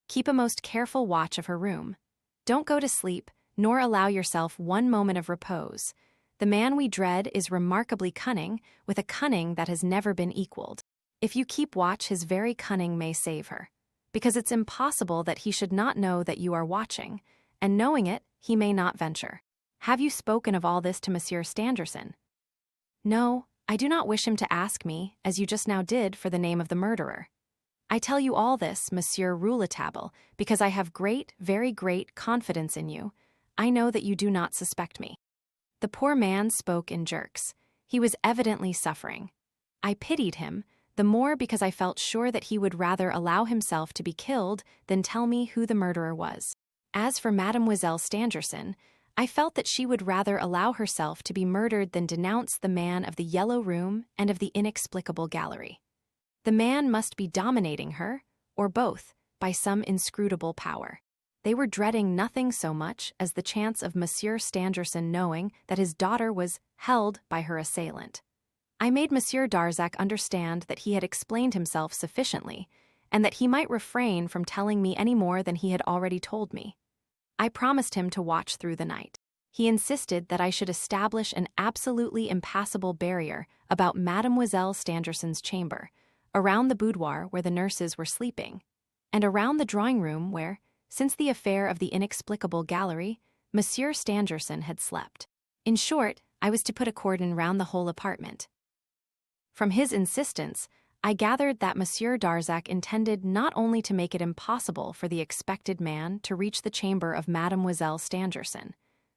Keep a most careful watch of her room. Don't go to sleep, nor allow yourself one moment of repose. The man we dread is remarkably cunning, with a cunning that has never been equaled. If you keep watch, his very cunning may save her. Because it's impossible that he should not know that you are watching, and knowing it, he may not venture. Have you spoken of all this to Monsieur Stangerson? No, I do not wish him to ask me, as you just now did, for the name of the murderer. I tell you all this, Monsieur Rouletabille, because I have great, very great confidence in you. I know that you do not suspect me. The poor man spoke in jerks. He was evidently suffering. I pitied him, the more because I felt sure that he would rather allow himself to be killed than tell me who the murderer was. As for Mademoiselle Stangerson, I felt that she would rather allow herself to be murdered than denounce the man of the Yellow Room and of the inexplicable gallery. The man must be dominating her, or both, by some inscrutable power. They were dreading nothing so much as the chance of Monsieur Stangerson knowing that his daughter was held by her assailant. I made Monsieur Darzac understand that he had explained himself sufficiently, and that he might refrain from telling me any more than he had already told me. I promised him to watch through the night. He insisted that I should establish an absolutely impassable barrier about Mademoiselle Stangerson's chamber, around the boudoir where the nurses were sleeping, and around the drawing-room where, since the affair of the inexplicable gallery, Monsieur Stangerson had slept. In short, I was to put a cordon round the whole apartment. From his insistence, I gathered that Monsieur Darzac intended not only to make it impossible for the expected man to reach the chamber of Mademoiselle Stangerson,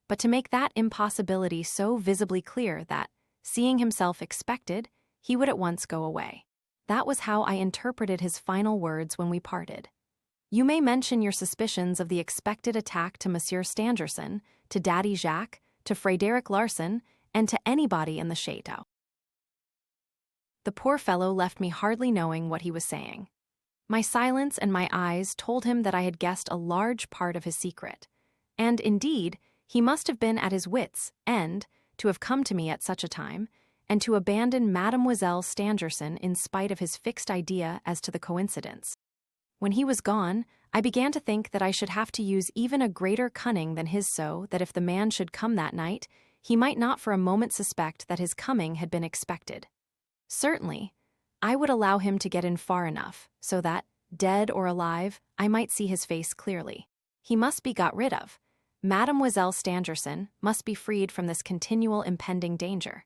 but to make that impossibility so visibly clear that, seeing himself expected, he would at once go away. That was how I interpreted his final words when we parted. You may mention your suspicions of the expected attack to Monsieur Stangerson, to Daddy Jacques, to Frédéric Larsan, and to anybody in the chateau. The poor fellow left me hardly knowing what he was saying. My silence and my eyes told him that I had guessed a large part of his secret, and indeed, he must have been at his wits' end to have come to me at such a time, and to abandon Mademoiselle Stangerson in spite of his fixed idea as to the coincidence. When he was gone, I began to think that I should have to use even a greater cunning than his, so that if the man should come that night, he might not for a moment suspect that his coming had been expected. Certainly, I would allow him to get in far enough, so that, dead or alive, I might see his face clearly. He must be got rid of. Mademoiselle Stangerson must be freed from this continual impending danger.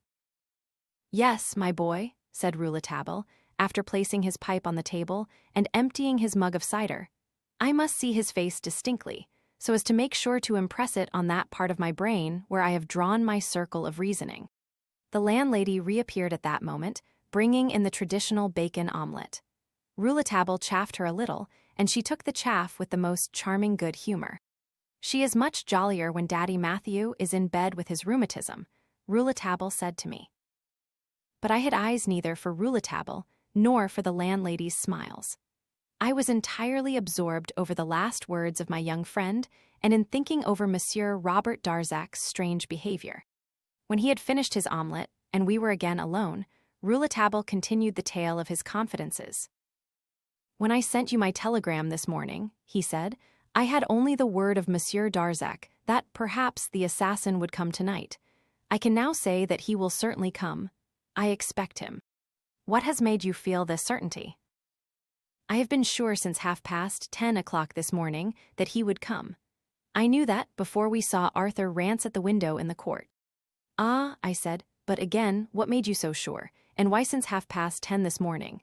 Yes, my boy, said Rouletabille, after placing his pipe on the table and emptying his mug of cider. I must see his face distinctly, so as to make sure to impress it on that part of my brain where I have drawn my circle of reasoning. The landlady reappeared at that moment, bringing in the traditional bacon omelette. Rouletabille chaffed her a little, and she took the chaff with the most charming good humor. She is much jollier when Daddy Matthew is in bed with his rheumatism, Rouletabille said to me. But I had eyes neither for Rouletabille nor for the landlady's smiles. I was entirely absorbed over the last words of my young friend and in thinking over Monsieur Robert Darzac's strange behavior. When he had finished his omelette and we were again alone, Rouletabille continued the tale of his confidences. When I sent you my telegram this morning, he said, I had only the word of Monsieur Darzac that perhaps the assassin would come tonight. I can now say that he will certainly come. I expect him. What has made you feel this certainty? I have been sure since 10:30 this morning that he would come. I knew that before we saw Arthur Rance at the window in the court. Ah, I said, but again, what made you so sure, and why since 10:30 this morning?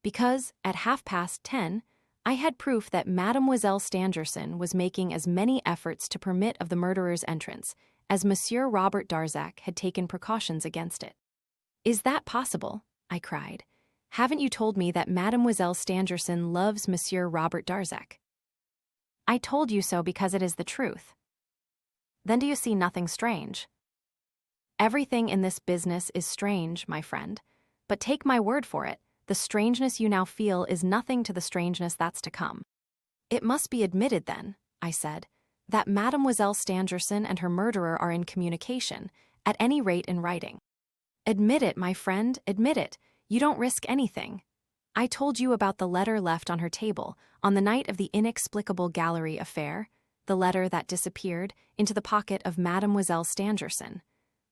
Because, at 10:30, I had proof that Mademoiselle Stangerson was making as many efforts to permit of the murderer's entrance as Monsieur Robert Darzac had taken precautions against it. Is that possible? I cried. Haven't you told me that Mademoiselle Stangerson loves Monsieur Robert Darzac? I told you so because it is the truth. Then do you see nothing strange? Everything in this business is strange, my friend, but take my word for it, the strangeness you now feel is nothing to the strangeness that's to come. It must be admitted then, I said, that Mademoiselle Stangerson and her murderer are in communication, at any rate in writing. Admit it, my friend, admit it. You don't risk anything. I told you about the letter left on her table on the night of the inexplicable gallery affair, the letter that disappeared into the pocket of Mademoiselle Stangerson.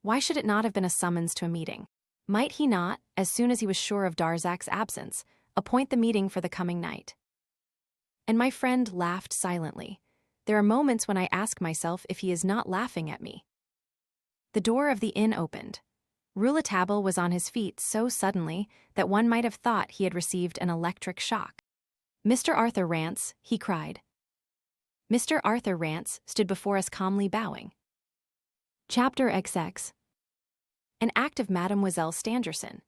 Why should it not have been a summons to a meeting? Might he not, as soon as he was sure of Darzac's absence, appoint the meeting for the coming night? And my friend laughed silently. There are moments when I ask myself if he is not laughing at me. The door of the inn opened. Rouletabille was on his feet so suddenly that one might have thought he had received an electric shock. Mr. Arthur Rance, he cried. Mr. Arthur Rance stood before us calmly bowing. Chapter XX. An act of Mademoiselle Stangerson.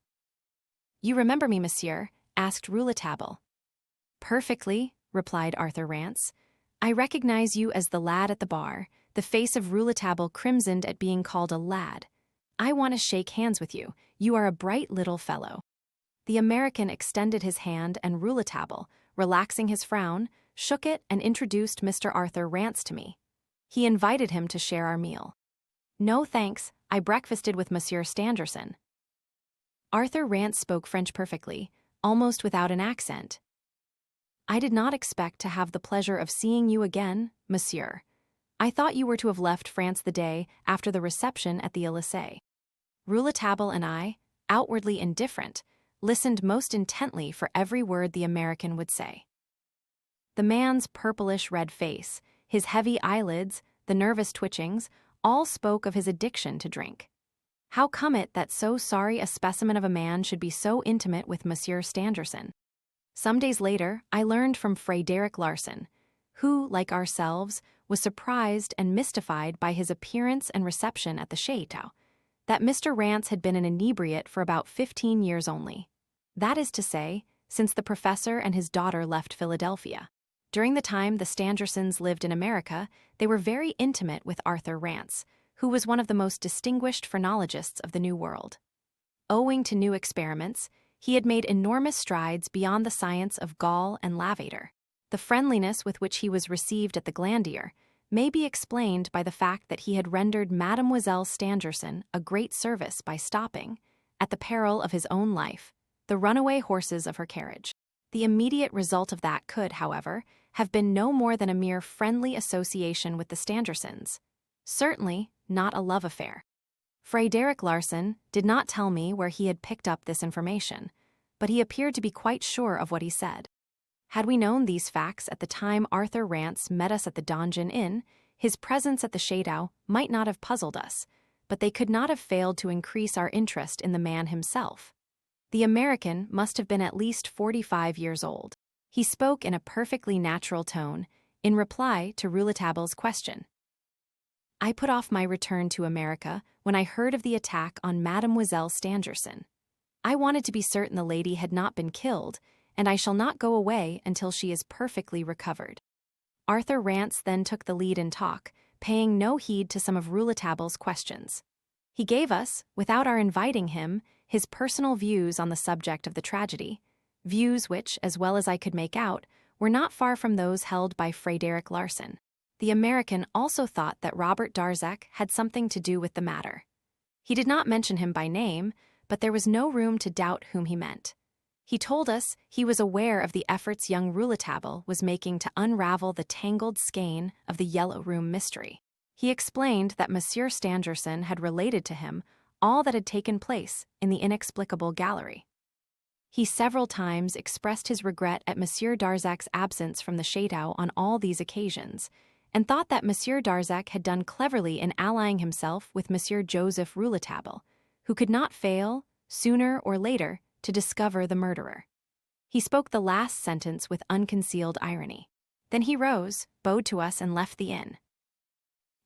You remember me, monsieur? Asked Rouletabille. Perfectly, replied Arthur Rance. I recognize you as the lad at the bar. The face of Rouletabille crimsoned at being called a lad. I want to shake hands with you. You are a bright little fellow. The American extended his hand and Rouletabille, relaxing his frown, shook it and introduced Mr. Arthur Rance to me. He invited him to share our meal. No thanks, I breakfasted with Monsieur Stangerson. Arthur Rance spoke French perfectly, almost without an accent. I did not expect to have the pleasure of seeing you again, monsieur. I thought you were to have left France the day after the reception at the Élysée. Rouletabille and I, outwardly indifferent, listened most intently for every word the American would say. The man's purplish-red face, his heavy eyelids, the nervous twitchings, all spoke of his addiction to drink. How come it that so sorry a specimen of a man should be so intimate with Monsieur Stangerson? Some days later, I learned from Frederick Larsen, who, like ourselves, was surprised and mystified by his appearance and reception at the Chateau, that Mr. Rance had been an inebriate for about 15 years only. That is to say, since the professor and his daughter left Philadelphia. During the time the Stangersons lived in America, they were very intimate with Arthur Rance, who was one of the most distinguished phrenologists of the New World. Owing to new experiments, he had made enormous strides beyond the science of gall and lavater. The friendliness with which he was received at the Glandier may be explained by the fact that he had rendered Mademoiselle Stangerson a great service by stopping, at the peril of his own life, the runaway horses of her carriage. The immediate result of that could, however, have been no more than a mere friendly association with the Stangersons. Certainly not a love affair. Frederick Larsen did not tell me where he had picked up this information, but he appeared to be quite sure of what he said. Had we known these facts at the time Arthur Rance met us at the Donjon Inn, his presence at the Chateau might not have puzzled us, but they could not have failed to increase our interest in the man himself. The American must have been at least 45 years old. He spoke in a perfectly natural tone, in reply to Rouletable's question. I put off my return to America when I heard of the attack on Mademoiselle Stangerson. I wanted to be certain the lady had not been killed, and I shall not go away until she is perfectly recovered. Arthur Rance then took the lead in talk, paying no heed to some of Rouletable's questions. He gave us, without our inviting him, his personal views on the subject of the tragedy, views which, as well as I could make out, were not far from those held by Frederick Larsen. The American also thought that Robert Darzac had something to do with the matter. He did not mention him by name, but there was no room to doubt whom he meant. He told us he was aware of the efforts young Rouletabille was making to unravel the tangled skein of the Yellow Room mystery. He explained that Monsieur Stangerson had related to him all that had taken place in the inexplicable gallery. He several times expressed his regret at Monsieur Darzac's absence from the Chateau on all these occasions, and thought that Monsieur Darzac had done cleverly in allying himself with Monsieur Joseph Rouletabille, who could not fail, sooner or later, to discover the murderer. He spoke the last sentence with unconcealed irony. Then he rose, bowed to us, and left the inn.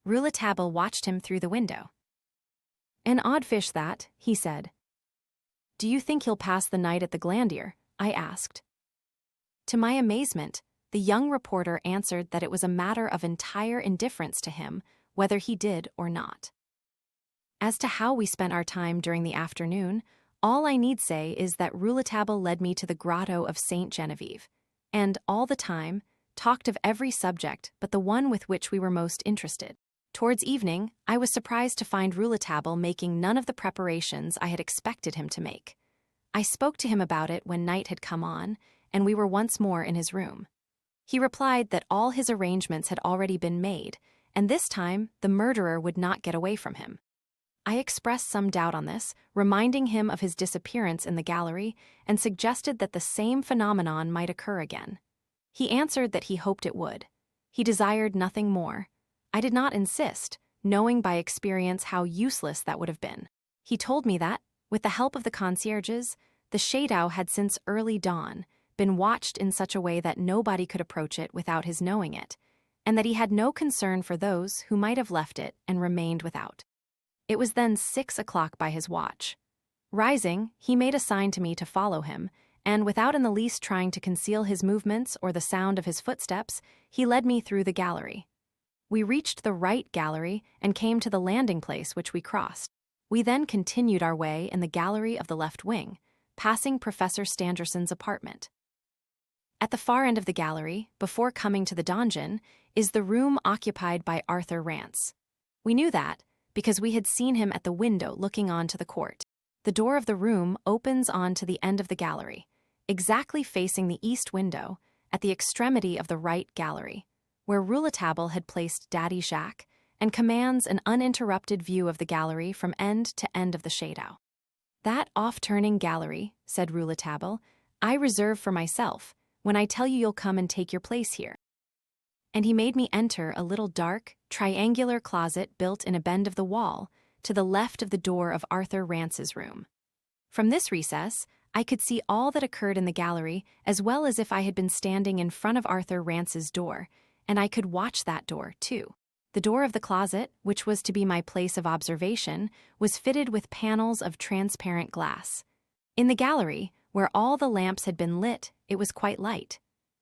Rouletabille watched him through the window. An odd fish that, he said. Do you think he'll pass the night at the Glandier? I asked. To my amazement, the young reporter answered that it was a matter of entire indifference to him whether he did or not. As to how we spent our time during the afternoon, all I need say is that Rouletabille led me to the grotto of Saint Genevieve, and, all the time, talked of every subject but the one with which we were most interested. Towards evening, I was surprised to find Rouletabille making none of the preparations I had expected him to make. I spoke to him about it when night had come on, and we were once more in his room. He replied that all his arrangements had already been made, and this time the murderer would not get away from him. I expressed some doubt on this, reminding him of his disappearance in the gallery, and suggested that the same phenomenon might occur again. He answered that he hoped it would. He desired nothing more. I did not insist, knowing by experience how useless that would have been. He told me that, with the help of the concierges, the Chateau had since early dawn been watched in such a way that nobody could approach it without his knowing it, and that he had no concern for those who might have left it and remained without. It was then 6 o'clock by his watch. Rising, he made a sign to me to follow him, and without in the least trying to conceal his movements or the sound of his footsteps, he led me through the gallery. We reached the right gallery and came to the landing place which we crossed. We then continued our way in the gallery of the left wing, passing Professor Stangerson's apartment. At the far end of the gallery, before coming to the donjon, is the room occupied by Arthur Rance. We knew that because we had seen him at the window looking on to the court. The door of the room opens on to the end of the gallery, exactly facing the east window, at the extremity of the right gallery, where Rouletabille had placed Daddy Jacques, and commands an uninterrupted view of the gallery from end to end of the Chateau. That off-turning gallery, said Rouletabille, I reserve for myself, when I tell you you'll come and take your place here. And he made me enter a little dark, triangular closet built in a bend of the wall, to the left of the door of Arthur Rance's room. From this recess, I could see all that occurred in the gallery as well as if I had been standing in front of Arthur Rance's door, and I could watch that door, too. The door of the closet, which was to be my place of observation, was fitted with panels of transparent glass. In the gallery, where all the lamps had been lit, it was quite light.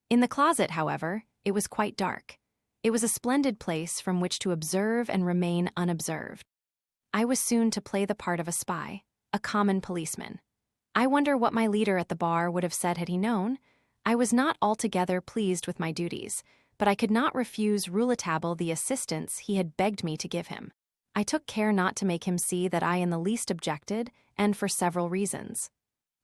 In the closet, however, it was quite dark. It was a splendid place from which to observe and remain unobserved. I was soon to play the part of a spy, a common policeman. I wonder what my leader at the bar would have said had he known. I was not altogether pleased with my duties, but I could not refuse Rouletabille the assistance he had begged me to give him. I took care not to make him see that I in the least objected, and for several reasons.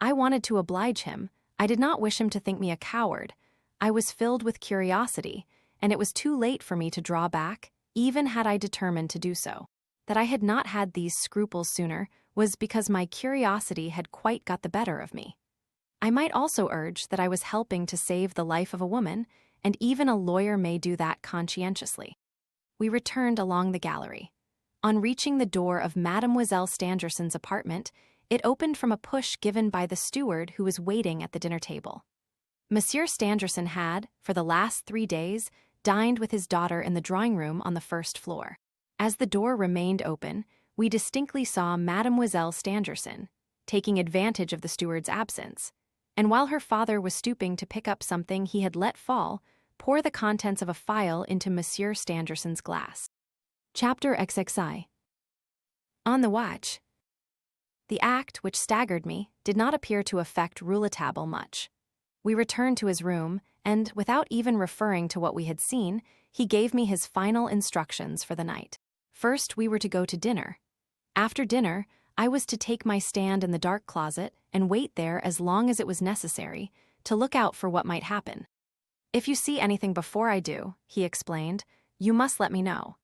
I wanted to oblige him. I did not wish him to think me a coward. I was filled with curiosity, and it was too late for me to draw back, even had I determined to do so. That I had not had these scruples sooner was because my curiosity had quite got the better of me. I might also urge that I was helping to save the life of a woman, and even a lawyer may do that conscientiously. We returned along the gallery. On reaching the door of Mademoiselle Stangerson's apartment, it opened from a push given by the steward who was waiting at the dinner table. Monsieur Stangerson had, for the last 3 days, dined with his daughter in the drawing-room on the first floor. As the door remained open, we distinctly saw Mademoiselle Stangerson, taking advantage of the steward's absence, and while her father was stooping to pick up something he had let fall, pour the contents of a phial into Monsieur Stangerson's glass. Chapter XXI. On the watch. The act, which staggered me, did not appear to affect Rouletabille much. We returned to his room, and, without even referring to what we had seen, he gave me his final instructions for the night. First, we were to go to dinner. After dinner, I was to take my stand in the dark closet and wait there as long as it was necessary, to look out for what might happen. If you see anything before I do, he explained, you must let me know.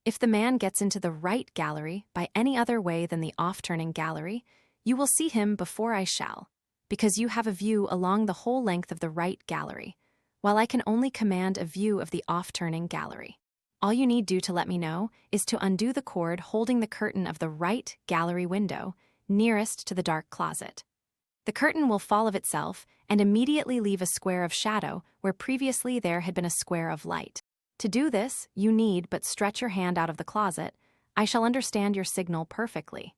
If the man gets into the right gallery by any other way than the off-turning gallery, you will see him before I shall, because you have a view along the whole length of the right gallery, while I can only command a view of the off-turning gallery. All you need do to let me know is to undo the cord holding the curtain of the right gallery window nearest to the dark closet. The curtain will fall of itself and immediately leave a square of shadow where previously there had been a square of light. To do this, you need but stretch your hand out of the closet. I shall understand your signal perfectly.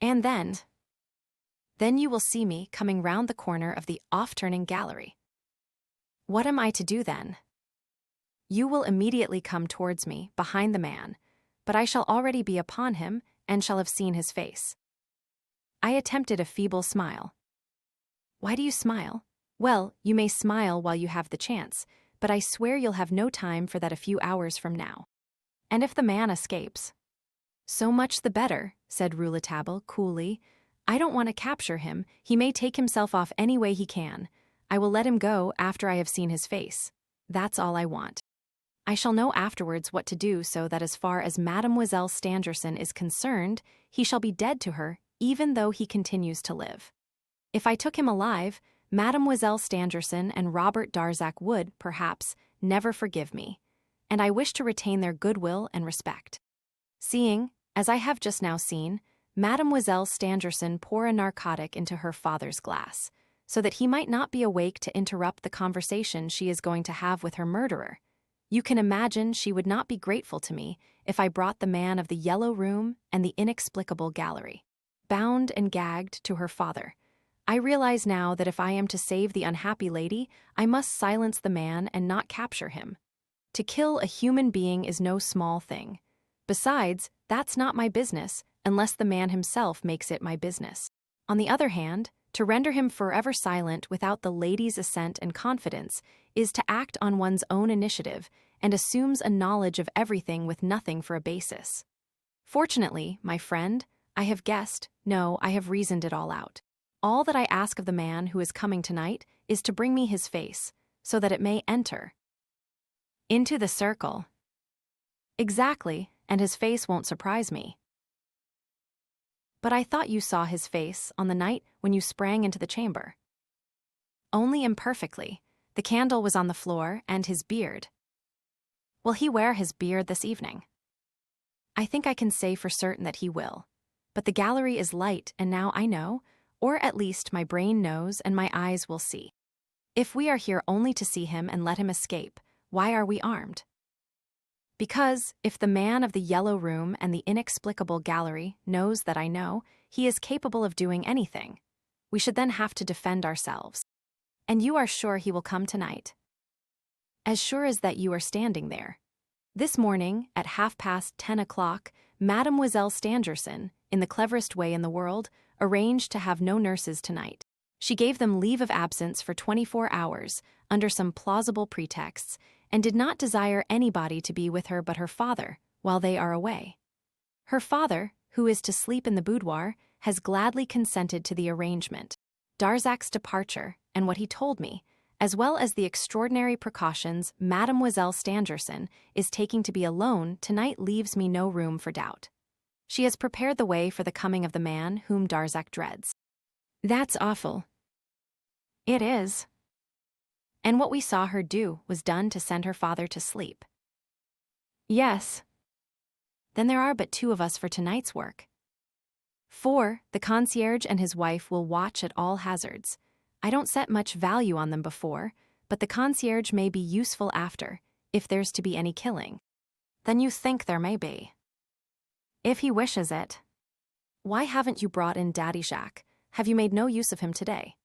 And then you will see me coming round the corner of the off-turning gallery. What am I to do then? You will immediately come towards me, behind the man, but I shall already be upon him and shall have seen his face. I attempted a feeble smile. Why do you smile? Well, you may smile while you have the chance, but I swear you'll have no time for that a few hours from now. And if the man escapes? So much the better, said Rouletabille coolly. I don't want to capture him. He may take himself off any way he can. I will let him go after I have seen his face. That's all I want. I shall know afterwards what to do so that as far as Mademoiselle Stangerson is concerned, he shall be dead to her, even though he continues to live. If I took him alive, Mademoiselle Stangerson and Robert Darzac would, perhaps, never forgive me, and I wish to retain their goodwill and respect. Seeing, as I have just now seen, Mademoiselle Stangerson pour a narcotic into her father's glass, so that he might not be awake to interrupt the conversation she is going to have with her murderer, you can imagine she would not be grateful to me if I brought the man of the yellow room and the inexplicable gallery, bound and gagged, to her father. I realize now that if I am to save the unhappy lady, I must silence the man and not capture him. To kill a human being is no small thing. Besides, that's not my business, unless the man himself makes it my business. On the other hand, to render him forever silent without the lady's assent and confidence is to act on one's own initiative and assumes a knowledge of everything with nothing for a basis. Fortunately, my friend, I have I have reasoned it all out. All that I ask of the man who is coming tonight is to bring me his face, so that it may enter into the circle. Exactly, and his face won't surprise me. But I thought you saw his face on the night when you sprang into the chamber. Only imperfectly. The candle was on the floor, and his beard. Will he wear his beard this evening? I think I can say for certain that he will. But the gallery is light, and now I know, or at least my brain knows and my eyes will see. If we are here only to see him and let him escape, why are we armed? Because, if the man of the yellow room and the inexplicable gallery knows that I know, he is capable of doing anything. We should then have to defend ourselves. And you are sure he will come tonight? As sure as that you are standing there. This morning, at 10:30 o'clock, Mademoiselle Stangerson, in the cleverest way in the world, arranged to have no nurses tonight. She gave them leave of absence for 24 hours, under some plausible pretexts, and did not desire anybody to be with her but her father, while they are away. Her father, who is to sleep in the boudoir, has gladly consented to the arrangement. Darzac's departure, and what he told me, as well as the extraordinary precautions Mademoiselle Stangerson is taking to be alone tonight, leaves me no room for doubt. She has prepared the way for the coming of the man whom Darzac dreads. That's awful. It is. And what we saw her do was done to send her father to sleep. Yes. Then there are but 2 of us for tonight's work. 4, the concierge and his wife will watch at all hazards. I don't set much value on them before, but the concierge may be useful after, if there's to be any killing. Then you think there may be? If he wishes it. Why haven't you brought in Daddy Jacques? Have you made no use of him today?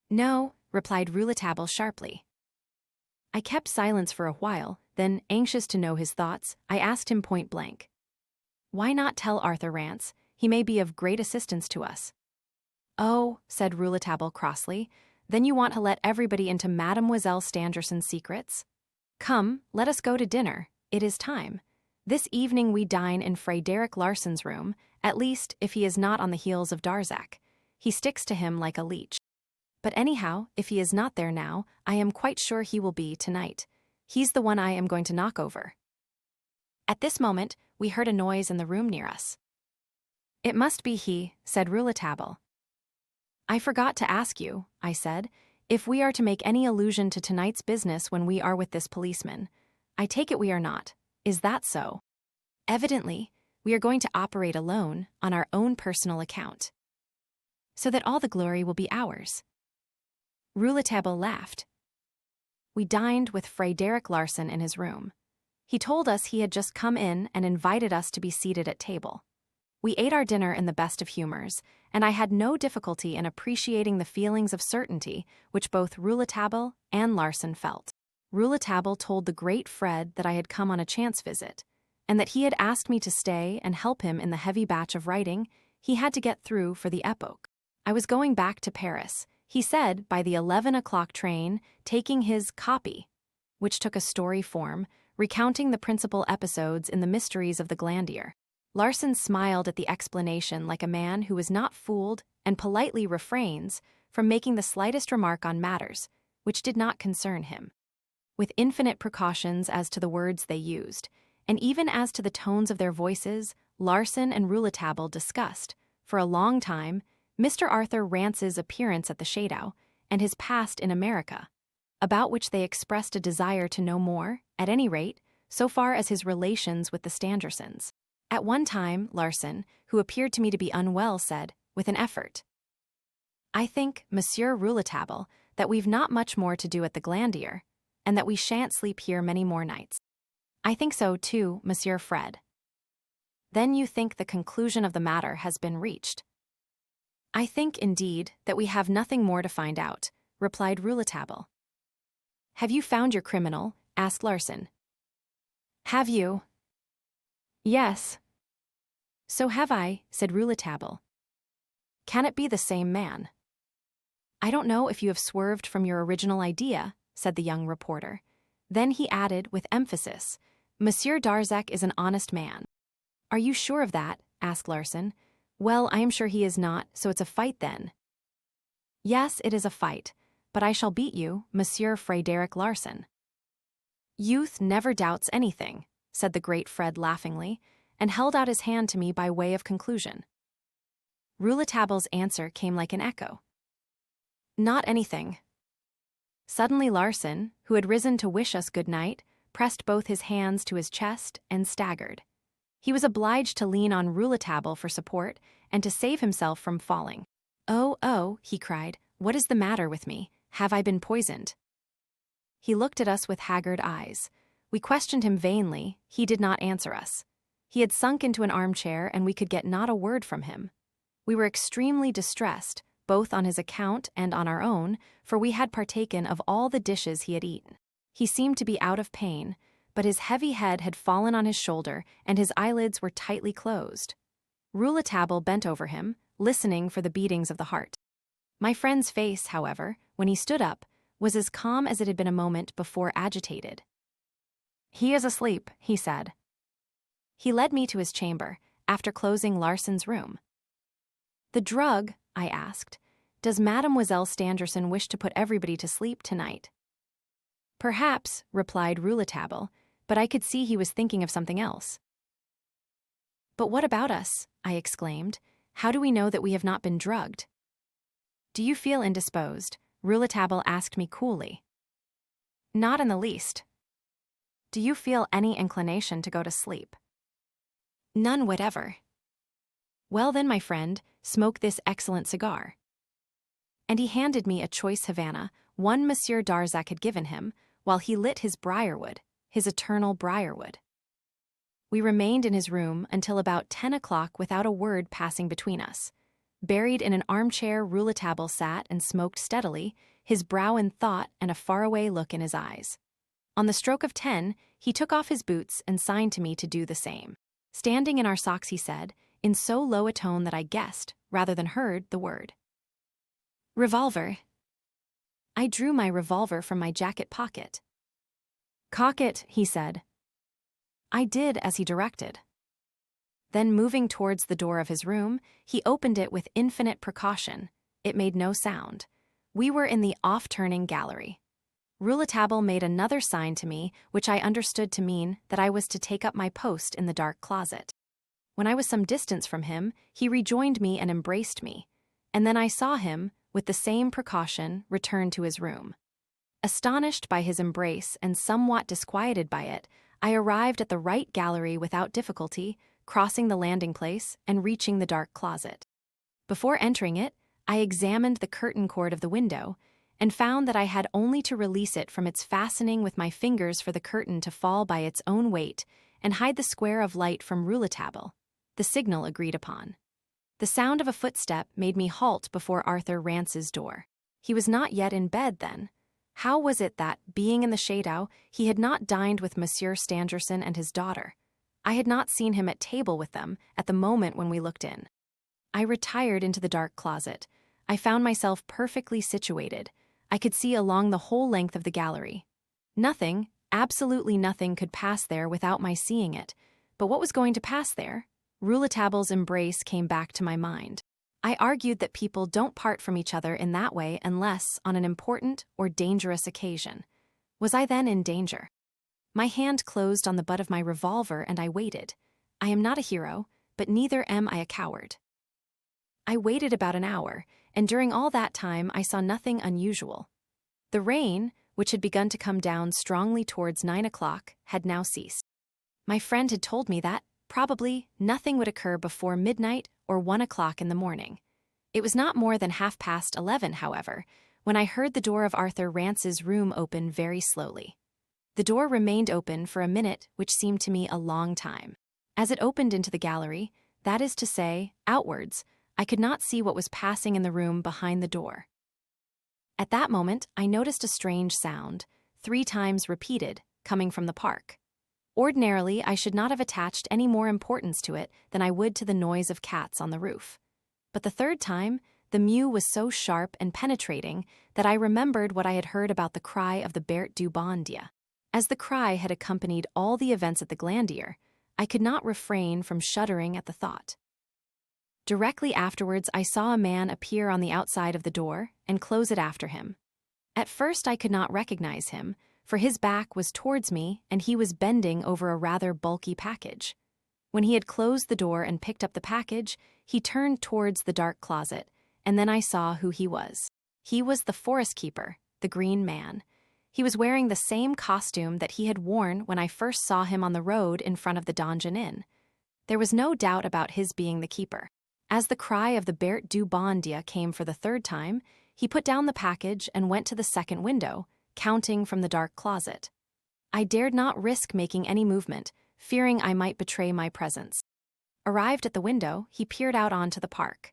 No, replied Rouletabille sharply. I kept silence for a while, then, anxious to know his thoughts, I asked him point blank. Why not tell Arthur Rance? He may be of great assistance to us. Oh, said Rouletabille crossly, then you want to let everybody into Mademoiselle Stangerson's secrets? Come, let us go to dinner. It is time. This evening we dine in Frédéric Larsan's room, at least if he is not on the heels of Darzac. He sticks to him like a leech. But anyhow, if he is not there now, I am quite sure he will be tonight. He's the one I am going to knock over. At this moment, we heard a noise in the room near us. It must be he, said Rouletabille. I forgot to ask you, I said, if we are to make any allusion to tonight's business when we are with this policeman. I take it we are not. Is that so? Evidently, we are going to operate alone, on our own personal account. So that all the glory will be ours. Rouletabille laughed. We dined with Frédéric Larsan in his room. He told us he had just come in and invited us to be seated at table. We ate our dinner in the best of humors, and I had no difficulty in appreciating the feelings of certainty which both Rouletabille and Larsan felt. Rouletabille told the great Fred that I had come on a chance visit, and that he had asked me to stay and help him in the heavy batch of writing he had to get through for the Epoque. I was going back to Paris, he said, by the 11 o'clock train, taking his copy, which took a story form, recounting the principal episodes in the mysteries of the Glandier. Larsan smiled at the explanation like a man who is not fooled and politely refrains from making the slightest remark on matters which did not concern him. With infinite precautions as to the words they used, and even as to the tones of their voices, Larsan and Rouletabille discussed, for a long time, Mr. Arthur Rance's appearance at the Chateau and his past in America, about which they expressed a desire to know more, at any rate, so far as his relations with the Stangersons. At one time, Larsan, who appeared to me to be unwell, said, with an effort, I think, Monsieur Rouletabille, that we've not much more to do at the Glandier, and that we shan't sleep here many more nights. I think so, too, Monsieur Fred. Then you think the conclusion of the matter has been reached? I think, indeed, that we have nothing more to find out, replied Rouletabille. Have you found your criminal? Asked Larsan. Have you? Yes. So have I, said Rouletabille. Can it be the same man? I don't know if you have swerved from your original idea, said the young reporter. Then he added, with emphasis, Monsieur Darzac is an honest man. Are you sure of that? Asked Larsan. Well, I am sure he is not, so it's a fight then. Yes, it is a fight, but I shall beat you, Monsieur Frédéric Larsan. Youth never doubts anything, said the great Fred laughingly, and held out his hand to me by way of conclusion. Rouletabille's answer came like an echo. Not anything. Suddenly Larsan, who had risen to wish us good night, pressed both his hands to his chest and staggered. He was obliged to lean on Rouletabille for support and to save himself from falling. "Oh, oh," he cried, "what is the matter with me? Have I been poisoned?" He looked at us with haggard eyes. We questioned him vainly. He did not answer us. He had sunk into an armchair, and we could get not a word from him. We were extremely distressed, both on his account and on our own, for we had partaken of all the dishes he had eaten. He seemed to be out of pain, but his heavy head had fallen on his shoulder, and his eyelids were tightly closed. Rouletabille bent over him, listening for the beatings of the heart. My friend's face, however, when he stood up, was as calm as it had been a moment before agitated. "He is asleep," he said. He led me to his chamber, after closing Larsen's room. "The drug," I asked, "does Mademoiselle Stangerson wish to put everybody to sleep tonight?" "Perhaps," replied Rouletabille, but I could see he was thinking of something else. "But what about us?" I exclaimed. "How do we know that we have not been drugged?" "Do you feel indisposed?" Rouletabille asked me coolly. "Not in the least." "Do you feel any inclination to go to sleep?" "None whatever." "Well then, my friend, smoke this excellent cigar." And he handed me a choice Havana, one Monsieur Darzac had given him, while he lit his briarwood, his eternal briarwood. We remained in his room until about 10 o'clock without a word passing between us. Buried in an armchair, Rouletabille sat and smoked steadily, his brow in thought and a faraway look in his eyes. On the stroke of 10, he took off his boots and signed to me to do the same. Standing in our socks, he said, in so low a tone that I guessed, rather than heard, the word. "Revolver." I drew my revolver from my jacket pocket. "Cock it," he said. I did as he directed. Then, moving towards the door of his room, he opened it with infinite precaution. It made no sound. We were in the off-turning gallery. Rouletabille made another sign to me, which I understood to mean that I was to take up my post in the dark closet. When I was some distance from him, he rejoined me and embraced me, and then I saw him, with the same precaution, return to his room. Astonished by his embrace and somewhat disquieted by it, I arrived at the right gallery without difficulty, crossing the landing place and reaching the dark closet. Before entering it, I examined the curtain cord of the window and found that I had only to release it from its fastening with my fingers for the curtain to fall by its own weight and hide the square of light from Rouletabille, the signal agreed upon. The sound of a footstep made me halt before Arthur Rance's door. He was not yet in bed then. How was it that, being in the Chateau, he had not dined with Monsieur Stangerson and his daughter? I had not seen him at table with them at the moment when we looked in. I retired into the dark closet. I found myself perfectly situated. I could see along the whole length of the gallery. Nothing, absolutely nothing, could pass there without my seeing it. But what was going to pass there? Rouletabille's embrace came back to my mind. I argued that people don't part from each other in that way unless on an important or dangerous occasion. Was I then in danger? My hand closed on the butt of my revolver and I waited. I am not a hero, but neither am I a coward. I waited about an hour, and during all that time I saw nothing unusual. The rain, which had begun to come down strongly towards 9 o'clock, had now ceased. My friend had told me that, probably, nothing would occur before midnight or 1 o'clock in the morning. It was not more than 11:30, however, when I heard the door of Arthur Rance's room open very slowly. The door remained open for a minute, which seemed to me a long time. As it opened into the gallery, that is to say, outwards, I could not see what was passing in the room behind the door. At that moment, I noticed a strange sound, 3 times repeated, coming from the park. Ordinarily, I should not have attached any more importance to it than I would to the noise of cats on the roof. But the 3rd time, the mew was so sharp and penetrating that I remembered what I had heard about the cry of the Berthe du Bon Dieu. As the cry had accompanied all the events at the Glandier, I could not refrain from shuddering at the thought. Directly afterwards, I saw a man appear on the outside of the door and close it after him. At first, I could not recognize him, for his back was towards me and he was bending over a rather bulky package. When he had closed the door and picked up the package, he turned towards the dark closet, and then I saw who he was. He was the forest keeper, the Green Man. He was wearing the same costume that he had worn when I first saw him on the road in front of the Donjon Inn. There was no doubt about his being the keeper. As the cry of the Bert du Bon Dia came for the third time, he put down the package and went to the second window, counting from the dark closet. I dared not risk making any movement, fearing I might betray my presence. Arrived at the window, he peered out onto the park.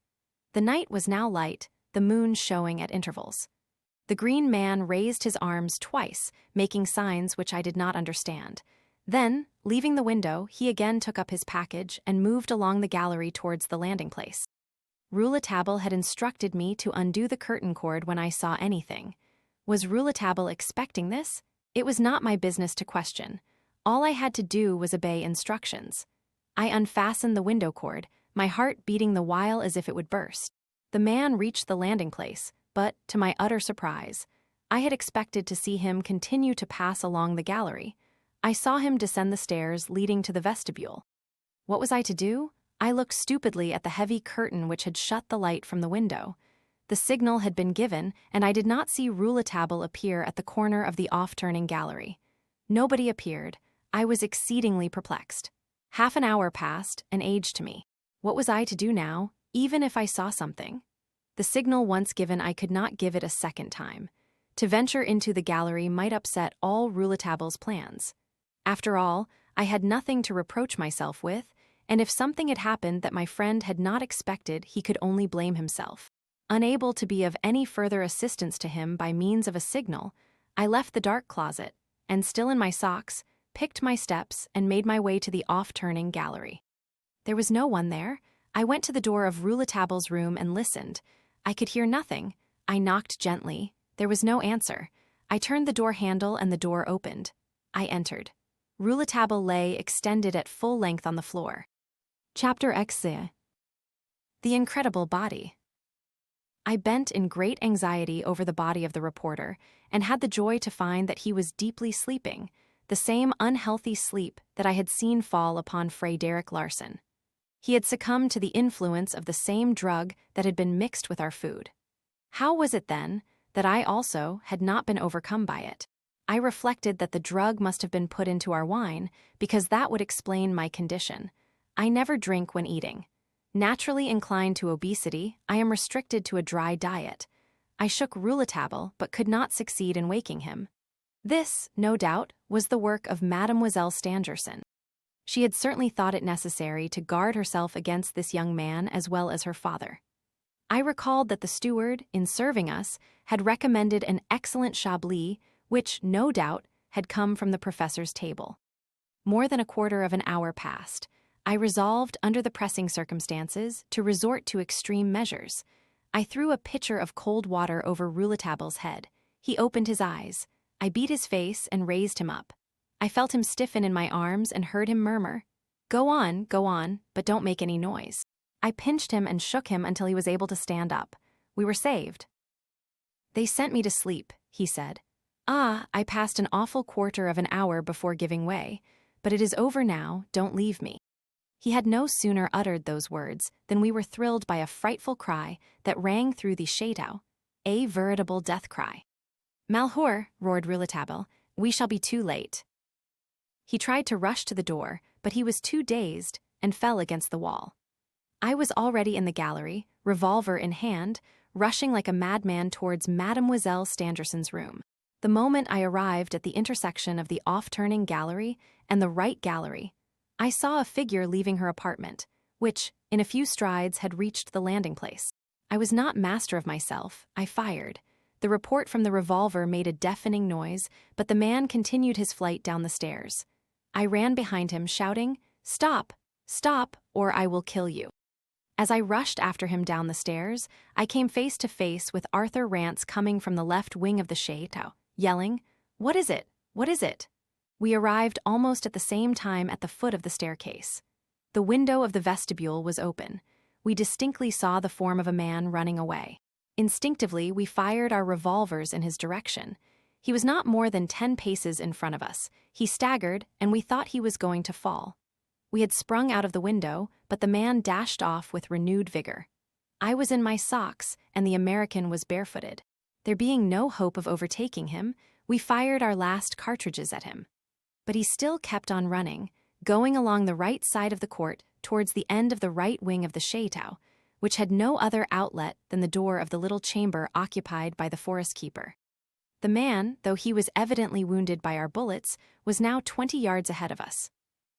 The night was now light, the moon showing at intervals. The green man raised his arms twice, making signs which I did not understand. Then, leaving the window, he again took up his package and moved along the gallery towards the landing place. Rouletabille had instructed me to undo the curtain cord when I saw anything. Was Rouletabille expecting this? It was not my business to question. All I had to do was obey instructions. I unfastened the window cord, my heart beating the while as if it would burst. The man reached the landing place, but, to my utter surprise, I had expected to see him continue to pass along the gallery. I saw him descend the stairs leading to the vestibule. What was I to do? I looked stupidly at the heavy curtain which had shut the light from the window. The signal had been given, and I did not see Rouletabille appear at the corner of the off-turning gallery. Nobody appeared. I was exceedingly perplexed. Half an hour passed, an age to me. What was I to do now, even if I saw something? The signal once given, I could not give it a second time. To venture into the gallery might upset all Rouletabille's plans. After all, I had nothing to reproach myself with, and if something had happened that my friend had not expected, he could only blame himself. Unable to be of any further assistance to him by means of a signal, I left the dark closet, and still in my socks, picked my steps and made my way to the off-turning gallery. There was no one there. I went to the door of Rouletabille's room and listened. I could hear nothing. I knocked gently. There was no answer. I turned the door handle and the door opened. I entered. Rouletabille lay extended at full length on the floor. Chapter X. The incredible body. I bent in great anxiety over the body of the reporter and had the joy to find that he was deeply sleeping, the same unhealthy sleep that I had seen fall upon Frédéric Larsan. He had succumbed to the influence of the same drug that had been mixed with our food. How was it, then, that I also had not been overcome by it? I reflected that the drug must have been put into our wine, because that would explain my condition. I never drink when eating. Naturally inclined to obesity, I am restricted to a dry diet. I shook Rouletabille, but could not succeed in waking him. This, no doubt, was the work of Mademoiselle Stangerson. She had certainly thought it necessary to guard herself against this young man as well as her father. I recalled that the steward, in serving us, had recommended an excellent Chablis, which, no doubt, had come from the professor's table. More than a quarter of an hour passed. I resolved, under the pressing circumstances, to resort to extreme measures. I threw a pitcher of cold water over Rouletabille's head. He opened his eyes. I beat his face and raised him up. I felt him stiffen in my arms and heard him murmur, go on, but don't make any noise." I pinched him and shook him until he was able to stand up. We were saved. "They sent me to sleep," he said. I passed an awful quarter of an hour before giving way, but it is over now, don't leave me." He had no sooner uttered those words than we were thrilled by a frightful cry that rang through the château, a veritable death cry. "Malheur," roared Rouletabille, "we shall be too late." He tried to rush to the door, but he was too dazed and fell against the wall. I was already in the gallery, revolver in hand, rushing like a madman towards Mademoiselle Stangerson's room. The moment I arrived at the intersection of the off-turning gallery and the right gallery, I saw a figure leaving her apartment, which, in a few strides, had reached the landing place. I was not master of myself. I fired. The report from the revolver made a deafening noise, but the man continued his flight down the stairs. I ran behind him, shouting, "Stop! Stop, or I will kill you." As I rushed after him down the stairs, I came face to face with Arthur Rance coming from the left wing of the château, yelling, "What is it? What is it?" We arrived almost at the same time at the foot of the staircase. The window of the vestibule was open. We distinctly saw the form of a man running away. Instinctively, we fired our revolvers in his direction. He was not more than 10 paces in front of us. He staggered, and we thought he was going to fall. We had sprung out of the window, but the man dashed off with renewed vigor. I was in my socks, and the American was barefooted. There being no hope of overtaking him, we fired our last cartridges at him. But he still kept on running, going along the right side of the court towards the end of the right wing of the chateau, which had no other outlet than the door of the little chamber occupied by the forest keeper. The man, though he was evidently wounded by our bullets, was now 20 yards ahead of us.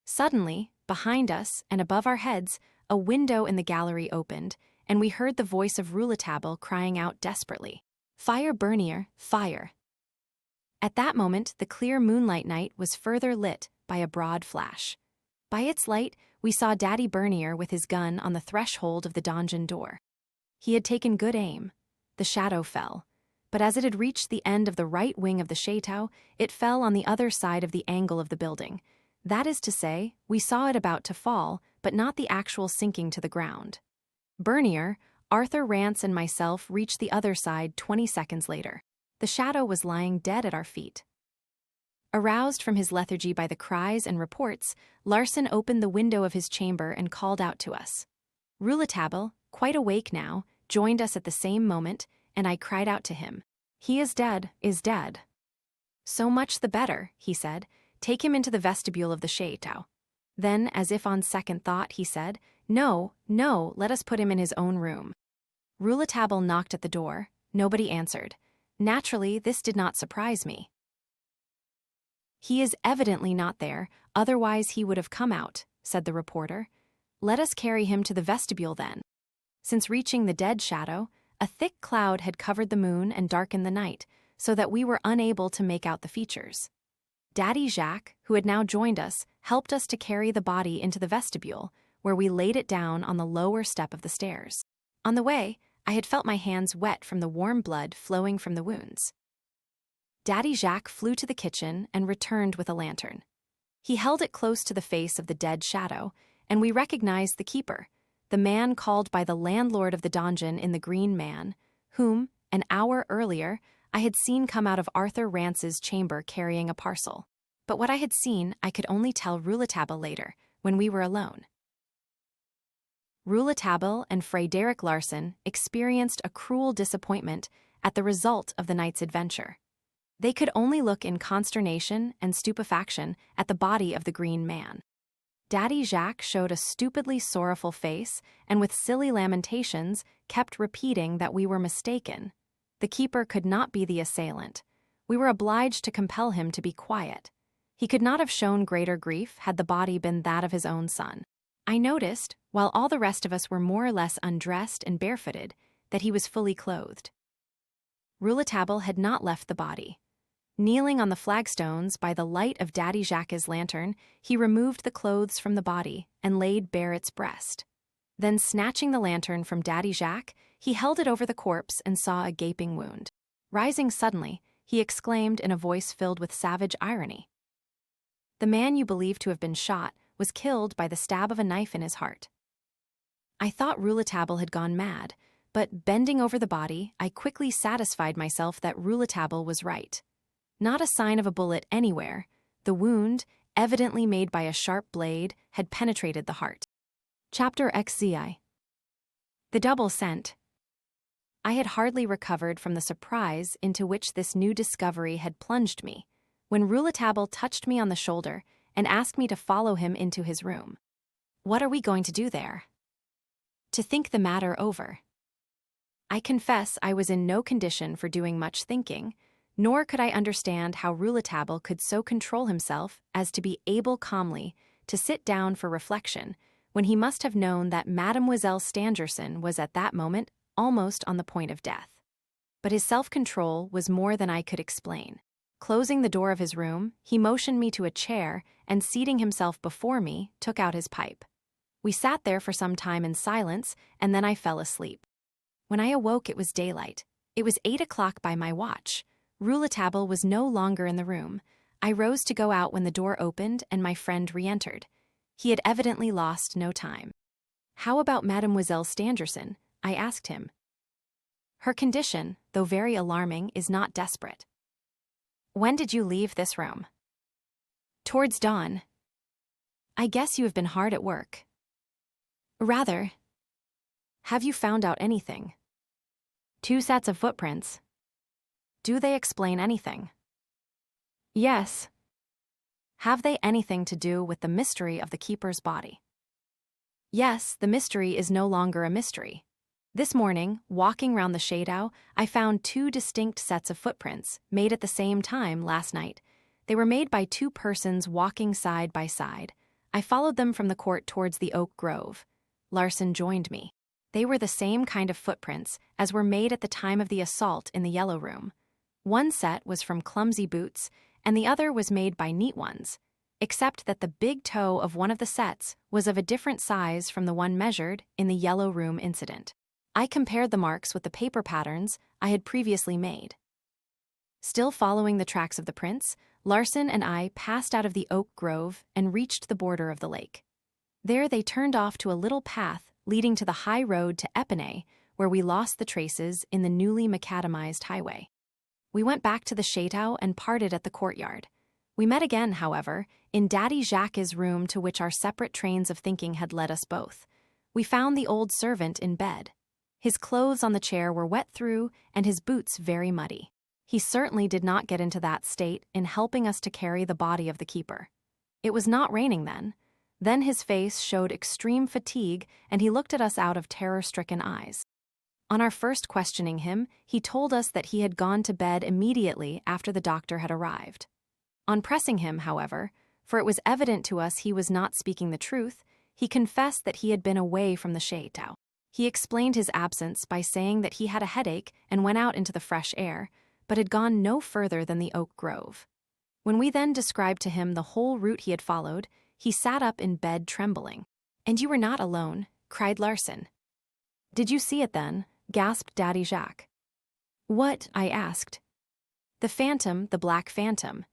Suddenly, behind us and above our heads, a window in the gallery opened, and we heard the voice of Rouletabille crying out desperately, "Fire, Bernier, fire!" At that moment, the clear moonlight night was further lit by a broad flash. By its light, we saw Daddy Bernier with his gun on the threshold of the donjon door. He had taken good aim. The shadow fell, but as it had reached the end of the right wing of the chateau, it fell on the other side of the angle of the building. That is to say, we saw it about to fall, but not the actual sinking to the ground. Bernier, Arthur Rance, and myself reached the other side 20 seconds later. The shadow was lying dead at our feet. Aroused from his lethargy by the cries and reports, Larsan opened the window of his chamber and called out to us. Rouletabille, quite awake now, joined us at the same moment, and I cried out to him. "He is dead, is dead." "So much the better," he said. "Take him into the vestibule of the chateau." Then, as if on second thought, he said, No, let us put him in his own room." Rouletabille knocked at the door. Nobody answered. Naturally, this did not surprise me. "He is evidently not there, otherwise he would have come out," said the reporter. "Let us carry him to the vestibule then." Since reaching the dead shadow, a thick cloud had covered the moon and darkened the night, so that we were unable to make out the features. Daddy Jacques, who had now joined us, helped us to carry the body into the vestibule, where we laid it down on the lower step of the stairs. On the way, I had felt my hands wet from the warm blood flowing from the wounds. Daddy Jacques flew to the kitchen and returned with a lantern. He held it close to the face of the dead shadow, and we recognized the keeper, the man called by the landlord of the donjon in the Green Man, whom, an hour earlier, I had seen come out of Arthur Rance's chamber carrying a parcel. But what I had seen I could only tell Rouletabille later, when we were alone. Rouletabille and Frédéric Larsan experienced a cruel disappointment at the result of the night's adventure. They could only look in consternation and stupefaction at the body of the Green Man. Daddy Jacques showed a stupidly sorrowful face and with silly lamentations kept repeating that we were mistaken. The keeper could not be the assailant. We were obliged to compel him to be quiet. He could not have shown greater grief had the body been that of his own son. I noticed, while all the rest of us were more or less undressed and barefooted, that he was fully clothed. Rouletabille had not left the body. Kneeling on the flagstones by the light of Daddy Jacques' lantern, he removed the clothes from the body and laid bare its breast. Then, snatching the lantern from Daddy Jacques, he held it over the corpse and saw a gaping wound. Rising suddenly, he exclaimed in a voice filled with savage irony, "The man you believe to have been shot was killed by the stab of a knife in his heart." I thought Rouletabille had gone mad, but bending over the body, I quickly satisfied myself that Rouletabille was right. Not a sign of a bullet anywhere. The wound, evidently made by a sharp blade, had penetrated the heart. Chapter XZI. The double scent. I had hardly recovered from the surprise into which this new discovery had plunged me, when Rouletabille touched me on the shoulder and asked me to follow him into his room. "What are we going to do there?" "To think the matter over." I confess I was in no condition for doing much thinking, nor could I understand how Rouletabille could so control himself as to be able calmly to sit down for reflection when he must have known that Mademoiselle Stangerson was at that moment almost on the point of death. But his self-control was more than I could explain. Closing the door of his room, he motioned me to a chair and, seating himself before me, took out his pipe. We sat there for some time in silence, and then I fell asleep. When I awoke, it was daylight. It was 8 o'clock by my watch. Rouletabille was no longer in the room. I rose to go out when the door opened and my friend re-entered. He had evidently lost no time. "How about Mademoiselle Stangerson?" I asked him. "Her condition, though very alarming, is not desperate." "When did you leave this room?" "Towards dawn." "I guess you have been hard at work." "Rather." "Have you found out anything?" "2 sets of footprints." "Do they explain anything?" "Yes." "Have they anything to do with the mystery of the keeper's body?" Yes, the mystery is no longer a mystery. This morning, walking round the Shadao, I found two distinct sets of footprints, made at the same time last night. They were made by two persons walking side by side. I followed them from the court towards the oak grove. Larson joined me. They were the same kind of footprints as were made at the time of the assault in the Yellow Room. One set was from clumsy boots, and the other was made by neat ones, except that the big toe of one of the sets was of a different size from the one measured in the Yellow Room incident. I compared the marks with the paper patterns I had previously made. Still following the tracks of the prints, Larson and I passed out of the oak grove and reached the border of the lake. There they turned off to a little path leading to the high road to Epinay, where we lost the traces in the newly macadamized highway. We went back to the Chateau and parted at the courtyard. We met again, however, in Daddy Jacques' room, to which our separate trains of thinking had led us both. We found the old servant in bed. His clothes on the chair were wet through and his boots very muddy. He certainly did not get into that state in helping us to carry the body of the keeper. It was not raining then. Then his face showed extreme fatigue and he looked at us out of terror-stricken eyes. On our first questioning him, he told us that he had gone to bed immediately after the doctor had arrived. On pressing him, however, for it was evident to us he was not speaking the truth, he confessed that he had been away from the Chateau. He explained his absence by saying that he had a headache and went out into the fresh air, but had gone no further than the oak grove. When we then described to him the whole route he had followed, he sat up in bed trembling. "And you were not alone," cried Larson. "Did you see it then?" gasped Daddy Jacques. "What?" I asked. "The phantom, the black phantom."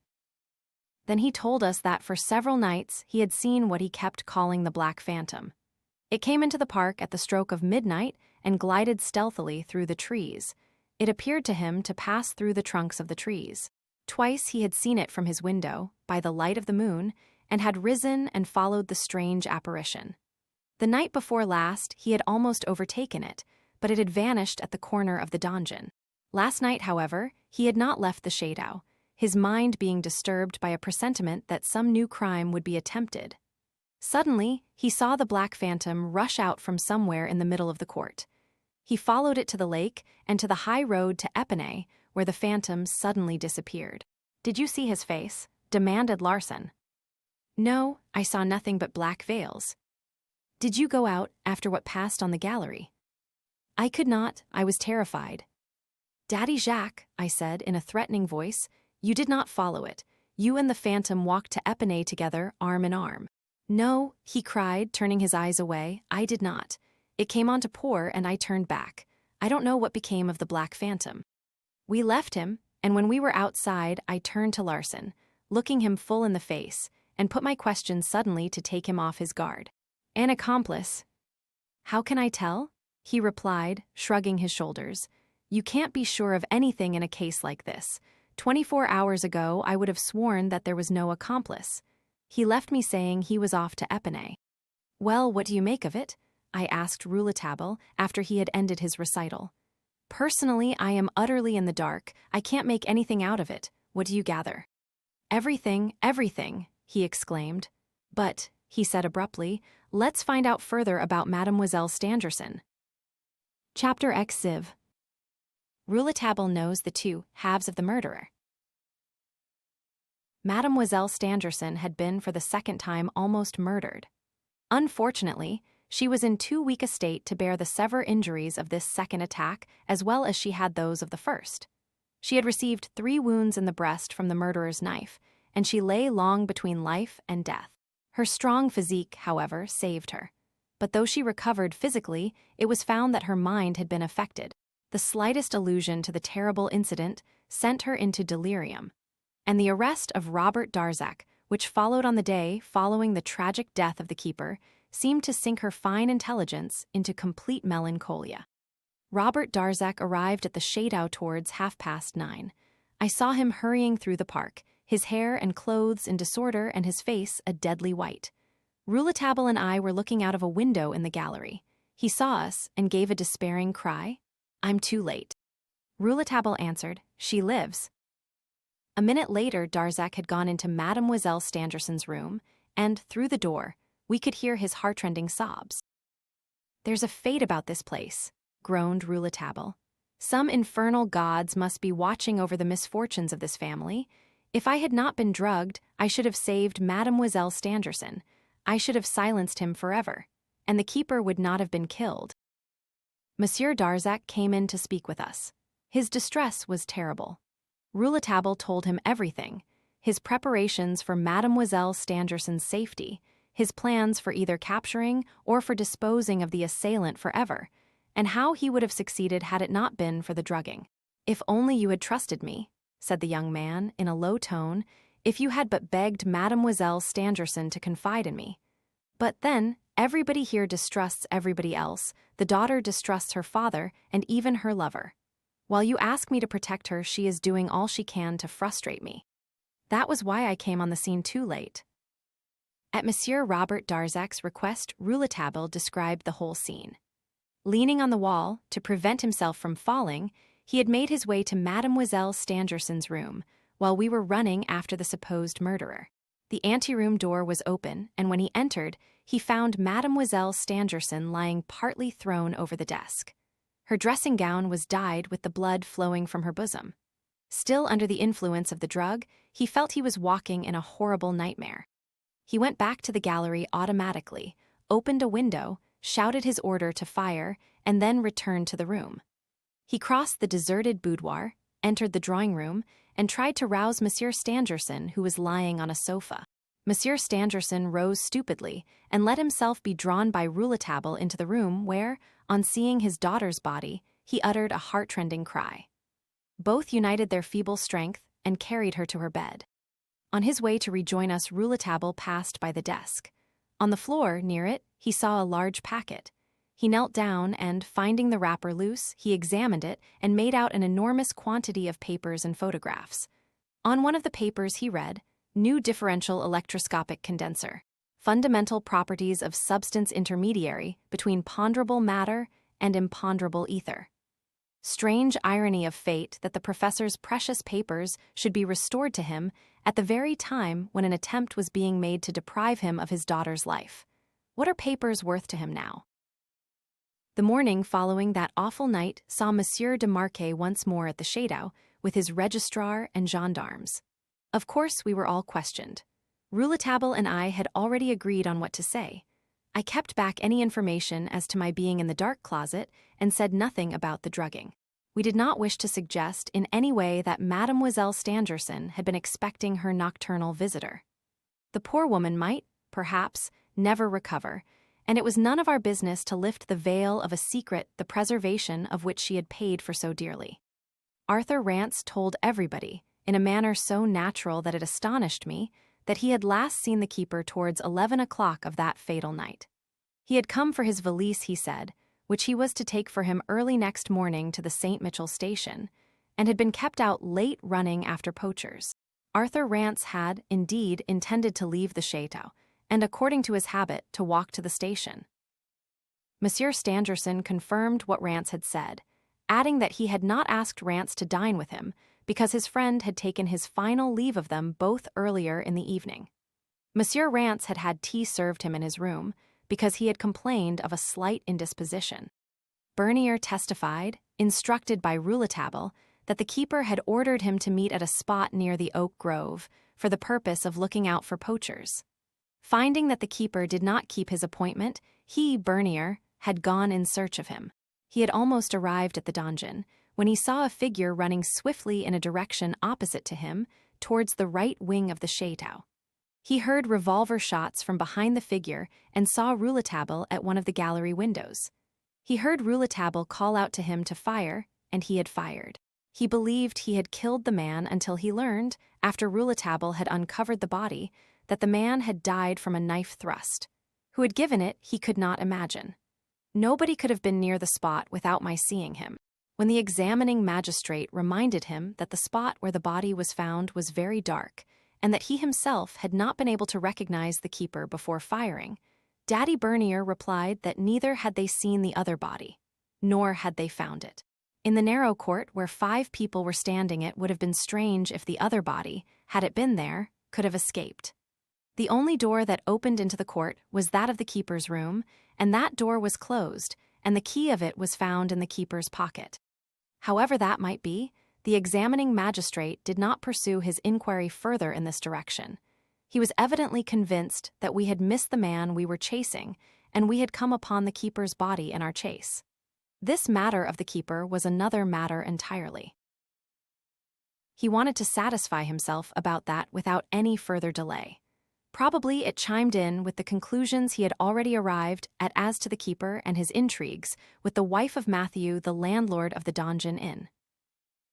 Then he told us that for several nights he had seen what he kept calling the black phantom. It came into the park at the stroke of midnight and glided stealthily through the trees. It appeared to him to pass through the trunks of the trees. Twice he had seen it from his window, by the light of the moon, and had risen and followed the strange apparition. The night before last he had almost overtaken it, but it had vanished at the corner of the donjon. Last night, however, he had not left the Chateau, his mind being disturbed by a presentiment that some new crime would be attempted. Suddenly, he saw the black phantom rush out from somewhere in the middle of the court. He followed it to the lake and to the high road to Epinay, where the phantom suddenly disappeared. "Did you see his face?" demanded Larson. "No, I saw nothing but black veils." "Did you go out after what passed on the gallery?" "I could not, I was terrified." "Daddy Jacques," I said in a threatening voice, "you did not follow it. You and the phantom walked to Epinay together, arm in arm." "No," he cried, turning his eyes away, "I did not. It came on to pour and I turned back. I don't know what became of the black phantom." We left him, and when we were outside, I turned to Larson, looking him full in the face, and put my question suddenly to take him off his guard. "An accomplice." "How can I tell?" he replied, shrugging his shoulders. "You can't be sure of anything in a case like this. 24 hours ago, I would have sworn that there was no accomplice. He left me saying he was off to Epinay." "Well, what do you make of it?" I asked Rouletabille after he had ended his recital. "Personally, I am utterly in the dark. I can't make anything out of it. What do you gather?" "Everything, everything," he exclaimed. "But," he said abruptly, "let's find out further about Mademoiselle Stangerson." Chapter X. Rouletabille knows the two halves of the murderer. Mademoiselle Stangerson had been for the second time almost murdered. Unfortunately, she was in too weak a state to bear the severe injuries of this second attack as well as she had those of the first. She had received 3 wounds in the breast from the murderer's knife, and she lay long between life and death. Her strong physique, however, saved her. But though she recovered physically, it was found that her mind had been affected. The slightest allusion to the terrible incident sent her into delirium. And the arrest of Robert Darzac, which followed on the day following the tragic death of the keeper, seemed to sink her fine intelligence into complete melancholia. Robert Darzac arrived at the Chateau towards 9:30. I saw him hurrying through the park, his hair and clothes in disorder and his face a deadly white. Rouletabille and I were looking out of a window in the gallery. He saw us and gave a despairing cry. "I'm too late." Rouletabille answered, "She lives." A minute later, Darzac had gone into Mademoiselle Stangerson's room, and, through the door, we could hear his heartrending sobs. "There's a fate about this place," groaned Rouletabille. "Some infernal gods must be watching over the misfortunes of this family. If I had not been drugged, I should have saved Mademoiselle Stangerson. I should have silenced him forever, and the keeper would not have been killed." Monsieur Darzac came in to speak with us. His distress was terrible. Rouletabille told him everything: his preparations for Mademoiselle Stangerson's safety, his plans for either capturing or for disposing of the assailant forever, and how he would have succeeded had it not been for the drugging. "If only you had trusted me," said the young man in a low tone, "if you had but begged Mademoiselle Stangerson to confide in me. But then, everybody here distrusts everybody else. The daughter distrusts her father and even her lover. While you ask me to protect her, she is doing all she can to frustrate me. That was why I came on the scene too late." At Monsieur Robert Darzac's request, Rouletabille described the whole scene. Leaning on the wall, to prevent himself from falling, he had made his way to Mademoiselle Stangerson's room, while we were running after the supposed murderer. The anteroom door was open, and when he entered, he found Mademoiselle Stangerson lying partly thrown over the desk. Her dressing gown was dyed with the blood flowing from her bosom. Still under the influence of the drug, he felt he was walking in a horrible nightmare. He went back to the gallery automatically, opened a window, shouted his order to fire, and then returned to the room. He crossed the deserted boudoir, entered the drawing room, and tried to rouse Monsieur Stangerson, who was lying on a sofa. Monsieur Stangerson rose stupidly and let himself be drawn by Rouletabille into the room where, on seeing his daughter's body, he uttered a heart-rending cry. Both united their feeble strength and carried her to her bed. On his way to rejoin us, Rouletabille passed by the desk. On the floor, near it, he saw a large packet. He knelt down and, finding the wrapper loose, he examined it and made out an enormous quantity of papers and photographs. On one of the papers he read, "New differential electroscopic condenser. Fundamental properties of substance intermediary between ponderable matter and imponderable ether." Strange irony of fate that the professor's precious papers should be restored to him at the very time when an attempt was being made to deprive him of his daughter's life. What are papers worth to him now? The morning following that awful night saw Monsieur de Marquet once more at the Chateau with his registrar and gendarmes. Of course, we were all questioned. Rouletabille and I had already agreed on what to say. I kept back any information as to my being in the dark closet and said nothing about the drugging. We did not wish to suggest in any way that Mademoiselle Stangerson had been expecting her nocturnal visitor. The poor woman might, perhaps, never recover, and it was none of our business to lift the veil of a secret the preservation of which she had paid for so dearly. Arthur Rance told everybody, in a manner so natural that it astonished me, that he had last seen the keeper towards 11 o'clock of that fatal night. He had come for his valise, he said, which he was to take for him early next morning to the St. Mitchell station, and had been kept out late running after poachers. Arthur Rance had, indeed, intended to leave the Chateau, and according to his habit, to walk to the station. Monsieur Stangerson confirmed what Rance had said, adding that he had not asked Rance to dine with him, because his friend had taken his final leave of them both earlier in the evening. Monsieur Rance had had tea served him in his room, because he had complained of a slight indisposition. Bernier testified, instructed by Rouletabille, that the keeper had ordered him to meet at a spot near the oak grove, for the purpose of looking out for poachers. Finding that the keeper did not keep his appointment, he, Bernier, had gone in search of him. He had almost arrived at the donjon, when he saw a figure running swiftly in a direction opposite to him, towards the right wing of the Chateau. He heard revolver shots from behind the figure and saw Rouletabille at one of the gallery windows. He heard Rouletabille call out to him to fire, and he had fired. He believed he had killed the man until he learned, after Rouletabille had uncovered the body, that the man had died from a knife thrust. Who had given it, he could not imagine. Nobody could have been near the spot without my seeing him. When the examining magistrate reminded him that the spot where the body was found was very dark, and that he himself had not been able to recognize the keeper before firing, Daddy Bernier replied that neither had they seen the other body, nor had they found it. In the narrow court where 5 people were standing, it would have been strange if the other body, had it been there, could have escaped. The only door that opened into the court was that of the keeper's room, and that door was closed, and the key of it was found in the keeper's pocket. However that might be, the examining magistrate did not pursue his inquiry further in this direction. He was evidently convinced that we had missed the man we were chasing, and we had come upon the keeper's body in our chase. This matter of the keeper was another matter entirely. He wanted to satisfy himself about that without any further delay. Probably it chimed in with the conclusions he had already arrived at as to the keeper and his intrigues with the wife of Matthew, the landlord of the Donjon Inn.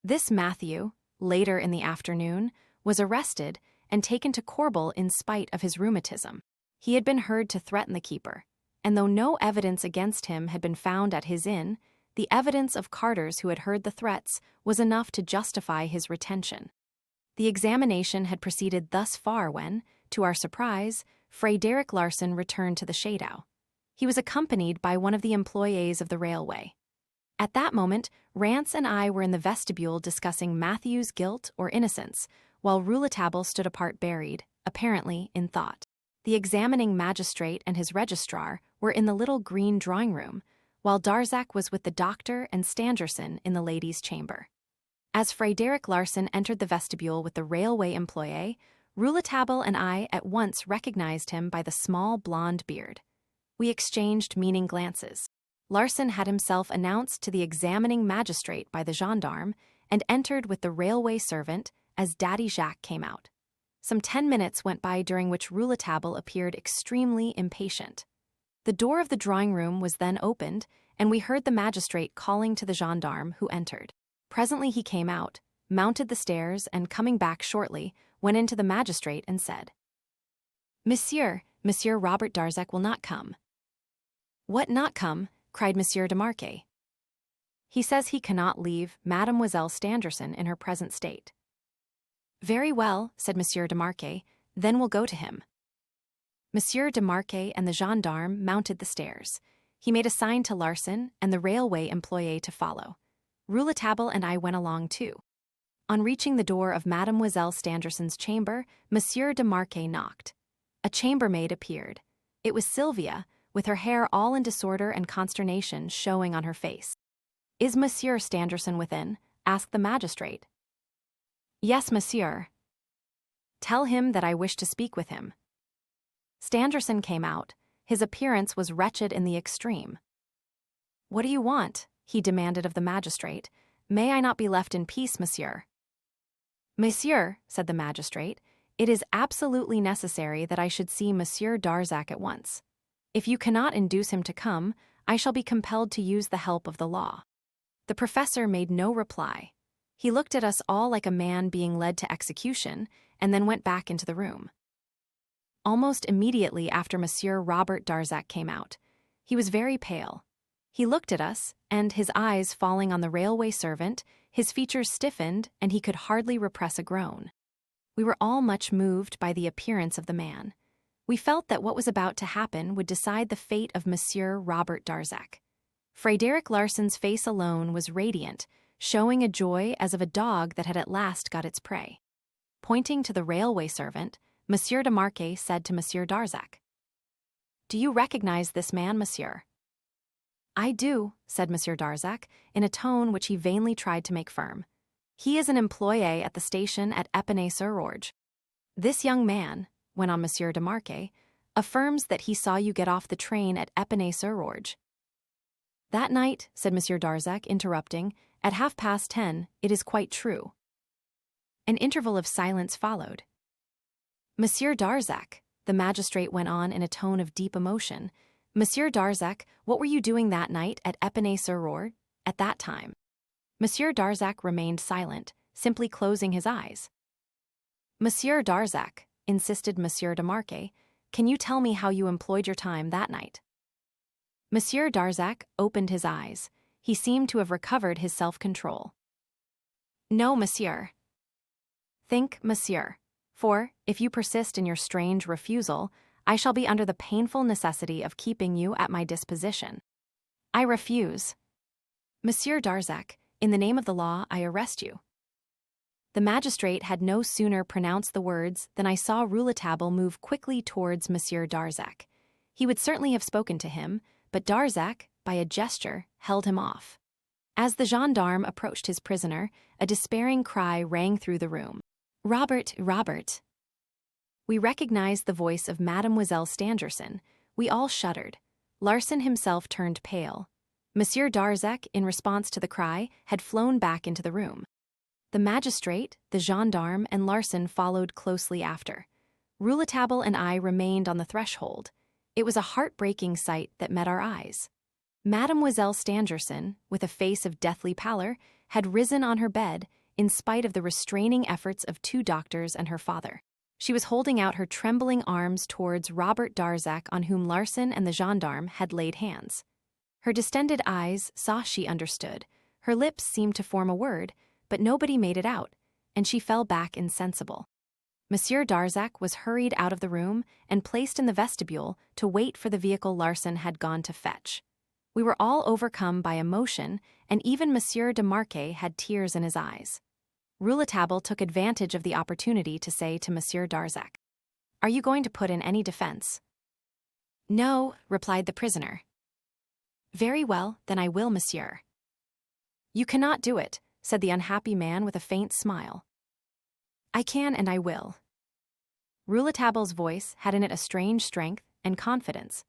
This Matthew, later in the afternoon, was arrested and taken to Corbel in spite of his rheumatism. He had been heard to threaten the keeper, and though no evidence against him had been found at his inn, the evidence of carters who had heard the threats was enough to justify his retention. The examination had proceeded thus far when, to our surprise, Frederick Larsen returned to the Shadow. He was accompanied by one of the employees of the railway. At that moment, Rance and I were in the vestibule discussing Matthew's guilt or innocence, while Rouletabille stood apart buried, apparently in thought. The examining magistrate and his registrar were in the little green drawing room, while Darzac was with the doctor and Stangerson in the ladies' chamber. As Frederick Larsen entered the vestibule with the railway employee, Rouletabille and I at once recognized him by the small blonde beard. We exchanged meaning glances. Larsen had himself announced to the examining magistrate by the gendarme and entered with the railway servant as Daddy Jacques came out. Some 10 minutes went by during which Rouletabille appeared extremely impatient. The door of the drawing room was then opened, and we heard the magistrate calling to the gendarme who entered. Presently he came out, mounted the stairs, and coming back shortly, went into the magistrate and said, Monsieur Robert Darzac will not come." "What not come?" cried Monsieur de Marquet. "He says he cannot leave Mademoiselle Stangerson in her present state." "Very well," said Monsieur de Marquet, "then we'll go to him." Monsieur de Marquet and the gendarme mounted the stairs. He made a sign to Larsen and the railway employee to follow. Rouletabille and I went along too. On reaching the door of Mademoiselle Stangerson's chamber, Monsieur de Marquet knocked. A chambermaid appeared. It was Sylvia, with her hair all in disorder and consternation showing on her face. "Is Monsieur Stangerson within?" asked the magistrate. "Yes, monsieur." "Tell him that I wish to speak with him." Stangerson came out. His appearance was wretched in the extreme. "What do you want?" he demanded of the magistrate. "May I not be left in peace, monsieur?" "Monsieur," said the magistrate, "it is absolutely necessary that I should see Monsieur Darzac at once. If you cannot induce him to come, I shall be compelled to use the help of the law." The professor made no reply. He looked at us all like a man being led to execution, and then went back into the room. Almost immediately after Monsieur Robert Darzac came out, he was very pale. He looked at us, and his eyes falling on the railway servant, his features stiffened, and he could hardly repress a groan. We were all much moved by the appearance of the man. We felt that what was about to happen would decide the fate of Monsieur Robert Darzac. Frederick Larsen's face alone was radiant, showing a joy as of a dog that had at last got its prey. Pointing to the railway servant, Monsieur de Marquet said to Monsieur Darzac, "Do you recognize this man, monsieur?" "I do," said Monsieur Darzac, in a tone which he vainly tried to make firm. "He is an employé at the station at Épinay-sur-Orge. This young man," went on Monsieur de Marquet, "affirms that he saw you get off the train at Épinay-sur-Orge." "That night," said Monsieur Darzac, interrupting, "at 10:30, it is quite true." An interval of silence followed. "Monsieur Darzac," the magistrate went on in a tone of deep emotion, "Monsieur Darzac, what were you doing that night at Épinay-sur-Orge at that time?" Monsieur Darzac remained silent, simply closing his eyes. "Monsieur Darzac," insisted Monsieur de Marquet, "can you tell me how you employed your time that night?" Monsieur Darzac opened his eyes. He seemed to have recovered his self-control. "No, monsieur." "Think, monsieur. For, if you persist in your strange refusal, I shall be under the painful necessity of keeping you at my disposition." "I refuse." "Monsieur Darzac, in the name of the law, I arrest you." The magistrate had no sooner pronounced the words than I saw Rouletabille move quickly towards Monsieur Darzac. He would certainly have spoken to him, but Darzac, by a gesture, held him off. As the gendarme approached his prisoner, a despairing cry rang through the room. "Robert, Robert!" We recognized the voice of Mademoiselle Stangerson. We all shuddered. Larsan himself turned pale. Monsieur Darzac, in response to the cry, had flown back into the room. The magistrate, the gendarme, and Larsan followed closely after. Rouletabille and I remained on the threshold. It was a heartbreaking sight that met our eyes. Mademoiselle Stangerson, with a face of deathly pallor, had risen on her bed in spite of the restraining efforts of 2 doctors and her father. She was holding out her trembling arms towards Robert Darzac, on whom Larsan and the gendarme had laid hands. Her distended eyes saw she understood. Her lips seemed to form a word, but nobody made it out, and she fell back insensible. Monsieur Darzac was hurried out of the room and placed in the vestibule to wait for the vehicle Larsan had gone to fetch. We were all overcome by emotion, and even Monsieur de Marquet had tears in his eyes. Rouletabille took advantage of the opportunity to say to Monsieur Darzac, "Are you going to put in any defense?" "No," replied the prisoner. "Very well, then I will, monsieur." "You cannot do it," said the unhappy man with a faint smile. "I can and I will." Rouletabille's voice had in it a strange strength and confidence.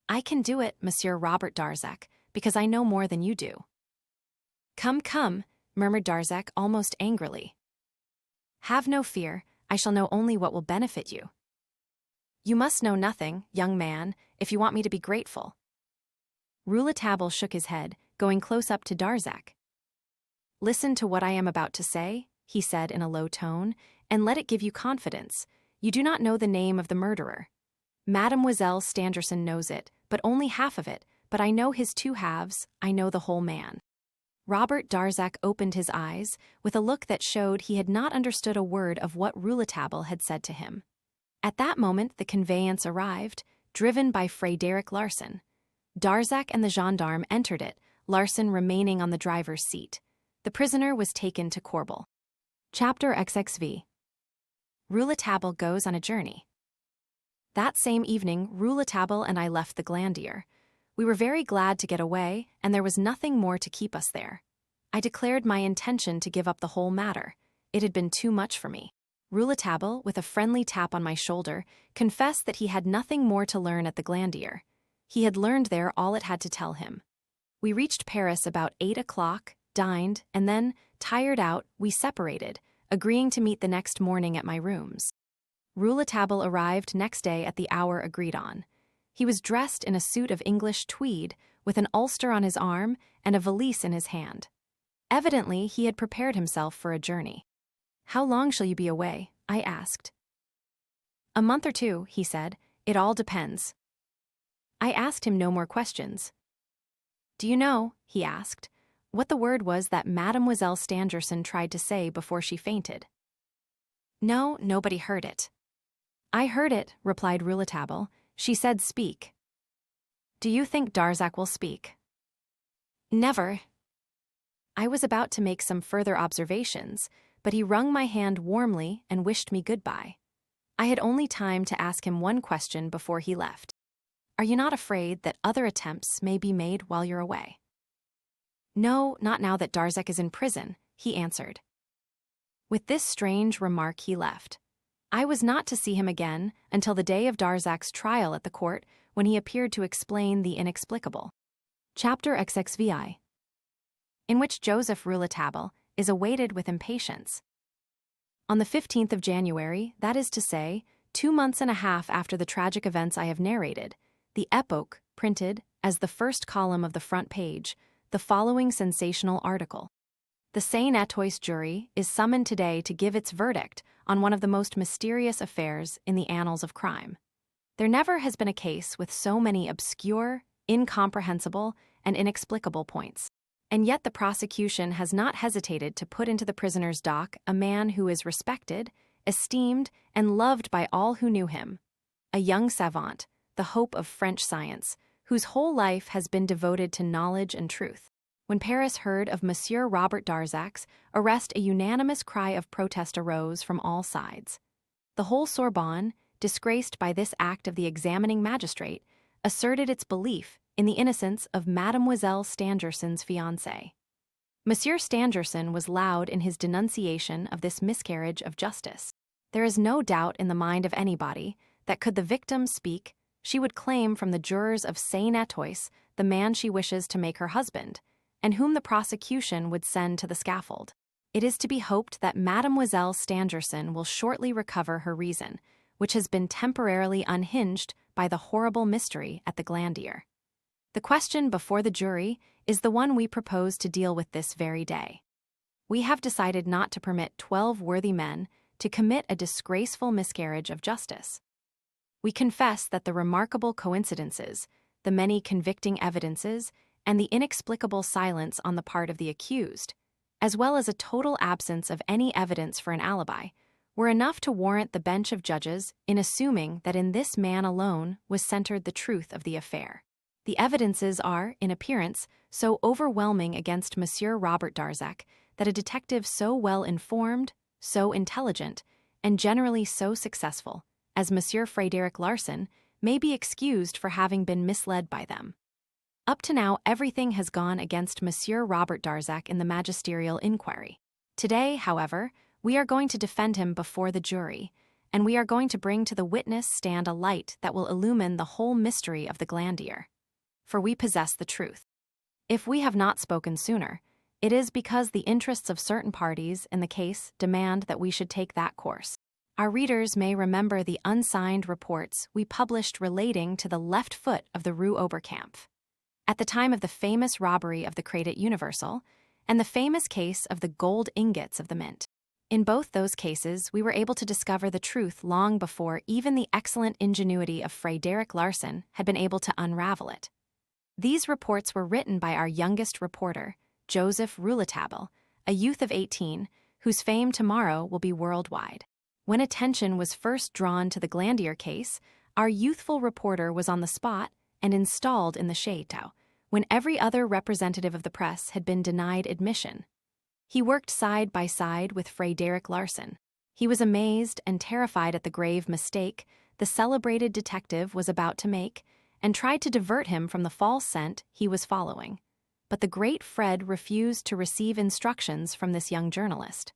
"I can do it, Monsieur Robert Darzac, because I know more than you do." "Come, come," murmured Darzac almost angrily. "Have no fear, I shall know only what will benefit you." "You must know nothing, young man, if you want me to be grateful." Rouletabille shook his head, going close up to Darzac. "Listen to what I am about to say," he said in a low tone, "and let it give you confidence. You do not know the name of the murderer. Mademoiselle Stangerson knows it, but only half of it, but I know his 2 halves, I know the whole man." Robert Darzac opened his eyes with a look that showed he had not understood a word of what Rouletabille had said to him. At that moment the conveyance arrived, driven by Frédéric Larsan. Darzac and the gendarme entered it, Larsan remaining on the driver's seat. The prisoner was taken to Corbel. Chapter XXV. Rouletabille goes on a journey. That same evening, Rouletabille and I left the Glandier. We were very glad to get away, and there was nothing more to keep us there. I declared my intention to give up the whole matter. It had been too much for me. Rouletabille, with a friendly tap on my shoulder, confessed that he had nothing more to learn at the Glandier. He had learned there all it had to tell him. We reached Paris about 8 o'clock, dined, and then, tired out, we separated, agreeing to meet the next morning at my rooms. Rouletabille arrived next day at the hour agreed on. He was dressed in a suit of English tweed, with an ulster on his arm and a valise in his hand. Evidently, he had prepared himself for a journey. "How long shall you be away?" I asked. "A month or 2, he said. "It all depends." I asked him no more questions. "Do you know," he asked, "what the word was that Mademoiselle Stangerson tried to say before she fainted?" "No, nobody heard it." "I heard it," replied Rouletabille. "She said speak." "Do you think Darzac will speak?" "Never." I was about to make some further observations, but he wrung my hand warmly and wished me goodbye. I had only time to ask him one question before he left. "Are you not afraid that other attempts may be made while you're away?" "No, not now that Darzac is in prison," he answered. With this strange remark he left. I was not to see him again until the day of Darzac's trial at the court, when he appeared to explain the inexplicable. Chapter XXVI. In which Joseph Rouletabille is awaited with impatience. On the 15th of January, that is to say, 2 months and a half after the tragic events I have narrated, the Epoque printed, as the first column of the front page, the following sensational article. The Saint-Etoile jury is summoned today to give its verdict on one of the most mysterious affairs in the annals of crime. There never has been a case with so many obscure, incomprehensible, and inexplicable points. And yet the prosecution has not hesitated to put into the prisoner's dock a man who is respected, esteemed, and loved by all who knew him. A young savant, the hope of French science, whose whole life has been devoted to knowledge and truth. When Paris heard of Monsieur Robert Darzac's arrest, a unanimous cry of protest arose from all sides. The whole Sorbonne, disgraced by this act of the examining magistrate, asserted its belief in the innocence of Mademoiselle Stangerson's fiancé. Monsieur Stangerson was loud in his denunciation of this miscarriage of justice. There is no doubt in the mind of anybody that could the victim speak, she would claim from the jurors of Saint-Atois the man she wishes to make her husband, and whom the prosecution would send to the scaffold. It is to be hoped that Mademoiselle Stangerson will shortly recover her reason, which has been temporarily unhinged by the horrible mystery at the Glandier. The question before the jury is the one we propose to deal with this very day. We have decided not to permit 12 worthy men to commit a disgraceful miscarriage of justice. We confess that the remarkable coincidences, the many convicting evidences, and the inexplicable silence on the part of the accused, as well as a total absence of any evidence for an alibi, were enough to warrant the bench of judges in assuming that in this man alone was centered the truth of the affair. The evidences are, in appearance, so overwhelming against Monsieur Robert Darzac that a detective so well informed, so intelligent, and generally so successful as Monsieur Frédéric Larsan may be excused for having been misled by them. Up to now, everything has gone against Monsieur Robert Darzac in the magisterial inquiry. Today, however, we are going to defend him before the jury, and we are going to bring to the witness stand a light that will illumine the whole mystery of the Glandier. For we possess the truth. If we have not spoken sooner, it is because the interests of certain parties in the case demand that we should take that course. Our readers may remember the unsigned reports we published relating to the left foot of the Rue Oberkampf, at the time of the famous robbery of the Crédit Universal, and the famous case of the gold ingots of the Mint. In both those cases, we were able to discover the truth long before even the excellent ingenuity of Frédéric Larsan had been able to unravel it. These reports were written by our youngest reporter, Joseph Rouletabille, a youth of 18, whose fame tomorrow will be worldwide. When attention was first drawn to the Glandier case, our youthful reporter was on the spot and installed in the château, when every other representative of the press had been denied admission. He worked side by side with Frédéric Larsan. He was amazed and terrified at the grave mistake the celebrated detective was about to make, and tried to divert him from the false scent he was following. But the great Fred refused to receive instructions from this young journalist.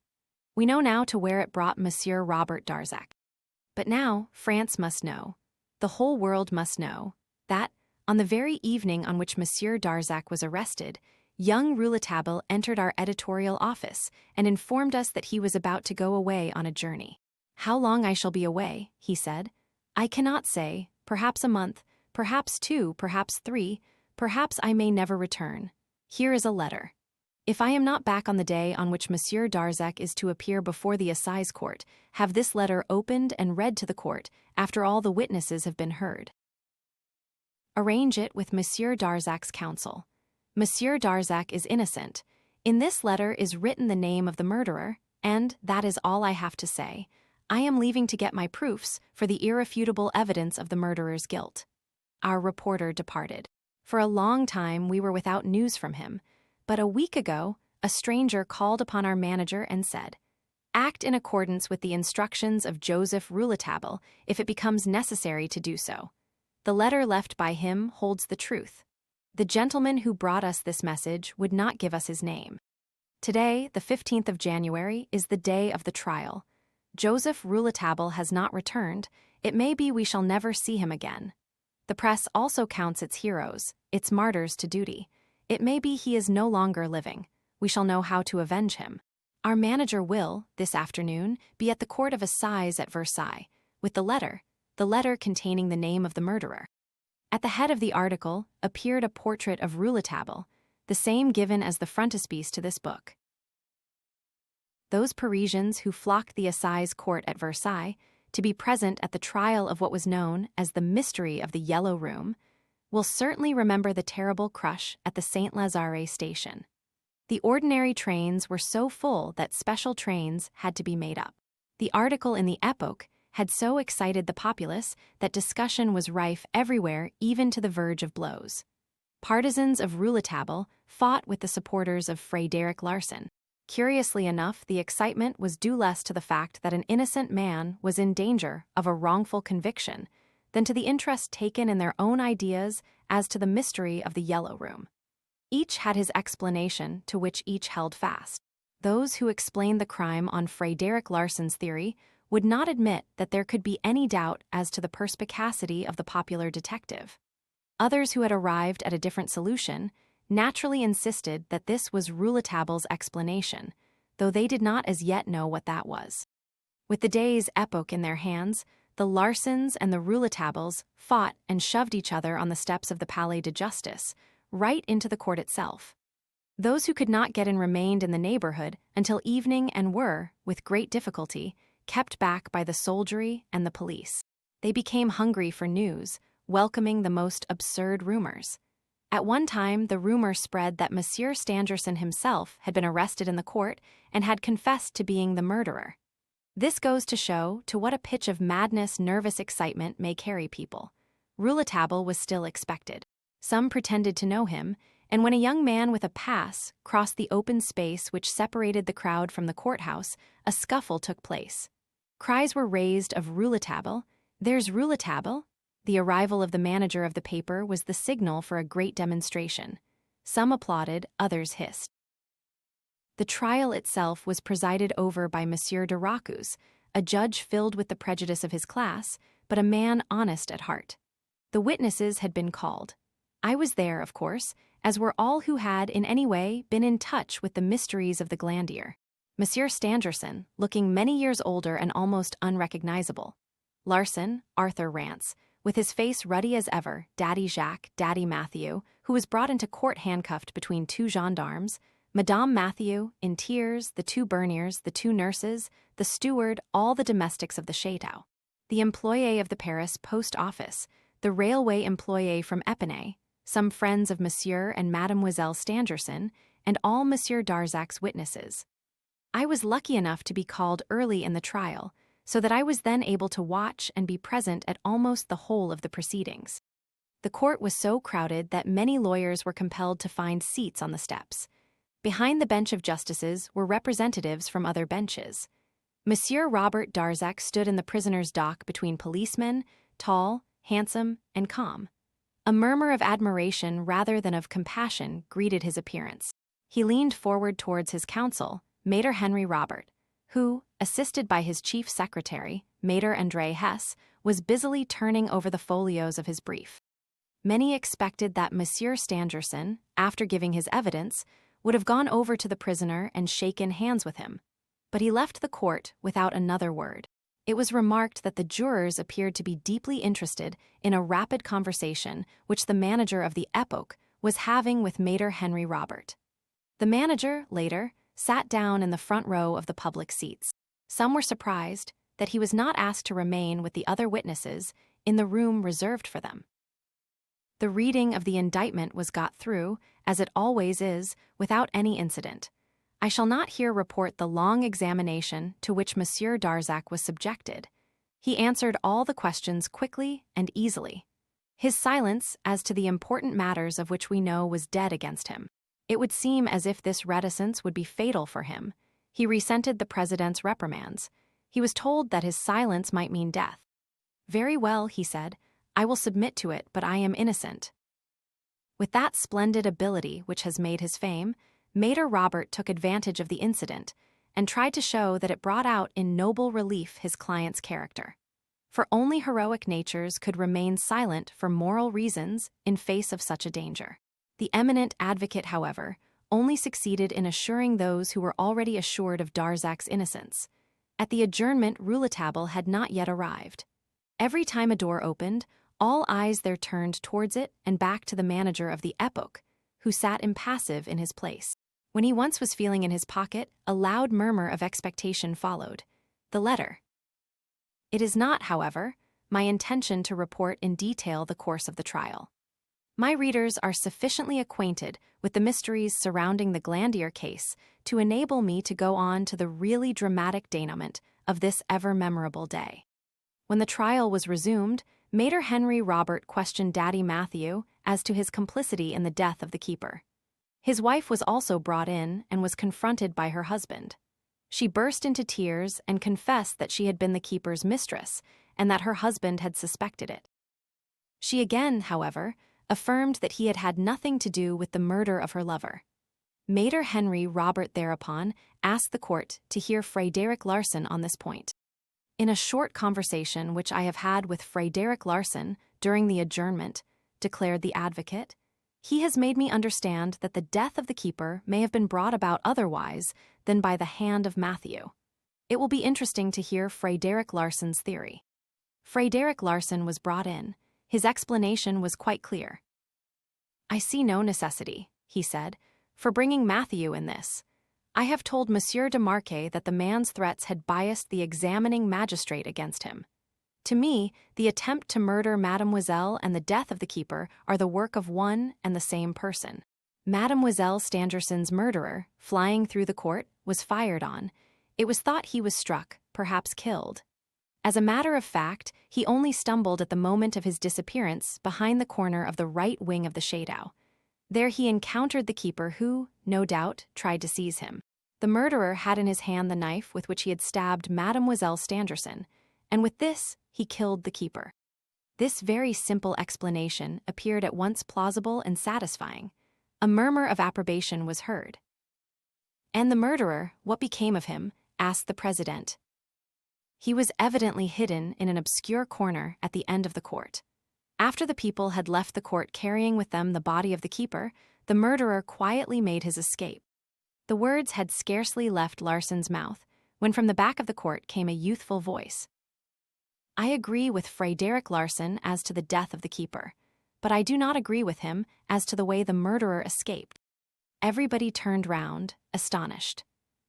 We know now to where it brought Monsieur Robert Darzac. But now France must know, the whole world must know, that, on the very evening on which Monsieur Darzac was arrested, young Rouletabille entered our editorial office and informed us that he was about to go away on a journey. "How long I shall be away," he said, "I cannot say, perhaps a month, perhaps 2, perhaps 3, perhaps I may never return. Here is a letter. If I am not back on the day on which Monsieur Darzac is to appear before the assize court, have this letter opened and read to the court after all the witnesses have been heard. Arrange it with Monsieur Darzac's counsel. Monsieur Darzac is innocent. In this letter is written the name of the murderer, and that is all I have to say. I am leaving to get my proofs for the irrefutable evidence of the murderer's guilt." Our reporter departed. For a long time we were without news from him, but a week ago a stranger called upon our manager and said, "Act in accordance with the instructions of Joseph Rouletabille if it becomes necessary to do so. The letter left by him holds the truth. The gentleman who brought us this message would not give us his name. Today, the 15th of January, is the day of the trial. Joseph Rouletabille has not returned. It may be we shall never see him again. The press also counts its heroes, its martyrs to duty. It may be he is no longer living. We shall know how to avenge him. Our manager will, this afternoon, be at the court of assize at Versailles, with the letter containing the name of the murderer." At the head of the article appeared a portrait of Rouletabille, the same given as the frontispiece to this book. Those Parisians who flocked the assize court at Versailles to be present at the trial of what was known as the mystery of the Yellow Room will certainly remember the terrible crush at the Saint-Lazare station. The ordinary trains were so full that special trains had to be made up. The article in the Epoque had so excited the populace that discussion was rife everywhere, even to the verge of blows. Partisans of Rouletabille fought with the supporters of Frédéric Larsan. Curiously enough, the excitement was due less to the fact that an innocent man was in danger of a wrongful conviction than to the interest taken in their own ideas as to the mystery of the Yellow Room. Each had his explanation to which each held fast. Those who explained the crime on Frédéric Larsan's theory would not admit that there could be any doubt as to the perspicacity of the popular detective. Others who had arrived at a different solution naturally insisted that this was Rouletabille's explanation, though they did not as yet know what that was. With the day's epoch in their hands, the Larsans and the Rouletabils fought and shoved each other on the steps of the Palais de Justice, right into the court itself. Those who could not get in remained in the neighborhood until evening and were, with great difficulty, kept back by the soldiery and the police. They became hungry for news, welcoming the most absurd rumors. At one time, the rumor spread that Monsieur Stangerson himself had been arrested in the court and had confessed to being the murderer. This goes to show to what a pitch of madness nervous excitement may carry people. Rouletabille was still expected. Some pretended to know him, and when a young man with a pass crossed the open space which separated the crowd from the courthouse, a scuffle took place. Cries were raised of Rouletabille. "There's Rouletabille." The arrival of the manager of the paper was the signal for a great demonstration. Some applauded, others hissed. The trial itself was presided over by Monsieur de Racus, a judge filled with the prejudice of his class, but a man honest at heart. The witnesses had been called. I was there, of course, as were all who had in any way been in touch with the mysteries of the Glandier. Monsieur Stangerson, looking many years older and almost unrecognizable. Larsan, Arthur Rance, with his face ruddy as ever, Daddy Jacques, Daddy Matthew, who was brought into court handcuffed between two gendarmes, Madame Matthew, in tears, the two Berniers, the two nurses, the steward, all the domestics of the chateau, the employé of the Paris post office, the railway employé from Épinay, some friends of Monsieur and Mademoiselle Stangerson, and all Monsieur Darzac's witnesses. I was lucky enough to be called early in the trial, so that I was then able to watch and be present at almost the whole of the proceedings. The court was so crowded that many lawyers were compelled to find seats on the steps. Behind the bench of justices were representatives from other benches. Monsieur Robert Darzac stood in the prisoner's dock between policemen, tall, handsome, and calm. A murmur of admiration rather than of compassion greeted his appearance. He leaned forward towards his counsel, Maître Henry Robert, who, assisted by his chief secretary, Maître André Hesse, was busily turning over the folios of his brief. Many expected that Monsieur Stangerson, after giving his evidence, would have gone over to the prisoner and shaken hands with him, but he left the court without another word. It was remarked that the jurors appeared to be deeply interested in a rapid conversation which the manager of the Epoque was having with Maître Henry Robert. The manager, later, sat down in the front row of the public seats. Some were surprised that he was not asked to remain with the other witnesses in the room reserved for them. The reading of the indictment was got through, as it always is, without any incident. I shall not here report the long examination to which Monsieur Darzac was subjected. He answered all the questions quickly and easily. His silence as to the important matters of which we know was dead against him. It would seem as if this reticence would be fatal for him. He resented the president's reprimands. He was told that his silence might mean death. "Very well," he said, "I will submit to it, but I am innocent." With that splendid ability which has made his fame, Maître Robert took advantage of the incident and tried to show that it brought out in noble relief his client's character. For only heroic natures could remain silent for moral reasons in face of such a danger. The eminent advocate, however, only succeeded in assuring those who were already assured of Darzac's innocence. At the adjournment, Rouletabille had not yet arrived. Every time a door opened, all eyes there turned towards it and back to the manager of the Epoque, who sat impassive in his place. When he once was feeling in his pocket, a loud murmur of expectation followed. The letter. It is not, however, my intention to report in detail the course of the trial. My readers are sufficiently acquainted with the mysteries surrounding the Glandier case to enable me to go on to the really dramatic denouement of this ever-memorable day. When the trial was resumed, Mater Henry Robert questioned Daddy Matthew as to his complicity in the death of the keeper. His wife was also brought in and was confronted by her husband. She burst into tears and confessed that she had been the keeper's mistress and that her husband had suspected it. She again, however, affirmed that he had had nothing to do with the murder of her lover. Mater Henry Robert thereupon asked the court to hear Frederick Larsen on this point. In a short conversation which I have had with Frederick Larsen during the adjournment, declared the advocate, he has made me understand that the death of the keeper may have been brought about otherwise than by the hand of Matthew. It will be interesting to hear Frederick Larsen's theory. Frederick Larsen was brought in. His explanation was quite clear. "I see no necessity," he said, "for bringing Matthew in this. I have told Monsieur de Marquet that the man's threats had biased the examining magistrate against him. To me, the attempt to murder Mademoiselle and the death of the keeper are the work of one and the same person. Mademoiselle Stangerson's murderer, flying through the court, was fired on. It was thought he was struck, perhaps killed. As a matter of fact, he only stumbled at the moment of his disappearance behind the corner of the right wing of the Shadow. There he encountered the keeper who, no doubt, tried to seize him. The murderer had in his hand the knife with which he had stabbed Mademoiselle Stangerson, and with this he killed the keeper." This very simple explanation appeared at once plausible and satisfying. A murmur of approbation was heard. "And the murderer, what became of him?" asked the president. "He was evidently hidden in an obscure corner at the end of the court. After the people had left the court carrying with them the body of the keeper, the murderer quietly made his escape." The words had scarcely left Larsen's mouth when from the back of the court came a youthful voice. "I agree with Frederick Larsen as to the death of the keeper, but I do not agree with him as to the way the murderer escaped." Everybody turned round, astonished.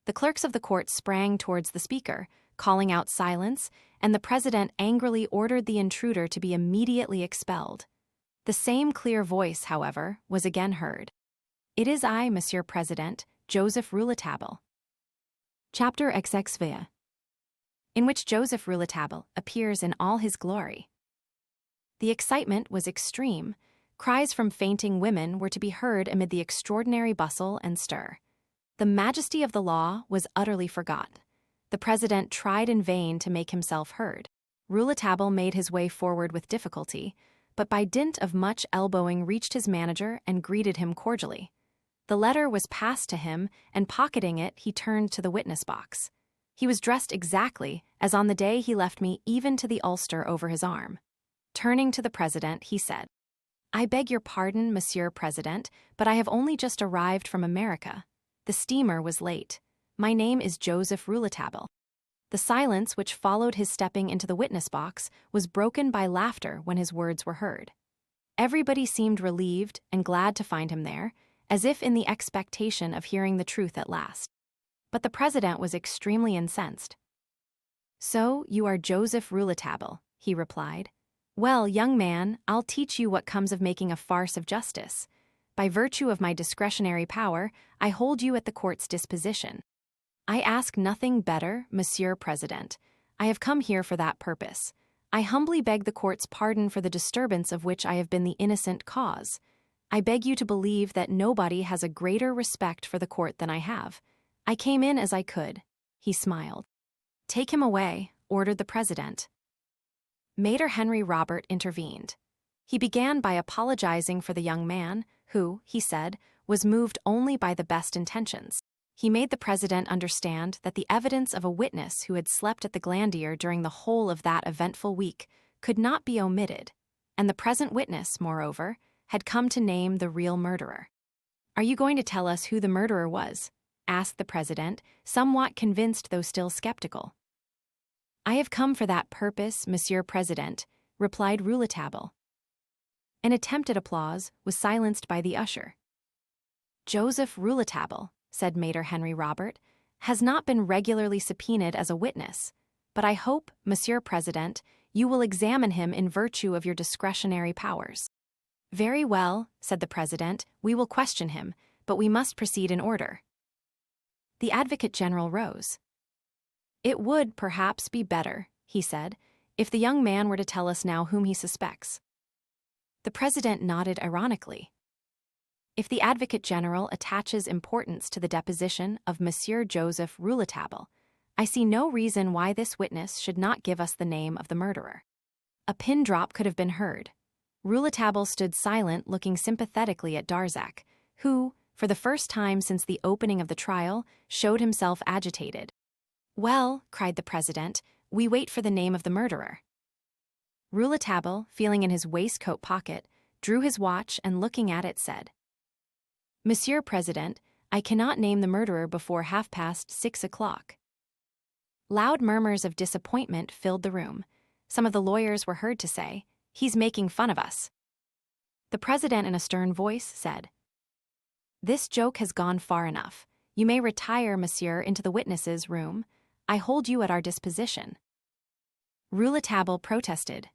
The clerks of the court sprang towards the speaker, calling out silence, and the president angrily ordered the intruder to be immediately expelled. The same clear voice, however, was again heard. "It is I, Monsieur President, Joseph Rouletabille." Chapter XXV, in which Joseph Rouletabille appears in all his glory. The excitement was extreme. Cries from fainting women were to be heard amid the extraordinary bustle and stir. The majesty of the law was utterly forgot. The president tried in vain to make himself heard. Rouletabille made his way forward with difficulty, but by dint of much elbowing reached his manager and greeted him cordially. The letter was passed to him, and pocketing it, he turned to the witness box. He was dressed exactly as on the day he left me, even to the ulster over his arm. Turning to the president, he said, "I beg your pardon, Monsieur President, but I have only just arrived from America. The steamer was late. My name is Joseph Rouletabille." The silence which followed his stepping into the witness box was broken by laughter when his words were heard. Everybody seemed relieved and glad to find him there, as if in the expectation of hearing the truth at last. But the president was extremely incensed. "So you are Joseph Rouletabille," he replied. "Well, young man, I'll teach you what comes of making a farce of justice. By virtue of my discretionary power, I hold you at the court's disposition. I ask nothing better, Monsieur President. I have come here for that purpose. I humbly beg the court's pardon for the disturbance of which I have been the innocent cause. I beg you to believe that nobody has a greater respect for the court than I have. I came in as I could." He smiled. "Take him away," ordered the president. Mater Henry Robert intervened. He began by apologizing for the young man, who, he said, was moved only by the best intentions. He made the president understand that the evidence of a witness who had slept at the Glandier during the whole of that eventful week could not be omitted, and the present witness, moreover, had come to name the real murderer. "Are you going to tell us who the murderer was?" asked the president, somewhat convinced though still skeptical. "I have come for that purpose, Monsieur President," replied Rouletabille. An attempt at applause was silenced by the usher. "Joseph Rouletabille," said Mater Henry Robert, "has not been regularly subpoenaed as a witness, but I hope, Monsieur President, you will examine him in virtue of your discretionary powers." "Very well," said the president, "we will question him, but we must proceed in order." The advocate general rose. "It would, perhaps, be better," he said, if the young man were to tell us now whom he suspects. The president nodded ironically. If the Advocate General attaches importance to the deposition of Monsieur Joseph Rouletabille, I see no reason why this witness should not give us the name of the murderer. A pin drop could have been heard. Rouletabille stood silent, looking sympathetically at Darzac, who, for the first time since the opening of the trial, showed himself agitated. "Well," cried the president, "we wait for the name of the murderer." Rouletabille, feeling in his waistcoat pocket, drew his watch and looking at it said, "Monsieur President, I cannot name the murderer before 6:30." Loud murmurs of disappointment filled the room. Some of the lawyers were heard to say, "He's making fun of us." The president in a stern voice said, "This joke has gone far enough. You may retire, monsieur, into the witnesses' room. I hold you at our disposition." Rouletabille protested.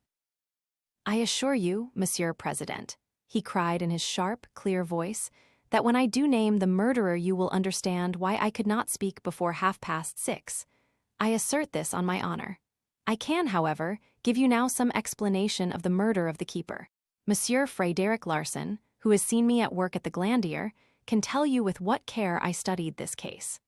"I assure you, Monsieur President," he cried in his sharp, clear voice, "that when I do name the murderer you will understand why I could not speak before 6:30. I assert this on my honor. I can, however, give you now some explanation of the murder of the keeper. Monsieur Frédéric Larsan, who has seen me at work at the Glandier, can tell you with what care I studied this case.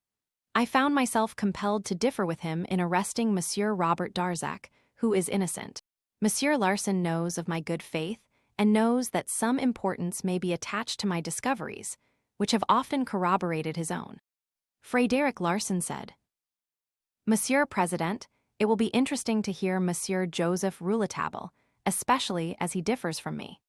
I found myself compelled to differ with him in arresting Monsieur Robert Darzac, who is innocent. Monsieur Larsan knows of my good faith and knows that some importance may be attached to my discoveries, which have often corroborated his own." Frédéric Larsan said, "Monsieur President, it will be interesting to hear Monsieur Joseph Rouletabille, especially as he differs from me."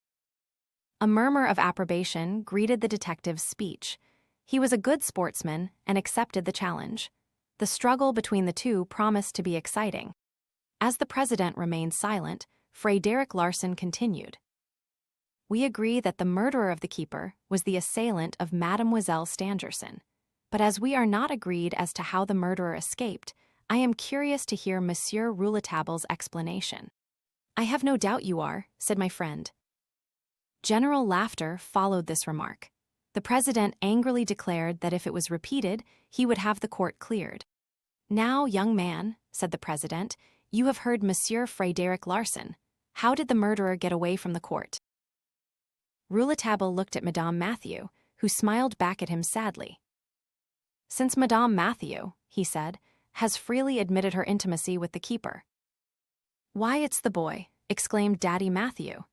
A murmur of approbation greeted the detective's speech. He was a good sportsman and accepted the challenge. The struggle between the two promised to be exciting. As the president remained silent, Frédéric Larsan continued, "We agree that the murderer of the keeper was the assailant of Mademoiselle Stangerson. But as we are not agreed as to how the murderer escaped, I am curious to hear Monsieur Rouletabille's explanation." "I have no doubt you are," said my friend. General laughter followed this remark. The president angrily declared that if it was repeated, he would have the court cleared. "Now, young man," said the president, "you have heard Monsieur Frédéric Larsan. How did the murderer get away from the court?" Rouletabille looked at Madame Mathieu, who smiled back at him sadly. "Since Madame Mathieu," he said, "has freely admitted her intimacy with the keeper." "Why, it's the boy," exclaimed Daddy Mathieu.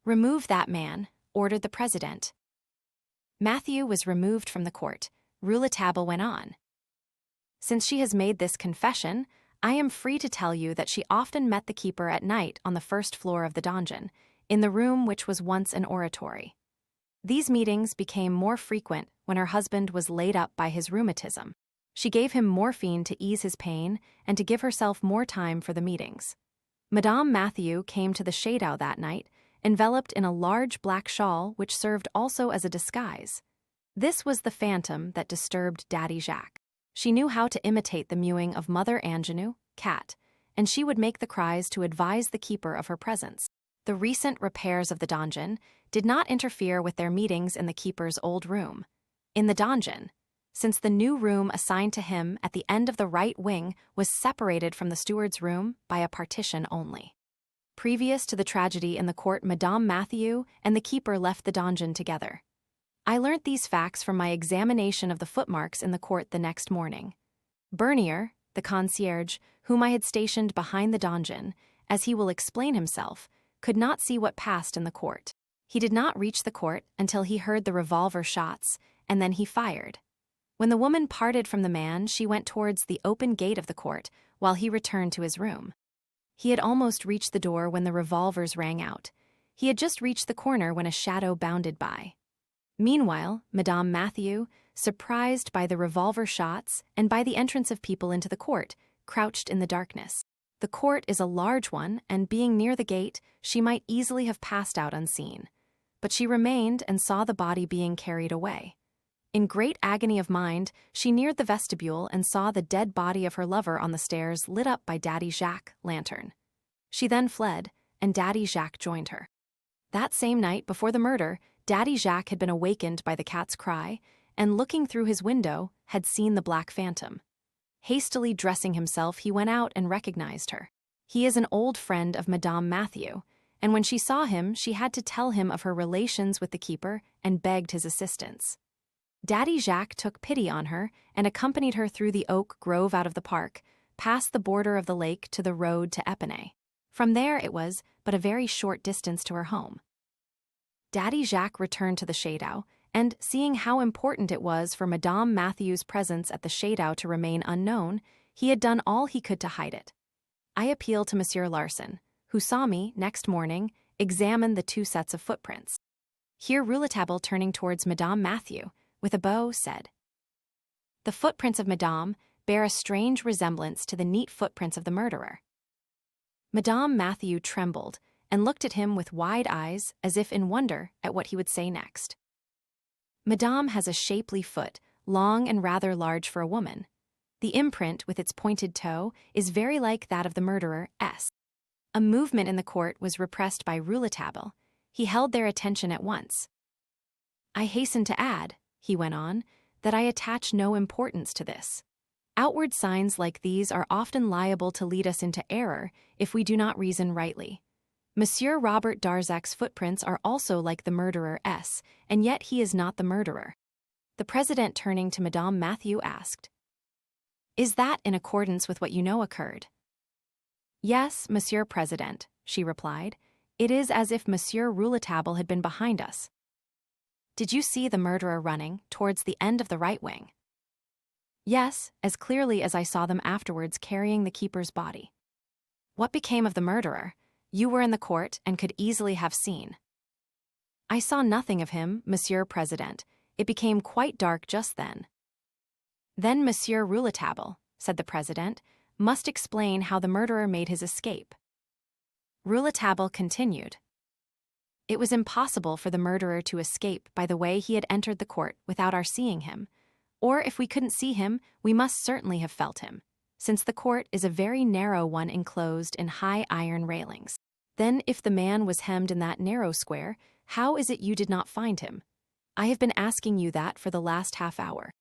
"Remove that man," ordered the president. Mathieu was removed from the court. Rouletabille went on. "Since she has made this confession, I am free to tell you that she often met the keeper at night on the first floor of the donjon, in the room which was once an oratory. These meetings became more frequent when her husband was laid up by his rheumatism. She gave him morphine to ease his pain and to give herself more time for the meetings. Madame Mathieu came to the Shadow that night, enveloped in a large black shawl which served also as a disguise. This was the phantom that disturbed Daddy Jacques. She knew how to imitate the mewing of Mother Angenou, cat, and she would make the cries to advise the keeper of her presence. The recent repairs of the donjon did not interfere with their meetings in the keeper's old room. In the donjon, since the new room assigned to him at the end of the right wing was separated from the steward's room by a partition only. Previous to the tragedy in the court, Madame Mathieu and the keeper left the donjon together. I learnt these facts from my examination of the footmarks in the court the next morning. Bernier, the concierge, whom I had stationed behind the donjon, as he will explain himself, could not see what passed in the court. He did not reach the court until he heard the revolver shots, and then he fired. When the woman parted from the man, she went towards the open gate of the court, while he returned to his room. He had almost reached the door when the revolvers rang out. He had just reached the corner when a shadow bounded by. Meanwhile, Madame Mathieu, surprised by the revolver shots and by the entrance of people into the court, crouched in the darkness. The court is a large one, and being near the gate, she might easily have passed out unseen. But she remained and saw the body being carried away. In great agony of mind, she neared the vestibule and saw the dead body of her lover on the stairs lit up by Daddy Jacques' lantern. She then fled, and Daddy Jacques joined her. That same night before the murder, Daddy Jacques had been awakened by the cat's cry, and looking through his window, had seen the black phantom. Hastily dressing himself, he went out and recognized her. He is an old friend of Madame Mathieu, and when she saw him, she had to tell him of her relations with the keeper and begged his assistance. Daddy Jacques took pity on her and accompanied her through the oak grove out of the park, past the border of the lake to the road to Epinay. From there it was but a very short distance to her home. Daddy Jacques returned to the Chateau, and seeing how important it was for Madame Mathieu's presence at the Chateau to remain unknown, he had done all he could to hide it. I appeal to Monsieur Larsan, who saw me, next morning, examine the 2 sets of footprints. Here Rouletabille, turning towards Madame Mathieu, with a bow, said, "The footprints of Madame bear a strange resemblance to the neat footprints of the murderer." Madame Mathieu trembled and looked at him with wide eyes as if in wonder at what he would say next. "Madame has a shapely foot, long and rather large for a woman. The imprint, with its pointed toe, is very like that of the murderer, S." A movement in the court was repressed by Rouletabille. He held their attention at once. "I hasten to add," he went on, "that I attach no importance to this. Outward signs like these are often liable to lead us into error if we do not reason rightly. Monsieur Robert Darzac's footprints are also like the murderer S, and yet he is not the murderer." The president, turning to Madame Mathieu, asked, "Is that in accordance with what you know occurred?" "Yes, Monsieur President," she replied. "It is as if Monsieur Rouletabille had been behind us." "Did you see the murderer running towards the end of the right wing?" "Yes, as clearly as I saw them afterwards carrying the keeper's body." "What became of the murderer? You were in the court and could easily have seen." "I saw nothing of him, Monsieur President. It became quite dark just then." "Then Monsieur Rouletabille," said the president, "must explain how the murderer made his escape." Rouletabille continued, "It was impossible for the murderer to escape by the way he had entered the court without our seeing him. Or if we couldn't see him, we must certainly have felt him, since the court is a very narrow one enclosed in high iron railings. Then if the man was hemmed in that narrow square, how is it you did not find him? I have been asking you that for the last half hour."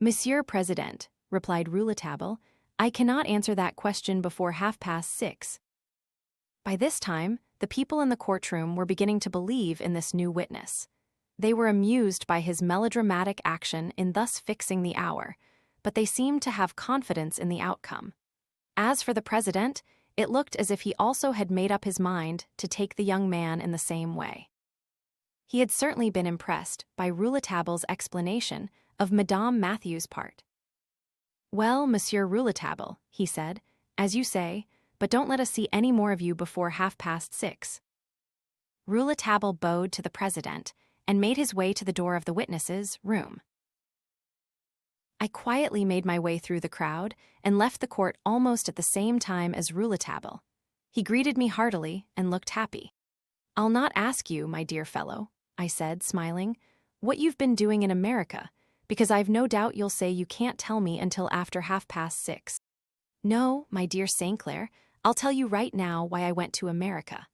"Monsieur President," replied Rouletabille, "I cannot answer that question before 6:30. By this time, the people in the courtroom were beginning to believe in this new witness. They were amused by his melodramatic action in thus fixing the hour, but they seemed to have confidence in the outcome. As for the president, it looked as if he also had made up his mind to take the young man in the same way. He had certainly been impressed by Rouletabille's explanation of Madame Mathieu's part. "Well, Monsieur Rouletabille," he said, "as you say, but don't let us see any more of you before 6:30. Rouletabille bowed to the president and made his way to the door of the witnesses' room. I quietly made my way through the crowd and left the court almost at the same time as Rouletabille. He greeted me heartily and looked happy. "I'll not ask you, my dear fellow," I said, smiling, "what you've been doing in America, because I've no doubt you'll say you can't tell me until after 6:30. No, my dear St. Clair, I'll tell you right now why I went to America.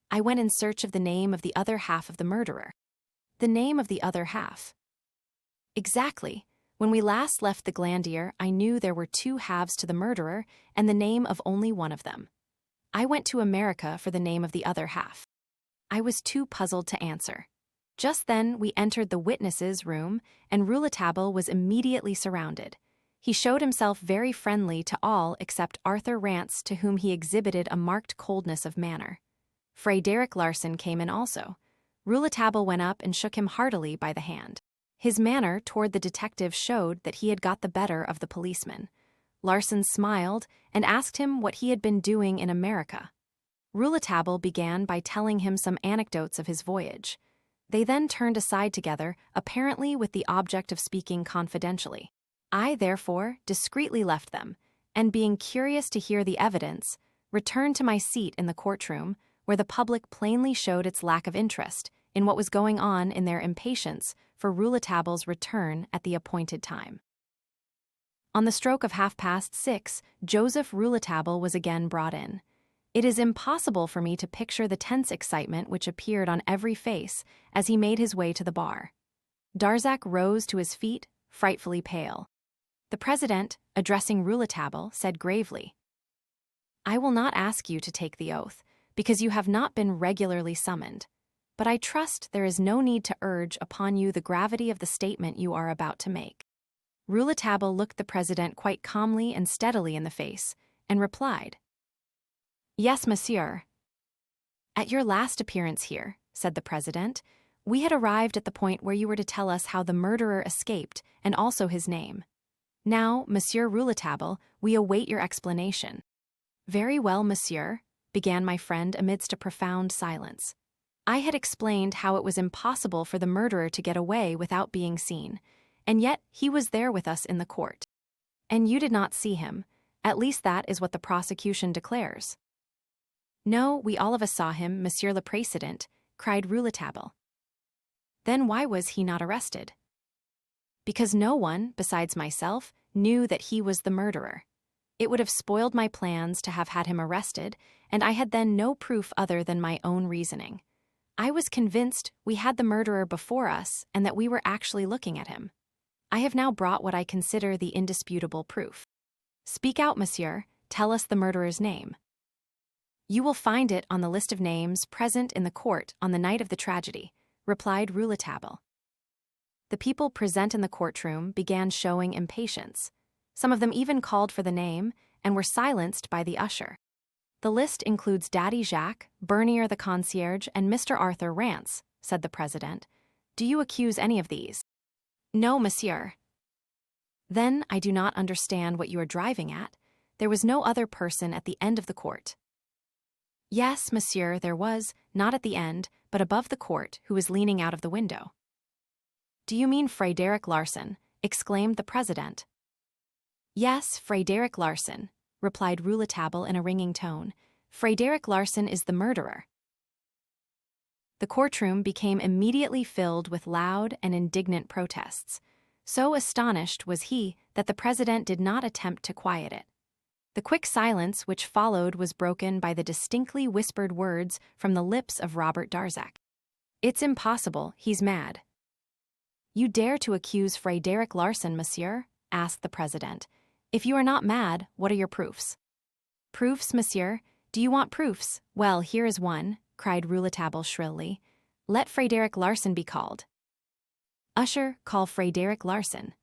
I went in search of the name of the other half of the murderer." "The name of the other half?" "Exactly. When we last left the Glandier, I knew there were 2 halves to the murderer and the name of only one of them. I went to America for the name of the other half." I was too puzzled to answer. Just then we entered the witnesses' room, and Rouletabille was immediately surrounded. He showed himself very friendly to all except Arthur Rance, to whom he exhibited a marked coldness of manner. Frédéric Larsan came in also. Rouletabille went up and shook him heartily by the hand. His manner toward the detective showed that he had got the better of the policeman. Larsan smiled and asked him what he had been doing in America. Rouletabille began by telling him some anecdotes of his voyage. They then turned aside together, apparently with the object of speaking confidentially. I, therefore, discreetly left them, and being curious to hear the evidence, returned to my seat in the courtroom, where the public plainly showed its lack of interest in what was going on in their impatience for Rouletabille's return at the appointed time. On the stroke of 6:30, Joseph Rouletabille was again brought in. It is impossible for me to picture the tense excitement which appeared on every face as he made his way to the bar. Darzac rose to his feet, frightfully pale. The president, addressing Rouletabille, said gravely, I will not ask you to take the oath, because you have not been regularly summoned. But I trust there is no need to urge upon you the gravity of the statement you are about to make. Rouletabille looked the president quite calmly and steadily in the face, and replied, "Yes, monsieur." "At your last appearance here," said the president, "we had arrived at the point where you were to tell us how the murderer escaped, and also his name. Now, Monsieur Rouletabille, we await your explanation." "Very well, monsieur," began my friend amidst a profound silence. "I had explained how it was impossible for the murderer to get away without being seen, and yet he was there with us in the court. And you did not see him, at least that is what the prosecution declares." "No, we all of us saw him, Monsieur le Président," cried Rouletabille. "Then why was he not arrested?" "Because no one, besides myself, knew that he was the murderer. It would have spoiled my plans to have had him arrested, and I had then no proof other than my own reasoning. I was convinced we had the murderer before us and that we were actually looking at him. I have now brought what I consider the indisputable proof." "Speak out, monsieur. Tell us the murderer's name." "You will find it on the list of names present in the court on the night of the tragedy," replied Rouletabille. The people present in the courtroom began showing impatience. Some of them even called for the name and were silenced by the usher. "The list includes Daddy Jacques, Bernier the concierge, and Mr. Arthur Rance," said the president. "Do you accuse any of these?" "No, monsieur." "Then I do not understand what you are driving at. There was no other person at the end of the court." "Yes, monsieur, there was, not at the end, but above the court, who was leaning out of the window." "Do you mean Frédéric Larsan?" exclaimed the president. "Yes, Frédéric Larsan," replied Rouletabille in a ringing tone. "Frédéric Larsan is the murderer." The courtroom became immediately filled with loud and indignant protests. So astonished was he that the president did not attempt to quiet it. The quick silence which followed was broken by the distinctly whispered words from the lips of Robert Darzac. "It's impossible, he's mad." "You dare to accuse Frédéric Larsan, monsieur?" asked the president. "If you are not mad, what are your proofs?" "Proofs, monsieur? Do you want proofs? Well, here is one," cried Rouletabille shrilly. "Let Frédéric Larsan be called." "Usher, call Frédéric Larsan."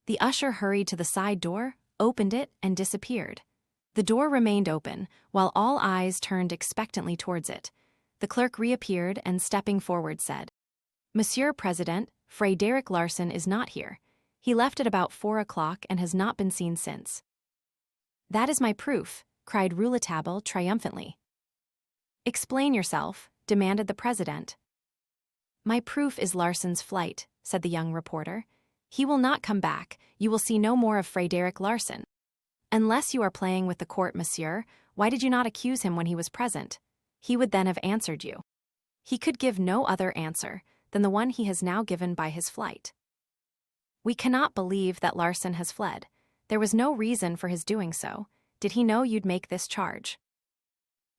The usher hurried to the side door, opened it, and disappeared. The door remained open, while all eyes turned expectantly towards it. The clerk reappeared and, stepping forward, said, "Monsieur President, Frédéric Larsan is not here. He left at about 4 o'clock and has not been seen since." "That is my proof," cried Rouletabille triumphantly. "Explain yourself," demanded the president. "My proof is Larsan's flight," said the young reporter. "He will not come back. You will see no more of Frédéric Larsan." "Unless you are playing with the court, monsieur, why did you not accuse him when he was present? He would then have answered you." "He could give no other answer than the one he has now given by his flight." "We cannot believe that Larsan has fled. There was no reason for his doing so. Did he know you'd make this charge?"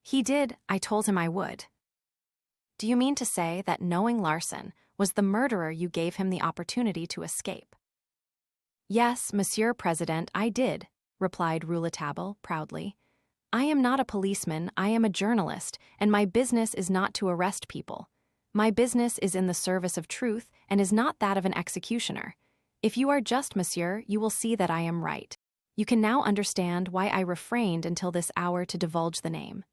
"He did. I told him I would." "Do you mean to say that, knowing Larsan was the murderer, you gave him the opportunity to escape?" "Yes, Monsieur President, I did," replied Rouletabille proudly. "I am not a policeman, I am a journalist, and my business is not to arrest people. My business is in the service of truth and is not that of an executioner. If you are just, monsieur, you will see that I am right. You can now understand why I refrained until this hour to divulge the name.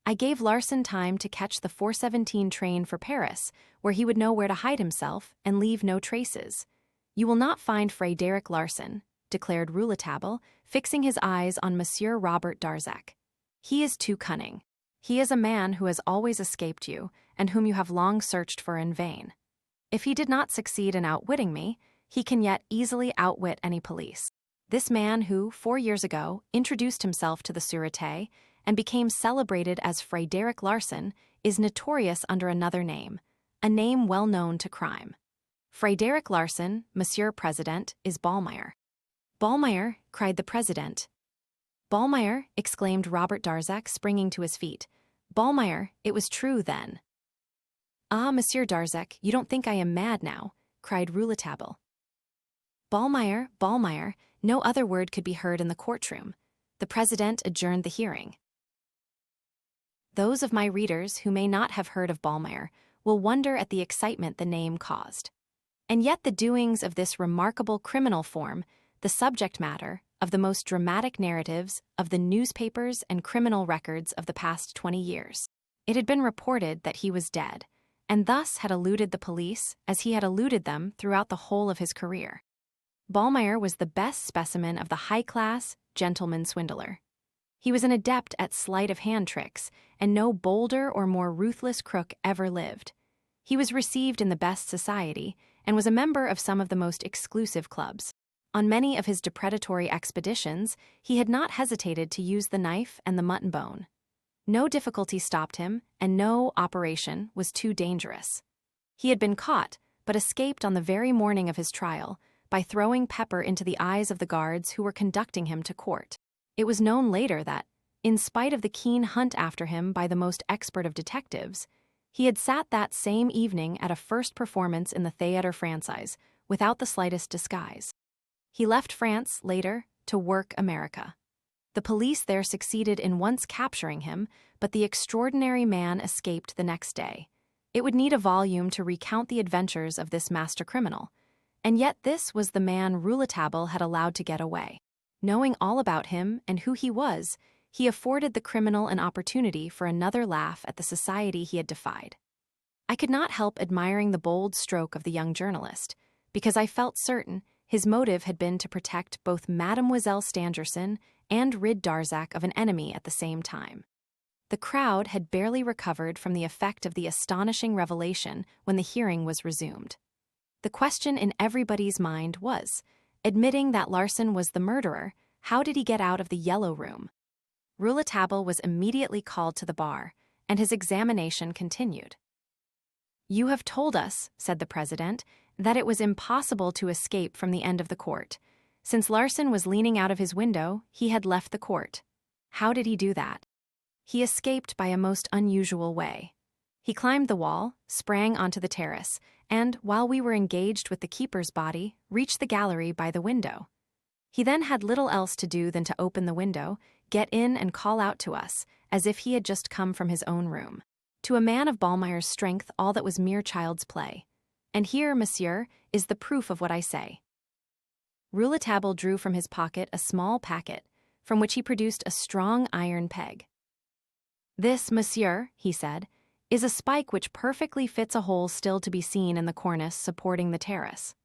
I gave Larsan time to catch the 4:17 train for Paris, where he would know where to hide himself and leave no traces. You will not find Frédéric Larsan," declared Rouletabille, fixing his eyes on Monsieur Robert Darzac. "He is too cunning. He is a man who has always escaped you, and whom you have long searched for in vain. If he did not succeed in outwitting me, he can yet easily outwit any police. This man who, 4 years ago, introduced himself to the Sûreté and became celebrated as Frédéric Larsan is notorious under another name, a name well known to crime. Frédéric Larsan, Monsieur President, is Ballmeyer." "Ballmeyer?" cried the president. "Ballmeyer?" exclaimed Robert Darzac, springing to his feet. "Ballmeyer, it was true then." "Ah, Monsieur Darzac, you don't think I am mad now," cried Rouletabille. "Ballmeyer, Ballmeyer," no other word could be heard in the courtroom. The president adjourned the hearing. Those of my readers who may not have heard of Ballmeyer will wonder at the excitement the name caused. And yet the doings of this remarkable criminal form the subject matter of the most dramatic narratives of the newspapers and criminal records of the past 20 years. It had been reported that he was dead, and thus had eluded the police as he had eluded them throughout the whole of his career. Ballmeyer was the best specimen of the high-class gentleman swindler. He was an adept at sleight-of-hand tricks, and no bolder or more ruthless crook ever lived. He was received in the best society, and was a member of some of the most exclusive clubs. On many of his depredatory expeditions, he had not hesitated to use the knife and the mutton bone. No difficulty stopped him, and no operation was too dangerous. He had been caught, but escaped on the very morning of his trial, by throwing pepper into the eyes of the guards who were conducting him to court. It was known later that, in spite of the keen hunt after him by the most expert of detectives, he had sat that same evening at a first performance in the Théâtre Français, without the slightest disguise. He left France later to work America. The police there succeeded in once capturing him, but the extraordinary man escaped the next day. It would need a volume to recount the adventures of this master criminal, and yet this was the man Rouletabille had allowed to get away. Knowing all about him and who he was, he afforded the criminal an opportunity for another laugh at the society he had defied. I could not help admiring the bold stroke of the young journalist, because I felt certain his motive had been to protect both Mademoiselle Stangerson and rid Darzac of an enemy at the same time. The crowd had barely recovered from the effect of the astonishing revelation when the hearing was resumed. The question in everybody's mind was, admitting that Larsan was the murderer, how did he get out of the yellow room? Rouletabille was immediately called to the bar, and his examination continued. "You have told us," said the president, "that it was impossible to escape from the end of the court. Since Larsan was leaning out of his window, he had left the court. How did he do that?" "He escaped by a most unusual way. He climbed the wall, sprang onto the terrace, and, while we were engaged with the keeper's body, reached the gallery by the window. He then had little else to do than to open the window, get in and call out to us, as if he had just come from his own room. To a man of Ballmeyer's strength all that was mere child's play. And here, monsieur, is the proof of what I say." Rouletabille drew from his pocket a small packet, from which he produced a strong iron peg. "This, monsieur," he said, "is a spike which perfectly fits a hole still to be seen in the cornice supporting the terrace.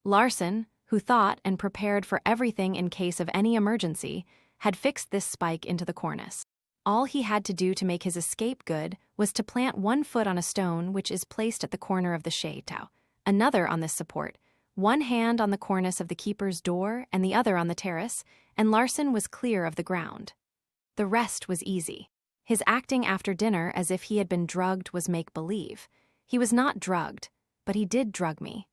Larsan, who thought and prepared for everything in case of any emergency, had fixed this spike into the cornice. All he had to do to make his escape good was to plant one foot on a stone which is placed at the corner of the chateau, another on this support, one hand on the cornice of the keeper's door and the other on the terrace, and Larsan was clear of the ground. The rest was easy. His acting after dinner as if he had been drugged was make-believe. He was not drugged, but he did drug me.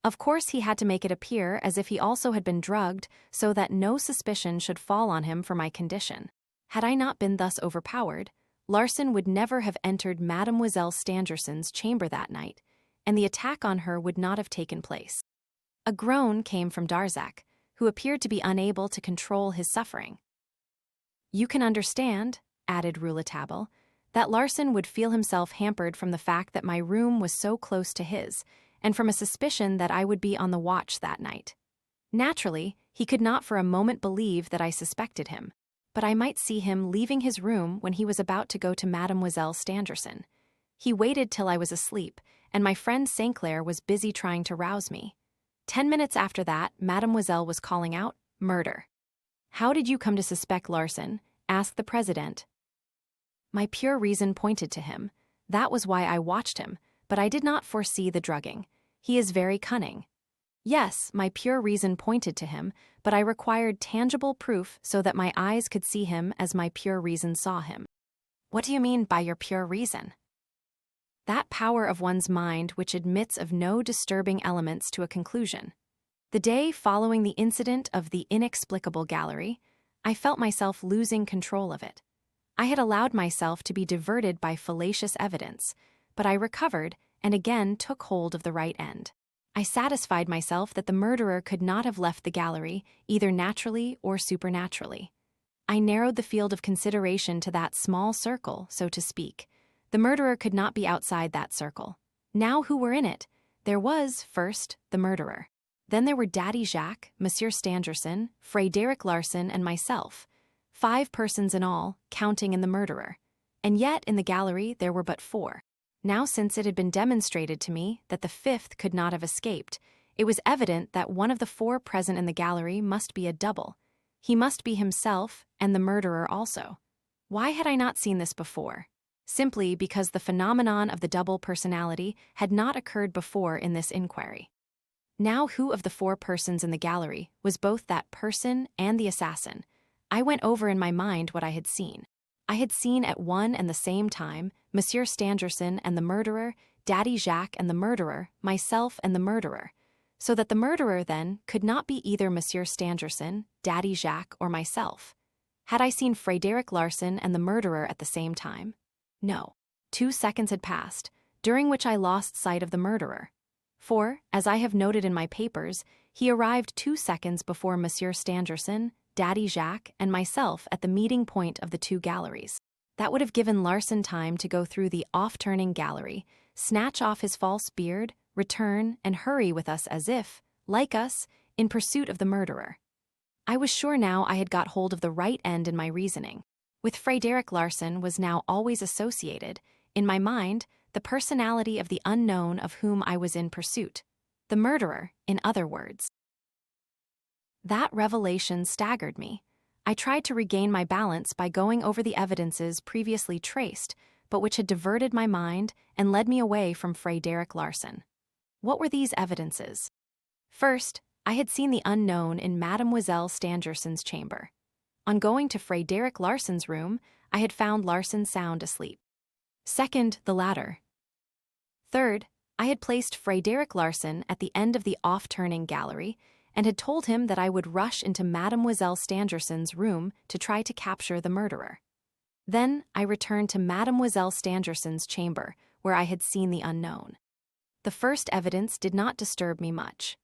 Of course he had to make it appear as if he also had been drugged so that no suspicion should fall on him for my condition. Had I not been thus overpowered, Larsan would never have entered Mademoiselle Stangerson's chamber that night, and the attack on her would not have taken place." A groan came from Darzac, who appeared to be unable to control his suffering. "You can understand," added Rouletabille, "that Larsan would feel himself hampered from the fact that my room was so close to his, and from a suspicion that I would be on the watch that night. Naturally, he could not for a moment believe that I suspected him, but I might see him leaving his room when he was about to go to Mademoiselle Stangerson. He waited till I was asleep, and my friend St. Clair was busy trying to rouse me. 10 minutes after that, Mademoiselle was calling out, 'Murder.'" "How did you come to suspect Larsan?" asked the president. "My pure reason pointed to him. That was why I watched him, but I did not foresee the drugging. He is very cunning. Yes, my pure reason pointed to him, but I required tangible proof so that my eyes could see him as my pure reason saw him." "What do you mean by your pure reason?" "That power of one's mind which admits of no disturbing elements to a conclusion. The day following the incident of the inexplicable gallery, I felt myself losing control of it. I had allowed myself to be diverted by fallacious evidence, but I recovered and again took hold of the right end. I satisfied myself that the murderer could not have left the gallery, either naturally or supernaturally. I narrowed the field of consideration to that small circle, so to speak. The murderer could not be outside that circle. Now who were in it? There was, first, the murderer. Then there were Daddy Jacques, Monsieur Stangerson, Frédéric Larsan, and myself. 5 persons in all, counting in the murderer. And yet, in the gallery, there were but 4. Now, since it had been demonstrated to me that the 5th could not have escaped, it was evident that one of the 4 present in the gallery must be a double. He must be himself and the murderer also. Why had I not seen this before? Simply because the phenomenon of the double personality had not occurred before in this inquiry. Now, who of the 4 persons in the gallery was both that person and the assassin? I went over in my mind what I had seen. I had seen at one and the same time Monsieur Stangerson and the murderer, Daddy Jacques and the murderer, myself and the murderer. So that the murderer, then, could not be either Monsieur Stangerson, Daddy Jacques, or myself. Had I seen Frédéric Larsan and the murderer at the same time? No. 2 seconds had passed, during which I lost sight of the murderer. For, as I have noted in my papers, he arrived 2 seconds before Monsieur Stangerson, Daddy Jacques, and myself at the meeting point of the 2 galleries. That would have given Larsan time to go through the off-turning gallery, snatch off his false beard, return, and hurry with us as if, like us, in pursuit of the murderer. I was sure now I had got hold of the right end in my reasoning. With Frédéric Larsan was now always associated, in my mind, the personality of the unknown of whom I was in pursuit. The murderer, in other words. That revelation staggered me. I tried to regain my balance by going over the evidences previously traced, but which had diverted my mind and led me away from Frédéric Larsan. What were these evidences? First, I had seen the unknown in Mademoiselle Stangerson's chamber. On going to Frédéric Larsan's room, I had found Larsan sound asleep. Second, the latter. Third, I had placed Frédéric Larsan at the end of the off-turning gallery and had told him that I would rush into Mademoiselle Stangerson's room to try to capture the murderer. Then I returned to Mademoiselle Stangerson's chamber, where I had seen the unknown. The first evidence did not disturb me much.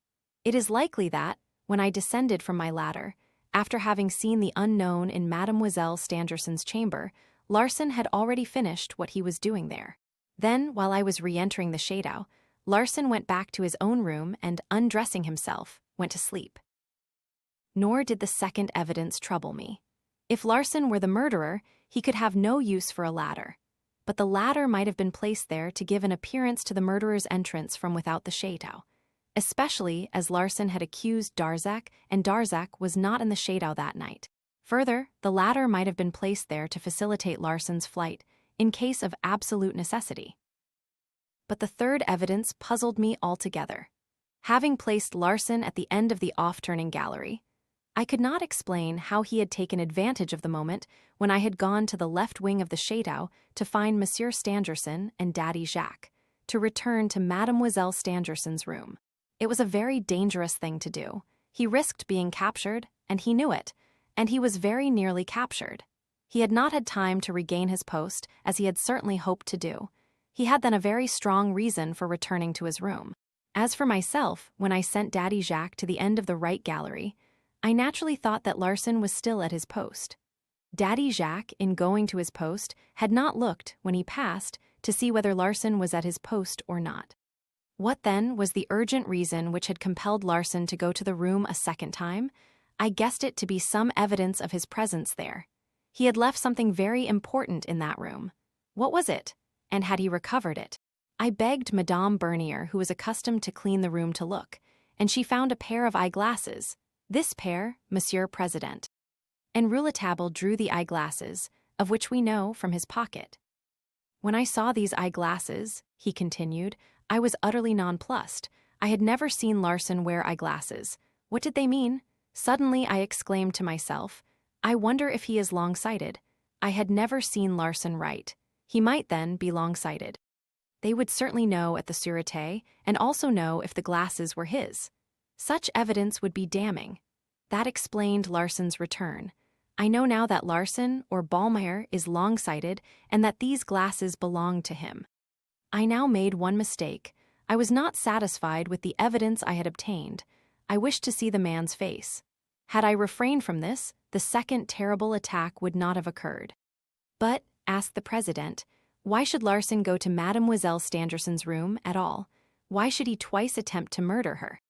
It is likely that, when I descended from my ladder, after having seen the unknown in Mademoiselle Stangerson's chamber, Larsan had already finished what he was doing there. Then, while I was re-entering the shadow, Larsan went back to his own room and, undressing himself, went to sleep. Nor did the second evidence trouble me. If Larsan were the murderer, he could have no use for a ladder. But the ladder might have been placed there to give an appearance to the murderer's entrance from without the shadow, especially as Larsan had accused Darzac, and Darzac was not in the shadow that night. Further, the ladder might have been placed there to facilitate Larsan's flight, in case of absolute necessity. But the third evidence puzzled me altogether. Having placed Larsan at the end of the off-turning gallery, I could not explain how he had taken advantage of the moment when I had gone to the left wing of the shadow to find Monsieur Stangerson and Daddy Jacques, to return to Mademoiselle Stangerson's room. It was a very dangerous thing to do. He risked being captured, and he knew it, and he was very nearly captured. He had not had time to regain his post, as he had certainly hoped to do. He had then a very strong reason for returning to his room. As for myself, when I sent Daddy Jacques to the end of the right gallery, I naturally thought that Larsan was still at his post. Daddy Jacques, in going to his post, had not looked, when he passed, to see whether Larsan was at his post or not. What then was the urgent reason which had compelled Larsan to go to the room a second time? I guessed it to be some evidence of his presence there. He had left something very important in that room. What was it? And had he recovered it? I begged Madame Bernier, who was accustomed to clean the room, to look, and she found a pair of eyeglasses. This pair, Monsieur President. And Rouletabille drew the eyeglasses, of which we know from his pocket. When I saw these eyeglasses, he continued, I was utterly nonplussed. I had never seen Larsan wear eyeglasses. What did they mean? Suddenly I exclaimed to myself, I wonder if he is long-sighted. I had never seen Larsan write. He might then be long-sighted. They would certainly know at the Sûreté, and also know if the glasses were his. Such evidence would be damning. That explained Larsan's return. I know now that Larsan, or Ballmeyer, is long-sighted, and that these glasses belonged to him. I now made one mistake. I was not satisfied with the evidence I had obtained. I wished to see the man's face. Had I refrained from this, the second terrible attack would not have occurred. But, asked the president, why should Larsen go to Mademoiselle Stangerson's room at all? Why should he twice attempt to murder her?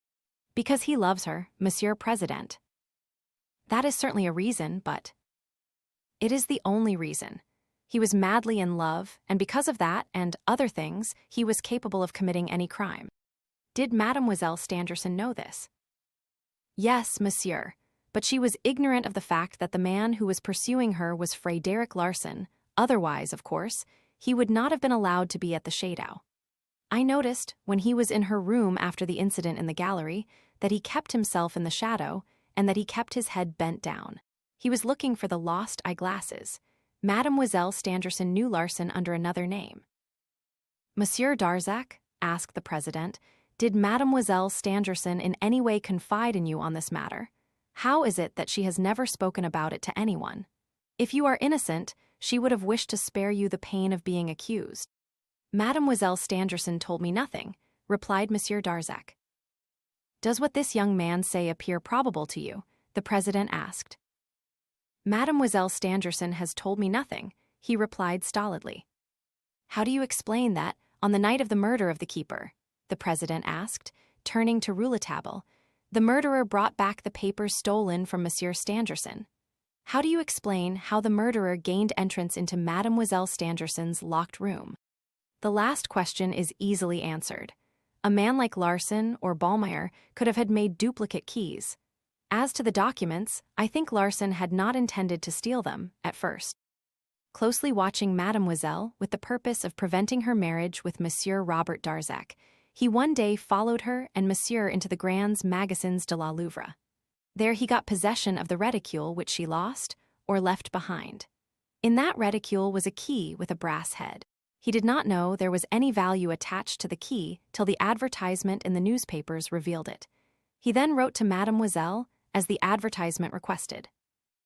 Because he loves her, Monsieur President. That is certainly a reason, but it is the only reason. He was madly in love, and because of that and other things, he was capable of committing any crime. Did Mademoiselle Stangerson know this? Yes, monsieur, but she was ignorant of the fact that the man who was pursuing her was Frédéric Larsen. Otherwise, of course, he would not have been allowed to be at the Chateau. I noticed, when he was in her room after the incident in the gallery, that he kept himself in the shadow and that he kept his head bent down. He was looking for the lost eyeglasses. Mademoiselle Stangerson knew Larsen under another name. Monsieur Darzac, asked the president, did Mademoiselle Stangerson in any way confide in you on this matter? How is it that she has never spoken about it to anyone? If you are innocent, she would have wished to spare you the pain of being accused. Mademoiselle Stangerson told me nothing, replied Monsieur Darzac. Does what this young man say appear probable to you? The president asked. Mademoiselle Stangerson has told me nothing, he replied stolidly. How do you explain that, on the night of the murder of the keeper? The president asked, turning to Rouletabille. The murderer brought back the papers stolen from Monsieur Stangerson. How do you explain how the murderer gained entrance into Mademoiselle Stangerson's locked room? The last question is easily answered. A man like Larsen or Ballmeyer could have had made duplicate keys. As to the documents, I think Larsen had not intended to steal them, at first. Closely watching Mademoiselle with the purpose of preventing her marriage with Monsieur Robert Darzac, he one day followed her and Monsieur into the Grands Magasins de la Louvre. There he got possession of the reticule which she lost, or left behind. In that reticule was a key with a brass head. He did not know there was any value attached to the key till the advertisement in the newspapers revealed it. He then wrote to Mademoiselle, as the advertisement requested.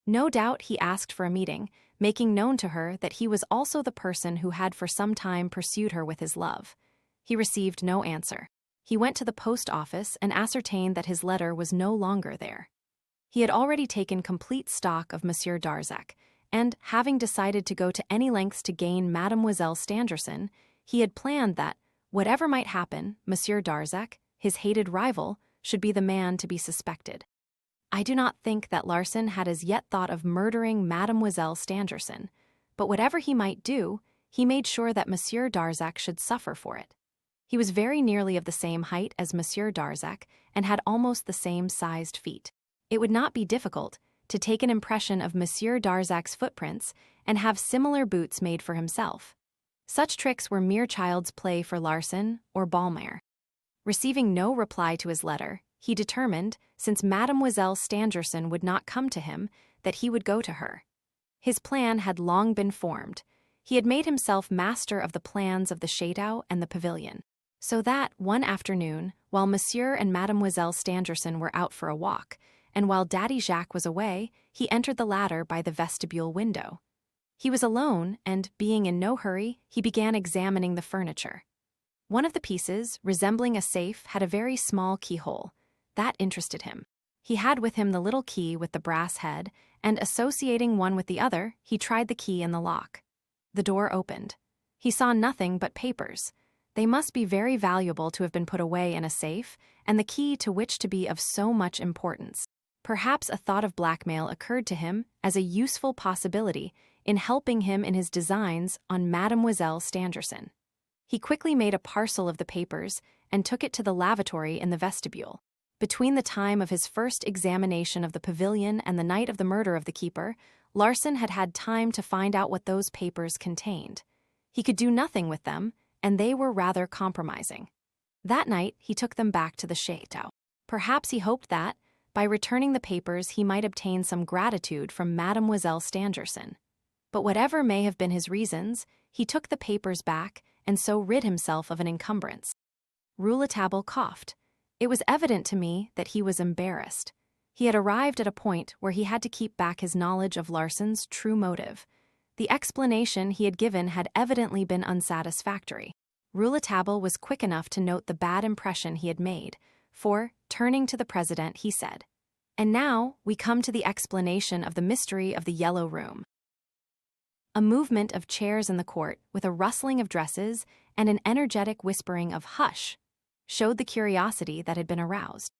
No doubt he asked for a meeting, making known to her that he was also the person who had for some time pursued her with his love. He received no answer. He went to the post office and ascertained that his letter was no longer there. He had already taken complete stock of Monsieur Darzac, and, having decided to go to any lengths to gain Mademoiselle Stangerson, he had planned that, whatever might happen, Monsieur Darzac, his hated rival, should be the man to be suspected. I do not think that Larsen had as yet thought of murdering Mademoiselle Stangerson, but whatever he might do, he made sure that Monsieur Darzac should suffer for it. He was very nearly of the same height as Monsieur Darzac and had almost the same sized feet. It would not be difficult to take an impression of Monsieur Darzac's footprints and have similar boots made for himself. Such tricks were mere child's play for Larsen or Ballmeyer. Receiving no reply to his letter, he determined, since Mademoiselle Stangerson would not come to him, that he would go to her. His plan had long been formed. He had made himself master of the plans of the Chateau and the pavilion, so that, one afternoon, while Monsieur and Mademoiselle Stangerson were out for a walk, and while Daddy Jacques was away, he entered the latter by the vestibule window. He was alone, and, being in no hurry, he began examining the furniture. One of the pieces, resembling a safe, had a very small keyhole. That interested him. He had with him the little key with the brass head, and associating one with the other, he tried the key in the lock. The door opened. He saw nothing but papers. They must be very valuable to have been put away in a safe, and the key to which to be of so much importance. Perhaps a thought of blackmail occurred to him as a useful possibility in helping him in his designs on Mademoiselle Stangerson. He quickly made a parcel of the papers and took it to the lavatory in the vestibule. Between the time of his first examination of the pavilion and the night of the murder of the keeper, Larsen had had time to find out what those papers contained. He could do nothing with them, and they were rather compromising. That night, he took them back to the Chateau. Perhaps he hoped that, by returning the papers, he might obtain some gratitude from Mademoiselle Stangerson. But whatever may have been his reasons, he took the papers back and so rid himself of an encumbrance. Rouletabille coughed. It was evident to me that he was embarrassed. He had arrived at a point where he had to keep back his knowledge of Larsen's true motive. The explanation he had given had evidently been unsatisfactory. Rouletabille was quick enough to note the bad impression he had made, for, turning to the president, he said, And now we come to the explanation of the mystery of the Yellow Room. A movement of chairs in the court, with a rustling of dresses and an energetic whispering of "hush," showed the curiosity that had been aroused.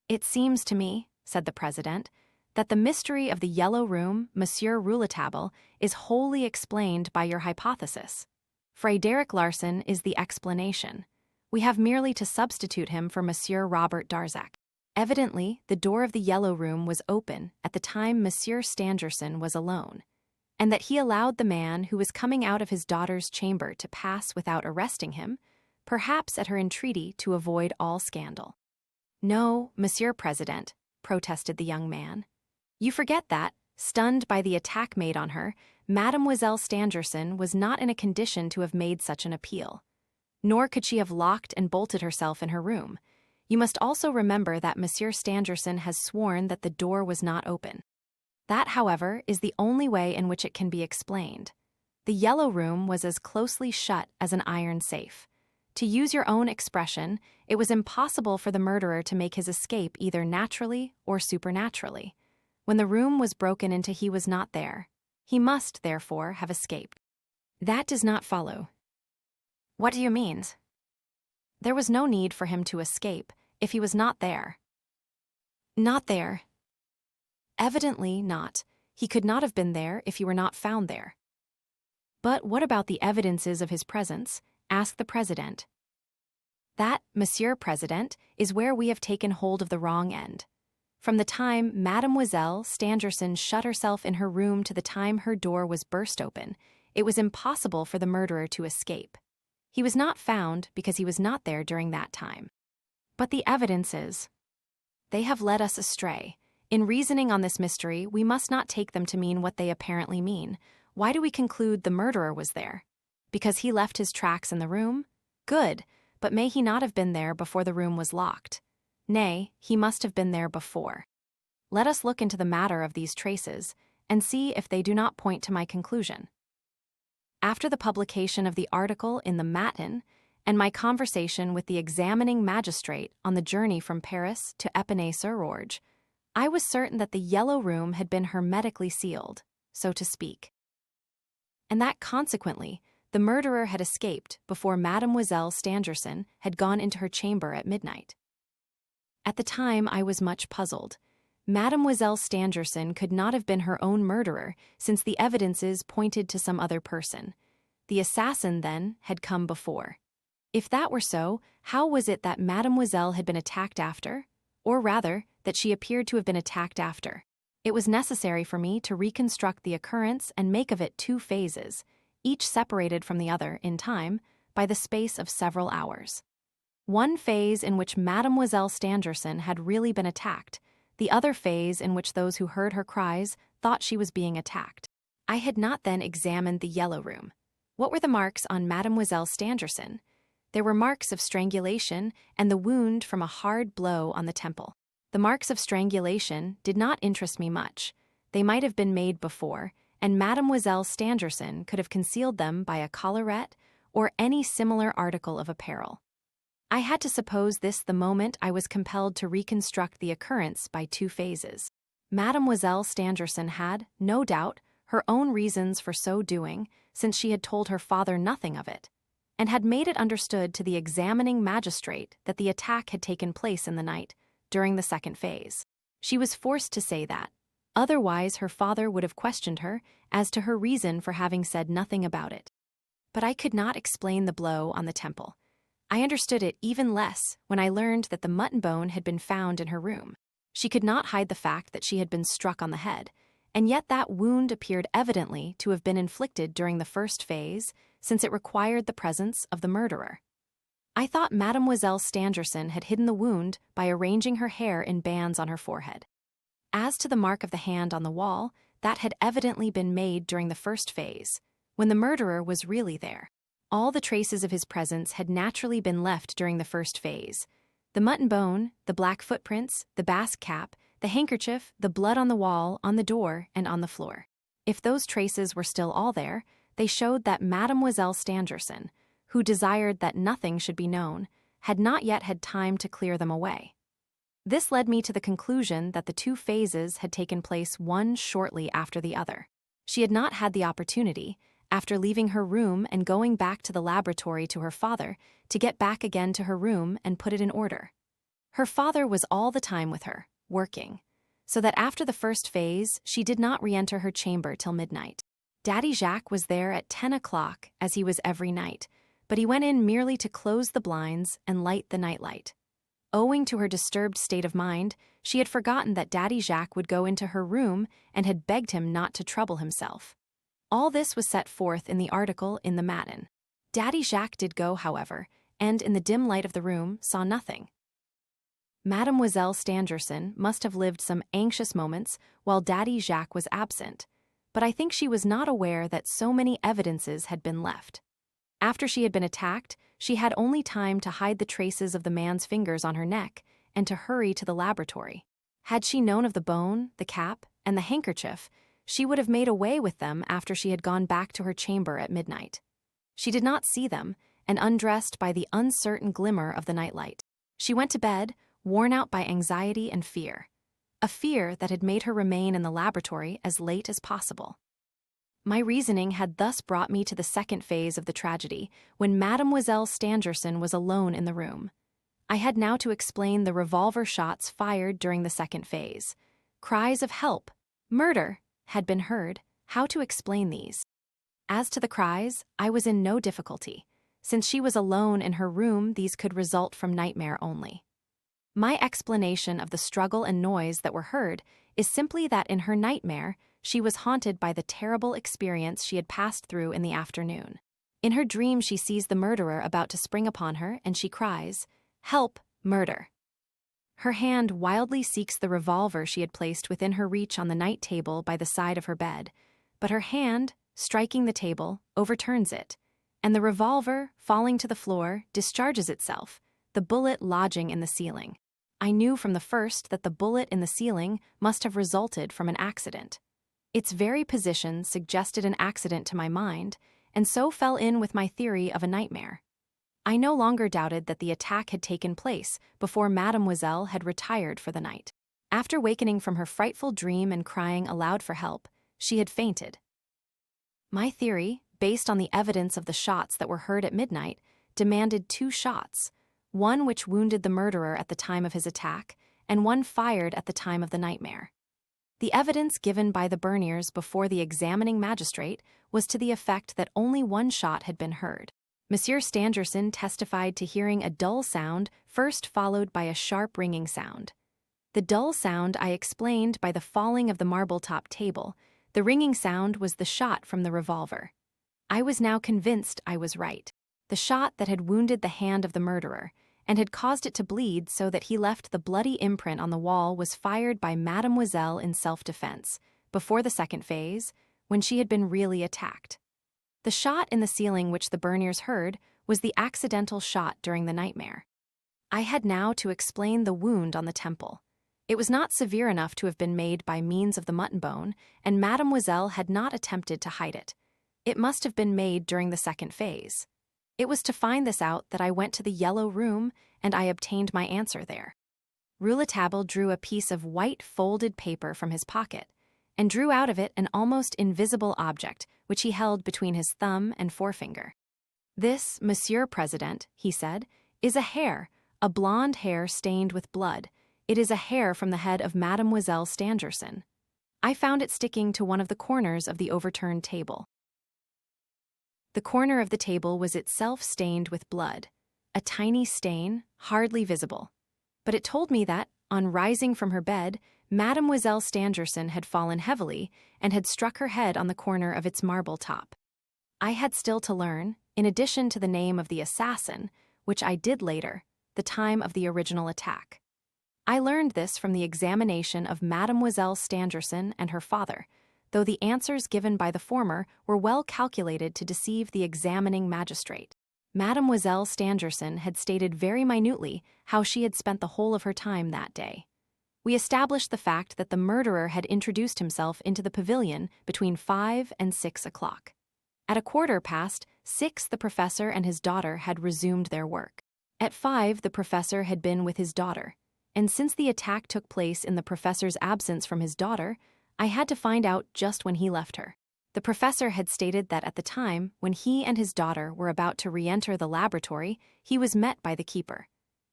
"It seems to me," said the president, "that the mystery of the Yellow Room, Monsieur Rouletabille, is wholly explained by your hypothesis. Frédéric Larsan is the explanation. We have merely to substitute him for Monsieur Robert Darzac. Evidently, the door of the Yellow Room was open at the time Monsieur Stangerson was alone, and that he allowed the man who was coming out of his daughter's chamber to pass without arresting him, perhaps at her entreaty to avoid all scandal." "No, Monsieur President," protested the young man. "You forget that, stunned by the attack made on her, Mademoiselle Stangerson was not in a condition to have made such an appeal. Nor could she have locked and bolted herself in her room. You must also remember that Monsieur Stangerson has sworn that the door was not open. That, however, is the only way in which it can be explained. The Yellow Room was as closely shut as an iron safe. To use your own expression, it was impossible for the murderer to make his escape either naturally or supernaturally. When the room was broken into, he was not there. He must, therefore, have escaped." "That does not follow." "What do you mean?" "There was no need for him to escape if he was not there." "Not there?" "Evidently not. He could not have been there if he were not found there." "But what about the evidences of his presence?" asked the president. "That, Monsieur President, is where we have taken hold of the wrong end. From the time Mademoiselle Stangerson shut herself in her room to the time her door was burst open, it was impossible for the murderer to escape. He was not found because he was not there during that time." "But the evidences?" "They have led us astray. In reasoning on this mystery, we must not take them to mean what they apparently mean. Why do we conclude the murderer was there? Because he left his tracks in the room? Good, but may he not have been there before the room was locked? Nay, he must have been there before. Let us look into the matter of these traces, and see if they do not point to my conclusion. After the publication of the article in the Matin, and my conversation with the examining magistrate on the journey from Paris to Épinay-sur-Orge, I was certain that the Yellow Room had been hermetically sealed, so to speak, and that consequently the murderer had escaped before Mademoiselle Stangerson had gone into her chamber at midnight. At the time I was much puzzled. Mademoiselle Stangerson could not have been her own murderer, since the evidences pointed to some other person. The assassin, then, had come before. If that were so, how was it that Mademoiselle had been attacked after? Or rather, that she appeared to have been attacked after. It was necessary for me to reconstruct the occurrence and make of it two phases, each separated from the other, in time, by the space of several hours. One phase in which Mademoiselle Stangerson had really been attacked, the other phase in which those who heard her cries thought she was being attacked. I had not then examined the Yellow Room. What were the marks on Mademoiselle Stangerson? There were marks of strangulation and the wound from a hard blow on the temple. The marks of strangulation did not interest me much. They might have been made before, and Mademoiselle Stangerson could have concealed them by a collarette or any similar article of apparel. I had to suppose this the moment I was compelled to reconstruct the occurrence by two phases. Mademoiselle Stangerson had, no doubt, her own reasons for so doing, since she had told her father nothing of it, and had made it understood to the examining magistrate that the attack had taken place in the night, during the second phase. She was forced to say that. Otherwise, her father would have questioned her as to her reason for having said nothing about it. But I could not explain the blow on the temple. I understood it even less when I learned that the mutton bone had been found in her room. She could not hide the fact that she had been struck on the head, and yet that wound appeared evidently to have been inflicted during the first phase, since it required the presence of the murderer. I thought Mademoiselle Stangerson had hidden the wound by arranging her hair in bands on her forehead. As to the mark of the hand on the wall, that had evidently been made during the first phase, when the murderer was really there. All the traces of his presence had naturally been left during the first phase. The mutton bone, the black footprints, the basque cap, the handkerchief, the blood on the wall, on the door, and on the floor. If those traces were still all there, they showed that Mademoiselle Stangerson, who desired that nothing should be known, had not yet had time to clear them away. This led me to the conclusion that the two phases had taken place one shortly after the other. She had not had the opportunity, after leaving her room and going back to the laboratory to her father, to get back again to her room and put it in order. Her father was all the time with her, working, so that after the first phase, she did not re-enter her chamber till midnight. Daddy Jacques was there at 10 o'clock, as he was every night, but he went in merely to close the blinds and light the nightlight. Owing to her disturbed state of mind, she had forgotten that Daddy Jacques would go into her room and had begged him not to trouble himself. All this was set forth in the article in the Matin. Daddy Jacques did go, however, and in the dim light of the room saw nothing. Mademoiselle Stangerson must have lived some anxious moments while Daddy Jacques was absent, but I think she was not aware that so many evidences had been left. After she had been attacked, she had only time to hide the traces of the man's fingers on her neck and to hurry to the laboratory. Had she known of the bone, the cap, and the handkerchief, she would have made away with them after she had gone back to her chamber at midnight. She did not see them, and undressed by the uncertain glimmer of the nightlight. She went to bed, worn out by anxiety and fear, a fear that had made her remain in the laboratory as late as possible. My reasoning had thus brought me to the second phase of the tragedy, when Mademoiselle Stangerson was alone in the room. I had now to explain the revolver shots fired during the second phase. Cries of help, murder, had been heard. How to explain these? As to the cries, I was in no difficulty. Since she was alone in her room, these could result from nightmare only. My explanation of the struggle and noise that were heard is simply that in her nightmare, she was haunted by the terrible experience she had passed through in the afternoon. In her dream, she sees the murderer about to spring upon her, and she cries, "Help, murder!" Her hand wildly seeks the revolver she had placed within her reach on the night table by the side of her bed, but her hand, striking the table, overturns it, and the revolver, falling to the floor, discharges itself, the bullet lodging in the ceiling. I knew from the first that the bullet in the ceiling must have resulted from an accident. Its very position suggested an accident to my mind, and so fell in with my theory of a nightmare. I no longer doubted that the attack had taken place before Mademoiselle had retired for the night. After wakening from her frightful dream and crying aloud for help, she had fainted. My theory, based on the evidence of the shots that were heard at midnight, demanded 2 shots, one which wounded the murderer at the time of his attack, and one fired at the time of the nightmare. The evidence given by the Berniers before the examining magistrate was to the effect that only 1 shot had been heard. Monsieur Stangerson testified to hearing a dull sound first followed by a sharp ringing sound. The dull sound I explained by the falling of the marble-top table. The ringing sound was the shot from the revolver. I was now convinced I was right. The shot that had wounded the hand of the murderer and had caused it to bleed so that he left the bloody imprint on the wall was fired by Mademoiselle in self-defense, before the second phase, when she had been really attacked. The shot in the ceiling which the Berniers heard was the accidental shot during the nightmare. I had now to explain the wound on the temple. It was not severe enough to have been made by means of the mutton bone, and Mademoiselle had not attempted to hide it. It must have been made during the second phase. It was to find this out that I went to the yellow room, and I obtained my answer there. Rouletabille drew a piece of white folded paper from his pocket, and drew out of it an almost invisible object, which he held between his thumb and forefinger. "This, Monsieur President," he said, "is a hair, a blonde hair stained with blood. It is a hair from the head of Mademoiselle Stangerson. I found it sticking to one of the corners of the overturned table." The corner of the table was itself stained with blood, a tiny stain, hardly visible. But it told me that, on rising from her bed, Mademoiselle Stangerson had fallen heavily and had struck her head on the corner of its marble top. I had still to learn, in addition to the name of the assassin, which I did later, the time of the original attack. I learned this from the examination of Mademoiselle Stangerson and her father, though the answers given by the former were well calculated to deceive the examining magistrate. Mademoiselle Stangerson had stated very minutely how she had spent the whole of her time that day. We established the fact that the murderer had introduced himself into the pavilion between 5 and 6 o'clock. At 6:15, the professor and his daughter had resumed their work. At 5, the professor had been with his daughter, and since the attack took place in the professor's absence from his daughter, I had to find out just when he left her. The professor had stated that at the time, when he and his daughter were about to re-enter the laboratory, he was met by the keeper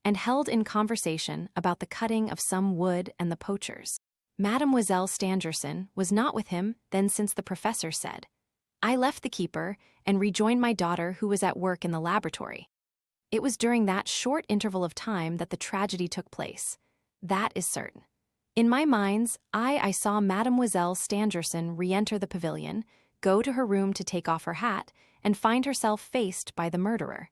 and held in conversation about the cutting of some wood and the poachers. Mademoiselle Stangerson was not with him then, since the professor said, "I left the keeper and rejoined my daughter, who was at work in the laboratory." It was during that short interval of time that the tragedy took place. That is certain. In my mind's eye, I saw Mademoiselle Stangerson re-enter the pavilion, go to her room to take off her hat, and find herself faced by the murderer.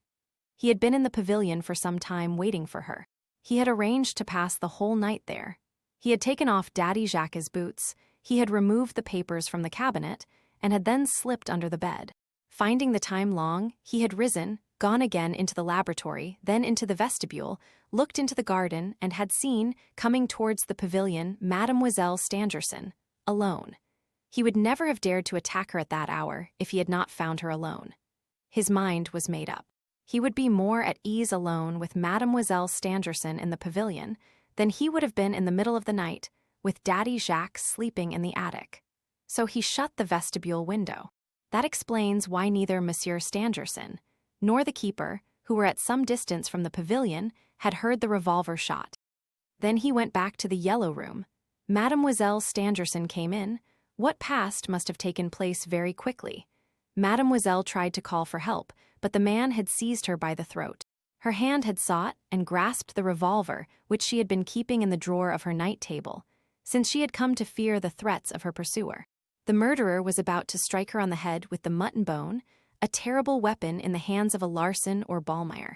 He had been in the pavilion for some time waiting for her. He had arranged to pass the whole night there. He had taken off Daddy Jacques' boots, he had removed the papers from the cabinet, and had then slipped under the bed. Finding the time long, he had risen, gone again into the laboratory, then into the vestibule, looked into the garden, and had seen, coming towards the pavilion, Mademoiselle Stangerson, alone. He would never have dared to attack her at that hour if he had not found her alone. His mind was made up. He would be more at ease alone with Mademoiselle Stangerson in the pavilion than he would have been in the middle of the night, with Daddy Jacques sleeping in the attic. So he shut the vestibule window. That explains why neither Monsieur Stangerson nor the keeper, who were at some distance from the pavilion, had heard the revolver shot. Then he went back to the yellow room. Mademoiselle Stangerson came in. What passed must have taken place very quickly. Mademoiselle tried to call for help, but the man had seized her by the throat. Her hand had sought and grasped the revolver, which she had been keeping in the drawer of her night table, since she had come to fear the threats of her pursuer. The murderer was about to strike her on the head with the mutton bone, a terrible weapon in the hands of a Larson or Ballmeyer.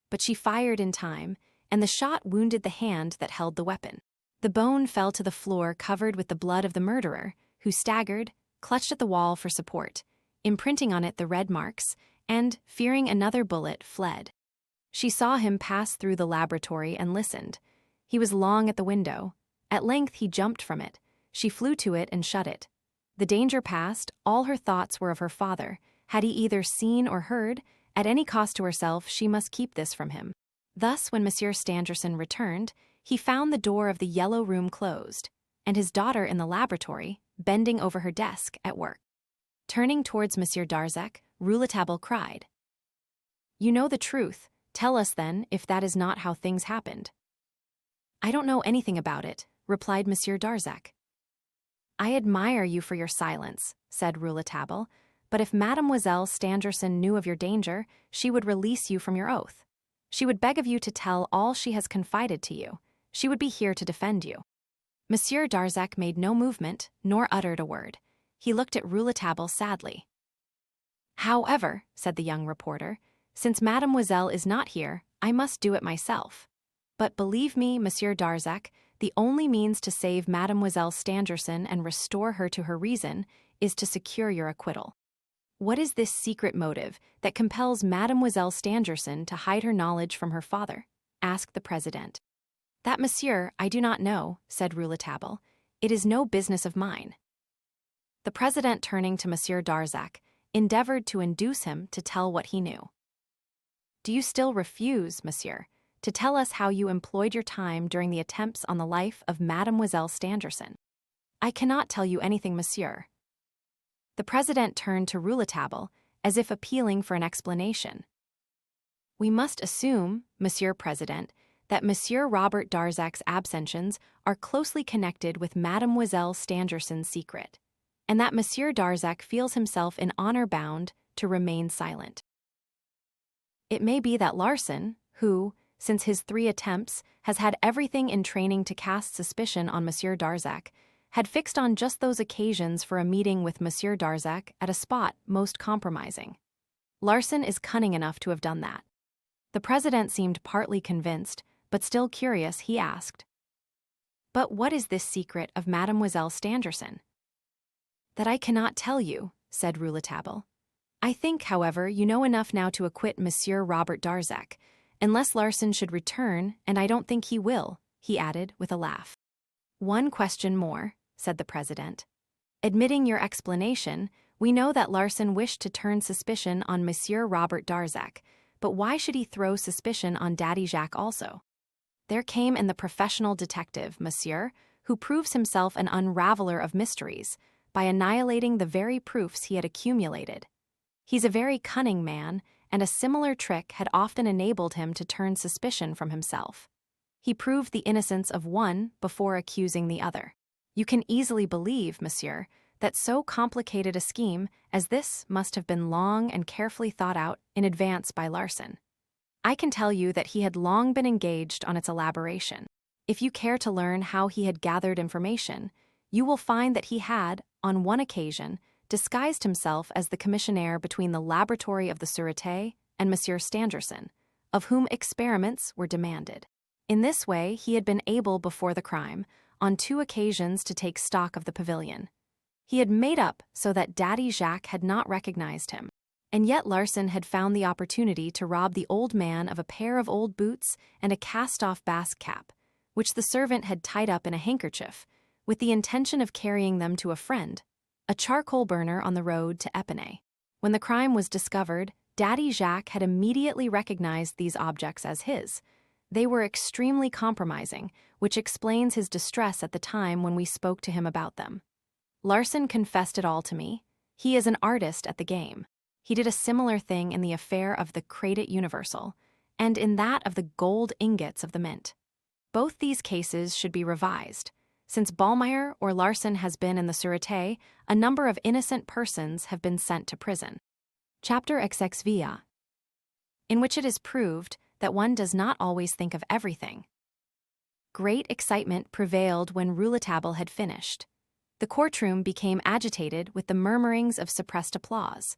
But she fired in time, and the shot wounded the hand that held the weapon. The bone fell to the floor covered with the blood of the murderer, who staggered, clutched at the wall for support, imprinting on it the red marks, and, fearing another bullet, fled. She saw him pass through the laboratory and listened. He was long at the window. At length he jumped from it. She flew to it and shut it. The danger past, all her thoughts were of her father. Had he either seen or heard, at any cost to herself, she must keep this from him. Thus, when Monsieur Stangerson returned, he found the door of the yellow room closed, and his daughter in the laboratory, bending over her desk at work. Turning towards Monsieur Darzac, Rouletabille cried, "You know the truth. Tell us then if that is not how things happened." "I don't know anything about it," replied Monsieur Darzac. "I admire you for your silence," said Rouletabille, "but if Mademoiselle Stangerson knew of your danger, she would release you from your oath. She would beg of you to tell all she has confided to you. She would be here to defend you." Monsieur Darzac made no movement, nor uttered a word. He looked at Rouletabille sadly. "However," said the young reporter, "since Mademoiselle is not here, I must do it myself. But believe me, Monsieur Darzac, the only means to save Mademoiselle Stangerson and restore her to her reason is to secure your acquittal. What is this secret motive that compels Mademoiselle Stangerson to hide her knowledge from her father?" asked the president. "That, monsieur, I do not know," said Rouletabille. "It is no business of mine." The president, turning to Monsieur Darzac, endeavored to induce him to tell what he knew. "Do you still refuse, monsieur, to tell us how you employed your time during the attempts on the life of Mademoiselle Stangerson?" "I cannot tell you anything, monsieur." The president turned to Rouletabille, as if appealing for an explanation. "We must assume, Monsieur President, that Monsieur Robert Darzac's absentions are closely connected with Mademoiselle Stangerson's secret, and that Monsieur Darzac feels himself in honor bound to remain silent. It may be that Larson, who, since his 3 attempts, has had everything in training to cast suspicion on Monsieur Darzac, had fixed on just those occasions for a meeting with Monsieur Darzac at a spot most compromising. Larson is cunning enough to have done that." The president seemed partly convinced, but still curious, he asked, "But what is this secret of Mademoiselle Stangerson?" "That I cannot tell you," said Rouletabille. "I think, however, you know enough now to acquit Monsieur Robert Darzac, unless Larson should return, and I don't think he will," he added with a laugh. "One question more," said the president. "Admitting your explanation, we know that Larson wished to turn suspicion on Monsieur Robert Darzac, but why should he throw suspicion on Daddy Jacques also?" There came in the professional detective, monsieur, who proves himself an unraveler of mysteries by annihilating the very proofs he had accumulated. He's a very cunning man, and a similar trick had often enabled him to turn suspicion from himself. He proved the innocence of one before accusing the other. You can easily believe, monsieur, that so complicated a scheme as this must have been long and carefully thought out in advance by Larsan. I can tell you that he had long been engaged on its elaboration. If you care to learn how he had gathered information, you will find that he had, on one occasion, disguised himself as the commissionaire between the laboratory of the Sûreté and Monsieur Stangerson, of whom experiments were demanded. In this way, he had been able, before the crime, on 2 occasions to take stock of the pavilion. He had made up so that Daddy Jacques had not recognized him, and yet Larsan had found the opportunity to rob the old man of a pair of old boots and a cast-off Basque cap, which the servant had tied up in a handkerchief, with the intention of carrying them to a friend, a charcoal burner on the road to Épinay. When the crime was discovered, Daddy Jacques had immediately recognized these objects as his. They were extremely compromising, which explains his distress at the time when we spoke to him about them. Larsan confessed it all to me. He is an artist at the game. He did a similar thing in the affair of the Crédit Universal, and in that of the gold ingots of the Mint. Both these cases should be revised. Since Ballmeyer or Larsan has been in the Sûreté, a number of innocent persons have been sent to prison. Chapter XXVIA, in which it is proved that one does not always think of everything. Great excitement prevailed when Rouletabille had finished. The courtroom became agitated with the murmurings of suppressed applause.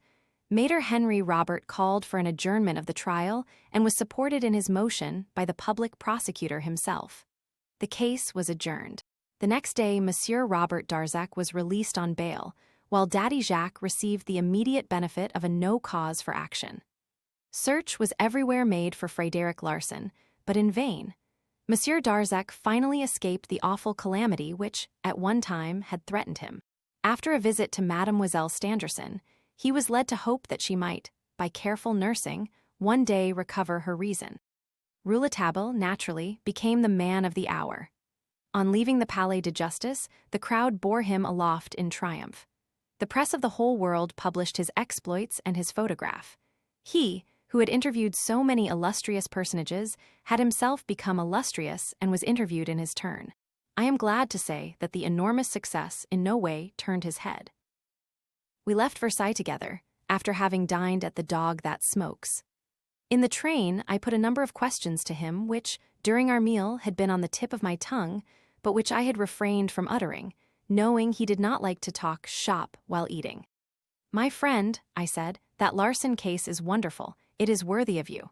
Maître Henry Robert called for an adjournment of the trial and was supported in his motion by the public prosecutor himself. The case was adjourned. The next day, Monsieur Robert Darzac was released on bail, while Daddy Jacques received the immediate benefit of a no cause for action. Search was everywhere made for Frédéric Larsan, but in vain. Monsieur Darzac finally escaped the awful calamity which, at one time, had threatened him. After a visit to Mademoiselle Stangerson, he was led to hope that she might, by careful nursing, one day recover her reason. Rouletabille, naturally, became the man of the hour. On leaving the Palais de Justice, the crowd bore him aloft in triumph. The press of the whole world published his exploits and his photograph. He, who had interviewed so many illustrious personages, had himself become illustrious and was interviewed in his turn. I am glad to say that the enormous success in no way turned his head. We left Versailles together, after having dined at the Dog That Smokes. In the train, I put a number of questions to him which, during our meal, had been on the tip of my tongue, but which I had refrained from uttering, knowing he did not like to talk shop while eating. "My friend," I said, "that Larsan case is wonderful. It is worthy of you."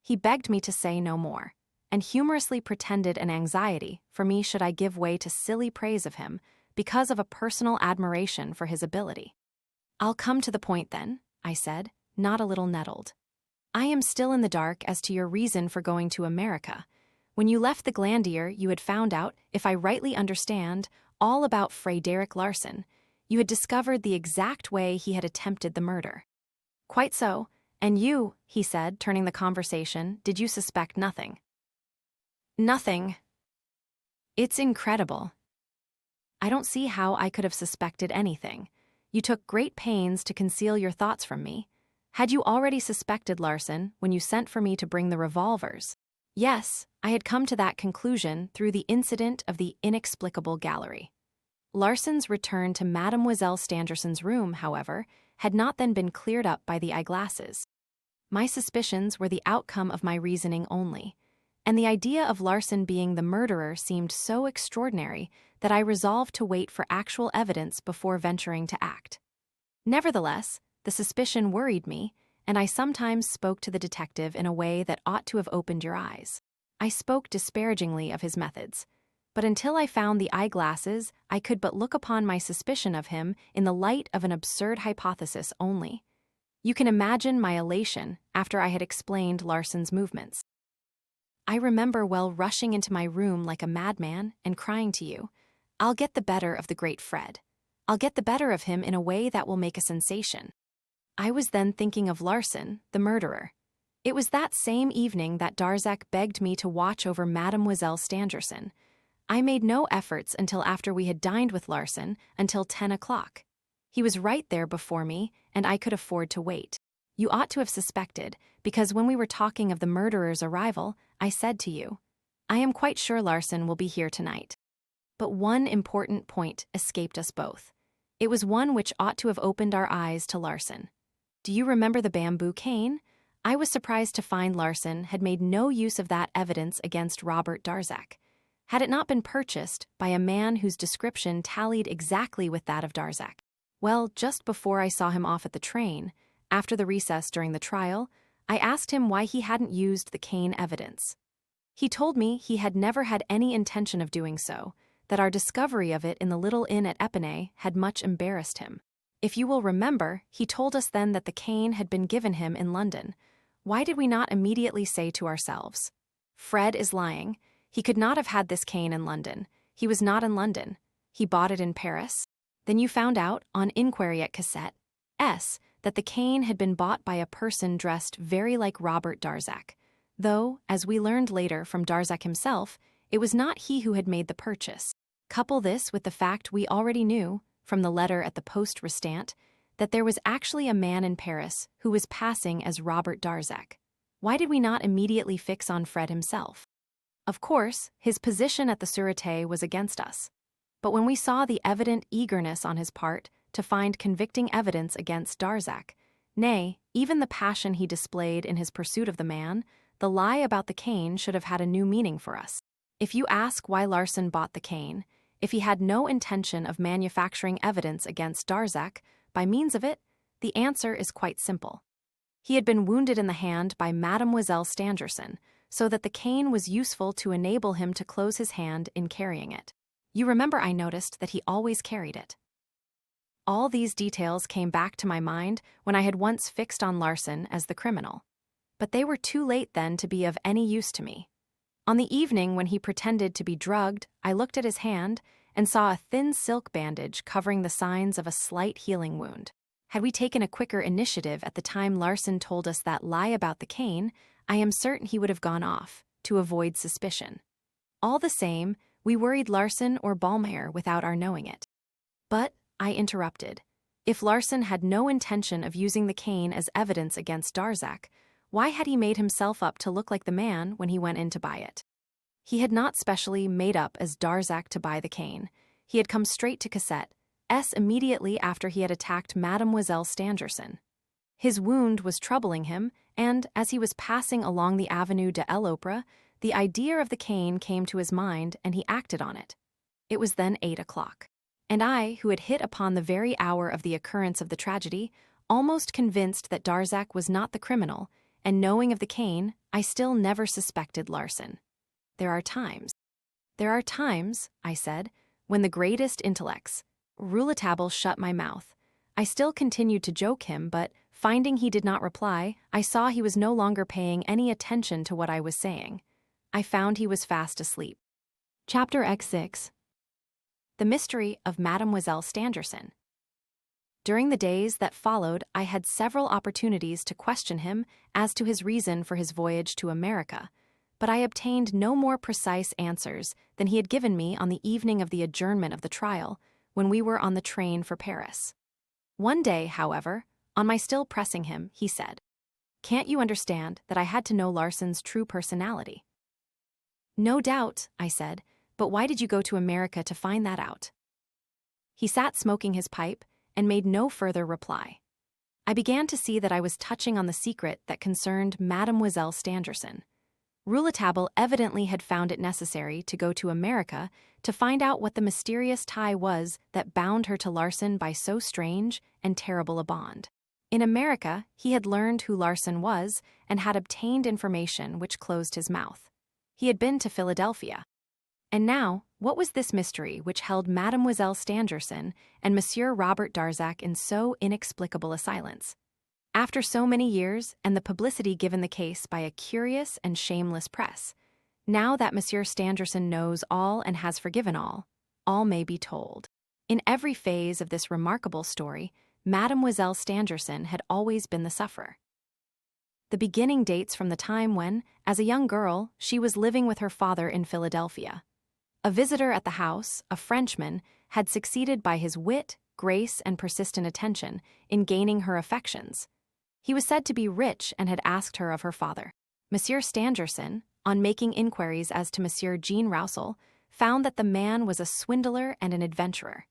He begged me to say no more, and humorously pretended an anxiety for me should I give way to silly praise of him because of a personal admiration for his ability. "I'll come to the point then," I said, not a little nettled. "I am still in the dark as to your reason for going to America. When you left the Glandier, you had found out, if I rightly understand, all about Frédéric Larsan. You had discovered the exact way he had attempted the murder." "Quite so. And you," he said, turning the conversation, "did you suspect nothing?" "Nothing." "It's incredible." "I don't see how I could have suspected anything. You took great pains to conceal your thoughts from me. Had you already suspected Larsan when you sent for me to bring the revolvers?" "Yes, I had come to that conclusion through the incident of the inexplicable gallery." Larsan's return to Mademoiselle Stangerson's room, however, had not then been cleared up by the eyeglasses. My suspicions were the outcome of my reasoning only, and the idea of Larsan being the murderer seemed so extraordinary that I resolved to wait for actual evidence before venturing to act. Nevertheless, the suspicion worried me, and I sometimes spoke to the detective in a way that ought to have opened your eyes. I spoke disparagingly of his methods, but until I found the eyeglasses, I could but look upon my suspicion of him in the light of an absurd hypothesis only. You can imagine my elation after I had explained Larsan's movements. I remember well rushing into my room like a madman and crying to you, "I'll get the better of the great Fred. I'll get the better of him in a way that will make a sensation." I was then thinking of Larsan, the murderer. It was that same evening that Darzac begged me to watch over Mademoiselle Stangerson. I made no efforts until after we had dined with Larson, until 10 o'clock. He was right there before me, and I could afford to wait. You ought to have suspected, because when we were talking of the murderer's arrival, I said to you, I am quite sure Larson will be here tonight. But one important point escaped us both. It was one which ought to have opened our eyes to Larson. Do you remember the bamboo cane? I was surprised to find Larson had made no use of that evidence against Robert Darzac. Had it not been purchased by a man whose description tallied exactly with that of Darzac? Well, just before I saw him off at the train, after the recess during the trial, I asked him why he hadn't used the cane evidence. He told me he had never had any intention of doing so, that our discovery of it in the little inn at Epinay had much embarrassed him. If you will remember, he told us then that the cane had been given him in London. Why did we not immediately say to ourselves, Fred is lying. He could not have had this cane in London. He was not in London. He bought it in Paris. Then you found out, on inquiry at Cassette S, that the cane had been bought by a person dressed very like Robert Darzac, though, as we learned later from Darzac himself, it was not he who had made the purchase. Couple this with the fact we already knew, from the letter at the poste restante, that there was actually a man in Paris who was passing as Robert Darzac. Why did we not immediately fix on Fred himself? Of course, his position at the Sûreté was against us. But when we saw the evident eagerness on his part to find convicting evidence against Darzac, nay, even the passion he displayed in his pursuit of the man, the lie about the cane should have had a new meaning for us. If you ask why Larson bought the cane, if he had no intention of manufacturing evidence against Darzac, by means of it, the answer is quite simple. He had been wounded in the hand by Mademoiselle Stangerson, so that the cane was useful to enable him to close his hand in carrying it. You remember I noticed that he always carried it. All these details came back to my mind when I had once fixed on Larson as the criminal. But they were too late then to be of any use to me. On the evening when he pretended to be drugged, I looked at his hand and saw a thin silk bandage covering the signs of a slight healing wound. Had we taken a quicker initiative at the time Larson told us that lie about the cane, I am certain he would have gone off, to avoid suspicion. All the same, we worried Larson or Ballmeyer without our knowing it. But, I interrupted, if Larson had no intention of using the cane as evidence against Darzac, why had he made himself up to look like the man when he went in to buy it? He had not specially made up as Darzac to buy the cane. He had come straight to Cassette S immediately after he had attacked Mademoiselle Stangerson. His wound was troubling him, and as he was passing along the Avenue de l'Opéra, the idea of the cane came to his mind and he acted on it. It was then 8 o'clock. And I, who had hit upon the very hour of the occurrence of the tragedy, almost convinced that Darzac was not the criminal, and knowing of the cane, I still never suspected Larson. There are times, I said, when the greatest intellects. Rouletabille shut my mouth. I still continued to joke him, but, finding he did not reply, I saw he was no longer paying any attention to what I was saying. I found he was fast asleep. Chapter X6. The Mystery of Mademoiselle Stangerson. During the days that followed, I had several opportunities to question him as to his reason for his voyage to America, but I obtained no more precise answers than he had given me on the evening of the adjournment of the trial, when we were on the train for Paris. One day, however, on my still pressing him, he said, "Can't you understand that I had to know Larson's true personality?" "No doubt," I said, "but why did you go to America to find that out?" He sat smoking his pipe and made no further reply. I began to see that I was touching on the secret that concerned Mademoiselle Stangerson. Rouletabille evidently had found it necessary to go to America to find out what the mysterious tie was that bound her to Larson by so strange and terrible a bond. In America, he had learned who Larson was and had obtained information which closed his mouth. He had been to Philadelphia. And now, what was this mystery which held Mademoiselle Stangerson and Monsieur Robert Darzac in so inexplicable a silence? After so many years and the publicity given the case by a curious and shameless press, now that Monsieur Stangerson knows all and has forgiven all may be told. In every phase of this remarkable story, Mademoiselle Stangerson had always been the sufferer. The beginning dates from the time when, as a young girl, she was living with her father in Philadelphia. A visitor at the house, a Frenchman, had succeeded by his wit, grace, and persistent attention in gaining her affections. He was said to be rich and had asked her of her father. Monsieur Stangerson, on making inquiries as to Monsieur Jean Roussel, found that the man was a swindler and an adventurer.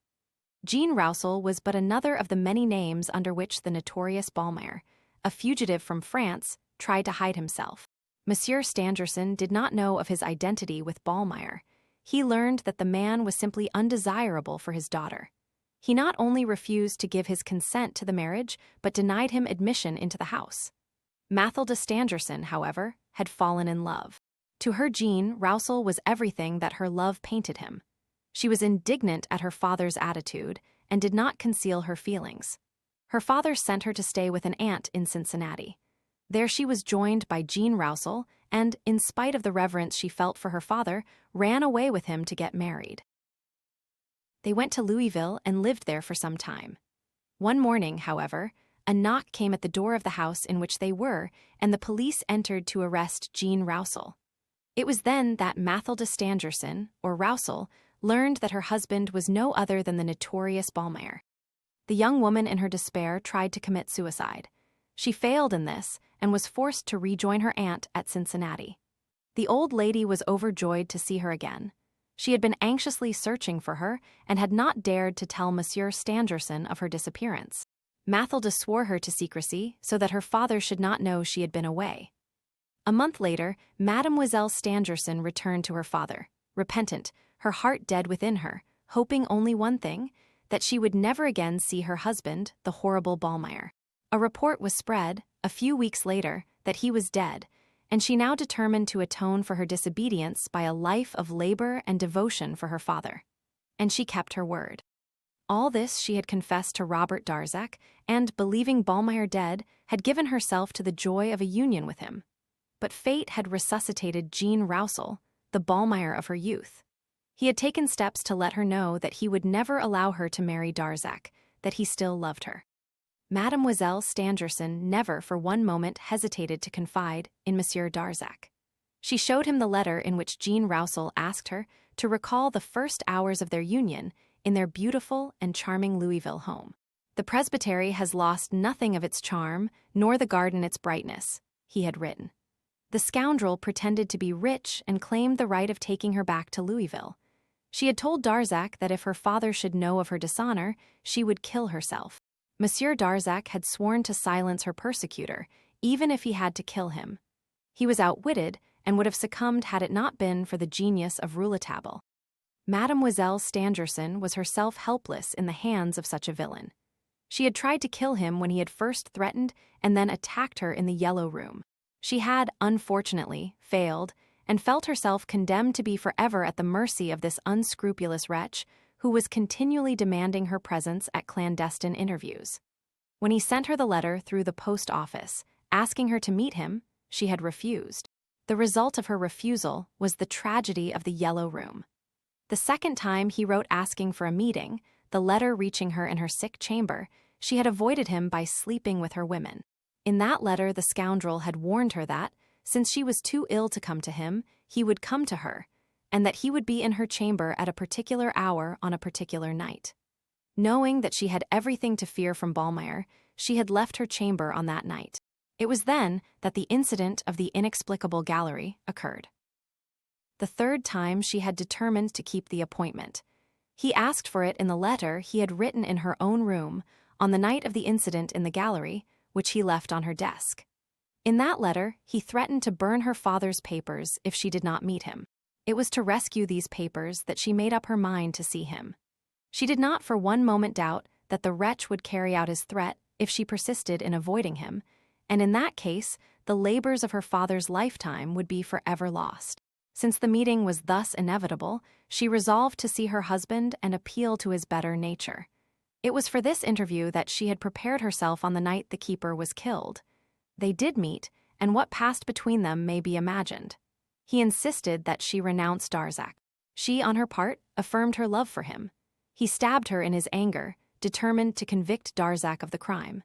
Jean Roussel was but another of the many names under which the notorious Ballmeyer, a fugitive from France, tried to hide himself. Monsieur Stangerson did not know of his identity with Ballmeyer. He learned that the man was simply undesirable for his daughter. He not only refused to give his consent to the marriage, but denied him admission into the house. Mathilde Stangerson, however, had fallen in love. To her Jean, Roussel was everything that her love painted him. She was indignant at her father's attitude and did not conceal her feelings. Her father sent her to stay with an aunt in Cincinnati. There she was joined by Jean Roussel and, in spite of the reverence she felt for her father, ran away with him to get married. They went to Louisville and lived there for some time. One morning, however, a knock came at the door of the house in which they were, and the police entered to arrest Jean Roussel. It was then that Mathilde Stangerson, or Roussel, learned that her husband was no other than the notorious Ballmeyer. The young woman in her despair tried to commit suicide. She failed in this and was forced to rejoin her aunt at Cincinnati. The old lady was overjoyed to see her again. She had been anxiously searching for her and had not dared to tell Monsieur Stangerson of her disappearance. Mathilde swore her to secrecy so that her father should not know she had been away. A month later, Mademoiselle Stangerson returned to her father, repentant, her heart dead within her, hoping only one thing, that she would never again see her husband, the horrible Ballmeyer. A report was spread, a few weeks later, that he was dead, and she now determined to atone for her disobedience by a life of labor and devotion for her father. And she kept her word. All this she had confessed to Robert Darzac, and, believing Ballmeyer dead, had given herself to the joy of a union with him. But fate had resuscitated Jean Roussel, the Ballmeyer of her youth. He had taken steps to let her know that he would never allow her to marry Darzac, that he still loved her. Mademoiselle Stangerson never for one moment hesitated to confide in Monsieur Darzac. She showed him the letter in which Jean Roussel asked her to recall the first hours of their union in their beautiful and charming Louisville home. "The presbytery has lost nothing of its charm, nor the garden its brightness," he had written. The scoundrel pretended to be rich and claimed the right of taking her back to Louisville. She had told Darzac that if her father should know of her dishonor, she would kill herself. Monsieur Darzac had sworn to silence her persecutor, even if he had to kill him. He was outwitted and would have succumbed had it not been for the genius of Rouletabille. Mademoiselle Stangerson was herself helpless in the hands of such a villain. She had tried to kill him when he had first threatened and then attacked her in the Yellow Room. She had, unfortunately, failed, and felt herself condemned to be forever at the mercy of this unscrupulous wretch who was continually demanding her presence at clandestine interviews. When he sent her the letter through the post office, asking her to meet him, she had refused. The result of her refusal was the tragedy of the Yellow Room. The second time he wrote asking for a meeting, the letter reaching her in her sick chamber, she had avoided him by sleeping with her women. In that letter, the scoundrel had warned her that, since she was too ill to come to him, he would come to her, and that he would be in her chamber at a particular hour on a particular night. Knowing that she had everything to fear from Ballmeyer, she had left her chamber on that night. It was then that the incident of the inexplicable gallery occurred. The third time she had determined to keep the appointment. He asked for it in the letter he had written in her own room on the night of the incident in the gallery, which he left on her desk. In that letter, he threatened to burn her father's papers if she did not meet him. It was to rescue these papers that she made up her mind to see him. She did not for one moment doubt that the wretch would carry out his threat if she persisted in avoiding him, and in that case, the labors of her father's lifetime would be forever lost. Since the meeting was thus inevitable, she resolved to see her husband and appeal to his better nature. It was for this interview that she had prepared herself on the night the keeper was killed. They did meet, and what passed between them may be imagined. He insisted that she renounce Darzac. She, on her part, affirmed her love for him. He stabbed her in his anger, determined to convict Darzac of the crime.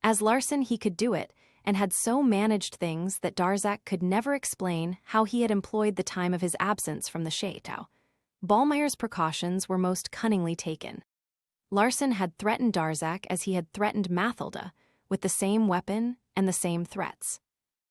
As Larson, he could do it, and had so managed things that Darzac could never explain how he had employed the time of his absence from the chateau. Ballmeyer's precautions were most cunningly taken. Larsan had threatened Darzac as he had threatened Mathilde, with the same weapon and the same threats.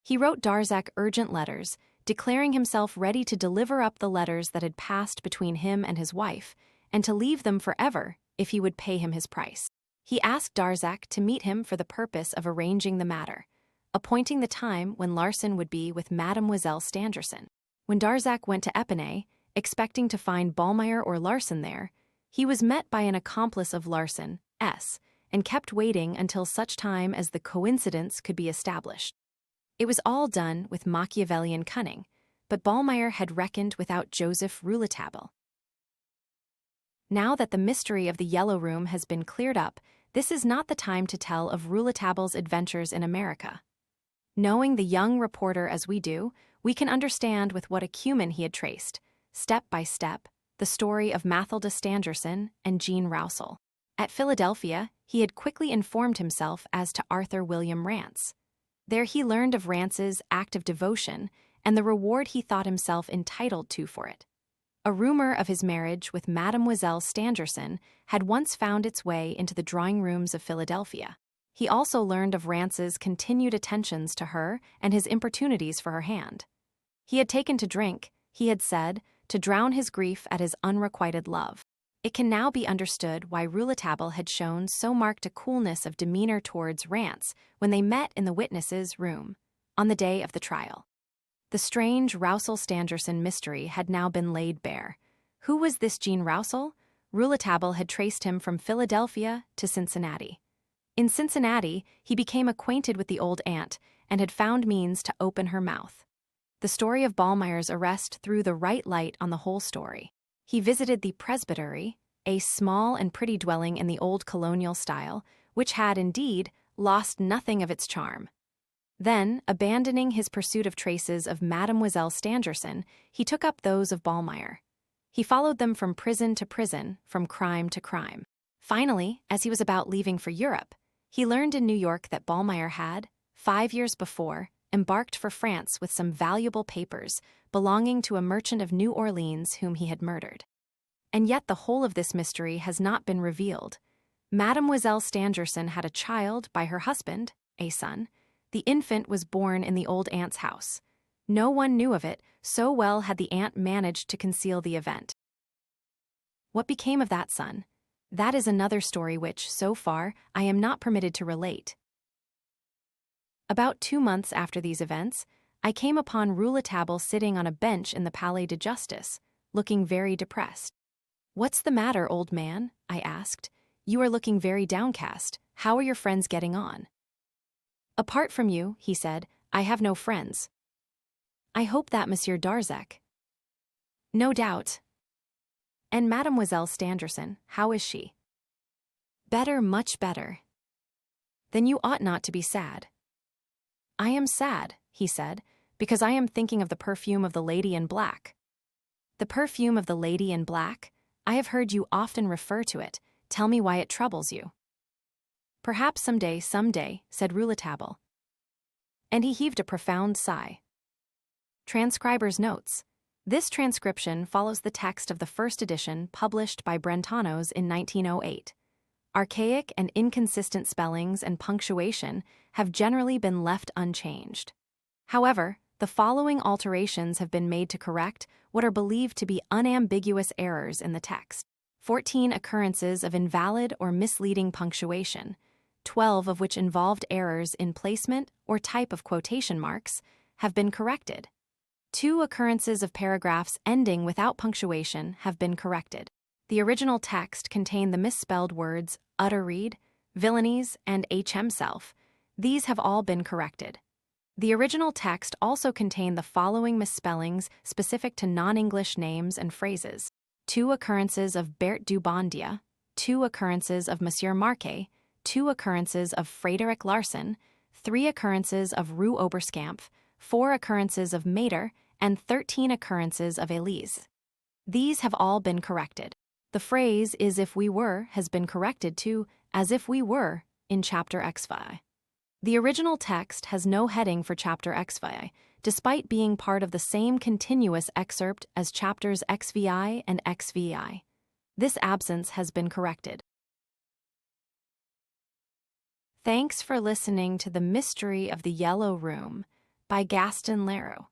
He wrote Darzac urgent letters, declaring himself ready to deliver up the letters that had passed between him and his wife, and to leave them forever if he would pay him his price. He asked Darzac to meet him for the purpose of arranging the matter, appointing the time when Larsan would be with Mademoiselle Stangerson. When Darzac went to Epinay, expecting to find Ballmeyer or Larsan there, he was met by an accomplice of Larsan, S., and kept waiting until such time as the coincidence could be established. It was all done with Machiavellian cunning, but Ballmeyer had reckoned without Joseph Rouletabille. Now that the mystery of the Yellow Room has been cleared up, this is not the time to tell of Rouletabille's adventures in America. Knowing the young reporter as we do, we can understand with what acumen he had traced, step by step, the story of Mathilde Stangerson and Jean Roussel. At Philadelphia, he had quickly informed himself as to Arthur William Rance. There he learned of Rance's act of devotion and the reward he thought himself entitled to for it. A rumor of his marriage with Mademoiselle Stangerson had once found its way into the drawing rooms of Philadelphia. He also learned of Rance's continued attentions to her and his importunities for her hand. He had taken to drink, he had said, to drown his grief at his unrequited love. It can now be understood why Rouletabille had shown so marked a coolness of demeanor towards Rance when they met in the witnesses' room on the day of the trial. The strange Roussel-Stangerson mystery had now been laid bare. Who was this Jean Roussel? Rouletabille had traced him from Philadelphia to Cincinnati. In Cincinnati, he became acquainted with the old aunt and had found means to open her mouth. The story of Ballmeyer's arrest threw the right light on the whole story. He visited the presbytery, a small and pretty dwelling in the old colonial style, which had, indeed, lost nothing of its charm. Then, abandoning his pursuit of traces of Mademoiselle Stangerson, he took up those of Ballmeyer. He followed them from prison to prison, from crime to crime. Finally, as he was about leaving for Europe, he learned in New York that Ballmeyer had, 5 years before, embarked for France with some valuable papers belonging to a merchant of New Orleans whom he had murdered. And yet the whole of this mystery has not been revealed. Mademoiselle Stangerson had a child by her husband, a son. The infant was born in the old aunt's house. No one knew of it, so well had the aunt managed to conceal the event. What became of that son? That is another story which, so far, I am not permitted to relate. About 2 months after these events, I came upon Rouletabille sitting on a bench in the Palais de Justice, looking very depressed. "What's the matter, old man?" I asked. "You are looking very downcast. How are your friends getting on?" "Apart from you," he said, "I have no friends." "I hope that Monsieur Darzac." "No doubt." "And Mademoiselle Stangerson, how is she?" "Better, much better." "Then you ought not to be sad." "I am sad," he said, "because I am thinking of the perfume of the lady in black." "The perfume of the lady in black? I have heard you often refer to it. Tell me why it troubles you." "Perhaps some day," said Rouletabille. And he heaved a profound sigh. Transcriber's notes. This transcription follows the text of the first edition published by Brentanos in 1908. Archaic and inconsistent spellings and punctuation have generally been left unchanged. However, the following alterations have been made to correct what are believed to be unambiguous errors in the text. 14 occurrences of invalid or misleading punctuation, 12 of which involved errors in placement or type of quotation marks, have been corrected. 2 occurrences of paragraphs ending without punctuation have been corrected. The original text contained the misspelled words utterreed, villainies, and himself. These have all been corrected. The original text also contained the following misspellings specific to non-English names and phrases: 2 occurrences of Bert du Bondia, 2 occurrences of Monsieur Marquet, 2 occurrences of Frederick Larsan, 3 occurrences of Rue Oberskampf, 4 occurrences of Mater, and 13 occurrences of Elise. These have all been corrected. The phrase "is if we were" has been corrected to "as if we were" in Chapter X5. The original text has no heading for Chapter XVI, despite being part of the same continuous excerpt as chapters XVI and XVI. This absence has been corrected. Thanks for listening to The Mystery of the Yellow Room by Gaston Leroux.